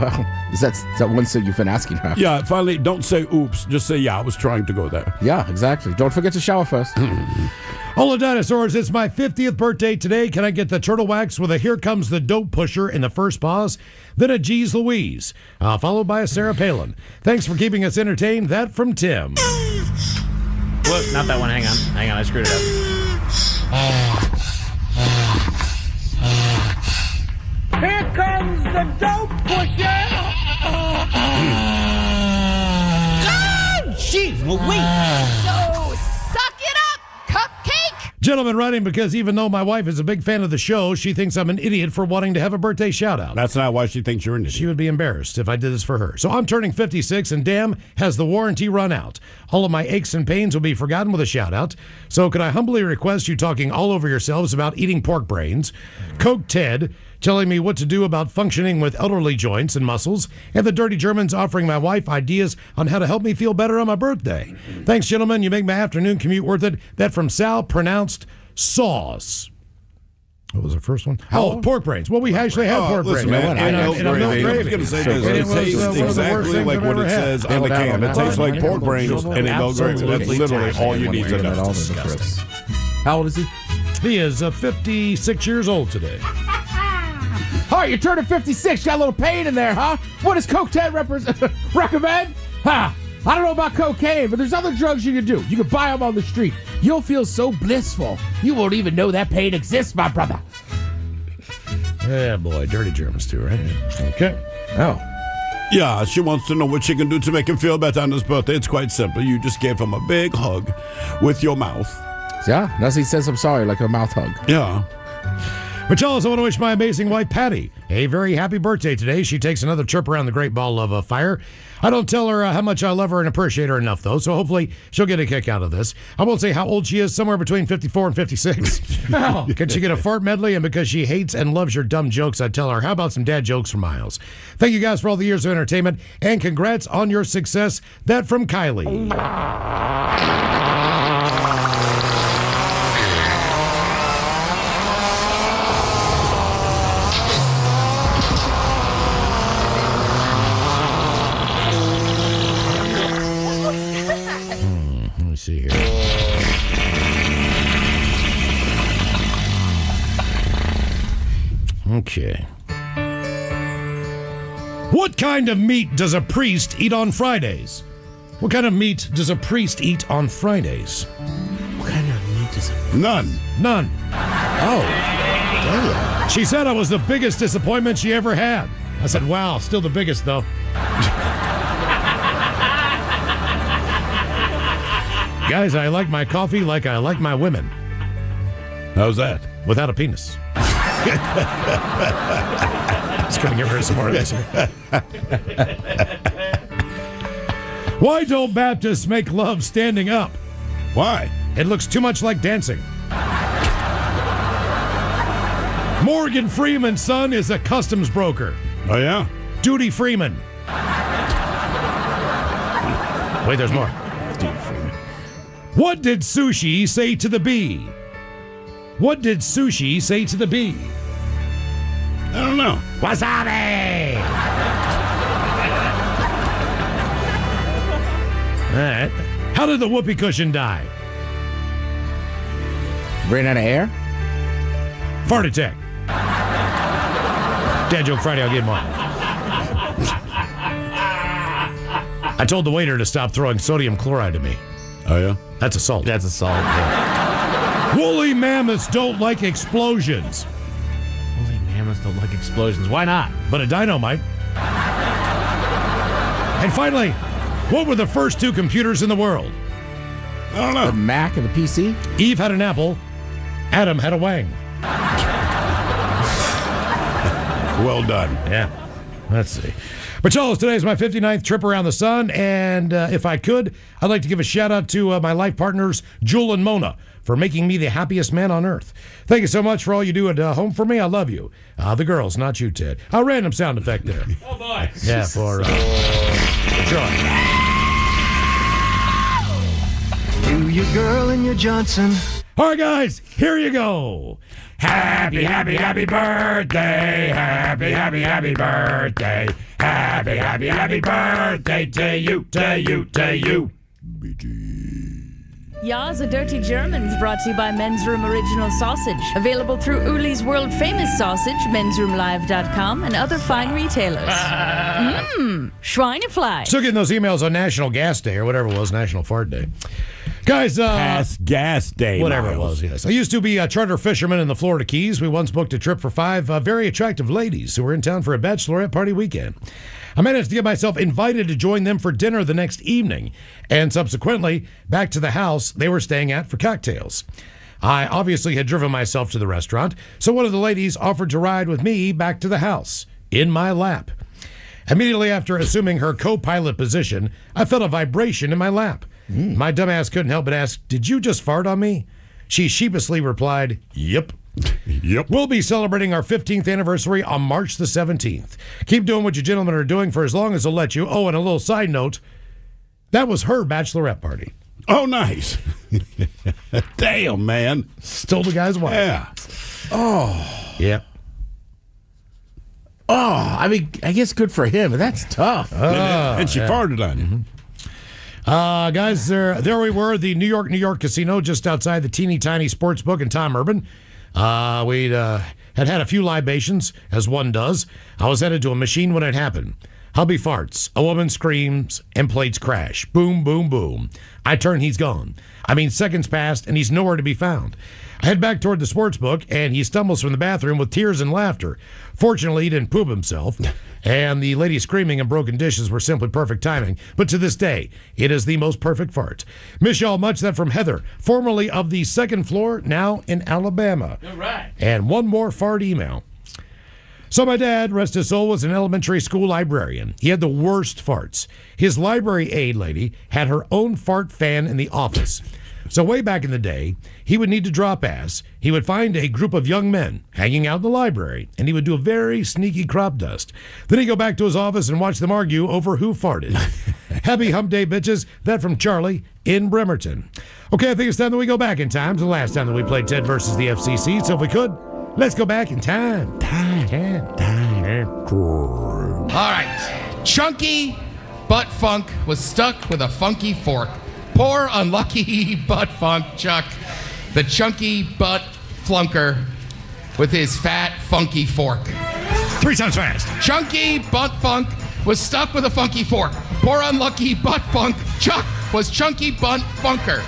is that one thing you've been asking about? Yeah, finally, don't say oops, just say, yeah, I was trying to go there. Yeah, exactly. Don't forget to shower first. Hola, dinosaurs. It's my 50th birthday today. Can I get the turtle wax with a Here Comes the Dope Pusher in the first pause? Then a Geez Louise, followed by a Sarah Palin. Thanks for keeping us entertained. That from Tim. Whoop, not that one. Hang on. I screwed it up. Here comes the dope pusher. Oh, jeez Louise. So suck it up, cupcake. Gentlemen writing because even though my wife is a big fan of the show, she thinks I'm an idiot for wanting to have a birthday shout-out. That's not why she thinks you're an idiot. She would be embarrassed if I did this for her. So I'm turning 56, and damn, has the warranty run out. All of my aches and pains will be forgotten with a shout-out. So could I humbly request you talking all over yourselves about eating pork brains, Coke Ted telling me what to do about functioning with elderly joints and muscles, and the Dirty Germans offering my wife ideas on how to help me feel better on my birthday. Thanks, gentlemen. You make my afternoon commute worth it. That from Sal, pronounced Sauce. What was the first one? Oh, pork brains. Well, we actually have pork brains. Man, And a milk gravy. I was going to say this. It tastes exactly like what it says on the can. It tastes like pork brains and a milk gravy. That's literally all you need to know. How old is he? He is 56 years old today. All right, you're turning 56. Got a little pain in there, huh? What does Coke 10 recommend? Ha! I don't know about cocaine, but there's other drugs you can do. You can buy them on the street. You'll feel so blissful, you won't even know that pain exists, my brother. Yeah, boy. Dirty Germans, too, right? Okay. Oh. Yeah, she wants to know what she can do to make him feel better on his birthday. It's quite simple. You just gave him a big hug with your mouth. Yeah, that's he says I'm sorry, like a mouth hug. Yeah. But Charles, I want to wish my amazing wife, Patty, a very happy birthday today. She takes another trip around the Great Ball of Fire. I don't tell her how much I love her and appreciate her enough, though, so hopefully she'll get a kick out of this. I won't say how old she is, somewhere between 54 and 56. Can she get a fart medley? And because she hates and loves your dumb jokes, I tell her, how about some dad jokes from Miles? Thank you guys for all the years of entertainment, and congrats on your success. That from Kylie. Let me see here. Okay. What kind of meat does a priest eat on Fridays? What kind of meat does a priest eat on Fridays? What kind of meat does a... None. Oh. Damn. She said I was the biggest disappointment she ever had. I said, wow, still the biggest, though. Guys, I like my coffee like I like my women. How's that? Without a penis. Just gonna give her some more of this. Why don't Baptists make love standing up? Why? It looks too much like dancing. Morgan Freeman's son is a customs broker. Oh, yeah? Duty Freeman. Wait, there's more. Duty Freeman. What did sushi say to the bee? What did sushi say to the bee? I don't know. Wasabi! All right. How did the whoopee cushion die? Ran out of air? Fart attack. Dad Joke Friday, I'll give him one. I told the waiter to stop throwing sodium chloride at me. Oh, yeah? That's assault. That's assault. Yeah. Woolly mammoths don't like explosions. Woolly mammoths don't like explosions. Why not? But a dino might. And finally, what were the first two computers in the world? I don't know. The Mac and the PC? Eve had an apple. Adam had a wang. Well done. Yeah. Let's see. But Charles, today is my 59th trip around the sun, and if I could, I'd like to give a shout-out to my life partners, Jewel and Mona, for making me the happiest man on earth. Thank you so much for all you do at home for me. I love you. The girls, not you, Ted. A random sound effect there. Oh, boy. Yeah, for Troy. You, your girl, and your Johnson. All right, guys, here you go. Happy, happy, happy birthday. Happy, happy, happy birthday. Happy, happy, happy birthday to you, to you, to you. Ya's a Dirty Germans brought to you by Men's Room Original Sausage. Available through Uli's World Famous Sausage, mensroomlive.com, and other fine retailers. Schweinefly. Still getting those emails on National Gas Day or whatever it was, National Fart Day. Guys, Past gas day. whatever Miles. it was, yes. I used to be a charter fisherman in the Florida Keys. We once booked a trip for 5 very attractive ladies who were in town for a bachelorette party weekend. I managed to get myself invited to join them for dinner the next evening, and subsequently back to the house they were staying at for cocktails. I obviously had driven myself to the restaurant, so one of the ladies offered to ride with me back to the house, in my lap. Immediately after assuming her co-pilot position, I felt a vibration in my lap. My dumbass couldn't help but ask, "Did you just fart on me?" She sheepishly replied, "Yep." Yep. We'll be celebrating our 15th anniversary on March the 17th. Keep doing what you gentlemen are doing for as long as they'll let you. Oh, and a little side note, that was her bachelorette party. Oh, nice. Damn, man. Stole the guy's wife. Yeah. Oh. Yep. Oh, I mean, I guess good for him, but that's tough. And she farted on you. Guys, there we were, the New York casino just outside the teeny tiny sports book in Tom Urban. We'd had a few libations, as one does. I was headed to a machine when it happened. Hubby farts, a woman screams, and plates crash. Boom, boom, boom. I turn, he's gone. I mean, seconds passed, and he's nowhere to be found. I head back toward the sports book, and he stumbles from the bathroom with tears and laughter. Fortunately, he didn't poop himself, and the lady screaming and broken dishes were simply perfect timing. But to this day, it is the most perfect fart. Miss y'all much. That from Heather, formerly of the second floor, now in Alabama. All right. And one more fart email. So my dad, rest his soul, was an elementary school librarian. He had the worst farts. His library aide lady had her own fart fan in the office. So way back in the day, he would need to drop ass. He would find a group of young men hanging out in the library, and he would do a very sneaky crop dust. Then he'd go back to his office and watch them argue over who farted. Happy hump day, bitches. That from Charlie in Bremerton. Okay, I think it's time that we go back in time to the last time that we played Ted versus the FCC. So if we could, let's go back in time. All right. Chunky Butt Funk was stuck with a funky fork. Poor unlucky butt funk Chuck, the chunky butt flunker with his fat funky fork. 3 times fast. Chunky butt funk was stuck with a funky fork. Poor unlucky butt funk Chuck was chunky butt funker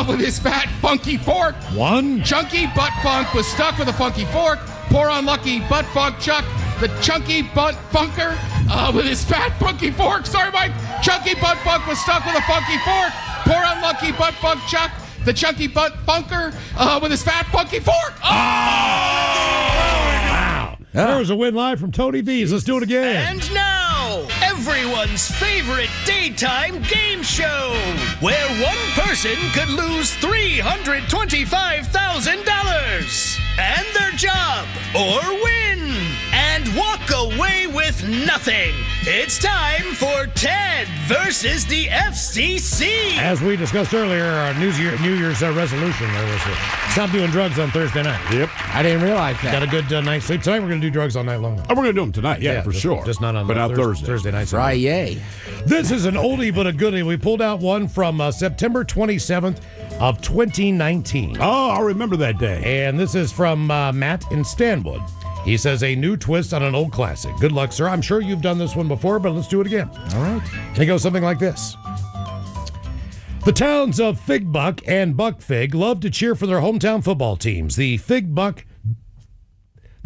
with his fat funky fork. 1. Chunky butt funk was stuck with a funky fork. Poor unlucky butt funk Chuck, the chunky butt funker with his fat funky fork. Sorry, Mike. Chunky butt funk was stuck with a funky fork. Poor unlucky butt funk Chuck, the chunky butt funker with his fat funky fork. Oh! Wow. There was a win live from Tony V's. Let's do it again. And now, everyone's favorite daytime game show, where one person could lose $325,000 and their job, or win and walk away with nothing. It's time for Ted versus the FCC. As we discussed earlier, our New Year's resolution there was stop doing drugs on Thursday night. Yep. I didn't realize that. Got a good night's sleep tonight. We're going to do drugs all night long. Oh, we're going to do them tonight, yeah, for sure. Just not on but not Thursday night. Friday. This is an oldie but a goodie. We pulled out one from September 27th of 2019. Oh, I remember that day. And this is from Matt in Stanwood. He says, a new twist on an old classic. Good luck, sir. I'm sure you've done this one before, but let's do it again. All right. And it goes something like this. The towns of Fig Buck and Buck Fig love to cheer for their hometown football teams. The Fig Buck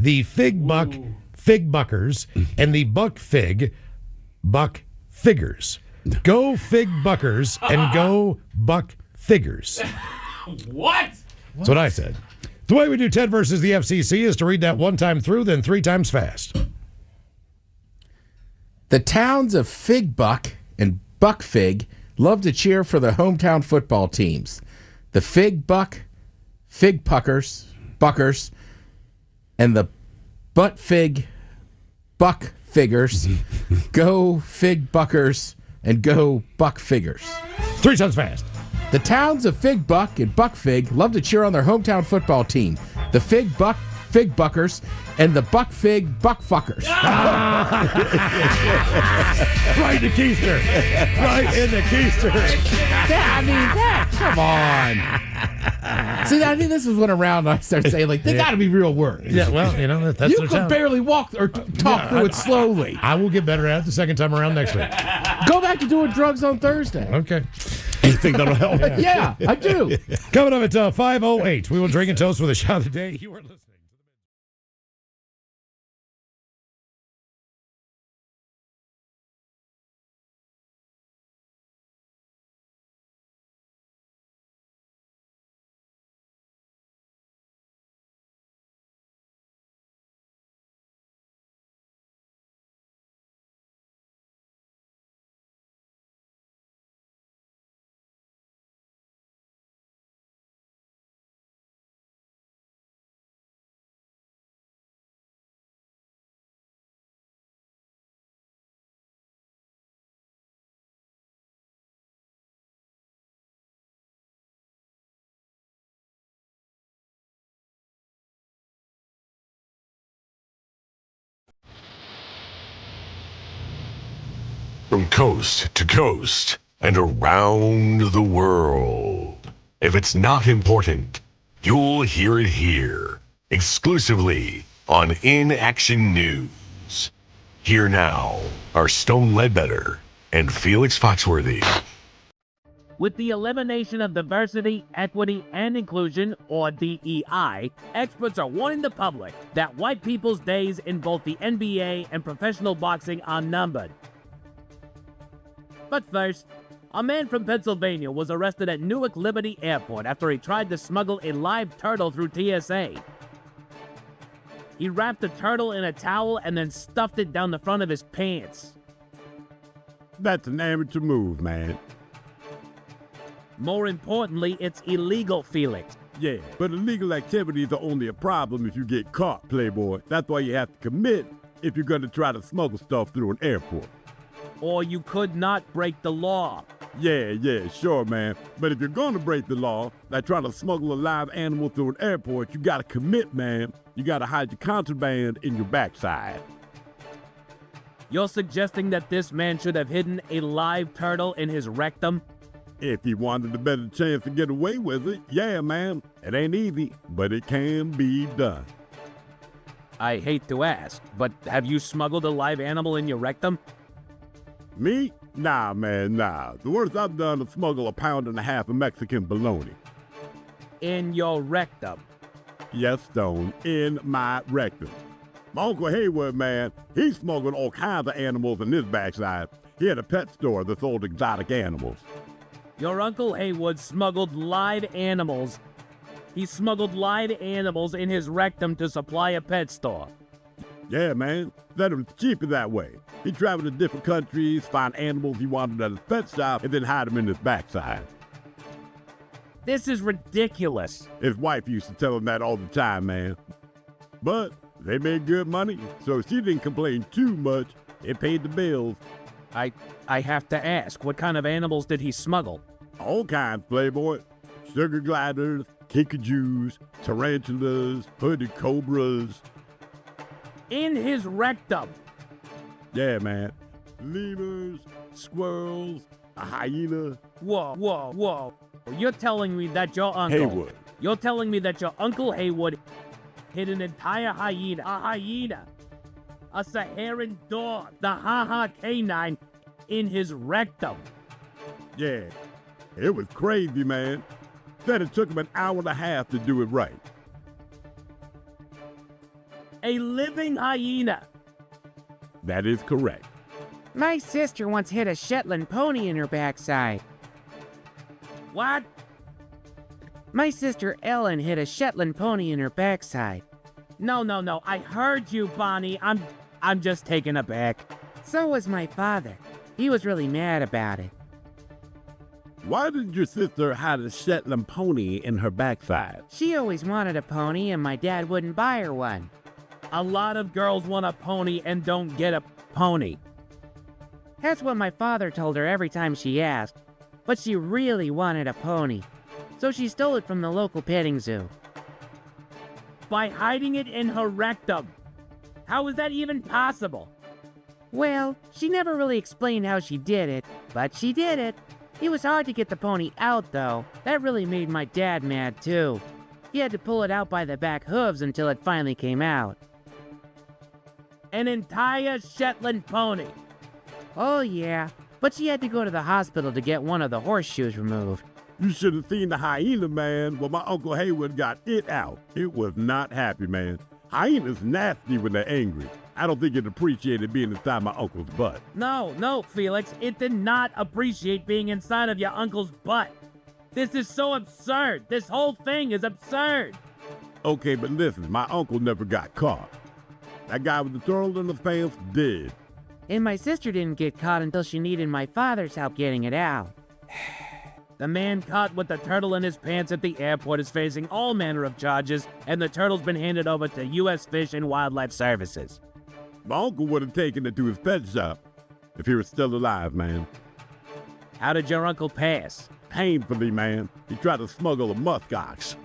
Fig Buckers and the Buck Fig Buck Figgers. Go Fig Buckers and go Buck Figgers. What? That's what I said. The way we do Ted versus the FCC is to read that one time through, then three times fast. The towns of Fig Buck and Buck Fig love to cheer for their hometown football teams. The Fig Buck, Fig Buckers, and the Butt Fig, Buck Figgers. Go Fig Buckers and go Buck Figgers. Three times fast. The towns of Fig Buck and Buck Fig love to cheer on their hometown football team. The Fig Buck, Fig Buckers, and the Buck Fig Buck Fuckers. Right in the keister. Right in the keister. Come on. See, I think this is when around I started saying, like, they got to be real words. Yeah, well, you know, that's you their could town. barely walk or talk through it slowly. I will get better at it the second time around next week. Go back to doing drugs on Thursday. Okay. You think that'll help? Yeah, I do. Coming up at 5:08, we will drink and toast with a shot of the day. You are listening. From coast to coast and around the world. If it's not important, you'll hear it here, exclusively on In Action News. Here now are Stone Ledbetter and Felix Foxworthy. With the elimination of diversity, equity, and inclusion, or DEI, experts are warning the public that white people's days in both the NBA and professional boxing are numbered. But first, a man from Pennsylvania was arrested at Newark Liberty Airport after he tried to smuggle a live turtle through TSA. He wrapped the turtle in a towel and then stuffed it down the front of his pants. That's an amateur move, man. More importantly, it's illegal, Felix. Yeah, but illegal activities are only a problem if you get caught, Playboy. That's why you have to commit if you're going to try to smuggle stuff through an airport. Or you could not break the law. Yeah, sure, man. But if you're going to break the law, like trying to smuggle a live animal through an airport, you got to commit, man. You got to hide your contraband in your backside. You're suggesting that this man should have hidden a live turtle in his rectum? If he wanted a better chance to get away with it, yeah, man. It ain't easy, but it can be done. I hate to ask, but have you smuggled a live animal in your rectum? Me? Nah, man, nah. The worst I've done is smuggle 1.5 pounds of Mexican bologna. In your rectum? Yes, Stone, in my rectum. My Uncle Haywood, man, he smuggled all kinds of animals in his backside. He had a pet store that sold exotic animals. Your Uncle Haywood smuggled live animals. He smuggled live animals in his rectum to supply a pet store. Yeah, man. That was cheaper that way. He traveled to different countries, find animals he wanted at his pet shop, and then hide them in his backside. This is ridiculous. His wife used to tell him that all the time, man. But they made good money, so she didn't complain too much. It paid the bills. I have to ask, what kind of animals did he smuggle? All kinds, Playboy. Sugar gliders, kinkajous, tarantulas, hooded cobras. In his rectum. Yeah, man. Lemurs, squirrels, a hyena. Whoa. You're telling me that your uncle... Haywood. You're telling me that your Uncle Haywood hit an entire hyena, a Saharan dog, the Ha-Ha canine, in his rectum. Yeah, it was crazy, man. Said it took him an hour and a half to do it right. A living hyena. That is correct. My sister once hit a Shetland pony in her backside. What? My sister Ellen hit a Shetland pony in her backside. No. I heard you, Bonnie. I'm just taken aback. So was my father. He was really mad about it. Why did your sister have a Shetland pony in her backside? She always wanted a pony and my dad wouldn't buy her one. A lot of girls want a pony and don't get a pony. That's what my father told her every time she asked. But she really wanted a pony. So she stole it from the local petting zoo. By hiding it in her rectum. How is that even possible? Well, she never really explained how she did it, but she did it. It was hard to get the pony out, though. That really made my dad mad, too. He had to pull it out by the back hooves until it finally came out. An entire Shetland pony. Oh, yeah. But she had to go to the hospital to get one of the horseshoes removed. You should have seen the hyena, man. Well, my Uncle Haywood got it out. It was not happy, man. Hyenas nasty when they're angry. I don't think it appreciated being inside my uncle's butt. No, Felix. It did not appreciate being inside of your uncle's butt. This is so absurd. This whole thing is absurd. Okay, but listen, my uncle never got caught. That guy with the turtle in his pants did. And my sister didn't get caught until she needed my father's help getting it out. The man caught with the turtle in his pants at the airport is facing all manner of charges, and the turtle's been handed over to U.S. Fish and Wildlife Services. My uncle would have taken it to his pet shop if he was still alive, man. How did your uncle pass? Painfully, man. He tried to smuggle a muskox.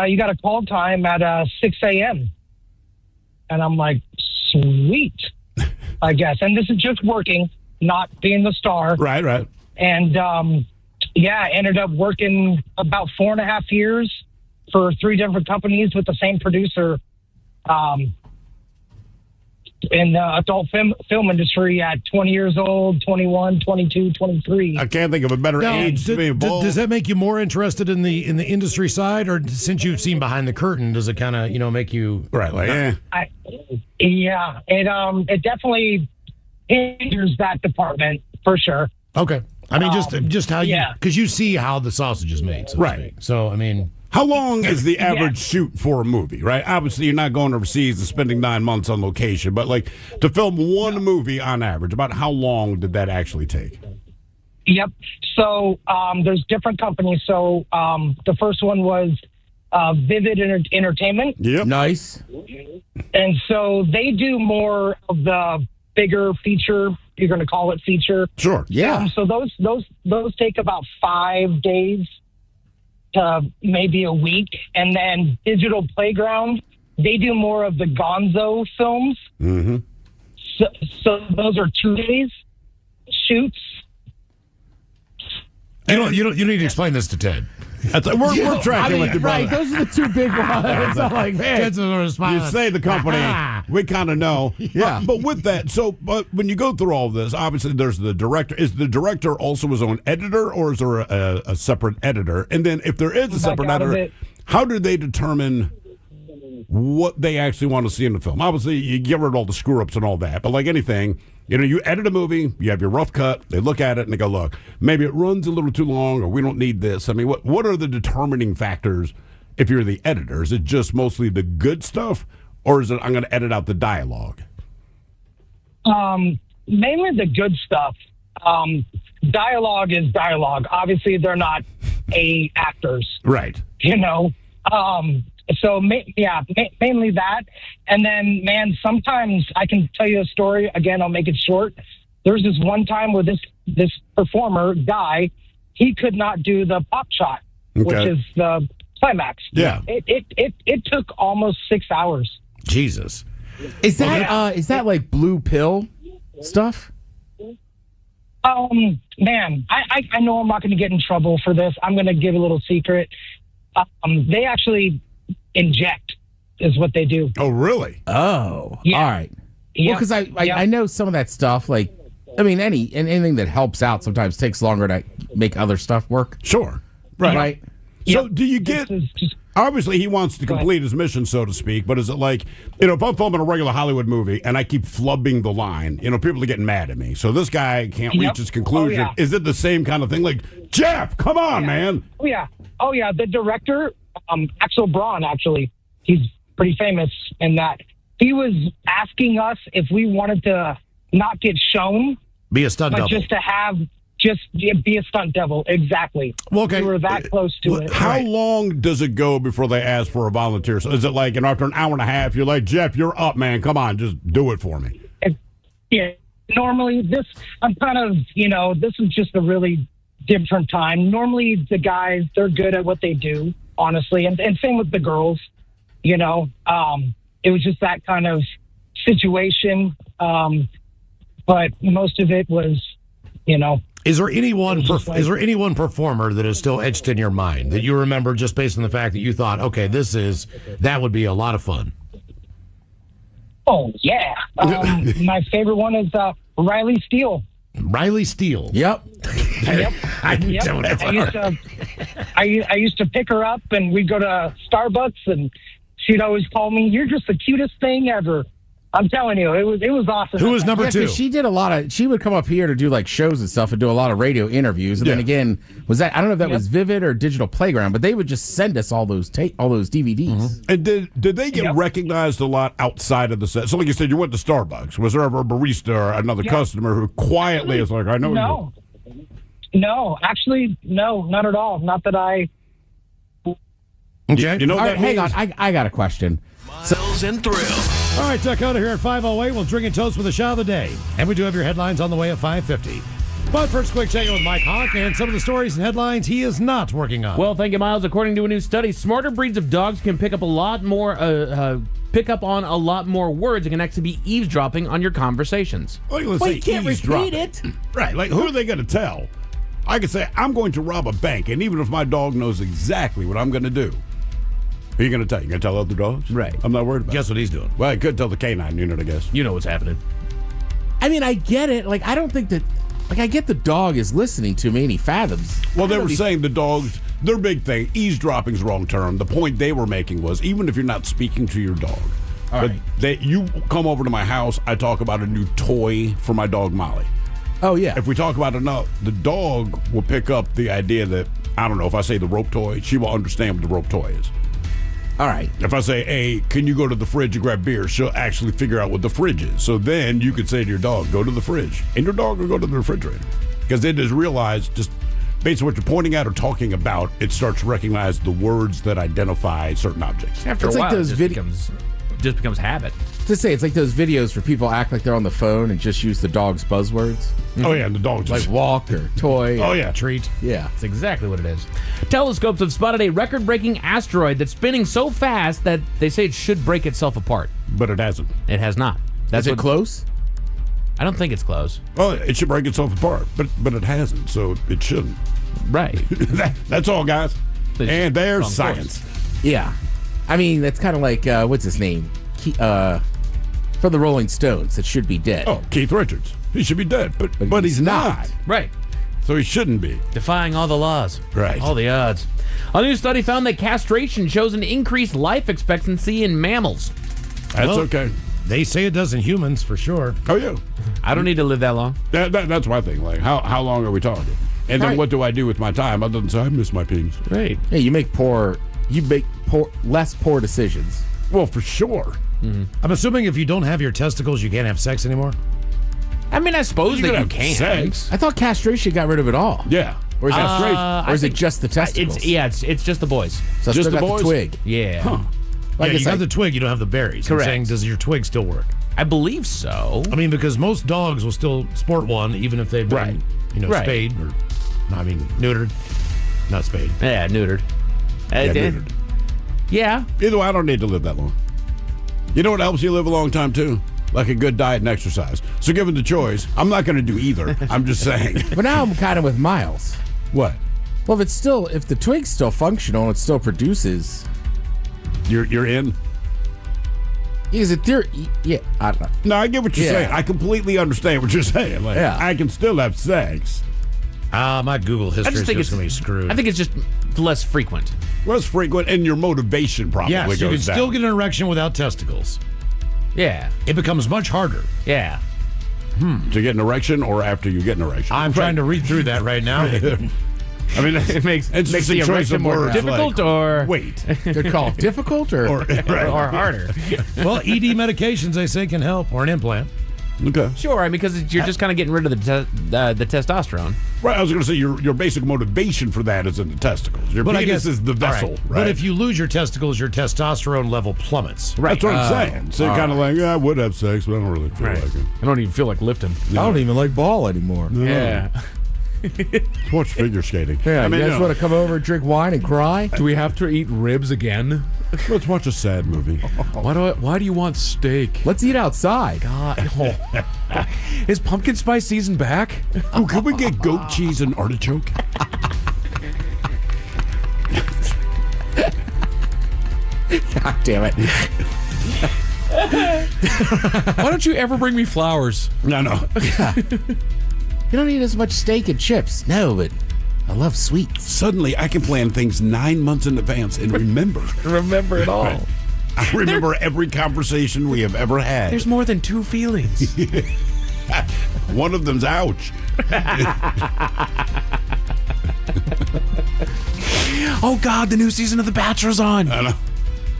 You got a call time at 6 a.m. And I'm like, sweet, I guess. And this is just working, not being the star. Right. And, I ended up working about 4.5 years for 3 different companies with the same producer in the adult film industry at 20 years old, 21, 22, 23. I can't think of a better age to be involved. Does that make you more interested in the industry side, or since you've seen behind the curtain, does it kind of make you It definitely hinders that department for sure. Okay, I mean just how because you see how the sausage is made, so to speak. So I mean. How long is the average shoot for a movie, right? Obviously, you're not going overseas and spending 9 months on location, but like to film one movie on average, about how long did that actually take? Yep. So there's different companies. So the first one was Vivid Entertainment. Yep. Nice. And so they do more of the bigger feature. You're going to call it feature. Sure. Yeah. So those take about 5 days to maybe a week. And then Digital Playground, they do more of the Gonzo films. Mm-hmm. So those are 2 days shoots. You don't need to explain this to Ted. We're tracking with you, brother. Right, those are the 2 big ones. I'm like, man. Ted's sort of smiling. You say the company, we kind of know. Yeah. But with that, but when you go through all of this, obviously there's the director. Is the director also his own editor, or is there a separate editor? And then if there is a separate editor, how do they determine what they actually want to see in the film? Obviously, you get rid of all the screw-ups and all that, but like anything, you edit a movie, you have your rough cut, they look at it and they go, look, maybe it runs a little too long, or we don't need this. I mean, what are the determining factors if you're the editor? Is it just mostly the good stuff, or is it I'm going to edit out the dialogue? Mainly the good stuff. dialogue is dialogue. Obviously, they're not actors. Right. You know? So, mainly that. And then, man, sometimes I can tell you a story. Again, I'll make it short. There's this one time where this performer, guy, he could not do the pop shot, which is the climax. Yeah. It took almost 6 hours. Jesus. Is that like blue pill stuff? Man, I know I'm not going to get in trouble for this. I'm going to give a little secret. They actually inject is what they do. Oh, really? Oh, yeah. All right. Well, because I know some of that stuff. Like, I mean, anything that helps out sometimes takes longer to make other stuff work. Sure. Right. So do you get... Obviously, he wants to complete his mission, so to speak, but is it like, if I'm filming a regular Hollywood movie and I keep flubbing the line, people are getting mad at me. So this guy can't reach his conclusion. Oh, yeah. Is it the same kind of thing? Like, Jeff, come on, man. Oh, yeah. The director, Axel Braun, actually, he's pretty famous in that. He was asking us if we wanted to not get shown. Be a stunt double. Just to have... be a stunt devil, exactly. Well, okay. We were that close to it. How long does it go before they ask for a volunteer? So is it like, after an hour and a half, you're like, Jeff, you're up, man. Come on, just do it for me. Yeah. Normally, this is just a really different time. Normally, the guys, they're good at what they do, honestly, and same with the girls. It was just that kind of situation, but most of it was, Is there anyone performer that is still etched in your mind that you remember just based on the fact that you thought, okay, that would be a lot of fun? Oh, yeah. My favorite one is Riley Steele. Riley Steele. Yep. I used to pick her up and we'd go to Starbucks and she'd always call me, "You're just the cutest thing ever." I'm telling you, it was awesome. Who was number two? She did she would come up here to do like shows and stuff and do a lot of radio interviews. And then again, I don't know if that was Vivid or Digital Playground, but they would just send us all those DVDs. Mm-hmm. And did they get recognized a lot outside of the set? So like you said, you went to Starbucks. Was there ever a barista or another customer who quietly is like, I know you? No, actually, no, not at all. Not that I... Okay. All right, hang on. I got a question. Miles and Thrill. All right, Dakota here at 508. We'll drink and toast with a shot of the day. And we do have your headlines on the way at 5:50. But first, quick check-in with Mike Hawk and some of the stories and headlines he is not working on. Well, thank you, Miles. According to a new study, smarter breeds of dogs can pick up on a lot more words and can actually be eavesdropping on your conversations. Well, you can't repeat it. Right, like who are they going to tell? I could say, I'm going to rob a bank, and even if my dog knows exactly what I'm going to do, who are you going to tell? You going to tell other dogs? Right. I'm not worried about Guess what he's doing? Well, I could tell the canine unit, I guess. You know what's happening. I mean, I get it. Like, I don't think that... Like, I get the dog is listening to me and he fathoms. Well, they were saying the dogs, their big thing, eavesdropping's the wrong term. The point they were making was, even if you're not speaking to your dog, you come over to my house, I talk about a new toy for my dog, Molly. Oh, yeah. If we talk about enough, the dog will pick up the idea that, I don't know, if I say the rope toy, she will understand what the rope toy is. All right. If I say, hey, can you go to the fridge and grab beer? She'll actually figure out what the fridge is. So then you could say to your dog, go to the fridge. And your dog will go to the refrigerator. Because it has realized, just based on what you're pointing at or talking about, it starts to recognize the words that identify certain objects. After a while, while, it just becomes habit. To say, it's like those videos where people act like they're on the phone and just use the dog's buzzwords. Oh, yeah, and the dog just... Like walk or toy. Oh, yeah. Treat. Yeah. That's exactly what it is. Telescopes have spotted a record-breaking asteroid that's spinning so fast that they say it should break itself apart. But it hasn't. It has not. Is it close? I don't think it's close. Well, it should break itself apart, but it hasn't, so it shouldn't. Right. That's all, guys. And there's science. Yeah. I mean, that's kind of like, what's his name? For the Rolling Stones, it should be dead. Oh, Keith Richards. He should be dead, but he's not. Right. So he shouldn't be. Defying all the laws. Right. All the odds. A new study found that castration shows an increased life expectancy in mammals. That's okay. They say it does in humans, for sure. Oh, yeah. I don't need to live that long. That's my thing. Like, how long are we talking? And then what do I do with my time other than say, I miss my penis? Right. Yeah, you make less poor decisions. Well, for sure. Mm-hmm. I'm assuming if you don't have your testicles, you can't have sex anymore? I mean, I suppose that you have can. sex. I thought castration got rid of it all. Yeah. Or is, I it think- just the testicles? It's just the boys. So I just still the got boys? the twig. Yeah. Huh. Yeah, you have the twig, you don't have the berries. Correct. I'm saying, does your twig still work? I believe so. I mean, because most dogs will still sport one, even if they've been, Right. Right. spayed or, neutered. Not spayed. Yeah, neutered. Neutered. Yeah. Either way, I don't need to live that long. You know what helps you live a long time, too? Like a good diet and exercise. So given the choice, I'm not going to do either. I'm just saying. But now I'm kind of with Miles. What? Well, if the twig's still functional and it still produces, You're in? is it there? Yeah, I don't know. No, I get what you're saying. I completely understand what you're saying. Like, Yeah. I can still have sex. My Google history is just going to be screwed. I think it's just less frequent. Less frequent, and your motivation probably yes, goes you can down. still get an erection without testicles. Yeah. It becomes much harder. Yeah. To get an erection or after you get an erection? I'm trying to read through that right now. I mean, It makes it's just the a choice erection of more words. difficult like, or wait. Good call. Difficult or or harder. Well, ED medications, they say, can help, or an implant. Okay. Sure, I mean, because you're just kind of getting rid of the testosterone. Right, I was going to say your basic motivation for that is in the testicles. Your penis is the vessel, all right? But if you lose your testicles, your testosterone level plummets. That's what I'm saying. So you're kind of like, I would have sex, but I don't really feel like it. I don't even feel like lifting. I don't even like ball anymore. No. Yeah. Let's watch figure skating. Yeah, I mean, you guys want to come over and drink wine and cry? Do we have to eat ribs again? Let's watch a sad movie. Why do you want steak? Let's eat outside. God, is pumpkin spice season back? Oh, can we get goat cheese and artichoke? God damn it. Why don't you ever bring me flowers? No. You don't eat as much steak and chips. No, but I love sweets. Suddenly, I can plan things 9 months in advance and remember. Remember it all. Right. I remember every conversation we have ever had. There's more than two feelings. One of them's ouch. Oh God, the new season of The Bachelor's on. I know.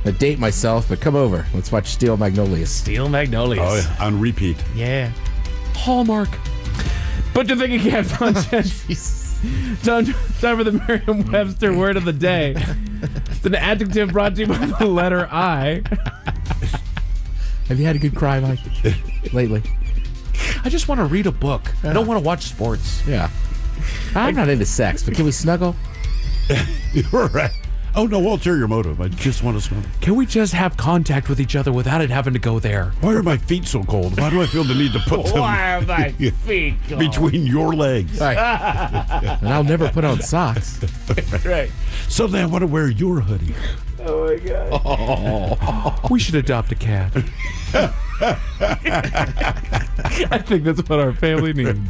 I date myself, but come over. Let's watch Steel Magnolias. Steel Magnolias. Oh, yeah. On repeat. Yeah. Hallmark. Put your thinking caps on, Time for the Merriam-Webster word of the day. It's an adjective brought to you by the letter I. Have you had a good cry, Mike, lately? I just want to read a book. I don't want to watch sports. Yeah. I'm not into sex, but can we snuggle? You're right. Oh, no, ulterior motive. I just want to snuggle. Can we just have contact with each other without it having to go there? Why are my feet so cold? Why do I feel the need to put them Why are my feet cold? between your legs? Right. And I'll never put on socks. Right. Suddenly I want to wear your hoodie. Oh, my God. Oh, we should adopt a cat. I think that's what our family needs.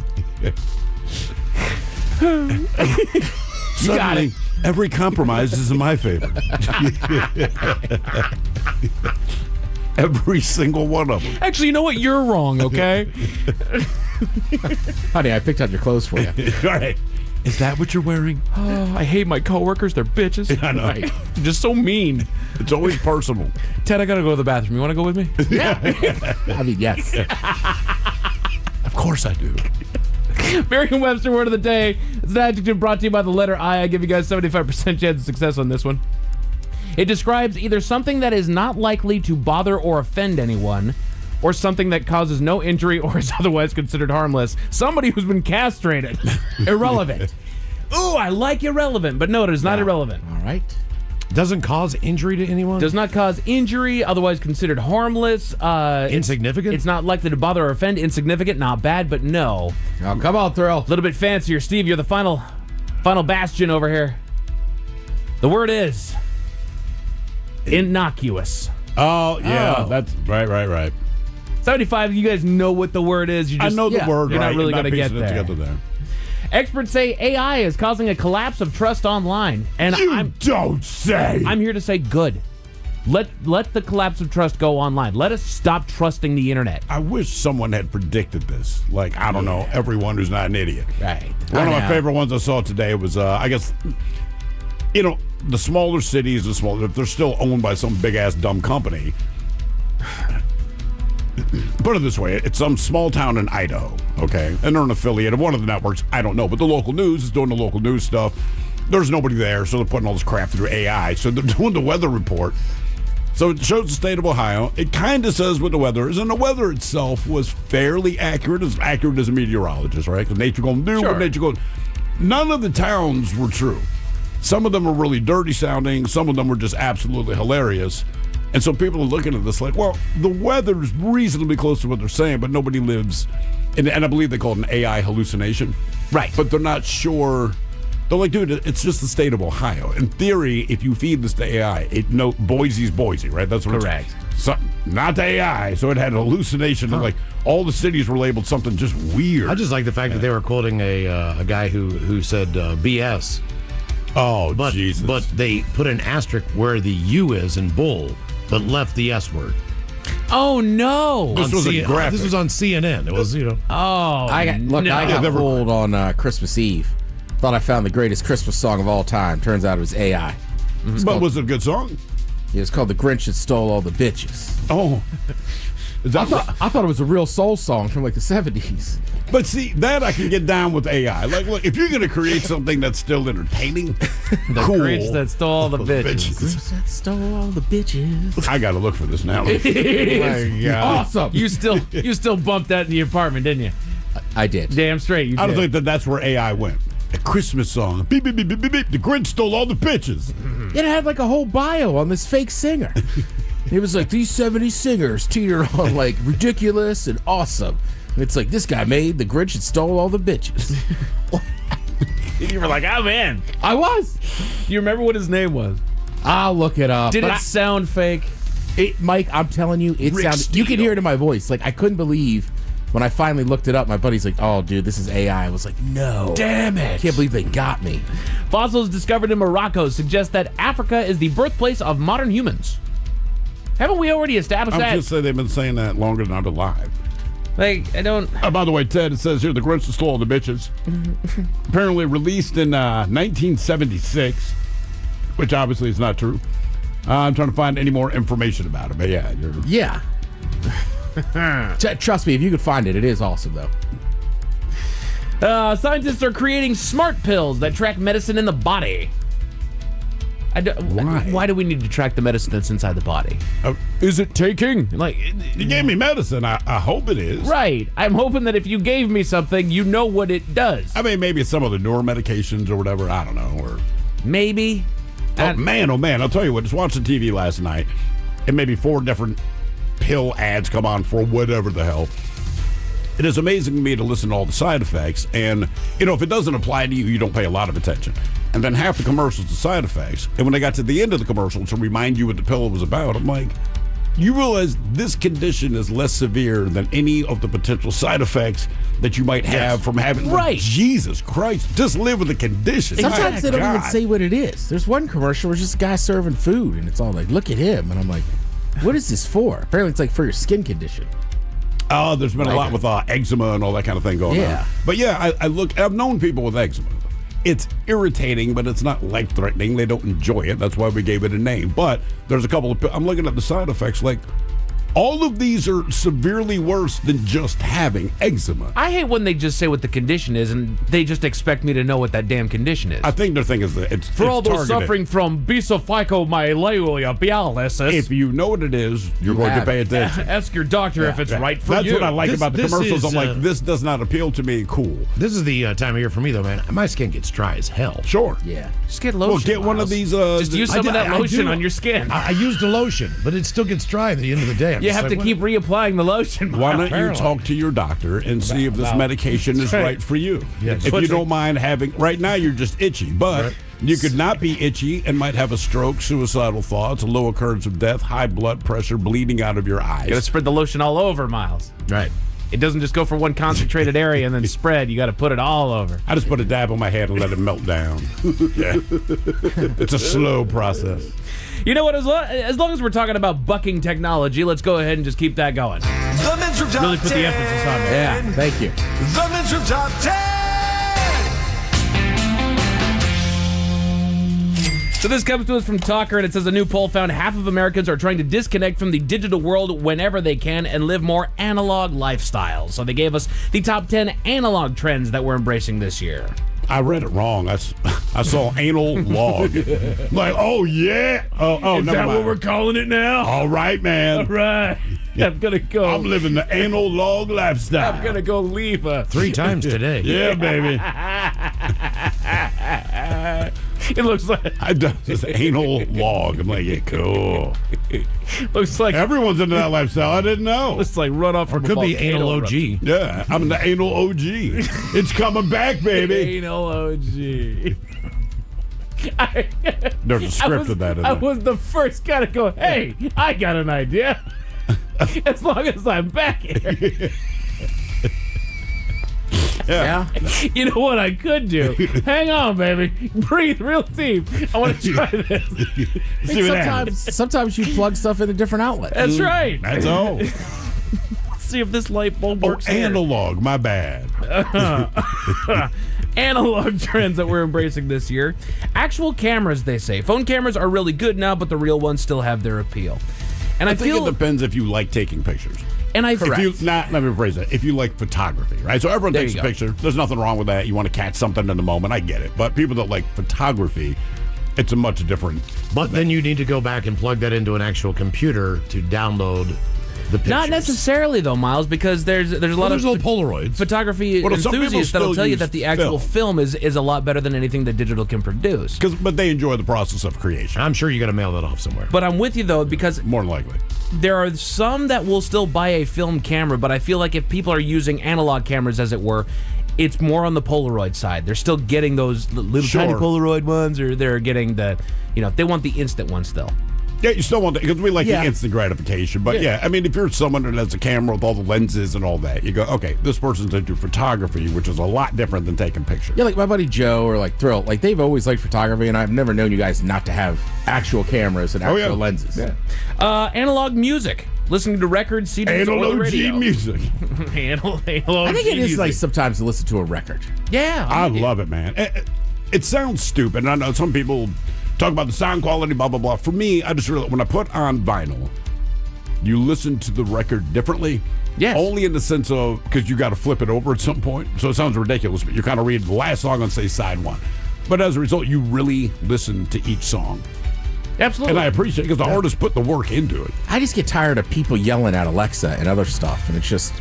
You got it. Every compromise is in my favor. Every single one of them. Actually, you know what? You're wrong, okay? Honey, I picked out your clothes for you. All right. Is that what you're wearing? Oh, I hate my coworkers. They're bitches. I know. Right. Just so mean. It's always personal. Ted, I gotta go to the bathroom. You want to go with me? Yeah. I mean, yes. Of course I do. Merriam-Webster word of the day. It's an adjective brought to you by the letter I. I give you guys 75% chance of success on this one. It describes either something that is not likely to bother or offend anyone, or something that causes no injury or is otherwise considered harmless. Somebody who's been castrated. Irrelevant. Ooh, I like irrelevant, but no, it is not irrelevant. All right. Doesn't cause injury to anyone? Does not cause injury, otherwise considered harmless. Insignificant? It's not likely to bother or offend. Insignificant, not bad, but no. Oh, come on, Thrill. A little bit fancier. Steve, you're the final bastion over here. The word is innocuous. Oh, yeah. That's right. 75, you guys know what the word is. You just, I know the word, you're right? not really You're going to get piecing it there. together there. Experts say AI is causing a collapse of trust online. And don't say. I'm here to say good. Let the collapse of trust go online. Let us stop trusting the internet. I wish someone had predicted this. Like, I don't know, everyone who's not an idiot. Right. One of my favorite ones I saw today was, I guess, the smaller cities, if they're still owned by some big-ass dumb company, put it this way. It's some small town in Idaho, okay? And they're an affiliate of one of the networks. I don't know. But the local news is doing the local news stuff. There's nobody there, so they're putting all this crap through AI. So they're doing the weather report. So it shows the state of Ohio. It kind of says what the weather is, and the weather itself was fairly accurate as a meteorologist, right? Because nature going to do what nature going. None of the towns were true. Some of them were really dirty sounding. Some of them were just absolutely hilarious. And so people are looking at this like, well, the weather's reasonably close to what they're saying, but nobody lives. And I believe they call it an AI hallucination. Right. But they're not sure. They're like, dude, it's just the state of Ohio. In theory, if you feed this to AI, Boise's Boise, right? That's what correct. Not the AI. So it had a hallucination. Like all the cities were labeled something just weird. I just like the fact that they were quoting a guy who said BS. Oh, Jesus. But they put an asterisk where the U is in bull, but left the S word. Oh, no. This was a graphic. This was on CNN. It was, Oh, I got fooled on Christmas Eve. Thought I found the greatest Christmas song of all time. Turns out it was AI. But was it a good song? It was called The Grinch That Stole All the Bitches. Oh. I thought it was a real soul song from like the 70s. But see, that I can get down with AI. Like, look, if you're going to create something that's still entertaining, the cool. Grinch that stole all the bitches. Grinch that stole all the bitches. I got to look for this now. My God. Awesome. You still bumped that in the apartment, didn't you? I did. Damn straight you did. I don't think that's where AI went. A Christmas song. Beep, beep, beep, beep, beep, beep. The Grinch stole all the bitches. It had like a whole bio on this fake singer. It was like, these 70 singers teeter on like ridiculous and awesome. And it's like, this guy made The Grinch that stole all the bitches. You were like, I'm in. I was. Do you remember what his name was? I'll look it up. Did it sound fake? Mike, I'm telling you, it sounded. You could hear it in my voice. Like, I couldn't believe when I finally looked it up. My buddy's like, oh, dude, this is AI. I was like, no. Damn it. I can't believe they got me. Fossils discovered in Morocco suggest that Africa is the birthplace of modern humans. Haven't we already established that? I was just saying they've been saying that longer than I'm alive. Like, I don't... by the way, Ted, it says here, The Grinch that Stole All the Bitches. Apparently released in 1976, which obviously is not true. I'm trying to find any more information about it, but yeah. Yeah. Trust me, if you could find it, it is awesome, though. Scientists are creating smart pills that track medicine in the body. Why? Why do we need to track the medicine that's inside the body? Is it taking? Like, you gave me medicine. I hope it is. Right. I'm hoping that if you gave me something, you know what it does. I mean, maybe it's some of the newer medications or whatever. I don't know. Or maybe. Oh man! I'll tell you what. Just watching TV last night, and maybe 4 different pill ads come on for whatever the hell. It is amazing to me to listen to all the side effects, and if it doesn't apply to you, you don't pay a lot of attention. And then half the commercials, the side effects. And when they got to the end of the commercial to remind you what the pill was about, I'm like, you realize this condition is less severe than any of the potential side effects that you might have from having. Right. Like, Jesus Christ, just live with the condition. Sometimes they don't even say what it is. There's one commercial where it's just a guy serving food, and it's all like, look at him. And I'm like, what is this for? Apparently it's like for your skin condition. Oh, there's been a lot with eczema and all that kind of thing going on. But yeah, I've known people with eczema. It's irritating, but it's not life-threatening. They don't enjoy it. That's why we gave it a name. But there's a couple of... I'm looking at the side effects. Like, all of these are severely worse than just having eczema. I hate when they just say what the condition is, and they just expect me to know what that damn condition is. I think their thing is that it's for all those targeted. suffering from bisophylomyelitis. If you know what it is, you're going to pay attention. Ask your doctor if it's right for That's you. what I like about the commercials. I'm like, this does not appeal to me. Cool. This is the time of year for me, though, man. My skin gets dry as hell. Sure. Yeah. Just get lotion. Well, get one of these. Just use some of that lotion on your skin. I used a lotion, but it still gets dry at the end of the day. You have to keep reapplying the lotion. Why don't you talk to your doctor and see if this medication is right for you? Yes. If you don't mind having, right now you're just itchy, but you could not be itchy and might have a stroke, suicidal thoughts, a low occurrence of death, high blood pressure, bleeding out of your eyes. You got to spread the lotion all over, Miles. Right. It doesn't just go for one concentrated area and then spread. You got to put it all over. I just put a dab on my head and let it melt down. Yeah. It's a slow process. You know what? As long as we're talking about bucking technology, let's go ahead and just keep that going. The Men's Room Top Really put the emphasis on that. Yeah, thank you. The Men's Room Top 10. So this comes to us from Talker, and it says a new poll found half of Americans are trying to disconnect from the digital world whenever they can and live more analog lifestyles. So they gave us the top 10 analog trends that we're embracing this year. I read it wrong. I saw anal log. Like, oh, yeah. Oh, Is never that mind. what we're calling it now? All right, man. All right. Yeah. I'm going to go. I'm living the anal log lifestyle. I'm going to go leave a 3 times today. Yeah, baby. It looks like I do this anal log. I'm like, yeah, cool. Looks like everyone's into that lifestyle. I didn't know. Looks like run off. Or From could a be anal volcano OG. Yeah, I'm the anal OG. It's coming back, baby. Anal OG. There's a script of that in I there. was the first guy to go, hey, I got an idea. As long as I'm back here. Yeah. You know what I could do? Hang on, baby. Breathe real deep. I want to try this. See what happens. Sometimes you plug stuff into different outlets. That's right. That's all. Let's see if this light bulb works here. Analog, my bad. Analog trends that we're embracing this year. Actual cameras, they say. Phone cameras are really good now, but the real ones still have their appeal. And I think feel it depends if you like taking pictures. And I If you let me rephrase that. If you like photography, right? So everyone There takes you a go. picture. There's nothing wrong with that. You want to catch something in the moment. I get it. But people that like photography, it's a much different. But then you need to go back and plug that into an actual computer to download the pictures. Not necessarily though, Miles, because there's a lot there's of little Polaroids. photography Well, some people enthusiasts that'll still tell you use that the actual film. film is a lot better than anything that digital can produce. But they enjoy the process of creation. I'm sure you got to mail that off somewhere. But I'm with you though, because More than likely. there are some that will still buy a film camera, but I feel like if people are using analog cameras, as it were, it's more on the Polaroid side. They're still getting those little tiny Sure. Polaroid ones, or they're getting they want the instant one still. Yeah, you still want to, because we like Yeah. the instant gratification. But Yeah. yeah, I mean, if you're someone that has a camera with all the lenses and all that, you go, okay, this person's into photography, which is a lot different than taking pictures. Yeah, like my buddy Joe or like Thrill, like they've always liked photography, and I've never known you guys not to have actual cameras and actual lenses. Yeah. Analog music. Listening to records, CDs, or the Analog radio. music. Analog I think it is music. like sometimes to listen to a record. Yeah. I love it, man. It sounds stupid. And I know some people talk about the sound quality, blah, blah, blah. For me, I just really, when I put on vinyl, you listen to the record differently. Yes. Only in the sense of, because you got to flip it over at some point. So it sounds ridiculous, but you kind of read the last song on, say, side one. But as a result, you really listen to each song. Absolutely. And I appreciate it because the artist put the work into it. I just get tired of people yelling at Alexa and other stuff, and it's just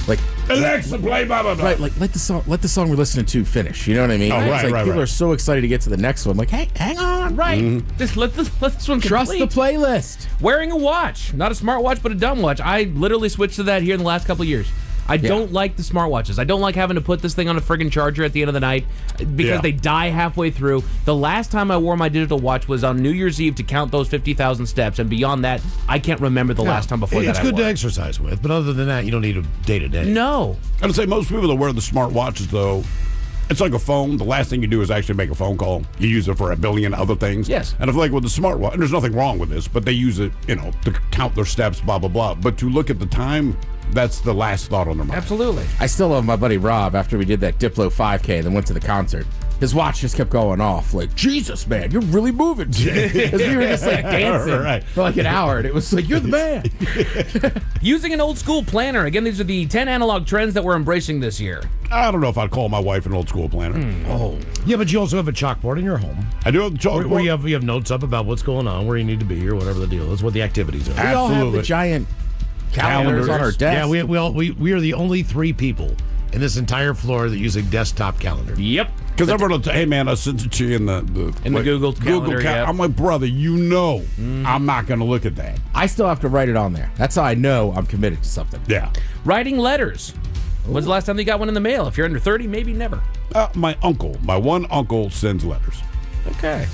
like Alexa, play blah, blah, blah. right. Like let the song we're listening to finish. You know what I mean? Oh, It's right, like right, people right. are so excited to get to the next one. Like, hey, hang on, Right. Just let this one trust the complete. playlist. Wearing a watch, not a smartwatch, but a dumb watch. I literally switched to that here in the last couple of years. I don't like the smartwatches. I don't like having to put this thing on a friggin' charger at the end of the night because Yeah. they die halfway through. The last time I wore my digital watch was on New Year's Eve to count those 50,000 steps, and beyond that, I can't remember the last time before that. It's I good wore to it. exercise with, but other than that, you don't need a day to day. No. I would say most people that wear the smart watches, though, it's like a phone. The last thing you do is actually make a phone call. You use it for a billion other things. Yes. And I feel like with the smart watch, and there's nothing wrong with this, but they use it, to count their steps, blah, blah, blah. But to look at the time, that's the last thought on their mind. Absolutely. I still love my buddy Rob after we did that Diplo 5K and then went to the concert. His watch just kept going off. Like, Jesus, man, you're really moving today. Because we were just like dancing Right. for like an hour, and it was like, you're the man. Using an old school planner. Again, these are the 10 analog trends that we're embracing this year. I don't know if I'd call my wife an old school planner. Oh. Yeah, but you also have a chalkboard in your home. I do have the chalkboard. Where you have notes up about what's going on, where you need to be, or whatever the deal is, what the activities are. We all have the Absolutely. giant calendars on our desk. Yeah, we are the only 3 people in this entire floor that use a desktop calendar. Yep. Because everyone will say, hey, man, I sent it to you in the Google calendar, yep. I'm like, brother, I'm not going to look at that. I still have to write it on there. That's how I know I'm committed to something. Yeah. Writing letters. When's the last time you got one in the mail? If you're under 30, maybe never. My one uncle sends letters. Okay.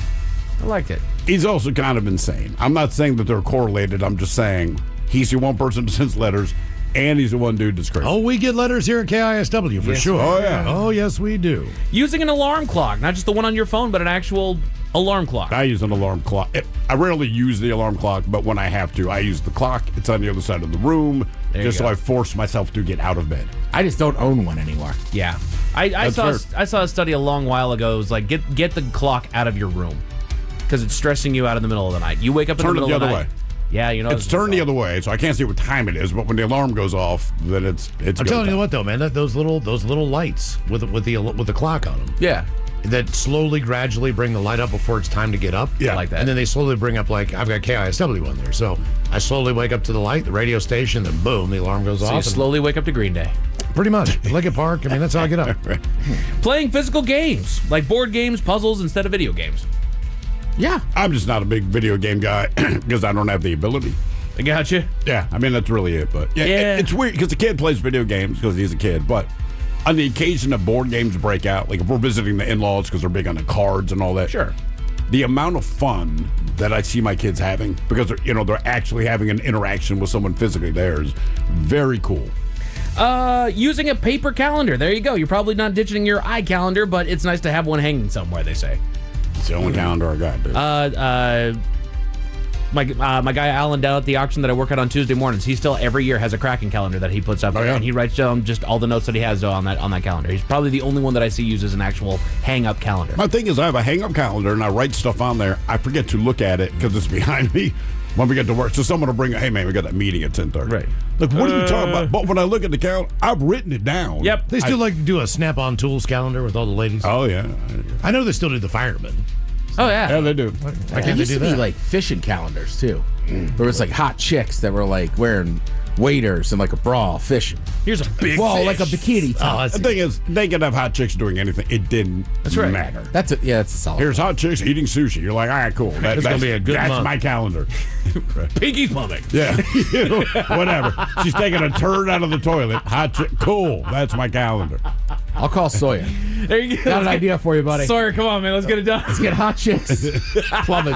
I liked it. He's also kind of insane. I'm not saying that they're correlated. I'm just saying he's the one person that sends letters, and he's the one dude that's crazy. Oh, we get letters here at KISW for Yes, sure. Oh, yeah. Oh, yes, we do. Using an alarm clock, not just the one on your phone, but an actual alarm clock. I use an alarm clock. I rarely use the alarm clock, but when I have to, I use the clock. It's on the other side of the room, There you just so go. I force myself to get out of bed. I just don't own one anymore. Yeah. I That's saw fair. I saw a study a long while ago. It was like get the clock out of your room. because it's stressing you out in the middle of the night. You wake up in the middle of the night. Turn it the other way. Yeah, you know. It's turned the other way, so I can't see what time it is. But when the alarm goes off, then it's. I'm telling you what, though, man, those little lights with the clock on them. Yeah. That slowly, gradually bring the light up before it's time to get up. Yeah, like that. And then they slowly bring up, like, I've got KISW on there. So I slowly wake up to the light, the radio station, then boom, the alarm goes off. So you slowly wake up to Green Day. Pretty much. Lincoln Park. I mean, that's how I get up. Playing physical games, like board games, puzzles, instead of video games. Yeah. I'm just not a big video game guy because I don't have the ability. I got you. Yeah, I mean, that's really it. But yeah. It's weird because the kid plays video games because he's a kid. But on the occasion that board games break out, like if we're visiting the in-laws because they're big on the cards and all that. Sure. The amount of fun that I see my kids having because they're actually having an interaction with someone physically there is very cool. Using a paper calendar. There you go. You're probably not ditching your iCalendar, but it's nice to have one hanging somewhere, they say. It's the only calendar I got, dude. My guy Alan down at the auction that I work at on Tuesday mornings, he still every year has a Kraken calendar that he puts up, and he writes down just all the notes that he has on that calendar. He's probably the only one that I see uses an actual hang-up calendar. My thing is I have a hang-up calendar, and I write stuff on there. I forget to look at it because it's behind me when we get to work. So someone will bring, hey, man, we got that meeting at 10:30. Right. Look, what are you talking about? But when I look at the calendar, I've written it down. Yep. They still like to do a Snap-on Tools calendar with all the ladies. Oh, yeah. I know they still do the firemen. Oh, yeah. Yeah, they do. Why can't There they used do to be that? like fishing calendars too. There was like hot chicks that were like wearing waders and like a bra fishing. Here's a big Whoa, fish. like a bikini top. The thing is, they could have hot chicks doing anything. It didn't matter. That's a solid. Here's hot chicks eating sushi. You're like, all right, cool. It's gonna be a good That's month. my calendar. Pinky's plumbing. Yeah. Whatever. She's taking a turd out of the toilet. Hot chick. Cool. That's my calendar. I'll call Sawyer. There you go. Got an idea for you, buddy. Sawyer, come on, man. Let's get it done. Let's get hot chicks. Plumbing.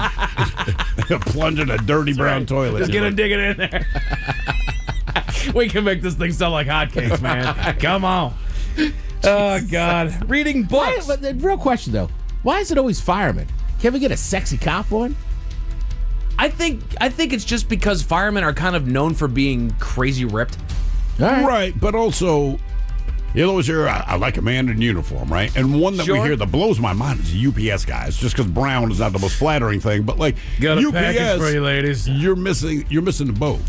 Plunge in a dirty brown toilet. Just get him digging in there. We can make this thing sound like hotcakes, man. Come on. Oh, God. Reading books. But the real question, though, why is it always firemen? Can't we get a sexy cop one? I think it's just because firemen are kind of known for being crazy ripped. Right, but also, you'll always hear, I like a man in uniform, right? And one that we hear that blows my mind is the UPS guys, just because brown is not the most flattering thing, but like, Got a UPS, package for you, ladies. You're missing the boat.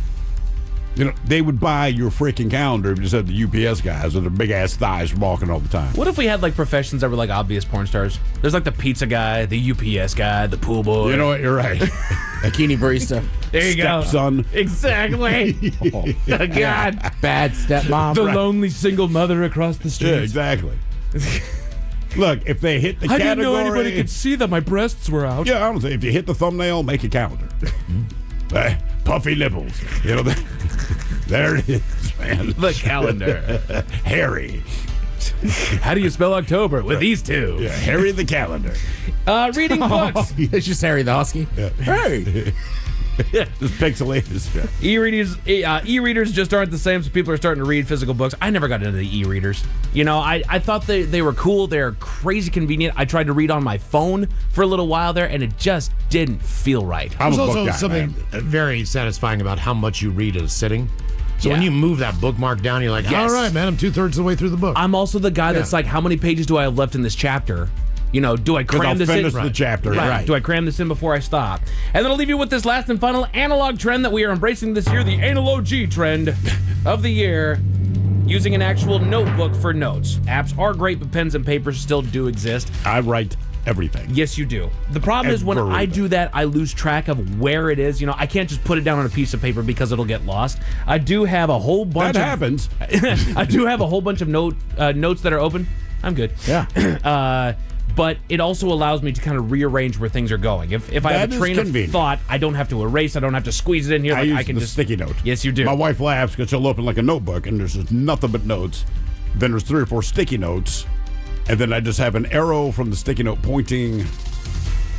They would buy your freaking calendar if you just had the UPS guys with their big-ass thighs walking all the time. What if we had, like, professions that were, like, obvious porn stars? There's, like, the pizza guy, the UPS guy, the pool boy. You know what? You're right. Bikini barista. There you go. Stepson. Exactly. Oh, God. Bad stepmom. The lonely single mother across the street. Yeah, exactly. Look, if they hit the I category... didn't know anybody could see that my breasts were out. Yeah, honestly, if you hit the thumbnail, make a calendar. Puffy nipples. There it is, man. The calendar. Harry. How do you spell October? With these two. Yeah, Harry the calendar. Reading books. It's just Harry the Husky. Yeah. Hey. This pixelated stuff. E-readers just aren't the same, so people are starting to read physical books. I never got into the e-readers. I thought they were cool. They're crazy convenient. I tried to read on my phone for a little while there, and it just didn't feel right. There's also something very satisfying about how much you read at a sitting. So when Yeah. you move that bookmark down, you're like, Yes. all right, man, I'm 2/3 of the way through the book. I'm also the guy that's like, how many pages do I have left in this chapter? Do I cram I'll this finish in? the chapter. Right. Do I cram this in before I stop? And then I'll leave you with this last and final analog trend that we are embracing this year, the analog G trend of the year, using an actual notebook for notes. Apps are great, but pens and papers still do exist. I write everything. Yes, you do. The problem is when I Everything. do that, I lose track of where it is. I can't just put it down on a piece of paper because it'll get lost. I do have a whole bunch That happens. I do have a whole bunch of notes that are open. I'm good. Yeah. But it also allows me to kind of rearrange where things are going. If I have That a is train of convenient. thought, I don't have to erase. I don't have to squeeze it in here. I use can the just sticky note. Yes, you do. My wife laughs because she'll open like a notebook and there's just nothing but notes. Then there's 3 or 4 sticky notes, and then I just have an arrow from the sticky note pointing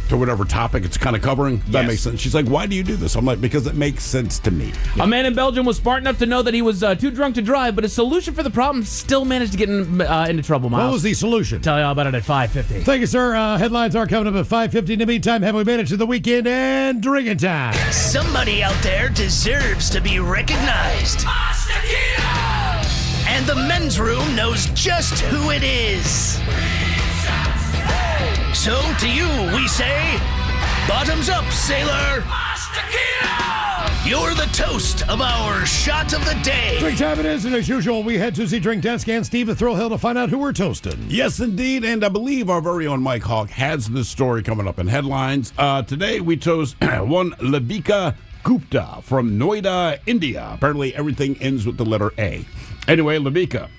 to whatever topic it's kind of covering. That Yes. makes sense. She's like, why do you do this? I'm like, because it makes sense to me. A man in Belgium was smart enough to know that he was too drunk to drive, but his solution for the problem still managed to get into trouble, Miles. What was the solution? Tell you all about it at 5:50. Thank you, sir. Headlines are coming up at 5:50. In the meantime, have we made it to the weekend and drinking time? Somebody out there deserves to be recognized. And the men's room knows just who it is. So to you, we say, Bottoms up, sailor. You're the toast of our shot of the day. Drink time it is, and as usual, we head to the drink desk and Steve the Thrill Hill to find out who we're toasting. Yes, indeed, and I believe our very own Mike Hawk has this story coming up in headlines. Today we toast one Labika Gupta from Noida, India. Apparently everything ends with the letter A. Anyway, Labika,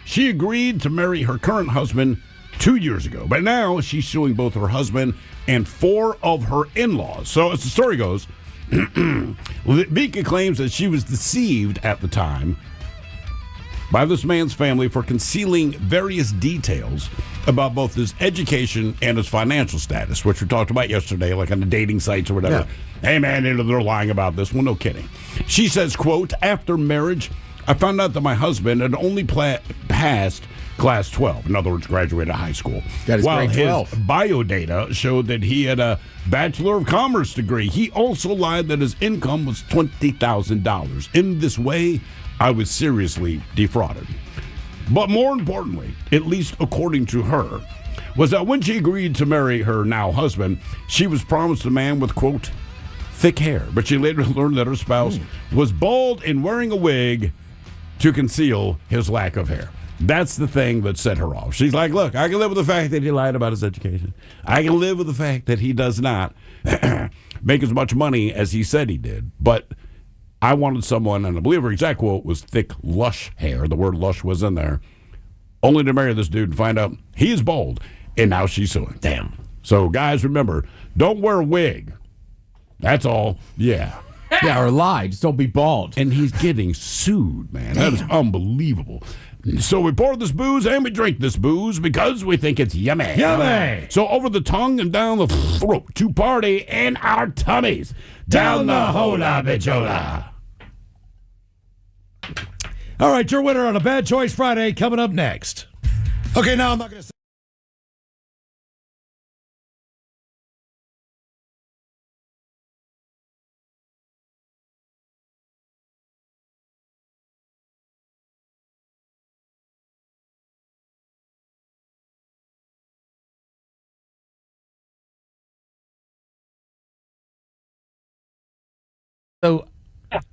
she agreed to marry her current husband 2 years ago, but now she's suing both her husband and 4 of her in-laws. So as the story goes, Labika claims that she was deceived at the time by this man's family for concealing various details about both his education and his financial status, which we talked about yesterday, like on the dating sites or whatever. Yeah. Hey, man, they're lying about this. Well, no kidding. She says, quote, after marriage, I found out that my husband had only passed Class 12, in other words, graduated high school. While his bio data showed that he had a Bachelor of Commerce degree. He also lied that his income was $20,000. In this way, I was seriously defrauded. But more importantly, at least according to her, was that when she agreed to marry her now husband, she was promised a man with, quote, thick hair. But she later learned that her spouse was bald and wearing a wig to conceal his lack of hair. That's the thing that set her off. She's like, look, I can live with the fact that he lied about his education. I can live with the fact that he does not make as much money as he said he did. But I wanted someone, and I believe her exact quote was thick, lush hair. The word lush was in there. Only to marry this dude and find out he is bald. And now she's suing. Damn. So, guys, remember, don't wear a wig. That's all. Yeah. Yeah, or lie. Just don't be bald. And he's getting sued, man. That is unbelievable. So we pour this booze and we drink this booze because we think it's yummy. Yummy! So over the tongue and down the throat to party in our tummies. Down the hola bichola. All right, your winner on a Bad Choice Friday coming up next. Okay, now I'm not going to say. So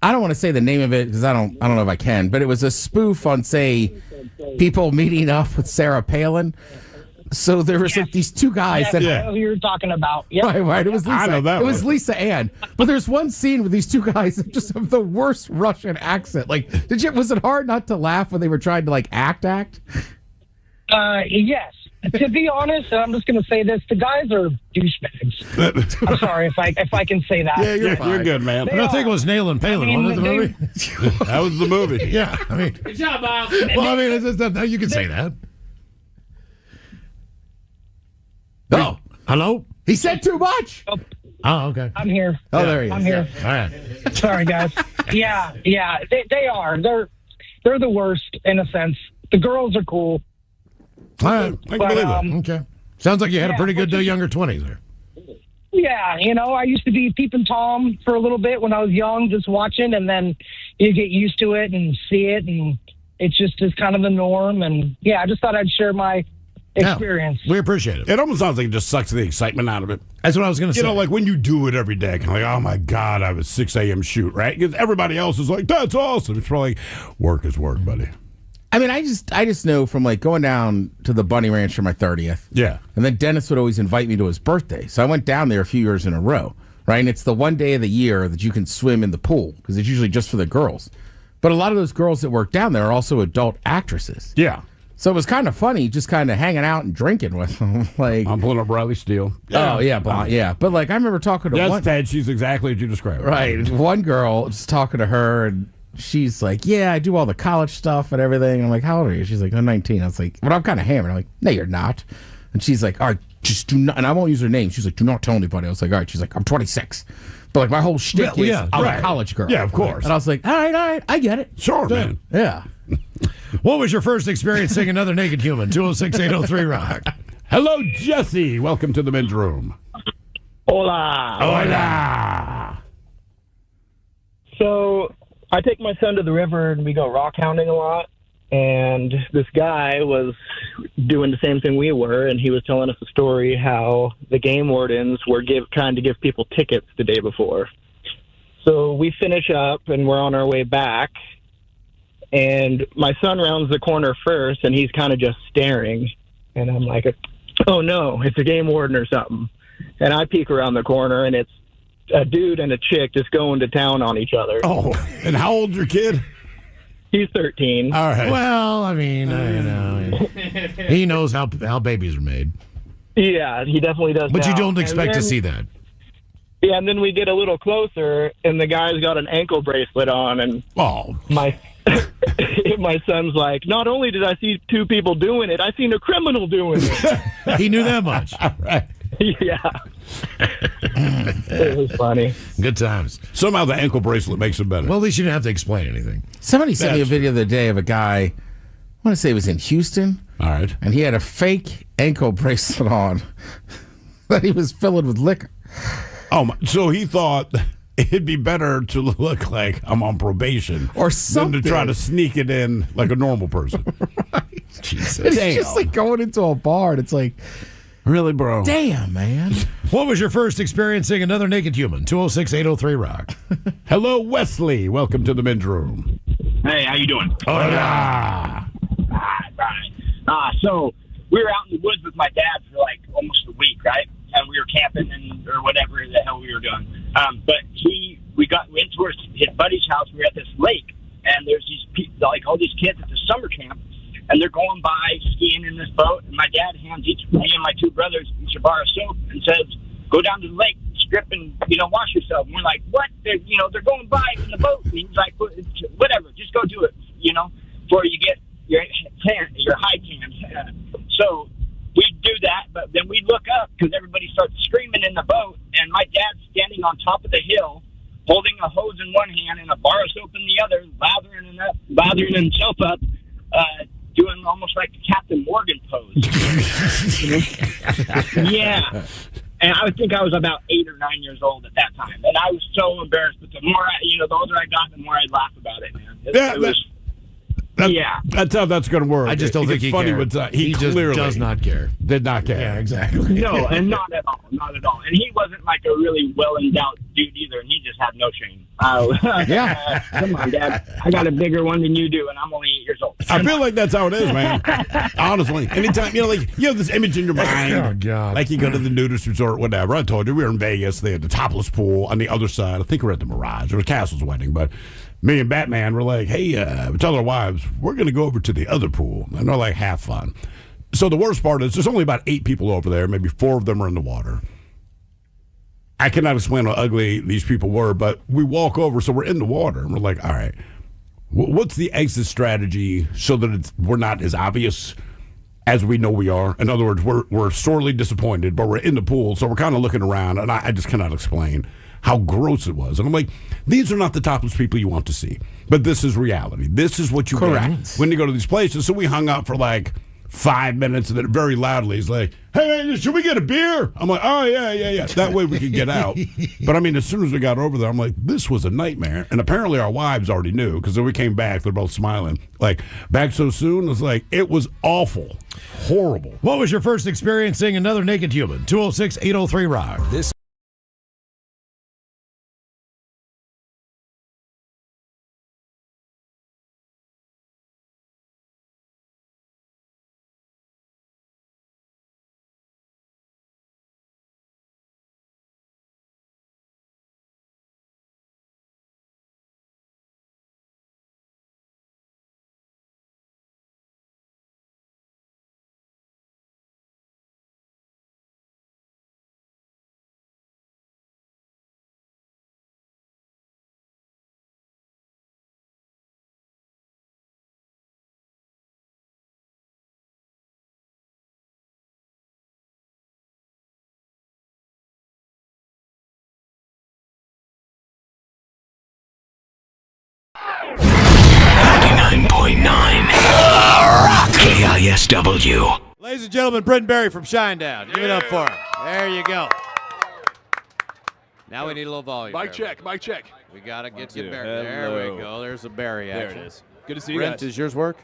I don't want to say the name of it because I don't know if I can, but it was a spoof on, say, people meeting up with Sarah Palin. So there was like these two guys that I know who you're talking about. Yep. Right. It was Lisa. I know that it was Lisa Ann. But there's one scene with these two guys that just have the worst Russian accent. Like, was it hard not to laugh when they were trying to like act? Yes. To be honest, and I'm just going to say this: the guys are douchebags. I'm sorry if I can say that. Yeah, you're good, man. I think it was Nailing Palin. Wasn't it the movie? That was the movie. Yeah, I mean, Good job, Bob. well, I mean, you can say that. Oh, hello. He said too much. Oh, okay. I'm here. Oh, there he is. I'm here. All right. Sorry, guys. Yeah. They are. They're the worst in a sense. The girls are cool. All right. I can believe it. Okay. Sounds like you had a pretty good younger 20s there. Yeah, I used to be peeping Tom for a little bit when I was young, just watching, and then you get used to it and see it, and it just is kind of the norm. And yeah, I just thought I'd share my experience. We appreciate it. It almost sounds like it just sucks the excitement out of it. That's what I was going to say. Like when you do it every day, kind of like, oh my God, I have a 6 a.m. shoot, right? Because everybody else is like, that's awesome. It's probably work is work, buddy. I mean, I just know from like going down to the Bunny Ranch for my 30th. Yeah. And then Dennis would always invite me to his birthday. So I went down there a few years in a row, right? And it's the one day of the year that you can swim in the pool because it's usually just for the girls. But a lot of those girls that work down there are also adult actresses. Yeah. So it was kind of funny just kind of hanging out and drinking with them. Like, I'm pulling up Riley Steele. Yeah. Oh, yeah. Yeah. But like I remember talking to one. Ted. She's exactly what you described. Right. One girl, just talking to her, and she's like, yeah, I do all the college stuff and everything. And I'm like, how old are you? She's like, I'm 19. I was like, well, I'm kind of hammered. I'm like, no, you're not. And she's like, all right, just do not, and I won't use her name. She's like, do not tell anybody. I was like, all right. She's like, I'm 26. But like my whole shtick is I'm a college girl. Yeah, of course. And I was like, all right, I get it. Sure, man. Yeah. What was your first experience seeing another naked human? 206-803-ROCK. Hello, Jesse. Welcome to the men's room. Hola. Hola. So I take my son to the river and we go rock hounding a lot. and this guy was doing the same thing we were, and he was telling us a story how the game wardens were trying to give people tickets the day before. So we finish up, and we're on our way back, and my son rounds the corner first, and he's kind of just staring, and I'm like, oh no, it's a game warden or something. And I peek around the corner, and it's a dude and a chick just going to town on each other. Oh, and how old's your kid? He's 13. All right. Well, I mean, he knows how babies are made. Yeah, he definitely does. But now. you don't expect And to then- see that. Yeah, and then we get a little closer, and the guy's got an ankle bracelet on, and my my son's like, not only did I see two people doing it, I seen a criminal doing it. He knew that much. Yeah. It was funny. Good times. Somehow the ankle bracelet makes it better. Well, at least you didn't have to explain anything. Somebody sent me a video the other day of a guy, I want to say it was in Houston. All right. And he had a fake ankle bracelet on that he was filling with liquor. Oh, so he thought it'd be better to look like I'm on probation or something than to try to sneak it in like a normal person. Jesus. It's just like going into a bar, and it's like, really, bro? Damn, man. What was your first experience seeing another naked human? 206-803-ROCK. Hello, Wesley. Welcome to the men's room. Hey, how you doing? Hola. Right. So we were out in the woods with my dad for like almost a week, right? And we were camping or whatever the hell we were doing. But we went to his buddy's house. We were at this lake, and there's these people, like all these kids at the summer camp, and they're going by skiing in this boat. And my dad hands me and my two brothers each a bar of soap and says, "Go down to the lake, strip, and wash yourself." And we're like, "What? They're going by in the boat." And he's like, "Whatever, just go do it, before you get your high tan." So we do that, but then we look up because everybody starts screaming in the boat, and my dad's standing on top of the hill, holding a hose in one hand and a bar of soap in the other, lathering himself up, doing almost like the Captain Morgan pose. Yeah. And I would think I was about 8 or 9 years old at that time, and I was so embarrassed. But the more the older I got, the more I'd laugh about it, man. That's how that's going to work. I just don't think he funny cared. with He just clearly does not care. Did not care. Yeah, exactly. No, and not at all. Not at all. And he wasn't like a really well-endowed dude either, and he just had no shame. Yeah. Come on, Dad. I got a bigger one than you do, and I'm only 8 years old. I feel like that's how it is, man. Honestly. Anytime, you have this image in your mind. Oh, God. Like you go to the nudist resort, whatever. I told you, we were in Vegas. They had the topless pool on the other side. I think we were at the Mirage. It was Castle's wedding, but me and Batman were like, hey, we tell our wives, we're going to go over to the other pool. And they're like, have fun. So the worst part is there's only about 8 people over there. Maybe 4 of them are in the water. I cannot explain how ugly these people were, but we walk over, so we're in the water, and we're like, all right, what's the exit strategy so that we're not as obvious as we know we are? In other words, we're sorely disappointed, but we're in the pool, so we're kind of looking around, and I just cannot explain how gross it was. And I'm like, these are not the topless people you want to see, but this is reality. This is what you get when you go to these places. So we hung out for like 5 minutes, and then very loudly he's like, hey, should we get a beer? I'm like, oh, yeah. That way we could get out. But I mean, as soon as we got over there, I'm like, this was a nightmare. And apparently our wives already knew, because when we came back, they're both smiling. Like, back so soon? It's like, it was awful. Horrible. What was your first experience seeing another naked human? 206-803-ROCK. This KISW. Ladies and gentlemen, Britton Berry from Shinedown. Give it up for him. There you go. Now we need a little volume. Mic check. We got to get you Barry. There we go. There's a Barry There action. it is. Good to see you Brent, guys. does yours work?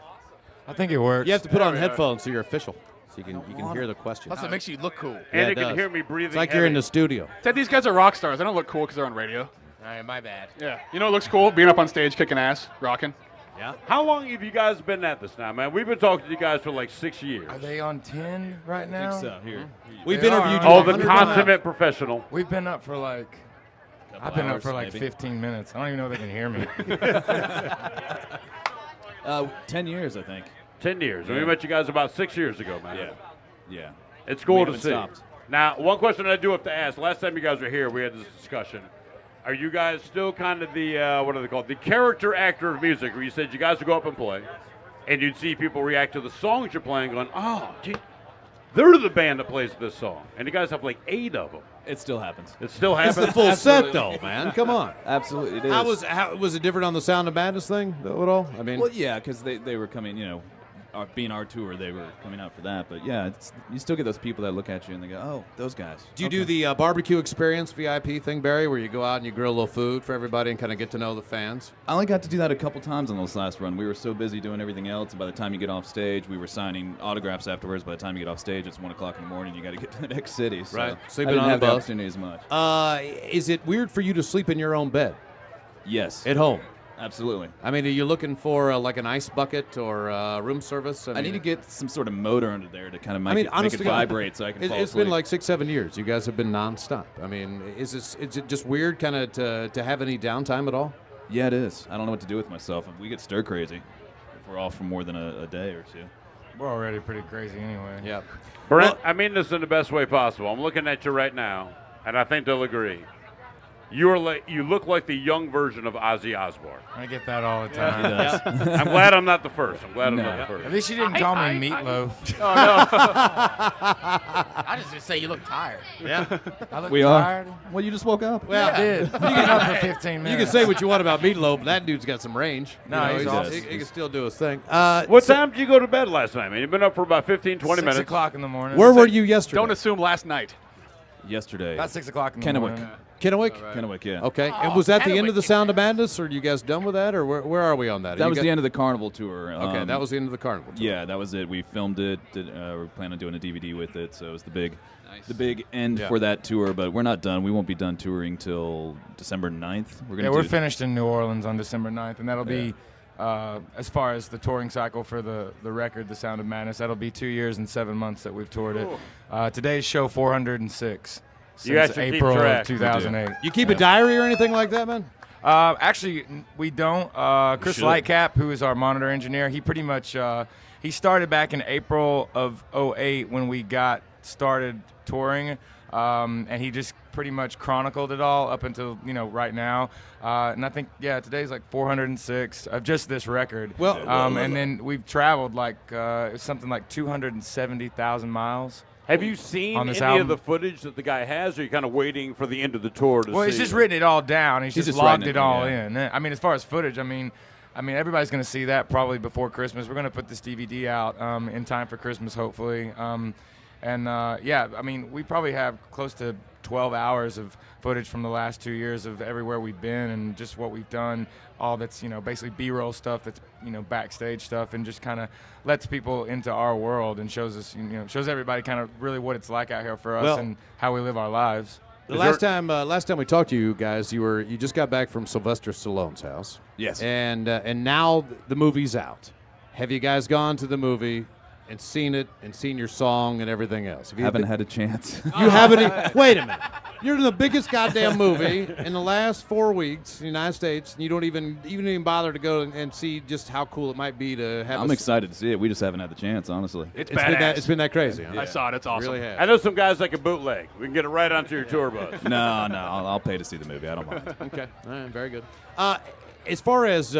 I think it works. You have to put on headphones so you're official, so you can hear the question. Plus, it makes you look cool. Yeah, And it you can does. hear me breathing It's like heavy. you're in the studio. Said these guys are rock stars. They don't look cool because they're on radio. All right, my bad. Yeah. You know what looks cool? Being up on stage, kicking ass, rocking. Yeah. How long have you guys been at this now, man? We've been talking to you guys for like 6 years. Are they on 10 right now? Here. We've They interviewed are. you. Oh, the 100 consummate professional. We've been up for like. I've been up for like 15 minutes. I don't even know if they can hear me. 10 years, I think. 10 years. Yeah. We met you guys about 6 years ago, man. Yeah. It's cool We to haven't see. stopped. Now, one question I do have to ask. Last time you guys were here, we had this discussion. Are you guys still kind of the, what are they called? The character actor of music, where you said you guys would go up and play, and you'd see people react to the songs you're playing going, oh, gee, they're the band that plays this song. And you guys have like 8 of them. It still happens. It still It's happens. the full set, Absolutely. though, man. Come on. Absolutely, it is. How was it different on the Sound of Madness thing, though, at all? I mean, Well, yeah, because they were coming, being our tour, they were coming out for that. But yeah, you still get those people that look at you and they go, "Oh, those guys." do you do the barbecue experience VIP thing, Barry, where you go out and you grill a little food for everybody and kind of get to know the fans? I only got to do that a couple times on this last run. We were so busy doing everything else, and by the time you get off stage, we were signing autographs afterwards. By the time you get off stage, it's 1 o'clock in the morning. You got to get to the next city. So Right. So I you've been didn't on have the the bus? opportunity as much. Is it weird for you to sleep in your own bed? Yes. At home? Absolutely. I mean, are you looking for like an ice bucket or room service? I need to get some sort of motor under there to kind of make, make it vibrate so I can fall It's asleep. been like 6-7 years. You guys have been nonstop. I mean, is it just weird kind of to have any downtime at all? Yeah, it is. I don't know what to do with myself. We get stir crazy if we're off for more than a day or two. We're already pretty crazy anyway. Yeah. Brent, I mean this in the best way possible. I'm looking at you right now, and I think they'll agree. You look like the young version of Ozzy Osbourne. I get that all the time. He does. I'm glad I'm not the first. I'm glad I'm not the At first. least you didn't call me Meatloaf. Oh, no. I just gonna say you look tired. Yeah. I look We tired. are. Well, you just woke up. Well, I did. You get up for 15 minutes. You can say what you want about Meatloaf, but that dude's got some range. No, he's awesome. he can still do his thing. What time did you go to bed last night, man? You've been up for about 15, 20 6 minutes. o'clock in the morning. Where were you yesterday? Don't assume last night. Yesterday. About 6 o'clock in the Kennewick. morning. Kennewick? Kennewick, yeah. Okay. And was that the end of the Sound of Madness, or are you guys done with that, or where are we on that? That was the end of the Carnival tour. Okay, that was the end of the Carnival tour. Yeah, that was it. We filmed it. We're planning on doing a DVD with it, so it was the big end for that tour. But we're not done. We won't be done touring till December 9th. We're finished in New Orleans on December 9th, and that'll be, as far as the touring cycle for the record, The Sound of Madness, that'll be 2 years and 7 months that we've toured it. Today's show 406 You since actually keep April track. of 2008. You keep a diary or anything like that, man? Actually, we don't. Chris should. Lightcap, who is our monitor engineer, he pretty much he started back in April of 2008 when we got started touring, and he just pretty much chronicled it all up until right now. And I think today's like 406 of just this record. Well, and then we've traveled like something like 270,000 miles. Have you seen on this any album. of the footage that the guy has, or are you kind of waiting for the end of the tour to Well, see? he's just written it all down. He's just writing logged it all yeah. in. I mean, as far as footage, I mean, everybody's going to see that probably before Christmas. We're going to put this DVD out in time for Christmas, hopefully. I mean, we probably have close to 12 hours of footage from the last 2 years of everywhere we've been and just what we've done. All that's, basically B-roll stuff that's, backstage stuff, and just kind of lets people into our world and shows us, shows everybody kind of really what it's like out here for us and how we live our lives. The last time we talked to you guys, you just got back from Sylvester Stallone's house. Yes. And now the movie's out. Have you guys gone to the movie and seen it and seen your song and everything else? Haven't had a chance. You haven't. Wait a minute. You're in the biggest goddamn movie in the last 4 weeks in the United States, and you don't even bother to go and see just how cool it might be to have. I'm excited to see it. We just haven't had the chance, honestly. It's badass. It's been that crazy. Huh? I saw it. It's awesome. Really has. I know some guys that can bootleg. We can get it right onto your tour bus. No, I'll pay to see the movie. I don't mind. Okay. All right, very good. As far as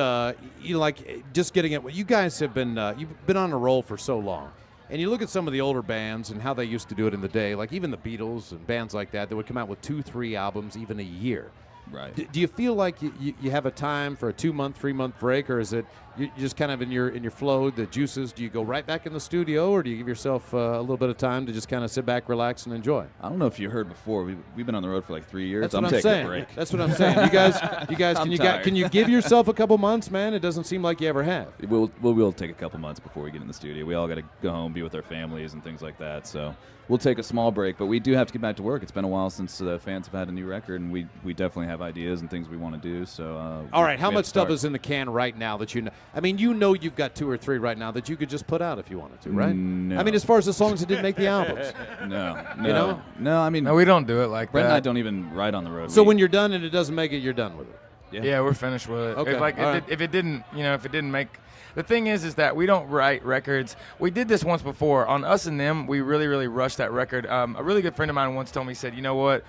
just getting it, you guys have been you've been on a roll for so long, and you look at some of the older bands and how they used to do it in the day, like even the Beatles and bands like that would come out with 2-3 albums even a year. Right. Do you feel like you have a time for a 2-month, 3-month break, or is it you just kind of in your flow, the juices? Do you go right back in the studio, or do you give yourself a little bit of time to just kind of sit back, relax, and enjoy? I don't know if you heard before. We've been on the road for like 3 years. That's what I'm taking saying. a break. That's what I'm saying. You guys, I'm tired. can you give yourself a couple months, man? It doesn't seem like you ever have. We'll take a couple months before we get in the studio. We all got to go home, be with our families, and things like that. So we'll take a small break, but we do have to get back to work. It's been a while since the fans have had a new record, and we definitely have ideas and things we want to do. So all right, how much stuff is in the can right now that you know? I mean, you know you've got 2 or 3 right now that you could just put out if you wanted to, right? No. I mean, as far as the songs that didn't make the albums. No. You know? No, I mean, No, we don't do it like Brent that. and I don't even ride on the road. So when you're done and it doesn't make it, you're done with it. Yeah, we're finished with it. Okay, If it didn't make. The thing is that we don't write records. We did this once before on Us and Them. We really, really rushed that record. A really good friend of mine once told me, he said, "You know what?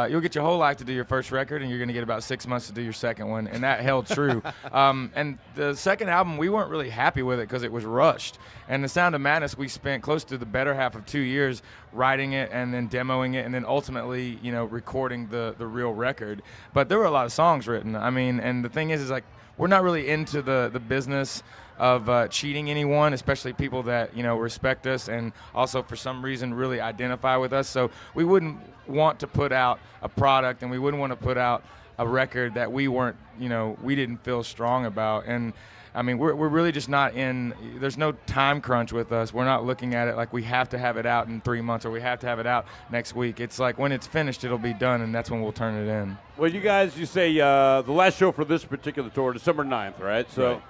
You'll get your whole life to do your first record, and you're going to get about 6 months to do your second one," and that held true. And the second album, we weren't really happy with it because it was rushed. And The Sound of Madness, we spent close to the better half of 2 years writing it and then demoing it and then ultimately, recording the real record. But there were a lot of songs written. I mean, and the thing is like we're not really into the business of cheating anyone, especially people that respect us and also for some reason really identify with us. So we wouldn't want to put out a product, and we wouldn't want to put out a record that we weren't, we didn't feel strong about. And I mean, we're really just not in. There's no time crunch with us. We're not looking at it like we have to have it out in 3 months or we have to have it out next week. It's like when it's finished, it'll be done, and that's when we'll turn it in. Well, you say the last show for this particular tour, December 9th, right? So. Right.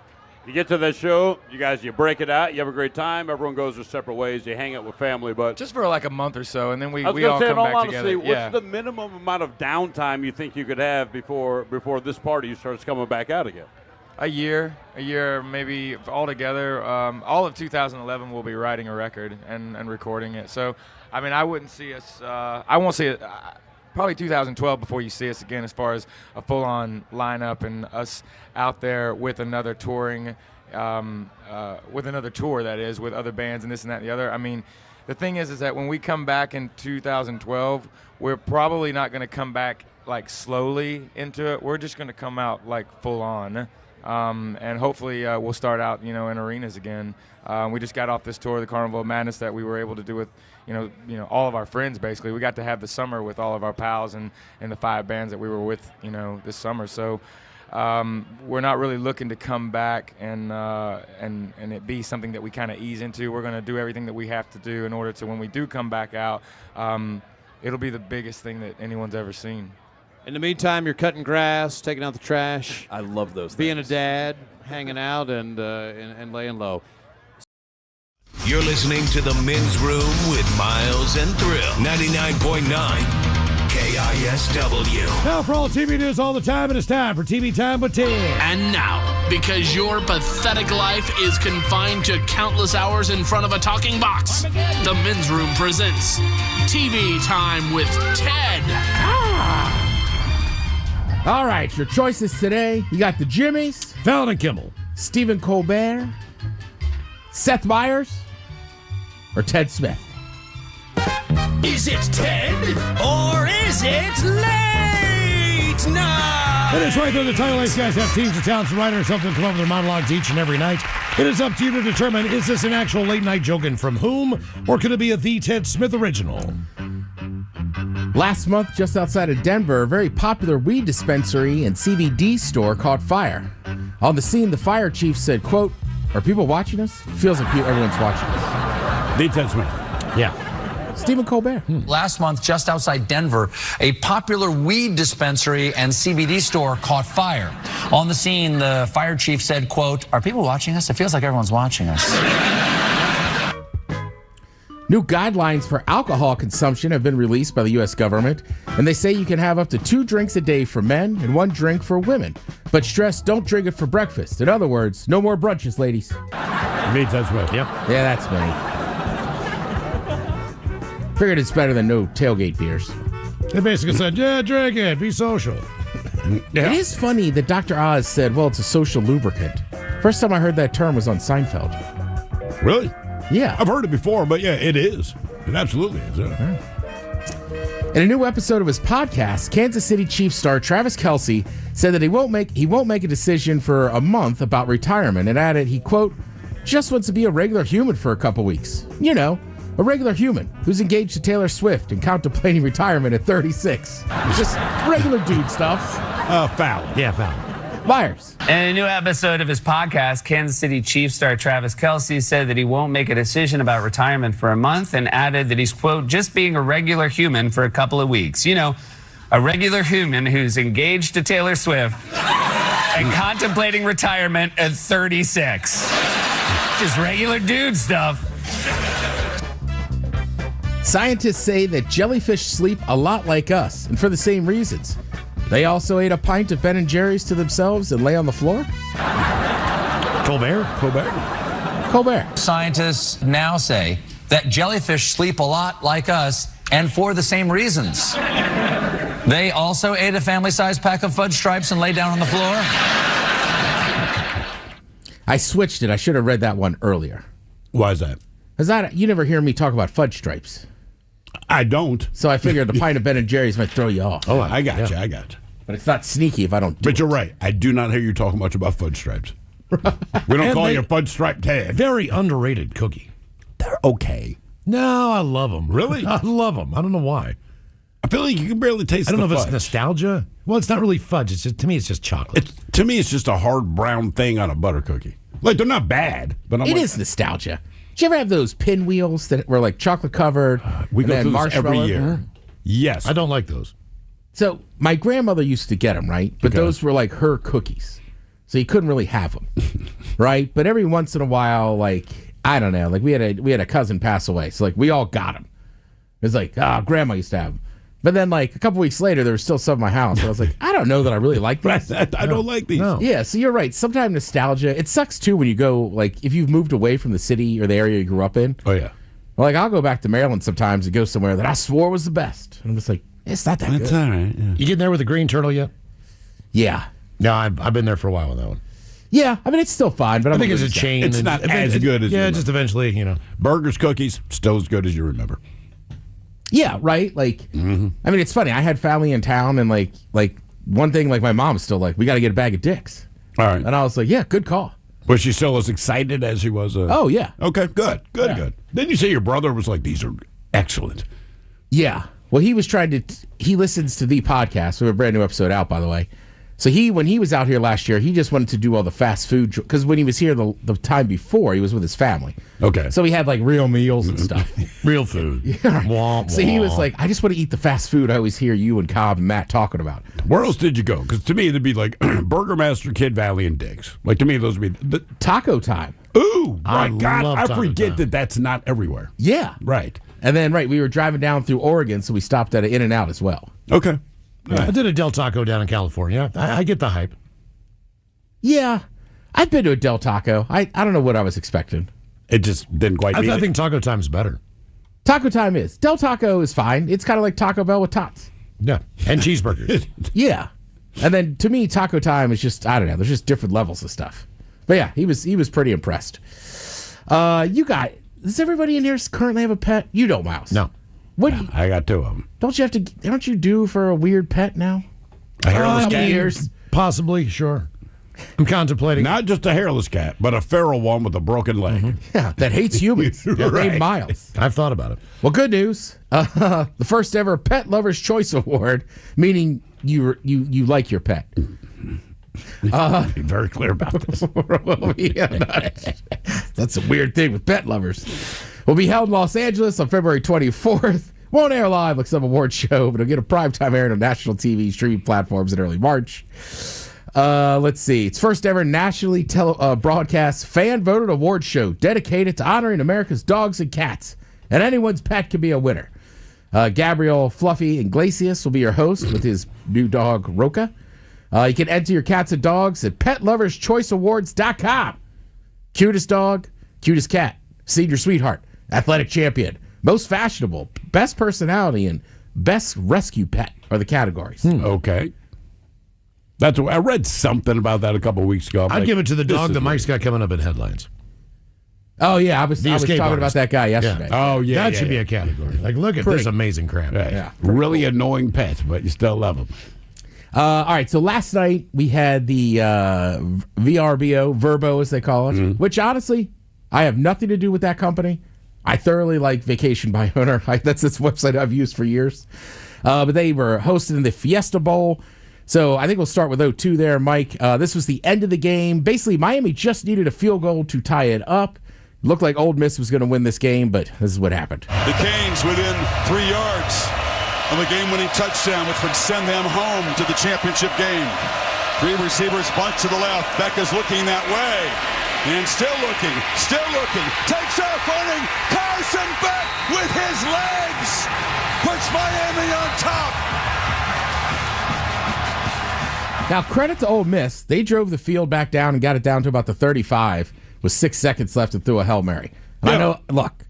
You get to that show, you break it out, you have a great time, everyone goes their separate ways, you hang out with family, but just for like a month or so, and then we all say, come in all back honesty, together. what's the minimum amount of downtime you think you could have before this party starts coming back out again? A year, maybe altogether. All of 2011 we'll be writing a record and recording it. So, I mean, I wouldn't see us. I won't see it. Probably 2012 before you see us again, as far as a full-on lineup and us out there with another touring, with another tour, that is, with other bands and this and that and the other. I mean, the thing is that when we come back in 2012, we're probably not going to come back like slowly into it. We're just going to come out like full-on. And hopefully we'll start out, in arenas again. We just got off this tour, the Carnival of Madness, that we were able to do with, all of our friends. Basically, we got to have the summer with all of our pals and the 5 bands that we were with, this summer. So we're not really looking to come back and it be something that we kind of ease into. We're going to do everything that we have to do in order to, when we do come back out, it'll be the biggest thing that anyone's ever seen. In the meantime, you're cutting grass, taking out the trash. I love those things. Being a dad, hanging out, and laying low. You're listening to The Men's Room with Miles and Thrill. 99.9 KISW. Now for all TV news all the time, it is time for TV Time with Ted. And now, because your pathetic life is confined to countless hours in front of a talking box, The Men's Room presents TV Time with Ted. All right, your choices today. You got the Jimmys, Fallon and Kimmel, Stephen Colbert, Seth Meyers, or Ted Smith. Is it Ted or is it late night? It is right there. The Title Ace guys have teams of talented writers something to come up with their monologues each and every night. It is up to you to determine, is this an actual late night joke and from whom, or could it be a The Ted Smith original? Last month, just outside of Denver, a very popular weed dispensary and CBD store caught fire. On the scene, the fire chief said, quote, "Are people watching us? It feels like everyone's watching us." The Ted Smith. Yeah. Stephen Colbert. Last month, just outside Denver, a popular weed dispensary and CBD store caught fire. On the scene, the fire chief said, quote, "Are people watching us? It feels like everyone's watching us." New guidelines for alcohol consumption have been released by the U.S. government, and they say you can have up to 2 drinks a day for men and 1 drink for women. But stress, don't drink it for breakfast. In other words, no more brunches, ladies. Me, Ted Smith, yep. Yeah, that's me. Figured it's better than no tailgate beers. They basically said, yeah, drink it, be social. Yeah. It is funny that Dr. Oz said, well, it's a social lubricant. First time I heard that term was on Seinfeld. Really? Yeah. I've heard it before, but yeah, it is. It absolutely is. Yeah. In a new episode of his podcast, Kansas City Chiefs star Travis Kelce said that he won't make a decision for a month about retirement, and added he, quote, just wants to be a regular human for a couple weeks. You know, a regular human who's engaged to Taylor Swift and contemplating retirement at 36. Just regular dude stuff. Foul. Yeah, foul. Myers. In a new episode of his podcast, Kansas City Chiefs star Travis Kelce said that he won't make a decision about retirement for a month and added that he's, quote, just being a regular human for a couple of weeks. You know, a regular human who's engaged to Taylor Swift and contemplating retirement at 36. Just regular dude stuff. Scientists say that jellyfish sleep a lot like us, and for the same reasons. They also ate a pint of Ben & Jerry's to themselves and lay on the floor? Colbert. Scientists now say that jellyfish sleep a lot like us and for the same reasons. They also ate a family-sized pack of Fudge Stripes and lay down on the floor. I switched it. I should have read that one earlier. Why is that? Because you never hear me talk about Fudge Stripes. I don't. So I figured the pint of Ben & Jerry's might throw you off. Oh, I got you. But it's not sneaky if I don't do But you're right. I do not hear you talking much about Fudge Stripes. We don't call you Fudge Stripe Ted. Very underrated cookie. They're okay. No, I love them. Really? I love them. I don't know why. I feel like you can barely taste the I don't know if fudge. it's nostalgia. Well, it's not really fudge. It's just, to me, it's just chocolate. To me, it's just a hard brown thing on a butter cookie. Like, they're not bad, but It is nostalgia. Did you ever have those pinwheels that were like chocolate covered? We and go then through this marshmallow? every year. Mhm. Yes. I don't like those. So my grandmother used to get them, right? But those were like her cookies. So you couldn't really have them, right? But every once in a while, like, I don't know, like we had a cousin pass away. So like we all got them. It was like, grandma used to have them. But then, like, a couple weeks later, there was still some in my house. So I was like, I don't know that I really like these. I don't like these. No. Yeah, so you're right. Sometimes nostalgia. It sucks, too, when you go, like, if you've moved away from the city or the area you grew up in. Oh, yeah. Like, I'll go back to Maryland sometimes and go somewhere that I swore was the best. And I'm just like, it's not that That's good. all right. Yeah. You getting there with the green turtle yet? Yeah. No, I've been there for a while with that one. Yeah, I mean, it's still fine, but I think it's a chain. It's not as good as you Yeah, remember. just eventually, you know. Burgers, cookies, still as good as you remember. Yeah, right? Like, I mean, it's funny. I had family in town, and, like one thing, like, my mom's still like, we got to get a bag of dicks. All right. And I was like, yeah, good call. Was she still as excited as she was? Oh, yeah. Okay, good. Then you say your brother was like, these are excellent. Yeah. Well, he was trying to. He listens to the podcast. We have a brand new episode out, by the way. So when he was out here last year, he just wanted to do all the fast food because when he was here the time before, he was with his family. Okay. So he had like real meals and stuff, real food. Yeah. So he was like, I just want to eat the fast food I always hear you and Cobb and Matt talking about. Where else did you go? Because to me, it'd be like Burger Master, Kid Valley, and Dick's. Like, to me, those would be Taco Time. Ooh, my I God! love I Taco forget Time. that that's not everywhere. Yeah. Right. And then we were driving down through Oregon, so we stopped at an In-N-Out as well. Okay. I did a Del Taco down in California. I get the hype. Yeah, I've been to a Del Taco. I don't know what I was expecting. It just didn't quite. I think Taco Time's better. Taco Time is. Del Taco is fine. It's kind of like Taco Bell with tots. Yeah, and cheeseburgers. Yeah, and then to me, Taco Time is just, I don't know. There's just different levels of stuff. But yeah, he was pretty impressed. Does everybody in here currently have a pet? You don't, Miles. No. What? I got two of them. Don't you due for a weird pet now? A hairless cat. Years. Possibly, sure. I'm contemplating. Not just a hairless cat, but a feral one with a broken leg. Yeah, that hates humans. Named Miles. I've thought about it. Well, good news. The first ever Pet Lover's Choice Award, meaning you like your pet. Be very clear about this. That's a weird thing with pet lovers. Will be held in Los Angeles on February 24th. Won't air live like some award show, but it'll get a primetime airing on national TV streaming platforms in early March. Let's see. It's first ever nationally broadcast fan-voted award show dedicated to honoring America's dogs and cats. And anyone's pet can be a winner. Gabriel Fluffy Iglesias will be your host with his new dog, Roca. You can enter your cats and dogs at PetLoversChoiceAwards.com. Cutest dog, cutest cat, senior sweetheart, athletic champion, most fashionable, best personality, and best rescue pet are the categories. Okay. That's I read something about that a couple of weeks ago. I'd give it to the dog that Mike's got coming up in headlines. Oh, yeah. I was escape talking about artist. that guy yesterday. Oh, yeah. That should be a category. Like, look at this amazing crap. Yeah. Really annoying pets, but you still love them. All right, so last night we had the VRBO, Verbo as they call it, which honestly, I have nothing to do with that company. I thoroughly like Vacation by Owner. That's this website I've used for years. But they were hosted in the Fiesta Bowl. So I think we'll start with 0-2 there, Mike. This was the end of the game. Basically, Miami just needed a field goal to tie it up. Looked like Ole Miss was going to win this game, but this is what happened. The Canes within 3 yards of a game-winning touchdown, which would send them home to the championship game. 3 receivers bunch to the left. Becca's looking that way. And still looking. Takes off running. Carson Beck with his legs. Puts Miami on top. Now, credit to Ole Miss. They drove the field back down and got it down to about the 35 with 6 seconds left and threw a Hail Mary. And I know, look,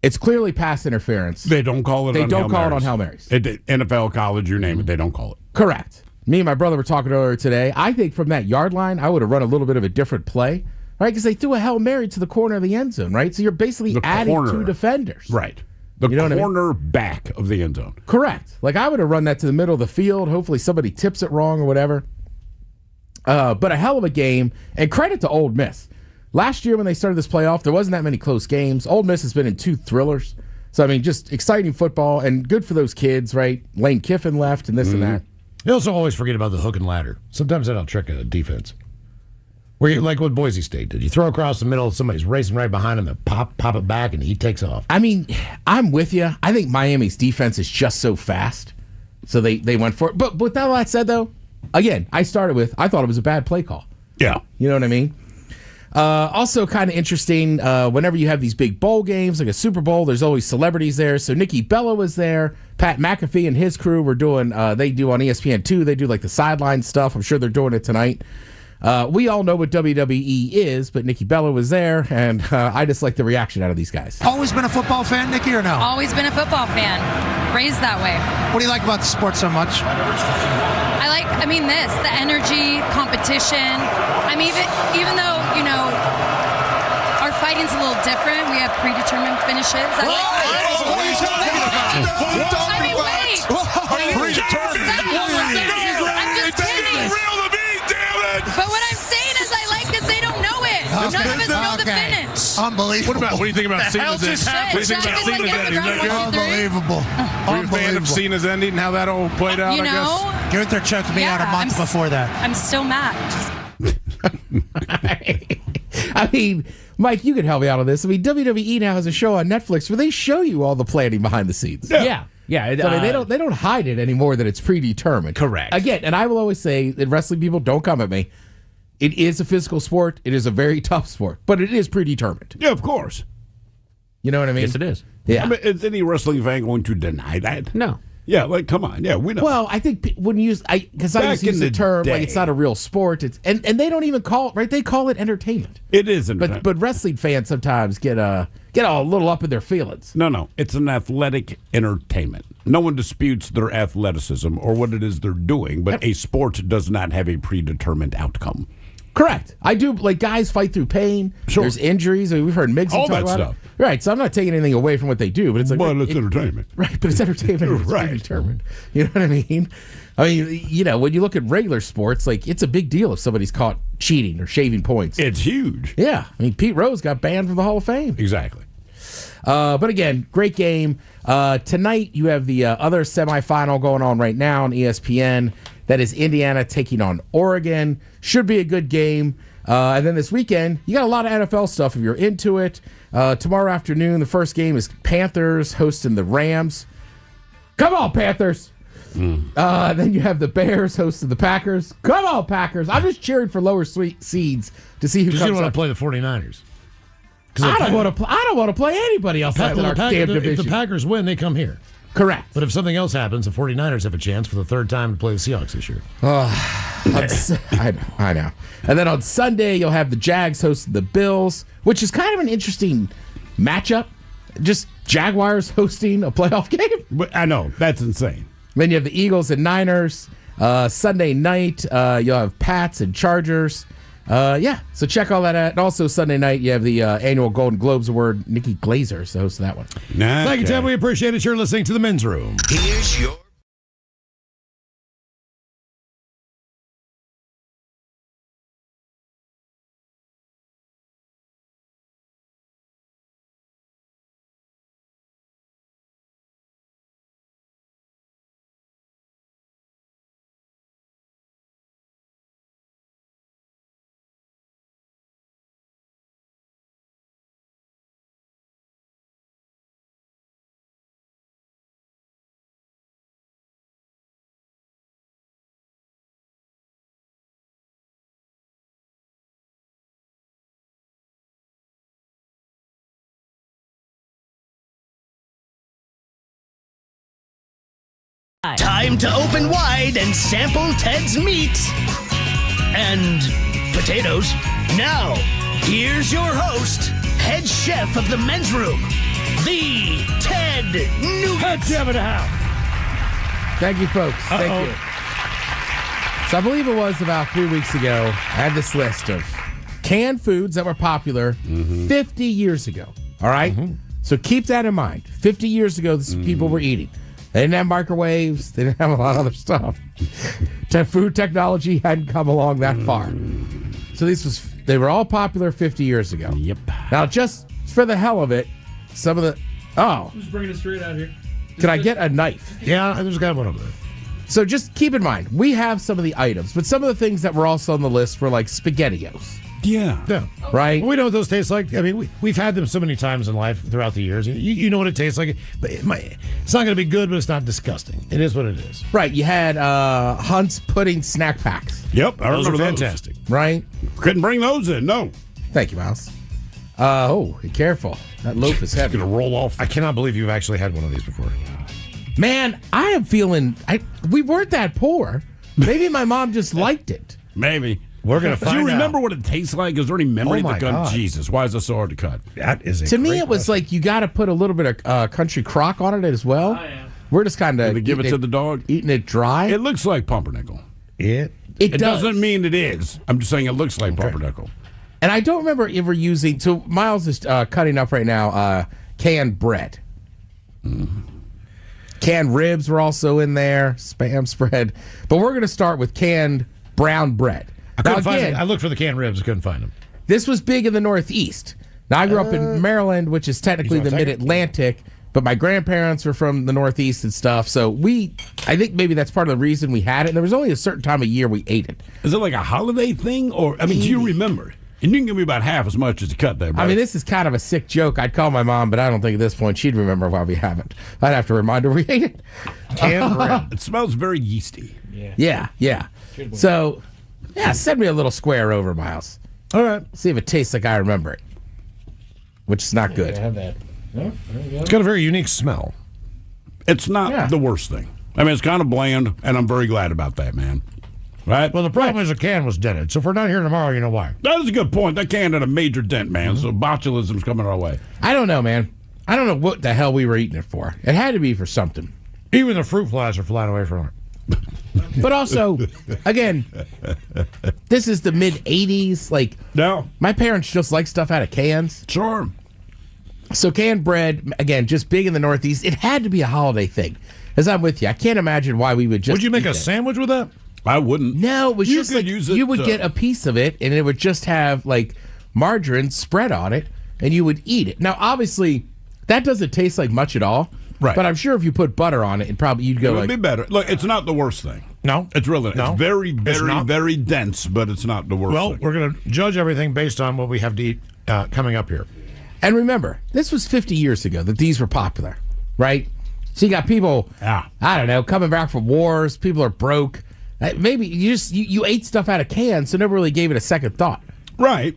it's clearly pass interference. They don't call it They on don't Hail call it Marys. on Hail Marys. NFL, college, you name it, they don't call it. Correct. Me and my brother were talking earlier today. I think from that yard line, I would have run a little bit of a different play, right? Because they threw a Hail Mary to the corner of the end zone, right? So you're basically adding corner. 2 defenders. Right. The You know what I mean? corner back of the end zone. Correct. Like, I would have run that to the middle of the field. Hopefully somebody tips it wrong or whatever. But a hell of a game, and credit to Ole Miss. Last year when they started this playoff, there wasn't that many close games. Ole Miss has been in 2 thrillers. So, I mean, just exciting football, and good for those kids, right? Lane Kiffin left and this and that. They also always forget about the hook and ladder. Sometimes that'll trick a defense. Where you, like what Boise State did. You throw across the middle, somebody's racing right behind him, they pop it back, and he takes off. I mean, I'm with you. I think Miami's defense is just so fast. So they went for it. But with all that said, though, again, I thought it was a bad play call. Yeah. You know what I mean? Also kind of interesting, whenever you have these big bowl games, like a Super Bowl, there's always celebrities there. So Nikki Bella was there. Pat McAfee and his crew were doing, they do on ESPN2, they do like the sideline stuff. I'm sure they're doing it tonight. We all know what WWE is, but Nikki Bella was there, and I just like the reaction out of these guys. Always been a football fan, Nikki, or no? Always been a football fan. Raised that way. What do you like about the sport so much? The energy, competition. Even though, our fighting's a little different, we have predetermined finishes. What are you talking about? Wait. I'm just kidding. But what I'm saying is I like that they don't know it. None of us know the finish. Unbelievable. What do you think about Cena's ending? What do you think about Cena's ending? Is that good? Unbelievable. Were you a fan of Cena's ending and how that all played out, I guess? Gunther choked me out a month before that. I'm still mad. I mean, Mike, you could help me out on this. I mean, WWE now has a show on Netflix where they show you all the planning behind the scenes. Yeah. So, I mean, they don't hide it anymore that it's predetermined. Correct. Again, and I will always say that wrestling people, don't come at me. It is a physical sport. It is a very tough sport, but it is predetermined. Yeah, of course. You know what I mean? Yes, it is. Yeah. I mean, is any wrestling fan going to deny that? No. Yeah, like, come on. Yeah, we know. Well, I think when you use, because I Back used to use in the the term, like day. it's not a real sport. It's and they don't even call it, right? They call it entertainment. It is entertainment. But wrestling fans sometimes get a little up in their feelings. No. It's an athletic entertainment. No one disputes their athleticism or what it is they're doing, but a sport does not have a predetermined outcome. Correct. I do, like, guys fight through pain. Sure. There's injuries. I mean, we've heard Miggs All talk that about stuff. it. Right. So I'm not taking anything away from what they do, but it's like, But it's entertainment. Right. But it's entertainment. It's Right. predetermined. You know what I mean? I mean, when you look at regular sports, like, it's a big deal if somebody's caught cheating or shaving points. It's huge. Yeah. I mean, Pete Rose got banned from the Hall of Fame. Exactly. But again, great game. Tonight, you have the other semifinal going on right now on ESPN. That is Indiana taking on Oregon. Should be a good game. And then this weekend, you got a lot of NFL stuff if you're into it. Tomorrow afternoon, the first game is Panthers hosting the Rams. Come on, Panthers. Then you have the Bears hosting the Packers. Come on, Packers. I'm just cheering for lower seeds to see who comes Because you don't want up. to play the 49ers. I don't want to play anybody else left in our damn If division. the Packers win, they come here. Correct. But if something else happens, the 49ers have a chance for the third time to play the Seahawks this year. I know. And then on Sunday, you'll have the Jags hosting the Bills, which is kind of an interesting matchup. Just Jaguars hosting a playoff game. But I know. That's insane. Then you have the Eagles and Niners. Sunday night, you'll have Pats and Chargers. Yeah, so check all that out. And also Sunday night, you have the annual Golden Globes Award. Nikki Glazer is the host of that one. Thank you, Ted. We appreciate it. You're listening to The Men's Room. Here's your Time to open wide and sample Ted's meat and potatoes. Now, here's your host, head chef of the Men's Room, the Ted Nugent. Head chef of the house. Thank you, folks. Thank you. So I believe it was about 3 weeks ago, I had this list of canned foods that were popular 50 years ago. All right? So keep that in mind. 50 years ago, this people were eating. They didn't have microwaves. They didn't have a lot of other stuff. Food technology hadn't come along that far. So they were all popular 50 years ago. Yep. Now, just for the hell of it, some of the... Oh. Just bringing it straight out here. Can I get a knife? Yeah, I just got one over there. So just keep in mind, we have some of the items, but some of the things that were also on the list were like SpaghettiOs. Yeah. Right? Well, we know what those taste like. I mean, we've had them so many times in life throughout the years. You know what it tastes like. But it's not going to be good, but it's not disgusting. It is what it is. Right. You had Hunt's pudding snack packs. Yep. I Those are remember fantastic. Right? Couldn't bring those in, no. Thank you, Miles. Be careful. That loaf is heavy. It's going to roll off. I cannot believe you've actually had one of these before. Man, I am feeling... we weren't that poor. Maybe my mom just liked it. Maybe. We're going to find out. Do you remember what it tastes like? Is there any memory Oh, of my the cut? God. Jesus, why is it so hard to cut? That is a To me, great it was question. like you got to put a little bit of country crock on it as well. We're just kind of... Give it to the dog? Eating it dry. It looks like pumpernickel. It does. doesn't mean it is. I'm just saying it looks like pumpernickel. And I don't remember ever using... So Miles is cutting up right now canned bread. Canned ribs were also in there. Spam spread. But we're going to start with canned brown bread. I looked for the canned ribs. Couldn't find them. This was big in the Northeast. Now, I grew up in Maryland, which is technically the mid-Atlantic, but my grandparents were from the Northeast and stuff. So I think maybe that's part of the reason we had it. And there was only a certain time of year we ate it. Is it like a holiday thing? Or, I mean, do you remember? And you can give me about half as much as you cut there, bro. I mean, this is kind of a sick joke. I'd call my mom, but I don't think at this point she'd remember why we haven't. I'd have to remind her we ate it. Canned bread. It smells very yeasty. Yeah. So, send me a little square over, Miles. All right. See if it tastes like I remember it, which is not good. Have that. It's got a very unique smell. It's not the worst thing. I mean, it's kind of bland, and I'm very glad about that, man. Right? Well, the problem is the can was dented. So if we're not here tomorrow, you know why. That is a good point. That can had a major dent, man. So botulism's coming our way. I don't know, man. I don't know what the hell we were eating it for. It had to be for something. Even the fruit flies are flying away from it. But also, again, this is the mid-'80s. Like, no, my parents just like stuff out of cans. Sure. So canned bread, again, just big in the Northeast. It had to be a holiday thing. As I'm with you, I can't imagine why we would just. Would you make eat a that. sandwich with that? I wouldn't. No, it was You just could like use it, you would get a piece of it, and it would just have like margarine spread on it, and you would eat it. Now, obviously, that doesn't taste like much at all. Right. But I'm sure if you put butter on it, you'd go It would like be better. Look, it's not the worst thing. No. It's really No. It's very, It's very, not. very dense, but it's not the worst Well, thing. we're going to judge everything based on what we have to eat coming up here. And remember, this was 50 years ago that these were popular, right? So you got people, I don't know, coming back from wars. People are broke. Maybe you ate stuff out of cans, so never really gave it a second thought. Right.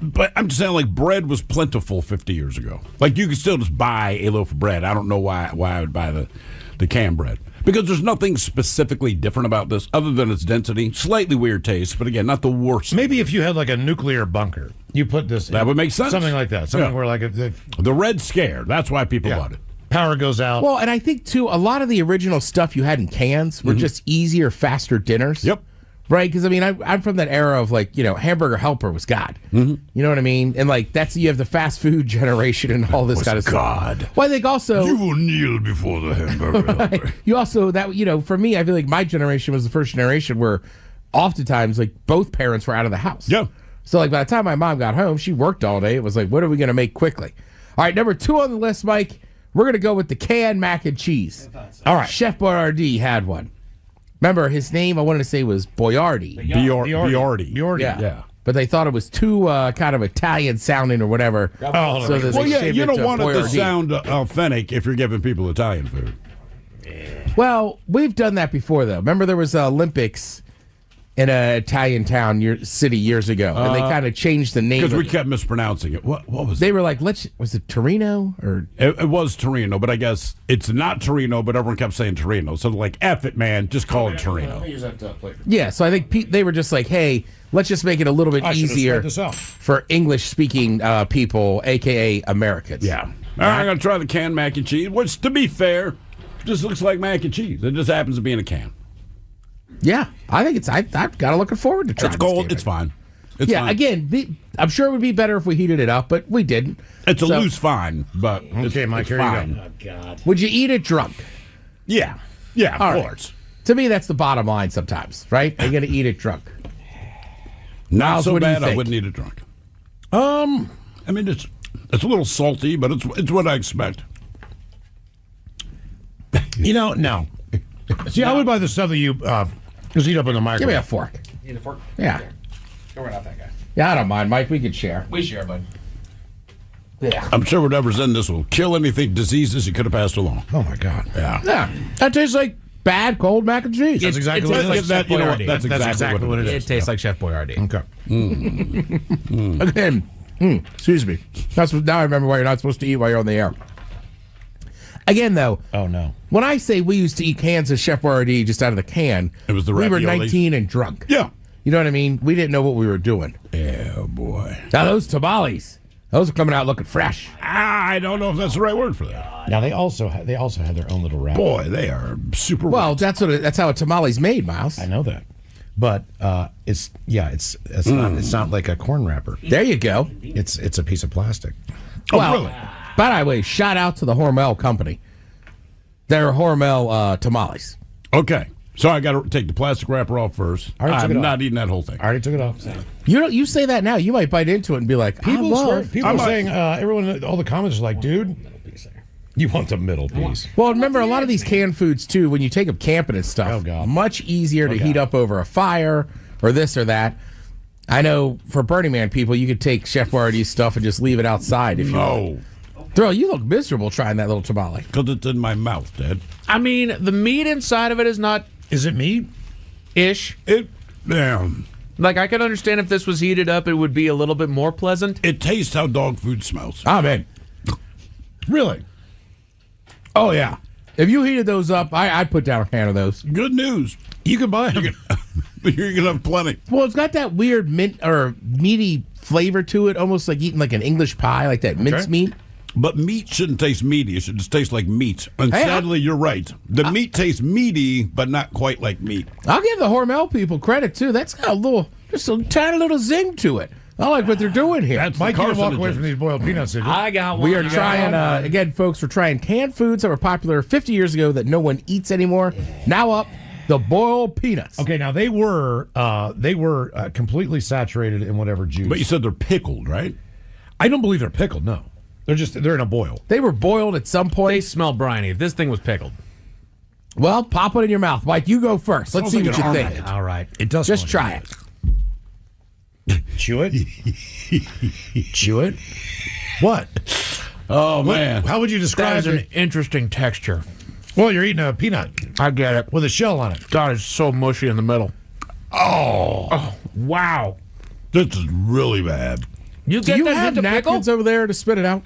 But I'm just saying, like, bread was plentiful 50 years ago. Like, you could still just buy a loaf of bread. I don't know why I would buy the canned bread. Because there's nothing specifically different about this other than its density. Slightly weird taste, but again, not the worst. Maybe if you had like a nuclear bunker, you put this in. That would make sense. Something like that. Something where like if the Red Scare. That's why people bought it. Power goes out. Well, and I think, too, a lot of the original stuff you had in cans were just easier, faster dinners. Yep. Right, because I mean, I'm from that era of like, Hamburger Helper was God. You know what I mean? And like you have the fast food generation and all this kind of God. stuff. Well, I think also You will kneel before the hamburger. Helper. you also that for me, I feel like my generation was the first generation where oftentimes like both parents were out of the house. Yeah. So like by the time my mom got home, she worked all day. It was like, what are we going to make quickly? All right, number 2 on the list, Mike. We're going to go with the canned mac and cheese. All right, Chef Boyardee had one. Remember, his name, I wanted to say, was Boyardee. Boyardee. Yeah. But they thought it was too kind of Italian sounding or whatever. So you don't want it to sound authentic if you're giving people Italian food. Well, we've done that before, though. Remember there was Olympics in an Italian city years ago, and they kind of changed the name. Because we kept mispronouncing it. What was They were like, was it Torino? Or it was Torino, but I guess it's not Torino, but everyone kept saying Torino. So like, F it, man, just call it Torino. Yeah, so I think they were just like, hey, let's just make it a little bit easier for English-speaking people, a.k.a. Americans. Yeah. All right, I'm going to try the canned mac and cheese, which, to be fair, just looks like mac and cheese. It just happens to be in a can. Yeah, I think I've got looking forward to trying. It's cold. It's fine. Fine. Again, I'm sure it would be better if we heated it up, but we didn't. It's a loose fine, but okay, Mike, here fine. you go. Oh God. Would you eat it drunk? Yeah, of course. To me, that's the bottom line. Sometimes, right? You're gonna eat it drunk. Not Miles, so what do you bad. I think? wouldn't eat it drunk. I mean, it's a little salty, but it's what I expect. No. See, I would buy the stuff that you just eat up in the microwave. Give me a fork. Need a fork? Yeah. Okay. Go right off that guy. Yeah, I don't mind, Mike. We could share. We share, bud. Yeah. I'm sure whatever's in this will kill anything diseases you could have passed along. Oh my God. Yeah. That tastes like bad cold mac and cheese. That's exactly what it is. That's exactly what it is. It tastes like Chef Boyardee. Okay. Again, excuse me. Now I remember why you're not supposed to eat while you're on the air. Again, though. Oh, no. When I say we used to eat cans of Chef Boyardee just out of the can, it was the we were ravioli. 19 and drunk. Yeah. You know what I mean? We didn't know what we were doing. Oh, boy. Now, those tamales, those are coming out looking fresh. I don't know if that's the right word for that. Now, they also had their own little wrap. Boy, they are super Well, that's how a tamale's made, Miles. I know that. But it's not like a corn wrapper. There you go. It's a piece of plastic. Really? By the way, shout out to the Hormel company. They're Hormel tamales. Okay. So I got to take the plastic wrapper off first. I'm not eating that whole thing. I already took it off. You say that now, you might bite into it and be like, people are saying, everyone, all the comments are like, dude, you want the middle piece. Well, remember, a lot of these canned foods, too, when you take them camping and stuff, much easier to heat up over a fire or this or that. I know for Burning Man people, you could take Chef Boyardee's stuff and just leave it outside if you want. Thrill, you look miserable trying that little tamale. Because it's in my mouth, Dad. I mean, the meat inside of it is not... Is it meat? Ish. Like, I can understand if this was heated up, it would be a little bit more pleasant. It tastes how dog food smells. Oh, man. Really? Oh, yeah. If you heated those up, I'd put down a can of those. Good news. You can buy them. You're going to have plenty. Well, it's got that weird mint or meaty flavor to it, almost like eating like an English pie, like that mince meat. But meat shouldn't taste meaty. It should just taste like meat. And sadly, you're right. The meat tastes meaty, but not quite like meat. I'll give the Hormel people credit, too. That's got just a tiny little zing to it. I like what they're doing here. Mike, you can walk away from these boiled peanuts. I got one. We are trying, again, folks, we're trying canned foods that were popular 50 years ago that no one eats anymore. Now up, the boiled peanuts. Okay, now they were completely saturated in whatever juice. But you said they're pickled, right? I don't believe they're pickled, no. They're in a boil. They were boiled at some point. They smell briny. If this thing was pickled. Well, pop it in your mouth. Mike, you go first. Let's see what you think. All right. It does. Just try it. Chew it. Chew it. What? Oh, man. How would you describe an interesting texture. Well, you're eating a peanut. I get it. With a shell on it. God, it's so mushy in the middle. Oh, wow. This is really bad. Do you have napkins over there to spit it out?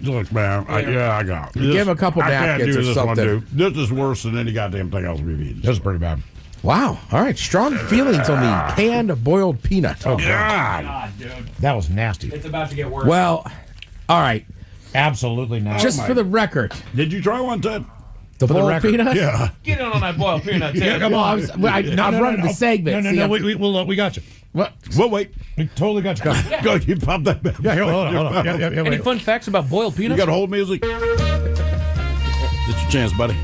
Look, man. I got it. Give him a couple napkins or something. This is worse than any goddamn thing else we've eaten. This is pretty bad. Wow. All right. Strong feelings on the canned boiled peanut. Oh, God. Dude. That was nasty. It's about to get worse. Well, all right. Absolutely nasty. Just for the record. Did you try one, Ted? For the boiled record. peanuts? Yeah. Get in on that boiled peanut. Yeah, come on. I'm running the segment. No, we got you. What? Well, wait. We totally got you covered. Go, you pop that back. Yeah, here, hold on. Yeah, Any wait. fun facts about boiled You peanuts? got hold music? It's your chance, buddy.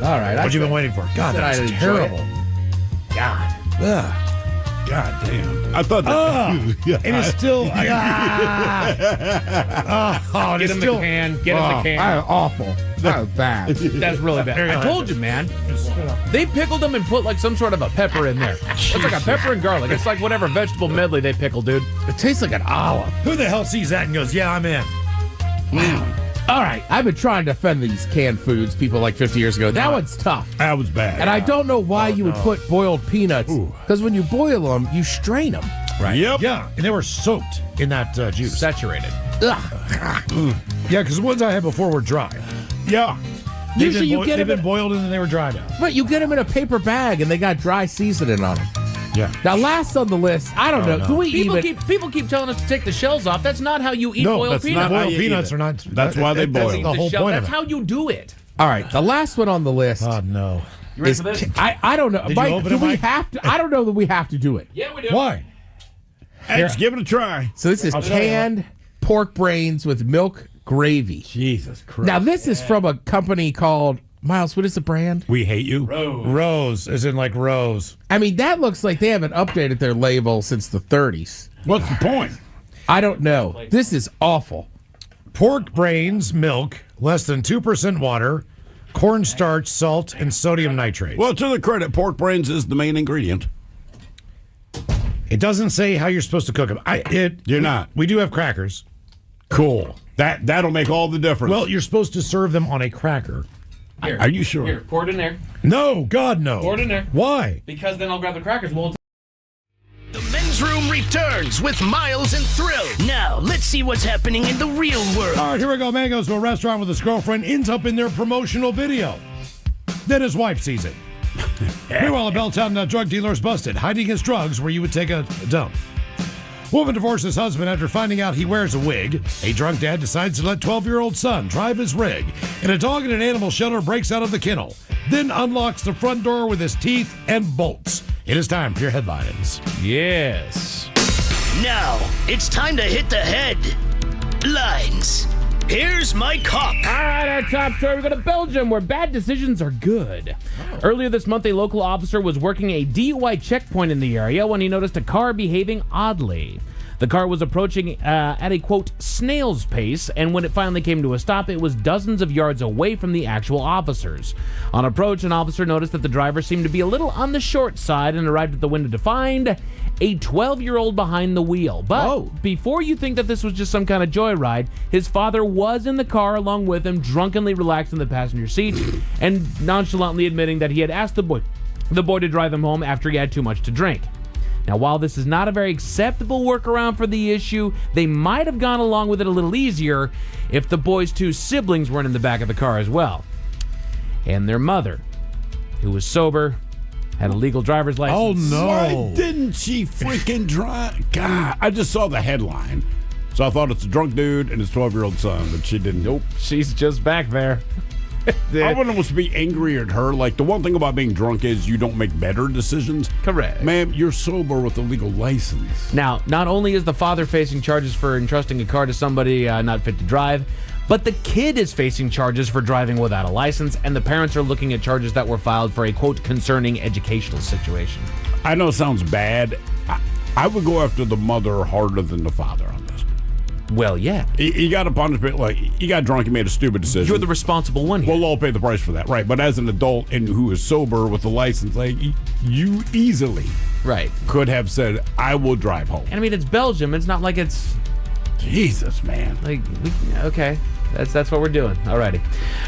All right. What you been waiting for? God, said that's I'd enjoy terrible. God. Ugh. God damn. I thought that. And it's still. Get it's him still. the can. Get him the can. That was awful. That was bad. That's really bad. I told you, man. They pickled them and put like some sort of a pepper in there. It's like a pepper and garlic. It's like whatever vegetable medley they pickle, dude. It tastes like an olive. Who the hell sees that and goes, yeah, I'm in? All right. I've been trying to defend these canned foods people like 50 years ago. That one's tough. That was bad. And I don't know why you would put boiled peanuts. Because when you boil them, you strain them. Right. Yep. Yeah, and they were soaked in that juice. Saturated. Ugh. Yeah, because the ones I had before were dry. Yeah. Usually you get they've them been boiled and then they were dry now. But you get them in a paper bag and they got dry seasoning on them. Yeah. Now, last on the list, I don't know. no. Do we People even? people keep telling us to take the shells off. That's not how you eat No, boiled that's peanuts. not how Boiled you peanuts eat it. are not. That's why they boil That's them. the whole shell. point That's of it. how you do it. All right, the last one on the list Oh, no. You ready is. for this? I don't know. Did you Mike, open do it, we Mike? have to? I don't know that we have to do it. Yeah, we do. Why? Hey, just give it a try. So this is I'll tell you canned pork brains with milk gravy. Jesus Christ. Now this is from a company called Miles. What is the brand? We hate you. Rose, as in like Rose. I mean, that looks like they haven't updated their label since the 30s. What's the point? I don't know. This is awful. Pork brains, milk, less than 2% water, cornstarch, salt, and sodium nitrate. Well, to the credit, pork brains is the main ingredient. It doesn't say how you're supposed to cook them. You're not. We do have crackers. Cool. That'll make all the difference. Well, you're supposed to serve them on a cracker. Here. Are you sure? Here, pour it in there. No, God, no. Pour it in there. Why? Because then I'll grab the crackers. We'll The men's room returns with Miles and Thrill. Now, let's see what's happening in the real world. All right, here we go. Man goes to a restaurant with his girlfriend, ends up in their promotional video. Then his wife sees it. Meanwhile, a Belltown drug dealer is busted, hiding his drugs where you would take a dump. Woman divorces husband after finding out he wears a wig. A drunk dad decides to let 12-year-old son drive his rig. And a dog in an animal shelter breaks out of the kennel. Then unlocks the front door with his teeth and bolts. It is time for your headlines. Yes. Now, it's time to hit the headlines. Here's Mike Hawk. All right, our top story. We go to Belgium, where bad decisions are good. Earlier this month, a local officer was working a DUI checkpoint in the area when he noticed a car behaving oddly. The car was approaching at a, quote, snail's pace, and when it finally came to a stop, it was dozens of yards away from the actual officers. On approach, an officer noticed that the driver seemed to be a little on the short side and arrived at the window to find a 12-year-old behind the wheel. But before you think that this was just some kind of joyride, his father was in the car along with him, drunkenly relaxed in the passenger seat, and nonchalantly admitting that he had asked the boy to drive him home after he had too much to drink. Now, while this is not a very acceptable workaround for the issue, they might have gone along with it a little easier if the boy's two siblings weren't in the back of the car as well. And their mother, who was sober, had a legal driver's license. Oh, no. Why didn't she freaking drive? God, I just saw the headline. So I thought it's a drunk dude and his 12-year-old son, but she didn't. Nope, she's just back there. I wouldn't almost be angry at her. Like, the one thing about being drunk is you don't make better decisions. Correct. Ma'am, you're sober with a legal license. Now, not only is the father facing charges for entrusting a car to somebody not fit to drive, but the kid is facing charges for driving without a license, and the parents are looking at charges that were filed for a, quote, concerning educational situation. I know it sounds bad. I would go after the mother harder than the father on this. Well, yeah. You got to punish it. Like, you got drunk and made a stupid decision. You're the responsible one here. We'll all pay the price for that, right? But as an adult and who is sober with a license, like, you easily could have said, I will drive home. And I mean, it's Belgium. It's not like it's... Jesus, man. Like, okay. That's what we're doing. Alrighty.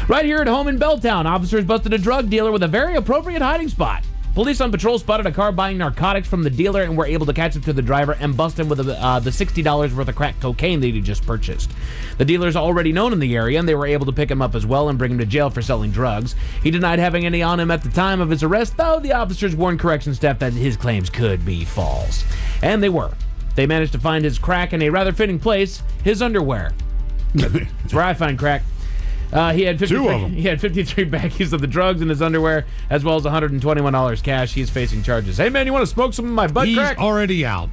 Right here at home in Belltown, officers busted a drug dealer with a very appropriate hiding spot. Police on patrol spotted a car buying narcotics from the dealer and were able to catch up to the driver and bust him with the $60 worth of crack cocaine that he just purchased. The dealer's already known in the area, and they were able to pick him up as well and bring him to jail for selling drugs. He denied having any on him at the time of his arrest, though the officers warned correction staff that his claims could be false. And they were. They managed to find his crack in a rather fitting place, his underwear. That's where I find crack. He had 53, Two of them. He had 53 baggies of the drugs in his underwear, as well as $121 cash. He's facing charges. Hey, man, you want to smoke some of my butt He's crack? already out.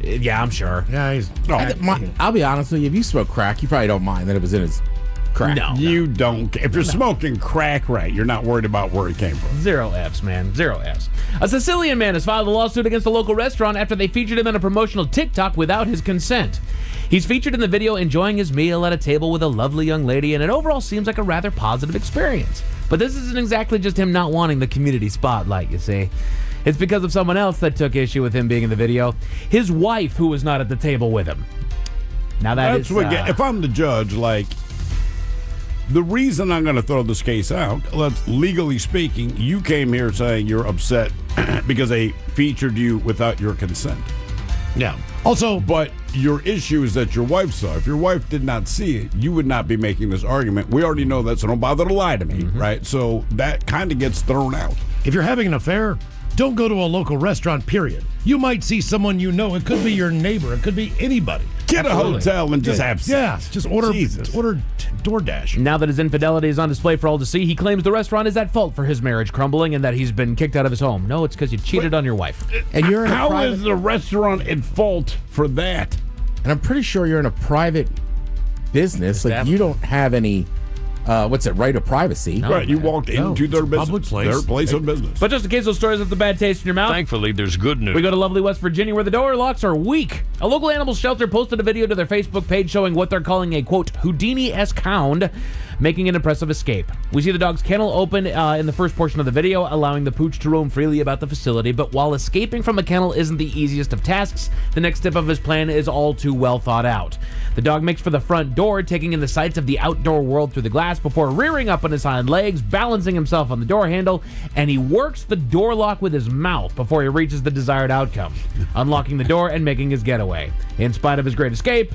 Yeah, I'm sure. Yeah, he's. I'll be honest with you. If you smoke crack, you probably don't mind that it was in his crack. No. You don't. If you're smoking crack, right, you're not worried about where it came from. 0 Fs, man. 0 Fs. A Sicilian man has filed a lawsuit against a local restaurant after they featured him in a promotional TikTok without his consent. He's featured in the video enjoying his meal at a table with a lovely young lady, and it overall seems like a rather positive experience. But this isn't exactly just him not wanting the community spotlight, you see. It's because of someone else that took issue with him being in the video. His wife, who was not at the table with him. Now That's what if I'm the judge, like, the reason I'm going to throw this case out, legally speaking, you came here saying you're upset because they featured you without your consent. Yeah. Also, but your issue is that your wife saw. If your wife did not see it, you would not be making this argument. We already know that, so don't bother to lie to me, right? So that kind of gets thrown out. If you're having an affair, don't go to a local restaurant, period. You might see someone you know. It could be your neighbor. It could be anybody. Get a hotel and just have sex. Yeah, just order DoorDash. Now that his infidelity is on display for all to see, he claims the restaurant is at fault for his marriage crumbling and that he's been kicked out of his home. No, it's because you cheated on your wife. And you're in How is the restaurant at fault for that? And I'm pretty sure you're in a private business. Like, you don't have any, right of privacy. Right, you walked into their business. Public place. Their place of business. But just in case those stories have the bad taste in your mouth, Thankfully, there's good news. we go to lovely West Virginia where the door locks are weak. A local animal shelter posted a video to their Facebook page showing what they're calling a, quote, Houdini-esque hound making an impressive escape. We see the dog's kennel open in the first portion of the video, allowing the pooch to roam freely about the facility. But while escaping from a kennel isn't the easiest of tasks, the next step of his plan is all too well thought out. The dog makes for the front door, taking in the sights of the outdoor world through the glass before rearing up on his hind legs, balancing himself on the door handle, and he works the door lock with his mouth before he reaches the desired outcome, unlocking the door and making his getaway. In spite of his great escape,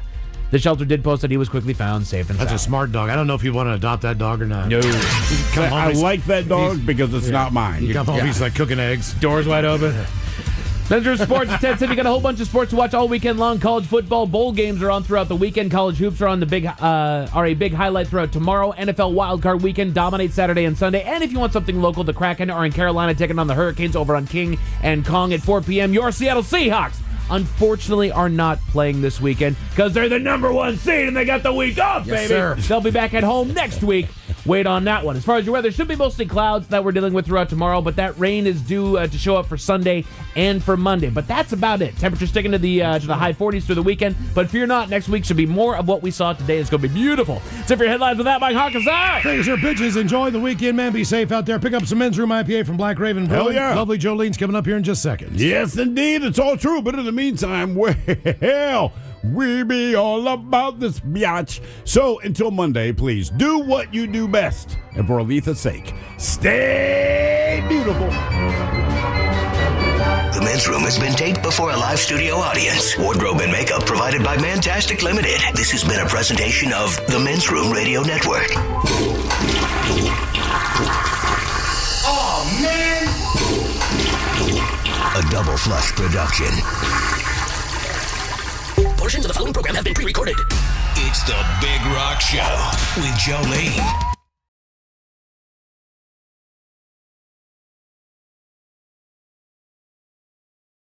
the shelter did post that he was quickly found safe and sound. That's a smart dog. I don't know if you want to adopt that dog or not. No. I like that dog because it's not mine. You come home, he's like cooking eggs. Doors wide open. Men's Sports, Ted said you got a whole bunch of sports to watch all weekend long. College football bowl games are on throughout the weekend. College hoops are on a big highlight throughout tomorrow. NFL wildcard weekend dominates Saturday and Sunday. And if you want something local, the Kraken are in Carolina taking on the Hurricanes over on King and Kong at 4 p.m. Your Seattle Seahawks, unfortunately, are not playing this weekend because they're the #1 seed and they got the week off, baby. Sir. They'll be back at home next week. Wait on that one. As far as your weather, should be mostly clouds that we're dealing with throughout tomorrow, but that rain is due to show up for Sunday and for Monday. But that's about it. Temperatures sticking to the high 40s through the weekend. But fear not, next week should be more of what we saw today. It's going to be beautiful. So for your headlines with that, Mike Hawkins out. Thanks, sir. Bitches. Enjoy the weekend, man. Be safe out there. Pick up some Men's Room IPA from Black Raven Brewing. Hell yeah. Lovely Jolene's coming up here in just seconds. Yes, indeed. It's all true. But in the meantime, well, we be all about this biatch. So until Monday, please do what you do best. And for Aletha's sake, stay beautiful. The Men's Room has been taped before a live studio audience. Wardrobe and makeup provided by Mantastic Limited. This has been a presentation of the Men's Room Radio Network. Oh, man! A Double Flush production. Portions of the following program have been pre-recorded. It's the Big Rock Show with Jolene.